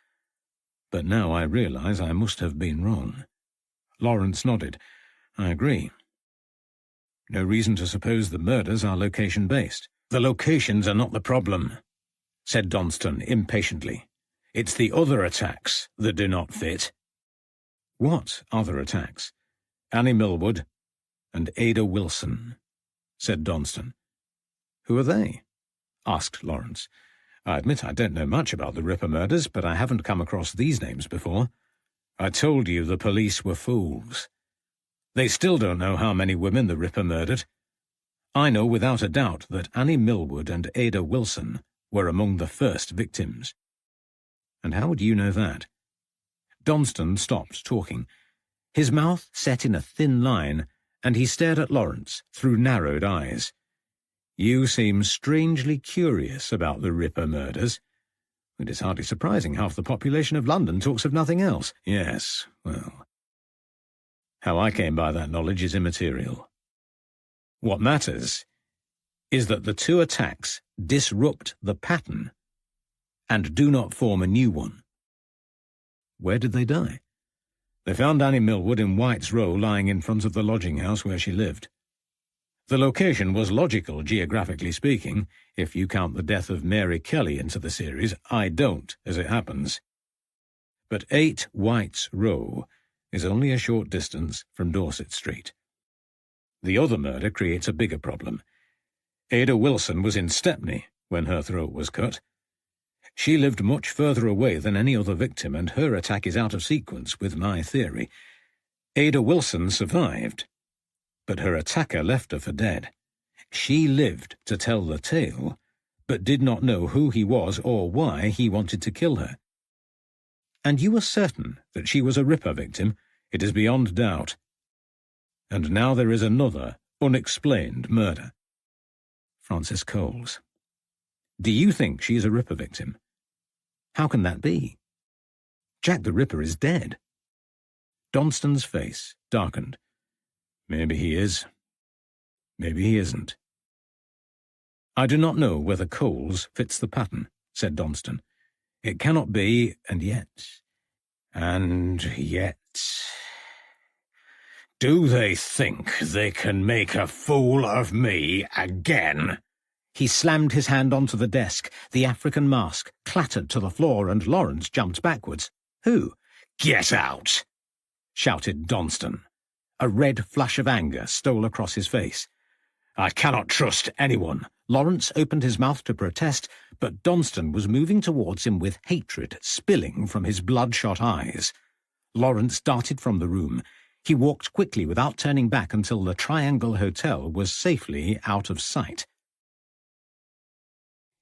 But now I realize I must have been wrong. Lawrence nodded. I agree. No reason to suppose the murders are location-based. The locations are not the problem, said Donston impatiently. It's the other attacks that do not fit. What other attacks? Annie Millwood and Ada Wilson, said Donston. Who are they? Asked Lawrence. I admit I don't know much about the Ripper murders, but I haven't come across these names before. I told you the police were fools. They still don't know how many women the Ripper murdered. I know without a doubt that Annie Millwood and Ada Wilson were among the first victims. And how would you know that? Donston stopped talking. His mouth set in a thin line, and he stared at Lawrence through narrowed eyes. You seem strangely curious about the Ripper murders. It is hardly surprising half the population of London talks of nothing else. Yes, well. How I came by that knowledge is immaterial. What matters is that the 2 attacks disrupt the pattern and do not form a new one. Where did they die? They found Annie Millwood in White's Row lying in front of the lodging house where she lived. The location was logical, geographically speaking, if you count the death of Mary Kelly into the series. I don't, as it happens. But 8 White's Row is only a short distance from Dorset Street. The other murder creates a bigger problem. Ada Wilson was in Stepney when her throat was cut. She lived much further away than any other victim, and her attack is out of sequence with my theory. Ada Wilson survived, but her attacker left her for dead. She lived to tell the tale, but did not know who he was or why he wanted to kill her. And you are certain that she was a Ripper victim? It is beyond doubt. And now there is another unexplained murder. Francis Coles. Do you think she is a Ripper victim? How can that be? Jack the Ripper is dead. Donston's face darkened. Maybe he is. Maybe he isn't. I do not know whether Coles fits the pattern, said Donston. It cannot be, and yet... Do they think they can make a fool of me again? He slammed his hand onto the desk. The African mask clattered to the floor, and Lawrence jumped backwards. Who? Get out! Shouted Donston. A red flush of anger stole across his face. I cannot trust anyone. Lawrence opened his mouth to protest, but Donston was moving towards him with hatred spilling from his bloodshot eyes. Lawrence darted from the room. He walked quickly without turning back until the Triangle Hotel was safely out of sight.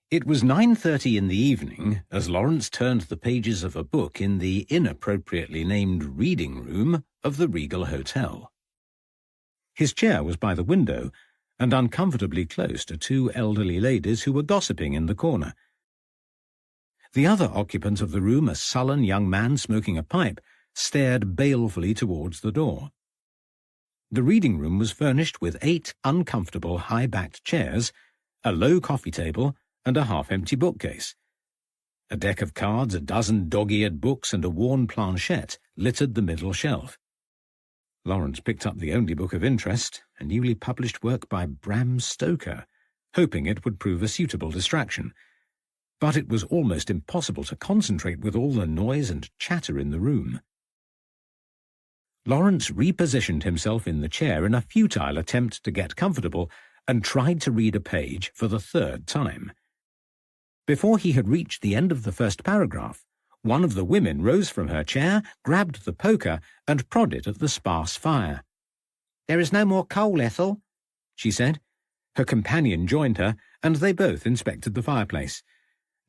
It was 9:30 in the evening as Lawrence turned the pages of a book in the inappropriately named reading room of the Regal Hotel. His chair was by the window, and uncomfortably close to two elderly ladies who were gossiping in the corner. The other occupant of the room, a sullen young man smoking a pipe, stared balefully towards the door. The reading room was furnished with 8 uncomfortable high-backed chairs, a low coffee table, and a half-empty bookcase. A deck of cards, a dozen dog-eared books, and a worn planchette littered the middle shelf. Lawrence picked up the only book of interest, a newly published work by Bram Stoker, hoping it would prove a suitable distraction. But it was almost impossible to concentrate with all the noise and chatter in the room. Lawrence repositioned himself in the chair in a futile attempt to get comfortable and tried to read a page for the 3rd time. Before he had reached the end of the first paragraph, one of the women rose from her chair, grabbed the poker, and prodded at the sparse fire. "There is no more coal, Ethel," she said. Her companion joined her, and they both inspected the fireplace.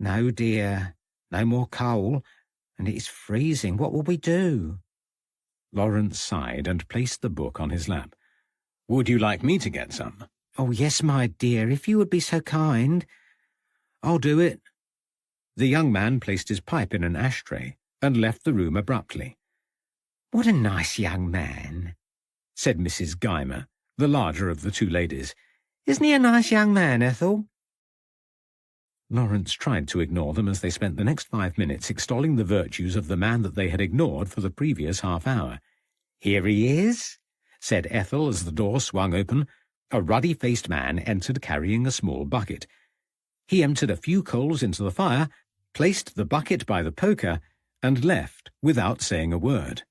"No, dear, no more coal, and it is freezing. What will we do?" Lawrence sighed and placed the book on his lap. "Would you like me to get some?" "Oh, yes, my dear, if you would be so kind." "I'll do it." The young man placed his pipe in an ashtray and left the room abruptly. "What a nice young man," said Mrs. Guymer, the larger of the two ladies. "Isn't he a nice young man, Ethel?" Lawrence tried to ignore them as they spent the next 5 minutes extolling the virtues of the man that they had ignored for the previous half-hour. "Here he is," said Ethel as the door swung open. A ruddy-faced man entered carrying a small bucket. He emptied a few coals into the fire, placed the bucket by the poker, and left without saying a word.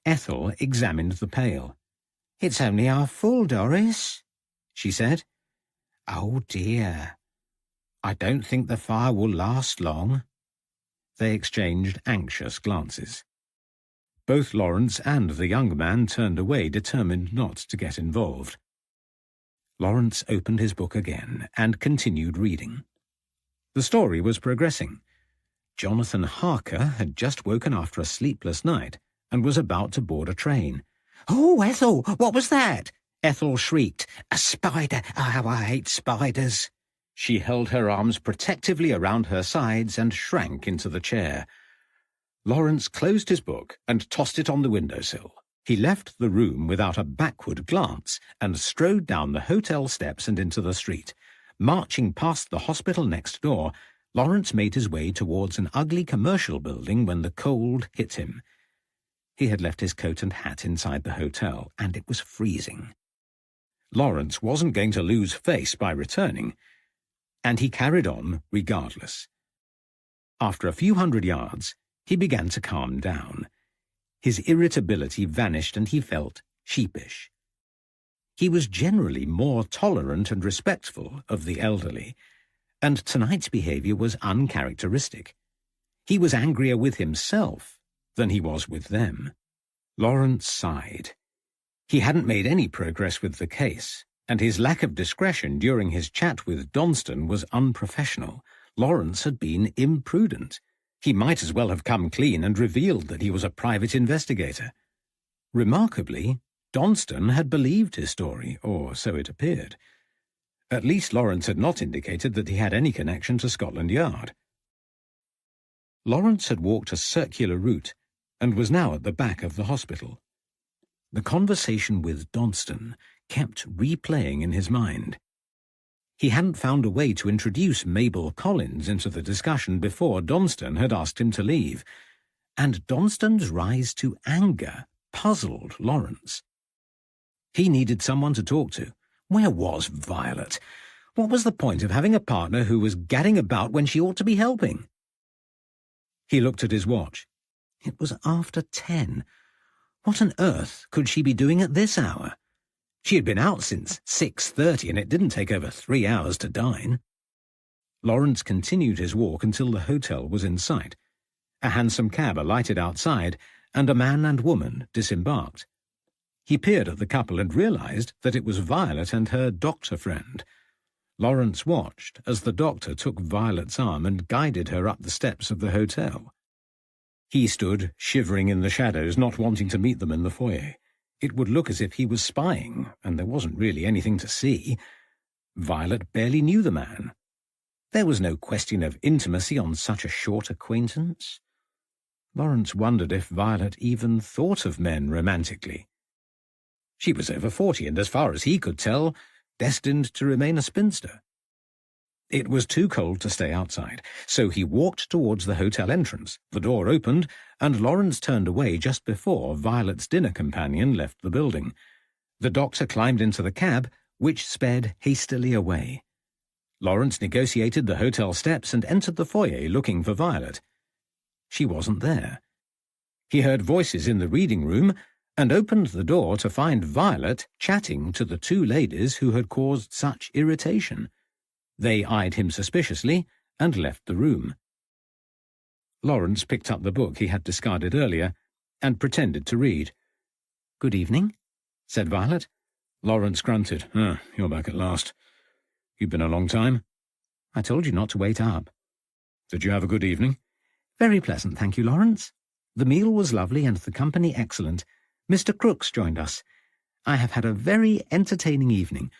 Ethel examined the pail. "It's only half full, Doris," she said. "Oh, dear. I don't think the fire will last long." They exchanged anxious glances. Both Lawrence and the young man turned away, determined not to get involved. Lawrence opened his book again and continued reading. The story was progressing. Jonathan Harker had just woken after a sleepless night and was about to board a train. "Oh, Ethel, what was that?" Ethel shrieked. "A spider! Oh, how I hate spiders!" She held her arms protectively around her sides and shrank into the chair. Lawrence closed his book and tossed it on the windowsill. He left the room without a backward glance and strode down the hotel steps and into the street. Marching past the hospital next door, Lawrence made his way towards an ugly commercial building when the cold hit him. He had left his coat and hat inside the hotel, and it was freezing. Lawrence wasn't going to lose face by returning, and he carried on regardless. After a few hundred yards, he began to calm down. His irritability vanished and he felt sheepish. He was generally more tolerant and respectful of the elderly, and tonight's behaviour was uncharacteristic. He was angrier with himself than he was with them. Lawrence sighed. He hadn't made any progress with the case, and his lack of discretion during his chat with Donston was unprofessional. Lawrence had been imprudent. He might as well have come clean and revealed that he was a private investigator. Remarkably, Donston had believed his story, or so it appeared. At least Lawrence had not indicated that he had any connection to Scotland Yard. Lawrence had walked a circular route and was now at the back of the hospital. The conversation with Donston kept replaying in his mind. He hadn't found a way to introduce Mabel Collins into the discussion before Donston had asked him to leave, and Donston's rise to anger puzzled Lawrence. He needed someone to talk to. Where was Violet? What was the point of having a partner who was gadding about when she ought to be helping? He looked at his watch. It was after 10. What on earth could she be doing at this hour? She had been out since 6:30, and it didn't take over 3 hours to dine. Lawrence continued his walk until the hotel was in sight. A hansom cab alighted outside, and a man and woman disembarked. He peered at the couple and realized that it was Violet and her doctor friend. Lawrence watched as the doctor took Violet's arm and guided her up the steps of the hotel. He stood shivering in the shadows, not wanting to meet them in the foyer. It would look as if he was spying, and there wasn't really anything to see. Violet barely knew the man. There was no question of intimacy on such a short acquaintance. Lawrence wondered if Violet even thought of men romantically. She was over 40 and, as far as he could tell, destined to remain a spinster. It was too cold to stay outside, so he walked towards the hotel entrance. The door opened, and Lawrence turned away just before Violet's dinner companion left the building. The doctor climbed into the cab, which sped hastily away. Lawrence negotiated the hotel steps and entered the foyer looking for Violet. She wasn't there. He heard voices in the reading room and opened the door to find Violet chatting to the two ladies who had caused such irritation. They eyed him suspiciously and left the room. Lawrence picked up the book he had discarded earlier and pretended to read. "Good evening," said Violet. Lawrence grunted. You're back at last. You've been a long time." "I told you not to wait up." "Did you have a good evening?" "Very pleasant, thank you, Lawrence. The meal was lovely and the company excellent. Mr. Crooks joined us. I have had a very entertaining evening."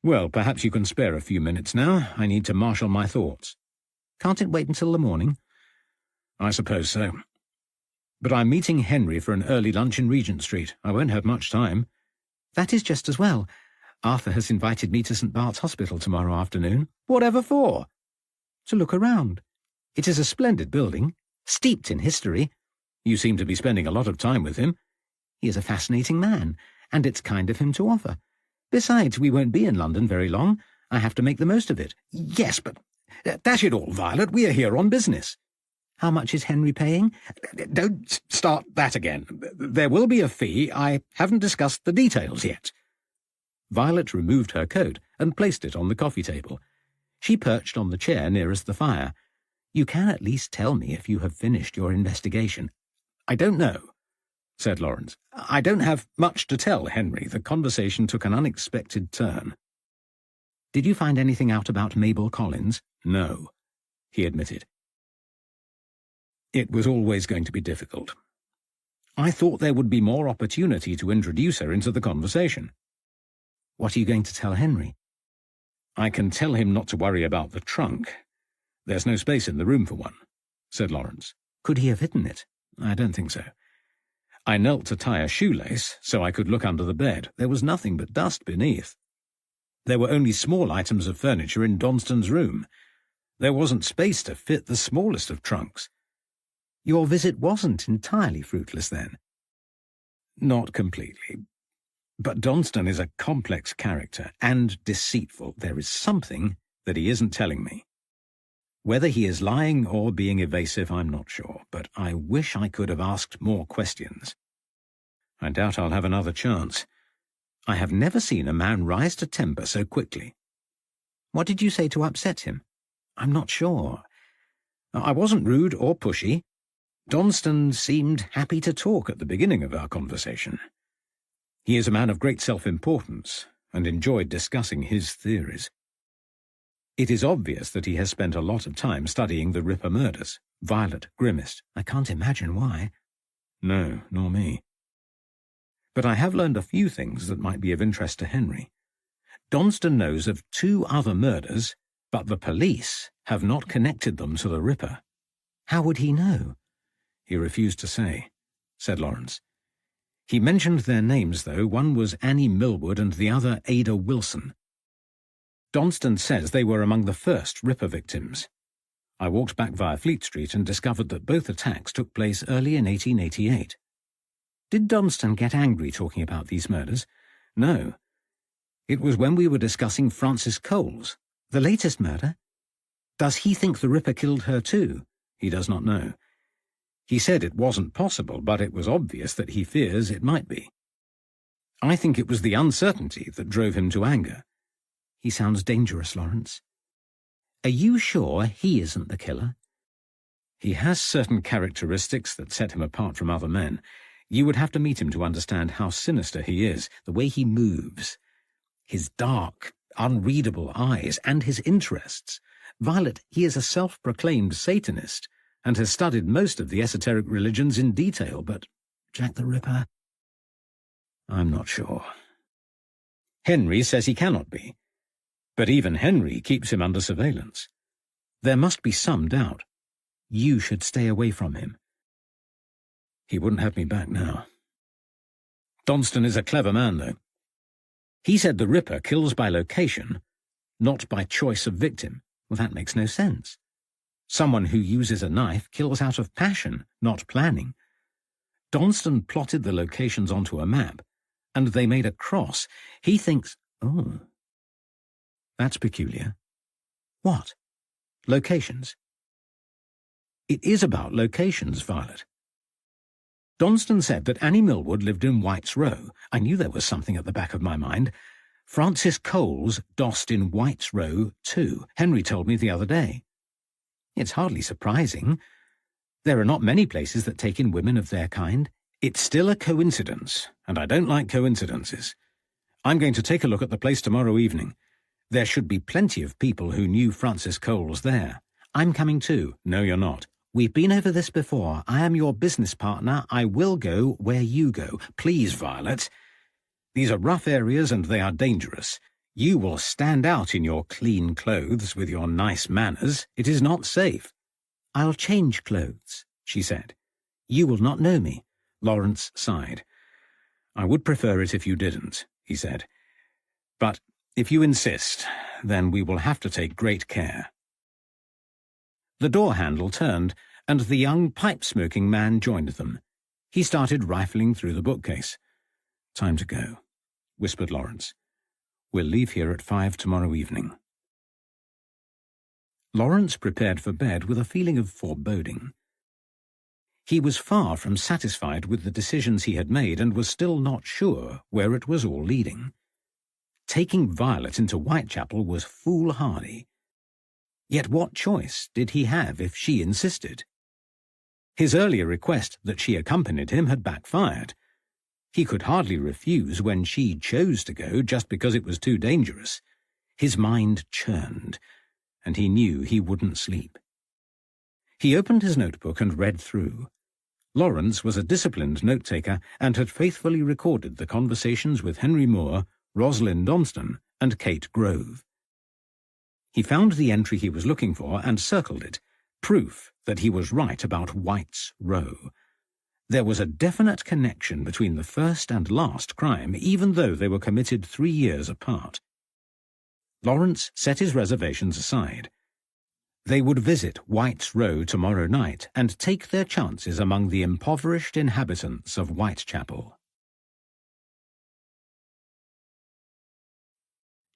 "Well, perhaps you can spare a few minutes now. I need to marshal my thoughts." "Can't it wait until the morning?" "I suppose so. But I'm meeting Henry for an early lunch in Regent Street. I won't have much time." "That is just as well. Arthur has invited me to St. Bart's Hospital tomorrow afternoon." "Whatever for?" "To look around. It is a splendid building, steeped in history." "You seem to be spending a lot of time with him." "He is a fascinating man, and it's kind of him to offer. Besides, we won't be in London very long. I have to make the most of it." "Yes, but dash it all, Violet, we are here on business." "How much is Henry paying?" "Don't start that again. There will be a fee. I haven't discussed the details yet." Violet removed her coat and placed it on the coffee table. She perched on the chair nearest the fire. "You can at least tell me if you have finished your investigation." "I don't know," said Lawrence. "I don't have much to tell Henry." The conversation took an unexpected turn. "Did you find anything out about Mabel Collins?" "No," he admitted. It was always going to be difficult. I thought there would be more opportunity to introduce her into the conversation. "What are you going to tell Henry?" "I can tell him not to worry about the trunk. There's no space in the room for one," said Lawrence. "Could he have hidden it?" "I don't think so. I knelt to tie a shoelace so I could look under the bed. There was nothing but dust beneath. There were only small items of furniture in Donston's room. There wasn't space to fit the smallest of trunks." "Your visit wasn't entirely fruitless, then?" "Not completely. But Donston is a complex character and deceitful. There is something that he isn't telling me. Whether he is lying or being evasive, I'm not sure, but I wish I could have asked more questions. I doubt I'll have another chance. I have never seen a man rise to temper so quickly." "What did you say to upset him?" I'm not sure. I wasn't rude or pushy. Donston seemed happy to talk at the beginning of our conversation. He is a man of great self-importance and enjoyed discussing his theories. It is obvious that he has spent a lot of time studying the Ripper murders. Violet grimaced. I can't imagine why. No, nor me. But I have learned a few things that might be of interest to Henry. Donston knows of 2 other murders, but the police have not connected them to the Ripper. How would he know? He refused to say, said Lawrence. He mentioned their names, though. One was Annie Millwood and the other Ada Wilson. Donston says they were among the first Ripper victims. I walked back via Fleet Street and discovered that both attacks took place early in 1888. Did Donston get angry talking about these murders? No. It was when we were discussing Frances Coles. The latest murder? Does he think the Ripper killed her too? He does not know. He said it wasn't possible, but it was obvious that he fears it might be. I think it was the uncertainty that drove him to anger. He sounds dangerous, Lawrence. Are you sure he isn't the killer? He has certain characteristics that set him apart from other men. You would have to meet him to understand how sinister he is, the way he moves. His dark, unreadable eyes and his interests. Violet, he is a self-proclaimed Satanist and has studied most of the esoteric religions in detail, but Jack the Ripper? I'm not sure. Henry says he cannot be, but even Henry keeps him under surveillance. There must be some doubt. You should stay away from him. He wouldn't have me back now. Donston is a clever man, though. He said the Ripper kills by location, not by choice of victim. Well, that makes no sense. Someone who uses a knife kills out of passion, not planning. Donston plotted the locations onto a map, and they made a cross. He thinks, oh, that's peculiar. What? Locations. It is about locations, Violet. Donston said that Annie Millwood lived in White's Row. I knew there was something at the back of my mind. Frances Coles dossed in White's Row too. Henry told me the other day. It's hardly surprising. There are not many places that take in women of their kind. It's still a coincidence, and I don't like coincidences. I'm going to take a look at the place tomorrow evening. There should be plenty of people who knew Frances Coles there. I'm coming too. No, you're not. We've been over this before. I am your business partner. I will go where you go. Please, Violet. These are rough areas and they are dangerous. You will stand out in your clean clothes with your nice manners. It is not safe. I'll change clothes, she said. You will not know me. Lawrence sighed. I would prefer it if you didn't, he said. But if you insist, then we will have to take great care. The door handle turned, and the young pipe-smoking man joined them. He started rifling through the bookcase. Time to go, whispered Lawrence. We'll leave here at 5 tomorrow evening. Lawrence prepared for bed with a feeling of foreboding. He was far from satisfied with the decisions he had made and was still not sure where it was all leading. Taking Violet into Whitechapel was foolhardy. Yet what choice did he have if she insisted? His earlier request that she accompanied him had backfired. He could hardly refuse when she chose to go just because it was too dangerous. His mind churned, and he knew he wouldn't sleep. He opened his notebook and read through. Lawrence was a disciplined note-taker and had faithfully recorded the conversations with Henry Moore, Rosalind Donston, and Kate Grove. He found the entry he was looking for and circled it, proof that he was right about White's Row. There was a definite connection between the first and last crime, even though they were committed 3 years apart. Lawrence set his reservations aside. They would visit White's Row tomorrow night and take their chances among the impoverished inhabitants of Whitechapel.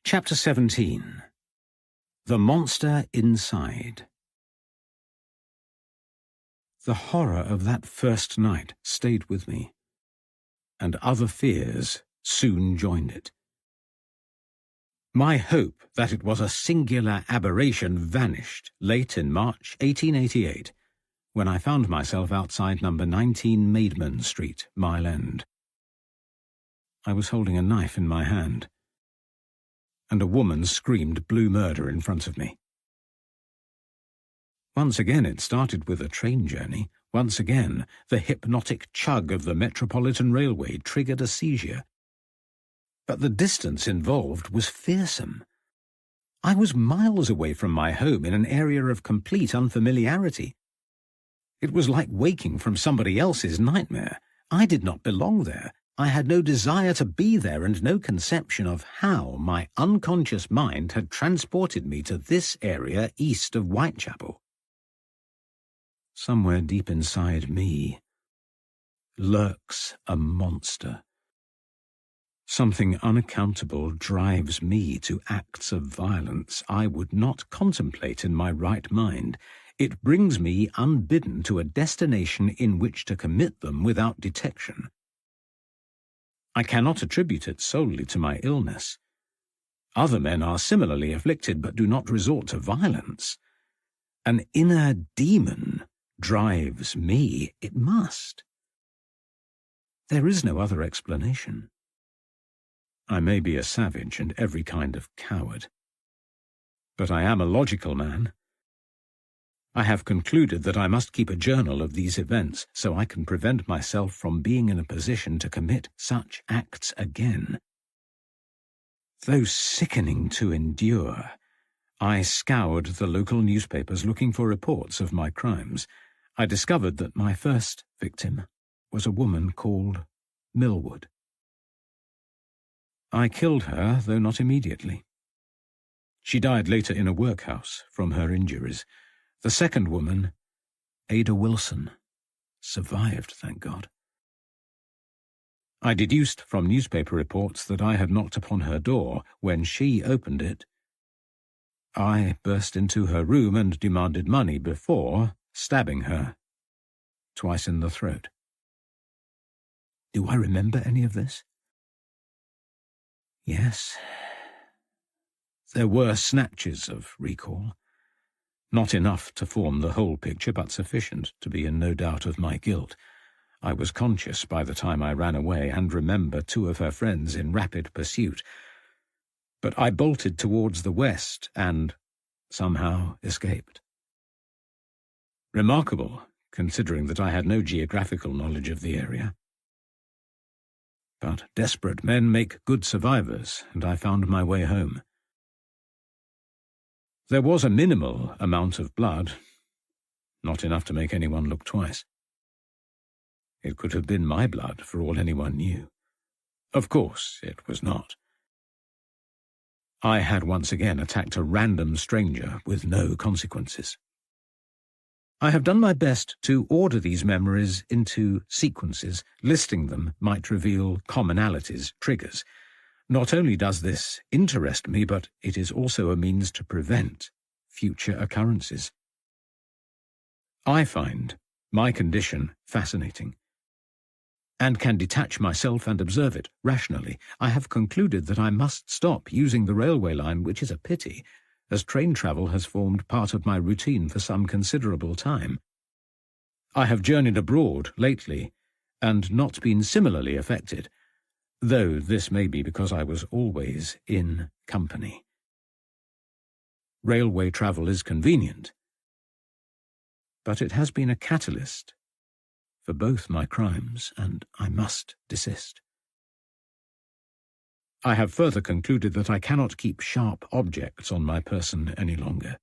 Chapter 17. The Monster Inside. The horror of that first night stayed with me, and other fears soon joined it. My hope that it was a singular aberration vanished late in March 1888, when I found myself outside number 19 Maidman Street, Mile End. I was holding a knife in my hand, and a woman screamed blue murder in front of me. Once again it started with a train journey. Once again the hypnotic chug of the Metropolitan Railway triggered a seizure. But the distance involved was fearsome. I was miles away from my home in an area of complete unfamiliarity. It was like waking from somebody else's nightmare. I did not belong there. I had no desire to be there and no conception of how my unconscious mind had transported me to this area east of Whitechapel. Somewhere deep inside me lurks a monster. Something unaccountable drives me to acts of violence I would not contemplate in my right mind. It brings me unbidden to a destination in which to commit them without detection. I cannot attribute it solely to my illness. Other men are similarly afflicted but do not resort to violence. An inner demon drives me, it must. There is no other explanation. I may be a savage and every kind of coward, but I am a logical man. I have concluded that I must keep a journal of these events so I can prevent myself from being in a position to commit such acts again. Though sickening to endure, I scoured the local newspapers looking for reports of my crimes. I discovered that my first victim was a woman called Millwood. I killed her, though not immediately. She died later in a workhouse from her injuries. The second woman, Ada Wilson, survived, thank God. I deduced from newspaper reports that I had knocked upon her door. When she opened it, I burst into her room and demanded money before stabbing her twice in the throat. Do I remember any of this? Yes. There were snatches of recall. Not enough to form the whole picture, but sufficient to be in no doubt of my guilt. I was conscious by the time I ran away and remember two of her friends in rapid pursuit. But I bolted towards the west and somehow escaped. Remarkable, considering that I had no geographical knowledge of the area. But desperate men make good survivors, and I found my way home. There was a minimal amount of blood, not enough to make anyone look twice. It could have been my blood, for all anyone knew. Of course, it was not. I had once again attacked a random stranger with no consequences. I have done my best to order these memories into sequences. Listing them might reveal commonalities, triggers. Not only does this interest me, but it is also a means to prevent future occurrences. I find my condition fascinating, and can detach myself and observe it rationally. I have concluded that I must stop using the railway line, which is a pity, as train travel has formed part of my routine for some considerable time. I have journeyed abroad lately, and not been similarly affected, though this may be because I was always in company. Railway travel is convenient, but it has been a catalyst for both my crimes, and I must desist. I have further concluded that I cannot keep sharp objects on my person any longer.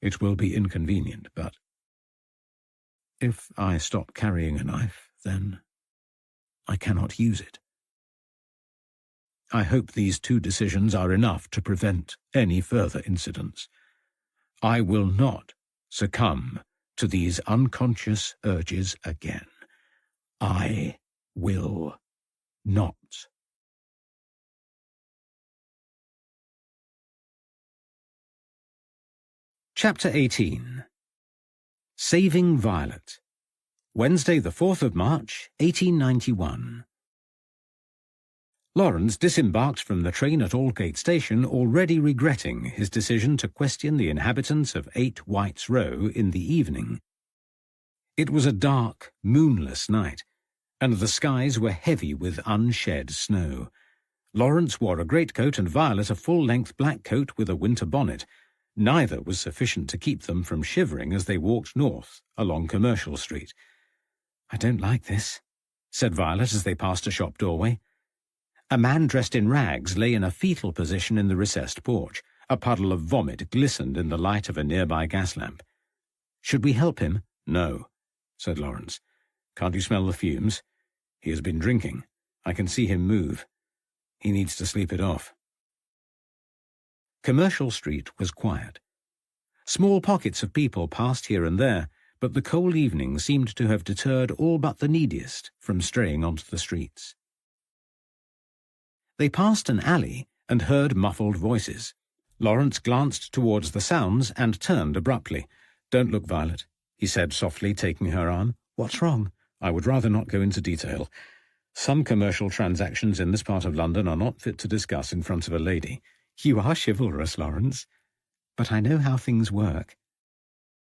It will be inconvenient, but if I stop carrying a knife, then I cannot use it. I hope these two decisions are enough to prevent any further incidents. I will not succumb to these unconscious urges again. I will not. Chapter 18. Saving Violet. Wednesday, the 4th of March, 1891. Lawrence disembarked from the train at Aldgate Station already regretting his decision to question the inhabitants of 8 White's Row in the evening. It was a dark, moonless night, and the skies were heavy with unshed snow. Lawrence wore a greatcoat and Violet a full-length black coat with a winter bonnet. Neither was sufficient to keep them from shivering as they walked north along Commercial Street. "I don't like this," said Violet as they passed a shop doorway. A man dressed in rags lay in a fetal position in the recessed porch. A puddle of vomit glistened in the light of a nearby gas lamp. "Should we help him?" "No," said Lawrence. "Can't you smell the fumes? He has been drinking. I can see him move. He needs to sleep it off." Commercial Street was quiet. Small pockets of people passed here and there, but the cold evening seemed to have deterred all but the neediest from straying onto the streets. They passed an alley and heard muffled voices. Lawrence glanced towards the sounds and turned abruptly. "Don't look, Violet," he said softly, taking her arm. "What's wrong?" "I would rather not go into detail. Some commercial transactions in this part of London are not fit to discuss in front of a lady." "You are chivalrous, Lawrence. But I know how things work."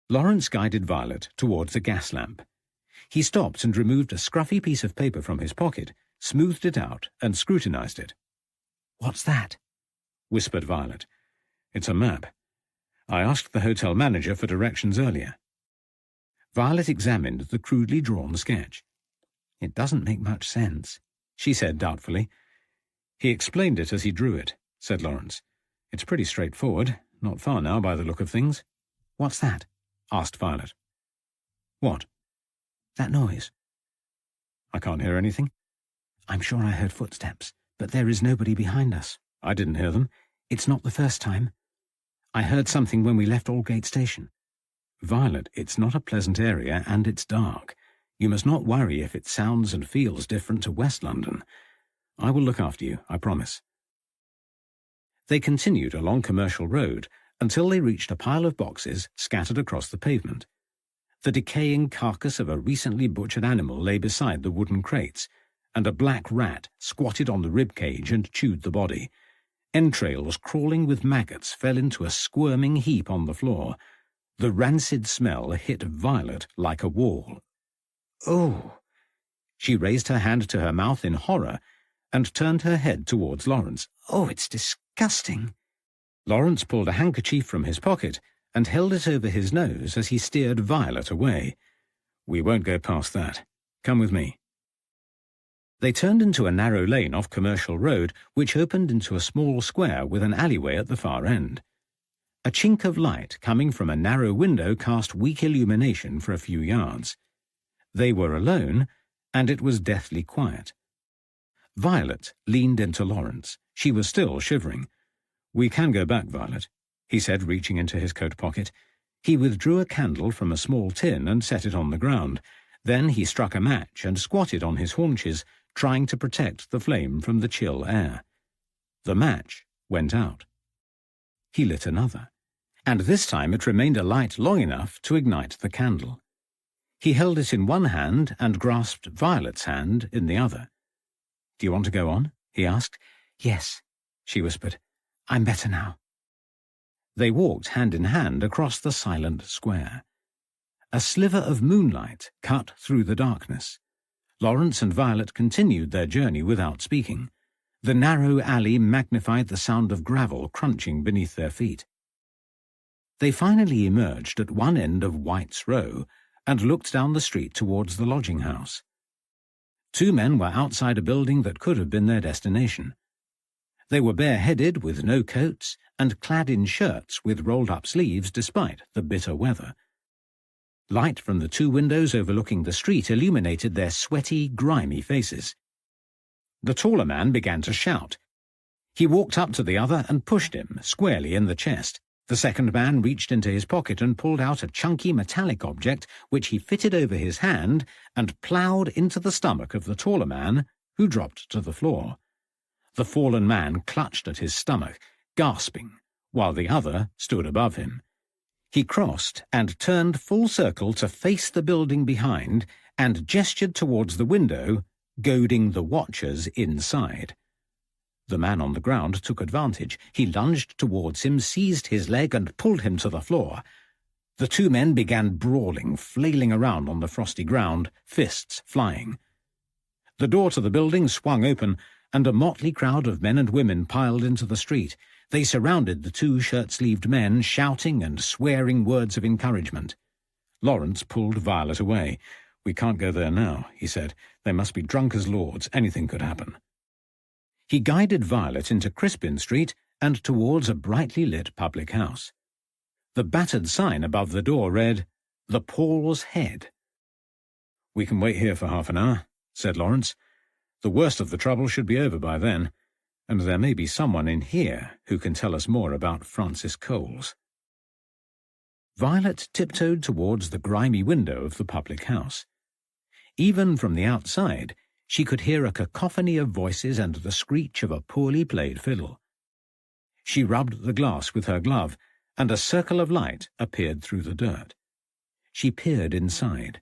Lawrence guided Violet towards a gas lamp. He stopped and removed a scruffy piece of paper from his pocket, smoothed it out, and scrutinized it. "What's that?" whispered Violet. "It's a map. I asked the hotel manager for directions earlier." Violet examined the crudely drawn sketch. "It doesn't make much sense," she said doubtfully. "He explained it as he drew it," said Lawrence. "It's pretty straightforward. Not far now by the look of things." "What's that?" asked Violet. "What?" "That noise." "I can't hear anything." "I'm sure I heard footsteps, but there is nobody behind us." "I didn't hear them." "It's not the first time. I heard something when we left Aldgate Station." "Violet, it's not a pleasant area and it's dark. You must not worry if it sounds and feels different to West London. I will look after you, I promise." They continued along Commercial Road until they reached a pile of boxes scattered across the pavement. The decaying carcass of a recently butchered animal lay beside the wooden crates, and a black rat squatted on the rib cage and chewed the body. Entrails crawling with maggots fell into a squirming heap on the floor. The rancid smell hit Violet like a wall. "Oh!" She raised her hand to her mouth in horror and turned her head towards Lawrence. "Oh, it's disgusting." Lawrence pulled a handkerchief from his pocket and held it over his nose as he steered Violet away. "We won't go past that. Come with me." They turned into a narrow lane off Commercial Road, which opened into a small square with an alleyway at the far end. A chink of light coming from a narrow window cast weak illumination for a few yards. They were alone, and it was deathly quiet. Violet leaned into Lawrence. She was still shivering. "We can go back, Violet," he said, reaching into his coat pocket. He withdrew a candle from a small tin and set it on the ground. Then he struck a match and squatted on his haunches, trying to protect the flame from the chill air. The match went out. He lit another, and this time it remained alight long enough to ignite the candle. He held it in one hand and grasped Violet's hand in the other. "Do you want to go on?" he asked. "Yes," she whispered. "I'm better now." They walked hand in hand across the silent square. A sliver of moonlight cut through the darkness. Lawrence and Violet continued their journey without speaking. The narrow alley magnified the sound of gravel crunching beneath their feet. They finally emerged at one end of White's Row and looked down the street towards the lodging house. Two men were outside a building that could have been their destination. They were bareheaded with no coats and clad in shirts with rolled-up sleeves despite the bitter weather. Light from the two windows overlooking the street illuminated their sweaty, grimy faces. The taller man began to shout. He walked up to the other and pushed him squarely in the chest. The second man reached into his pocket and pulled out a chunky metallic object which he fitted over his hand and ploughed into the stomach of the taller man, who dropped to the floor. The fallen man clutched at his stomach, gasping, while the other stood above him. He crossed and turned full circle to face the building behind and gestured towards the window, goading the watchers inside. The man on the ground took advantage. He lunged towards him, seized his leg, and pulled him to the floor. The two men began brawling, flailing around on the frosty ground, fists flying. The door to the building swung open, and a motley crowd of men and women piled into the street. They surrounded the two shirt-sleeved men, shouting and swearing words of encouragement. Lawrence pulled Violet away. "We can't go there now," he said. "They must be drunk as lords. Anything could happen." He guided Violet into Crispin Street and towards a brightly lit public house. The battered sign above the door read, "The Paul's Head." "We can wait here for half an hour," said Lawrence. "The worst of the trouble should be over by then, and there may be someone in here who can tell us more about Francis Coles." Violet tiptoed towards the grimy window of the public house. Even from the outside, she could hear a cacophony of voices and the screech of a poorly played fiddle. She rubbed the glass with her glove, and a circle of light appeared through the dirt. She peered inside.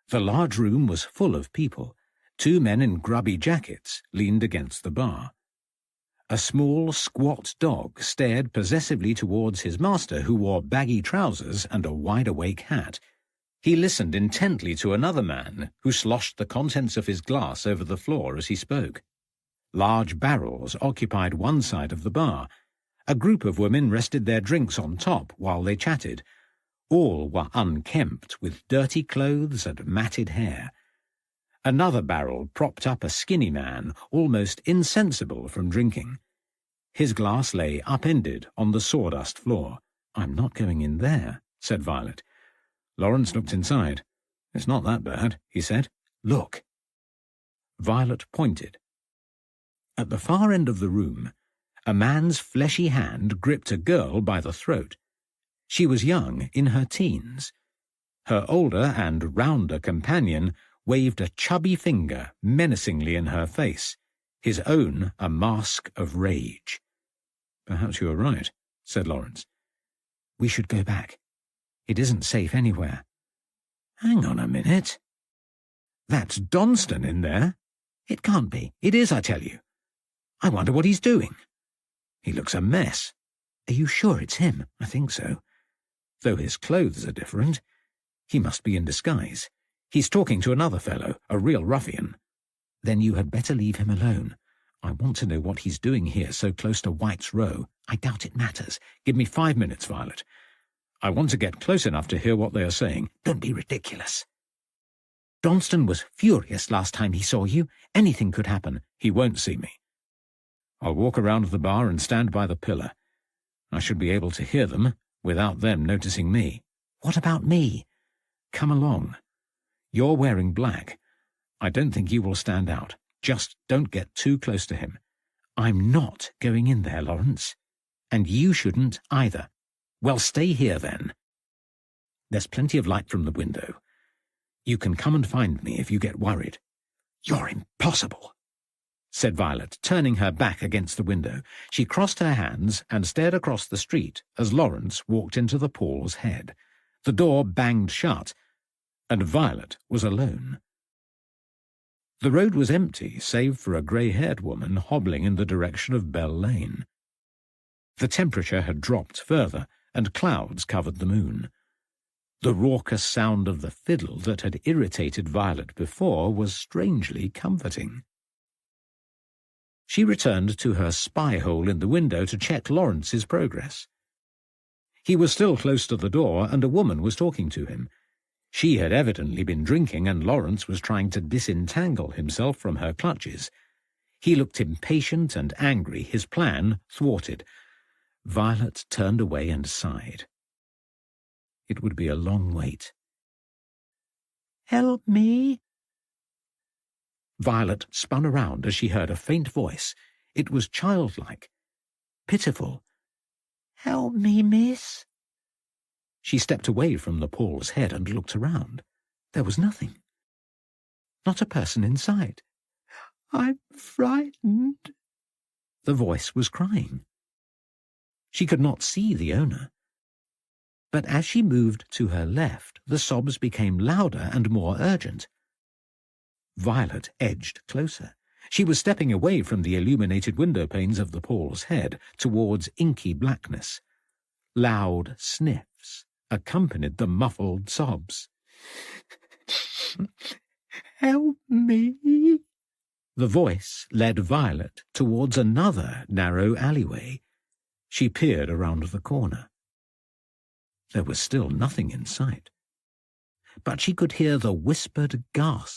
The large room was full of people. Two men in grubby jackets leaned against the bar. A small, squat dog stared possessively towards his master, who wore baggy trousers and a wide-awake hat. He listened intently to another man, who sloshed the contents of his glass over the floor as he spoke. Large barrels occupied one side of the bar. A group of women rested their drinks on top while they chatted. All were unkempt, with dirty clothes and matted hair. Another barrel propped up a skinny man, almost insensible from drinking. His glass lay upended on the sawdust floor. "I'm not going in there," said Violet. Lawrence looked inside. "It's not that bad," he said. "Look." Violet pointed. At the far end of the room, a man's fleshy hand gripped a girl by the throat. She was young, in her teens. Her older and rounder companion waved a chubby finger menacingly in her face, his own a mask of rage. "Perhaps you are right," said Lawrence. "We should go back. It isn't safe anywhere." "Hang on a minute. That's Donston in there." "It can't be. It is, I tell you. I wonder what he's doing. He looks a mess." "Are you sure it's him?" "I think so. Though his clothes are different. He must be in disguise. He's talking to another fellow, a real ruffian." "Then you had better leave him alone. I want to know what he's doing here so close to White's Row. I doubt it matters. "Give me 5 minutes, Violet. I want to get close enough to hear what they are saying." "Don't be ridiculous. Donston was furious last time he saw you. Anything could happen." "He won't see me. I'll walk around the bar and stand by the pillar. I should be able to hear them without them noticing me." "What about me?" "Come along. You're wearing black. I don't think you will stand out. Just don't get too close to him." "I'm not going in there, Lawrence. And you shouldn't either." "Well, stay here then. There's plenty of light from the window. You can come and find me if you get worried." "You're impossible," said Violet, turning her back against the window. She crossed her hands and stared across the street as Lawrence walked into the Paul's Head. The door banged shut, and Violet was alone. The road was empty, save for a grey-haired woman hobbling in the direction of Bell Lane. The temperature had dropped further, and clouds covered the moon. The raucous sound of the fiddle that had irritated Violet before was strangely comforting. She returned to her spy-hole in the window to check Lawrence's progress. He was still close to the door, and a woman was talking to him. She had evidently been drinking, and Lawrence was trying to disentangle himself from her clutches. He looked impatient and angry, his plan thwarted. Violet turned away and sighed. It would be a long wait. "Help me!" Violet spun around as she heard a faint voice. It was childlike, pitiful. "Help me, miss." She stepped away from the Paul's Head and looked around. There was nothing. Not a person in sight. "I'm frightened." The voice was crying. She could not see the owner. But as she moved to her left, the sobs became louder and more urgent. Violet edged closer. She was stepping away from the illuminated window panes of the Paul's Head towards inky blackness. Loud sniffs accompanied the muffled sobs. Help me! The voice led Violet towards another narrow alleyway. She peered around the corner. There was still nothing in sight, but she could hear the whispered gasp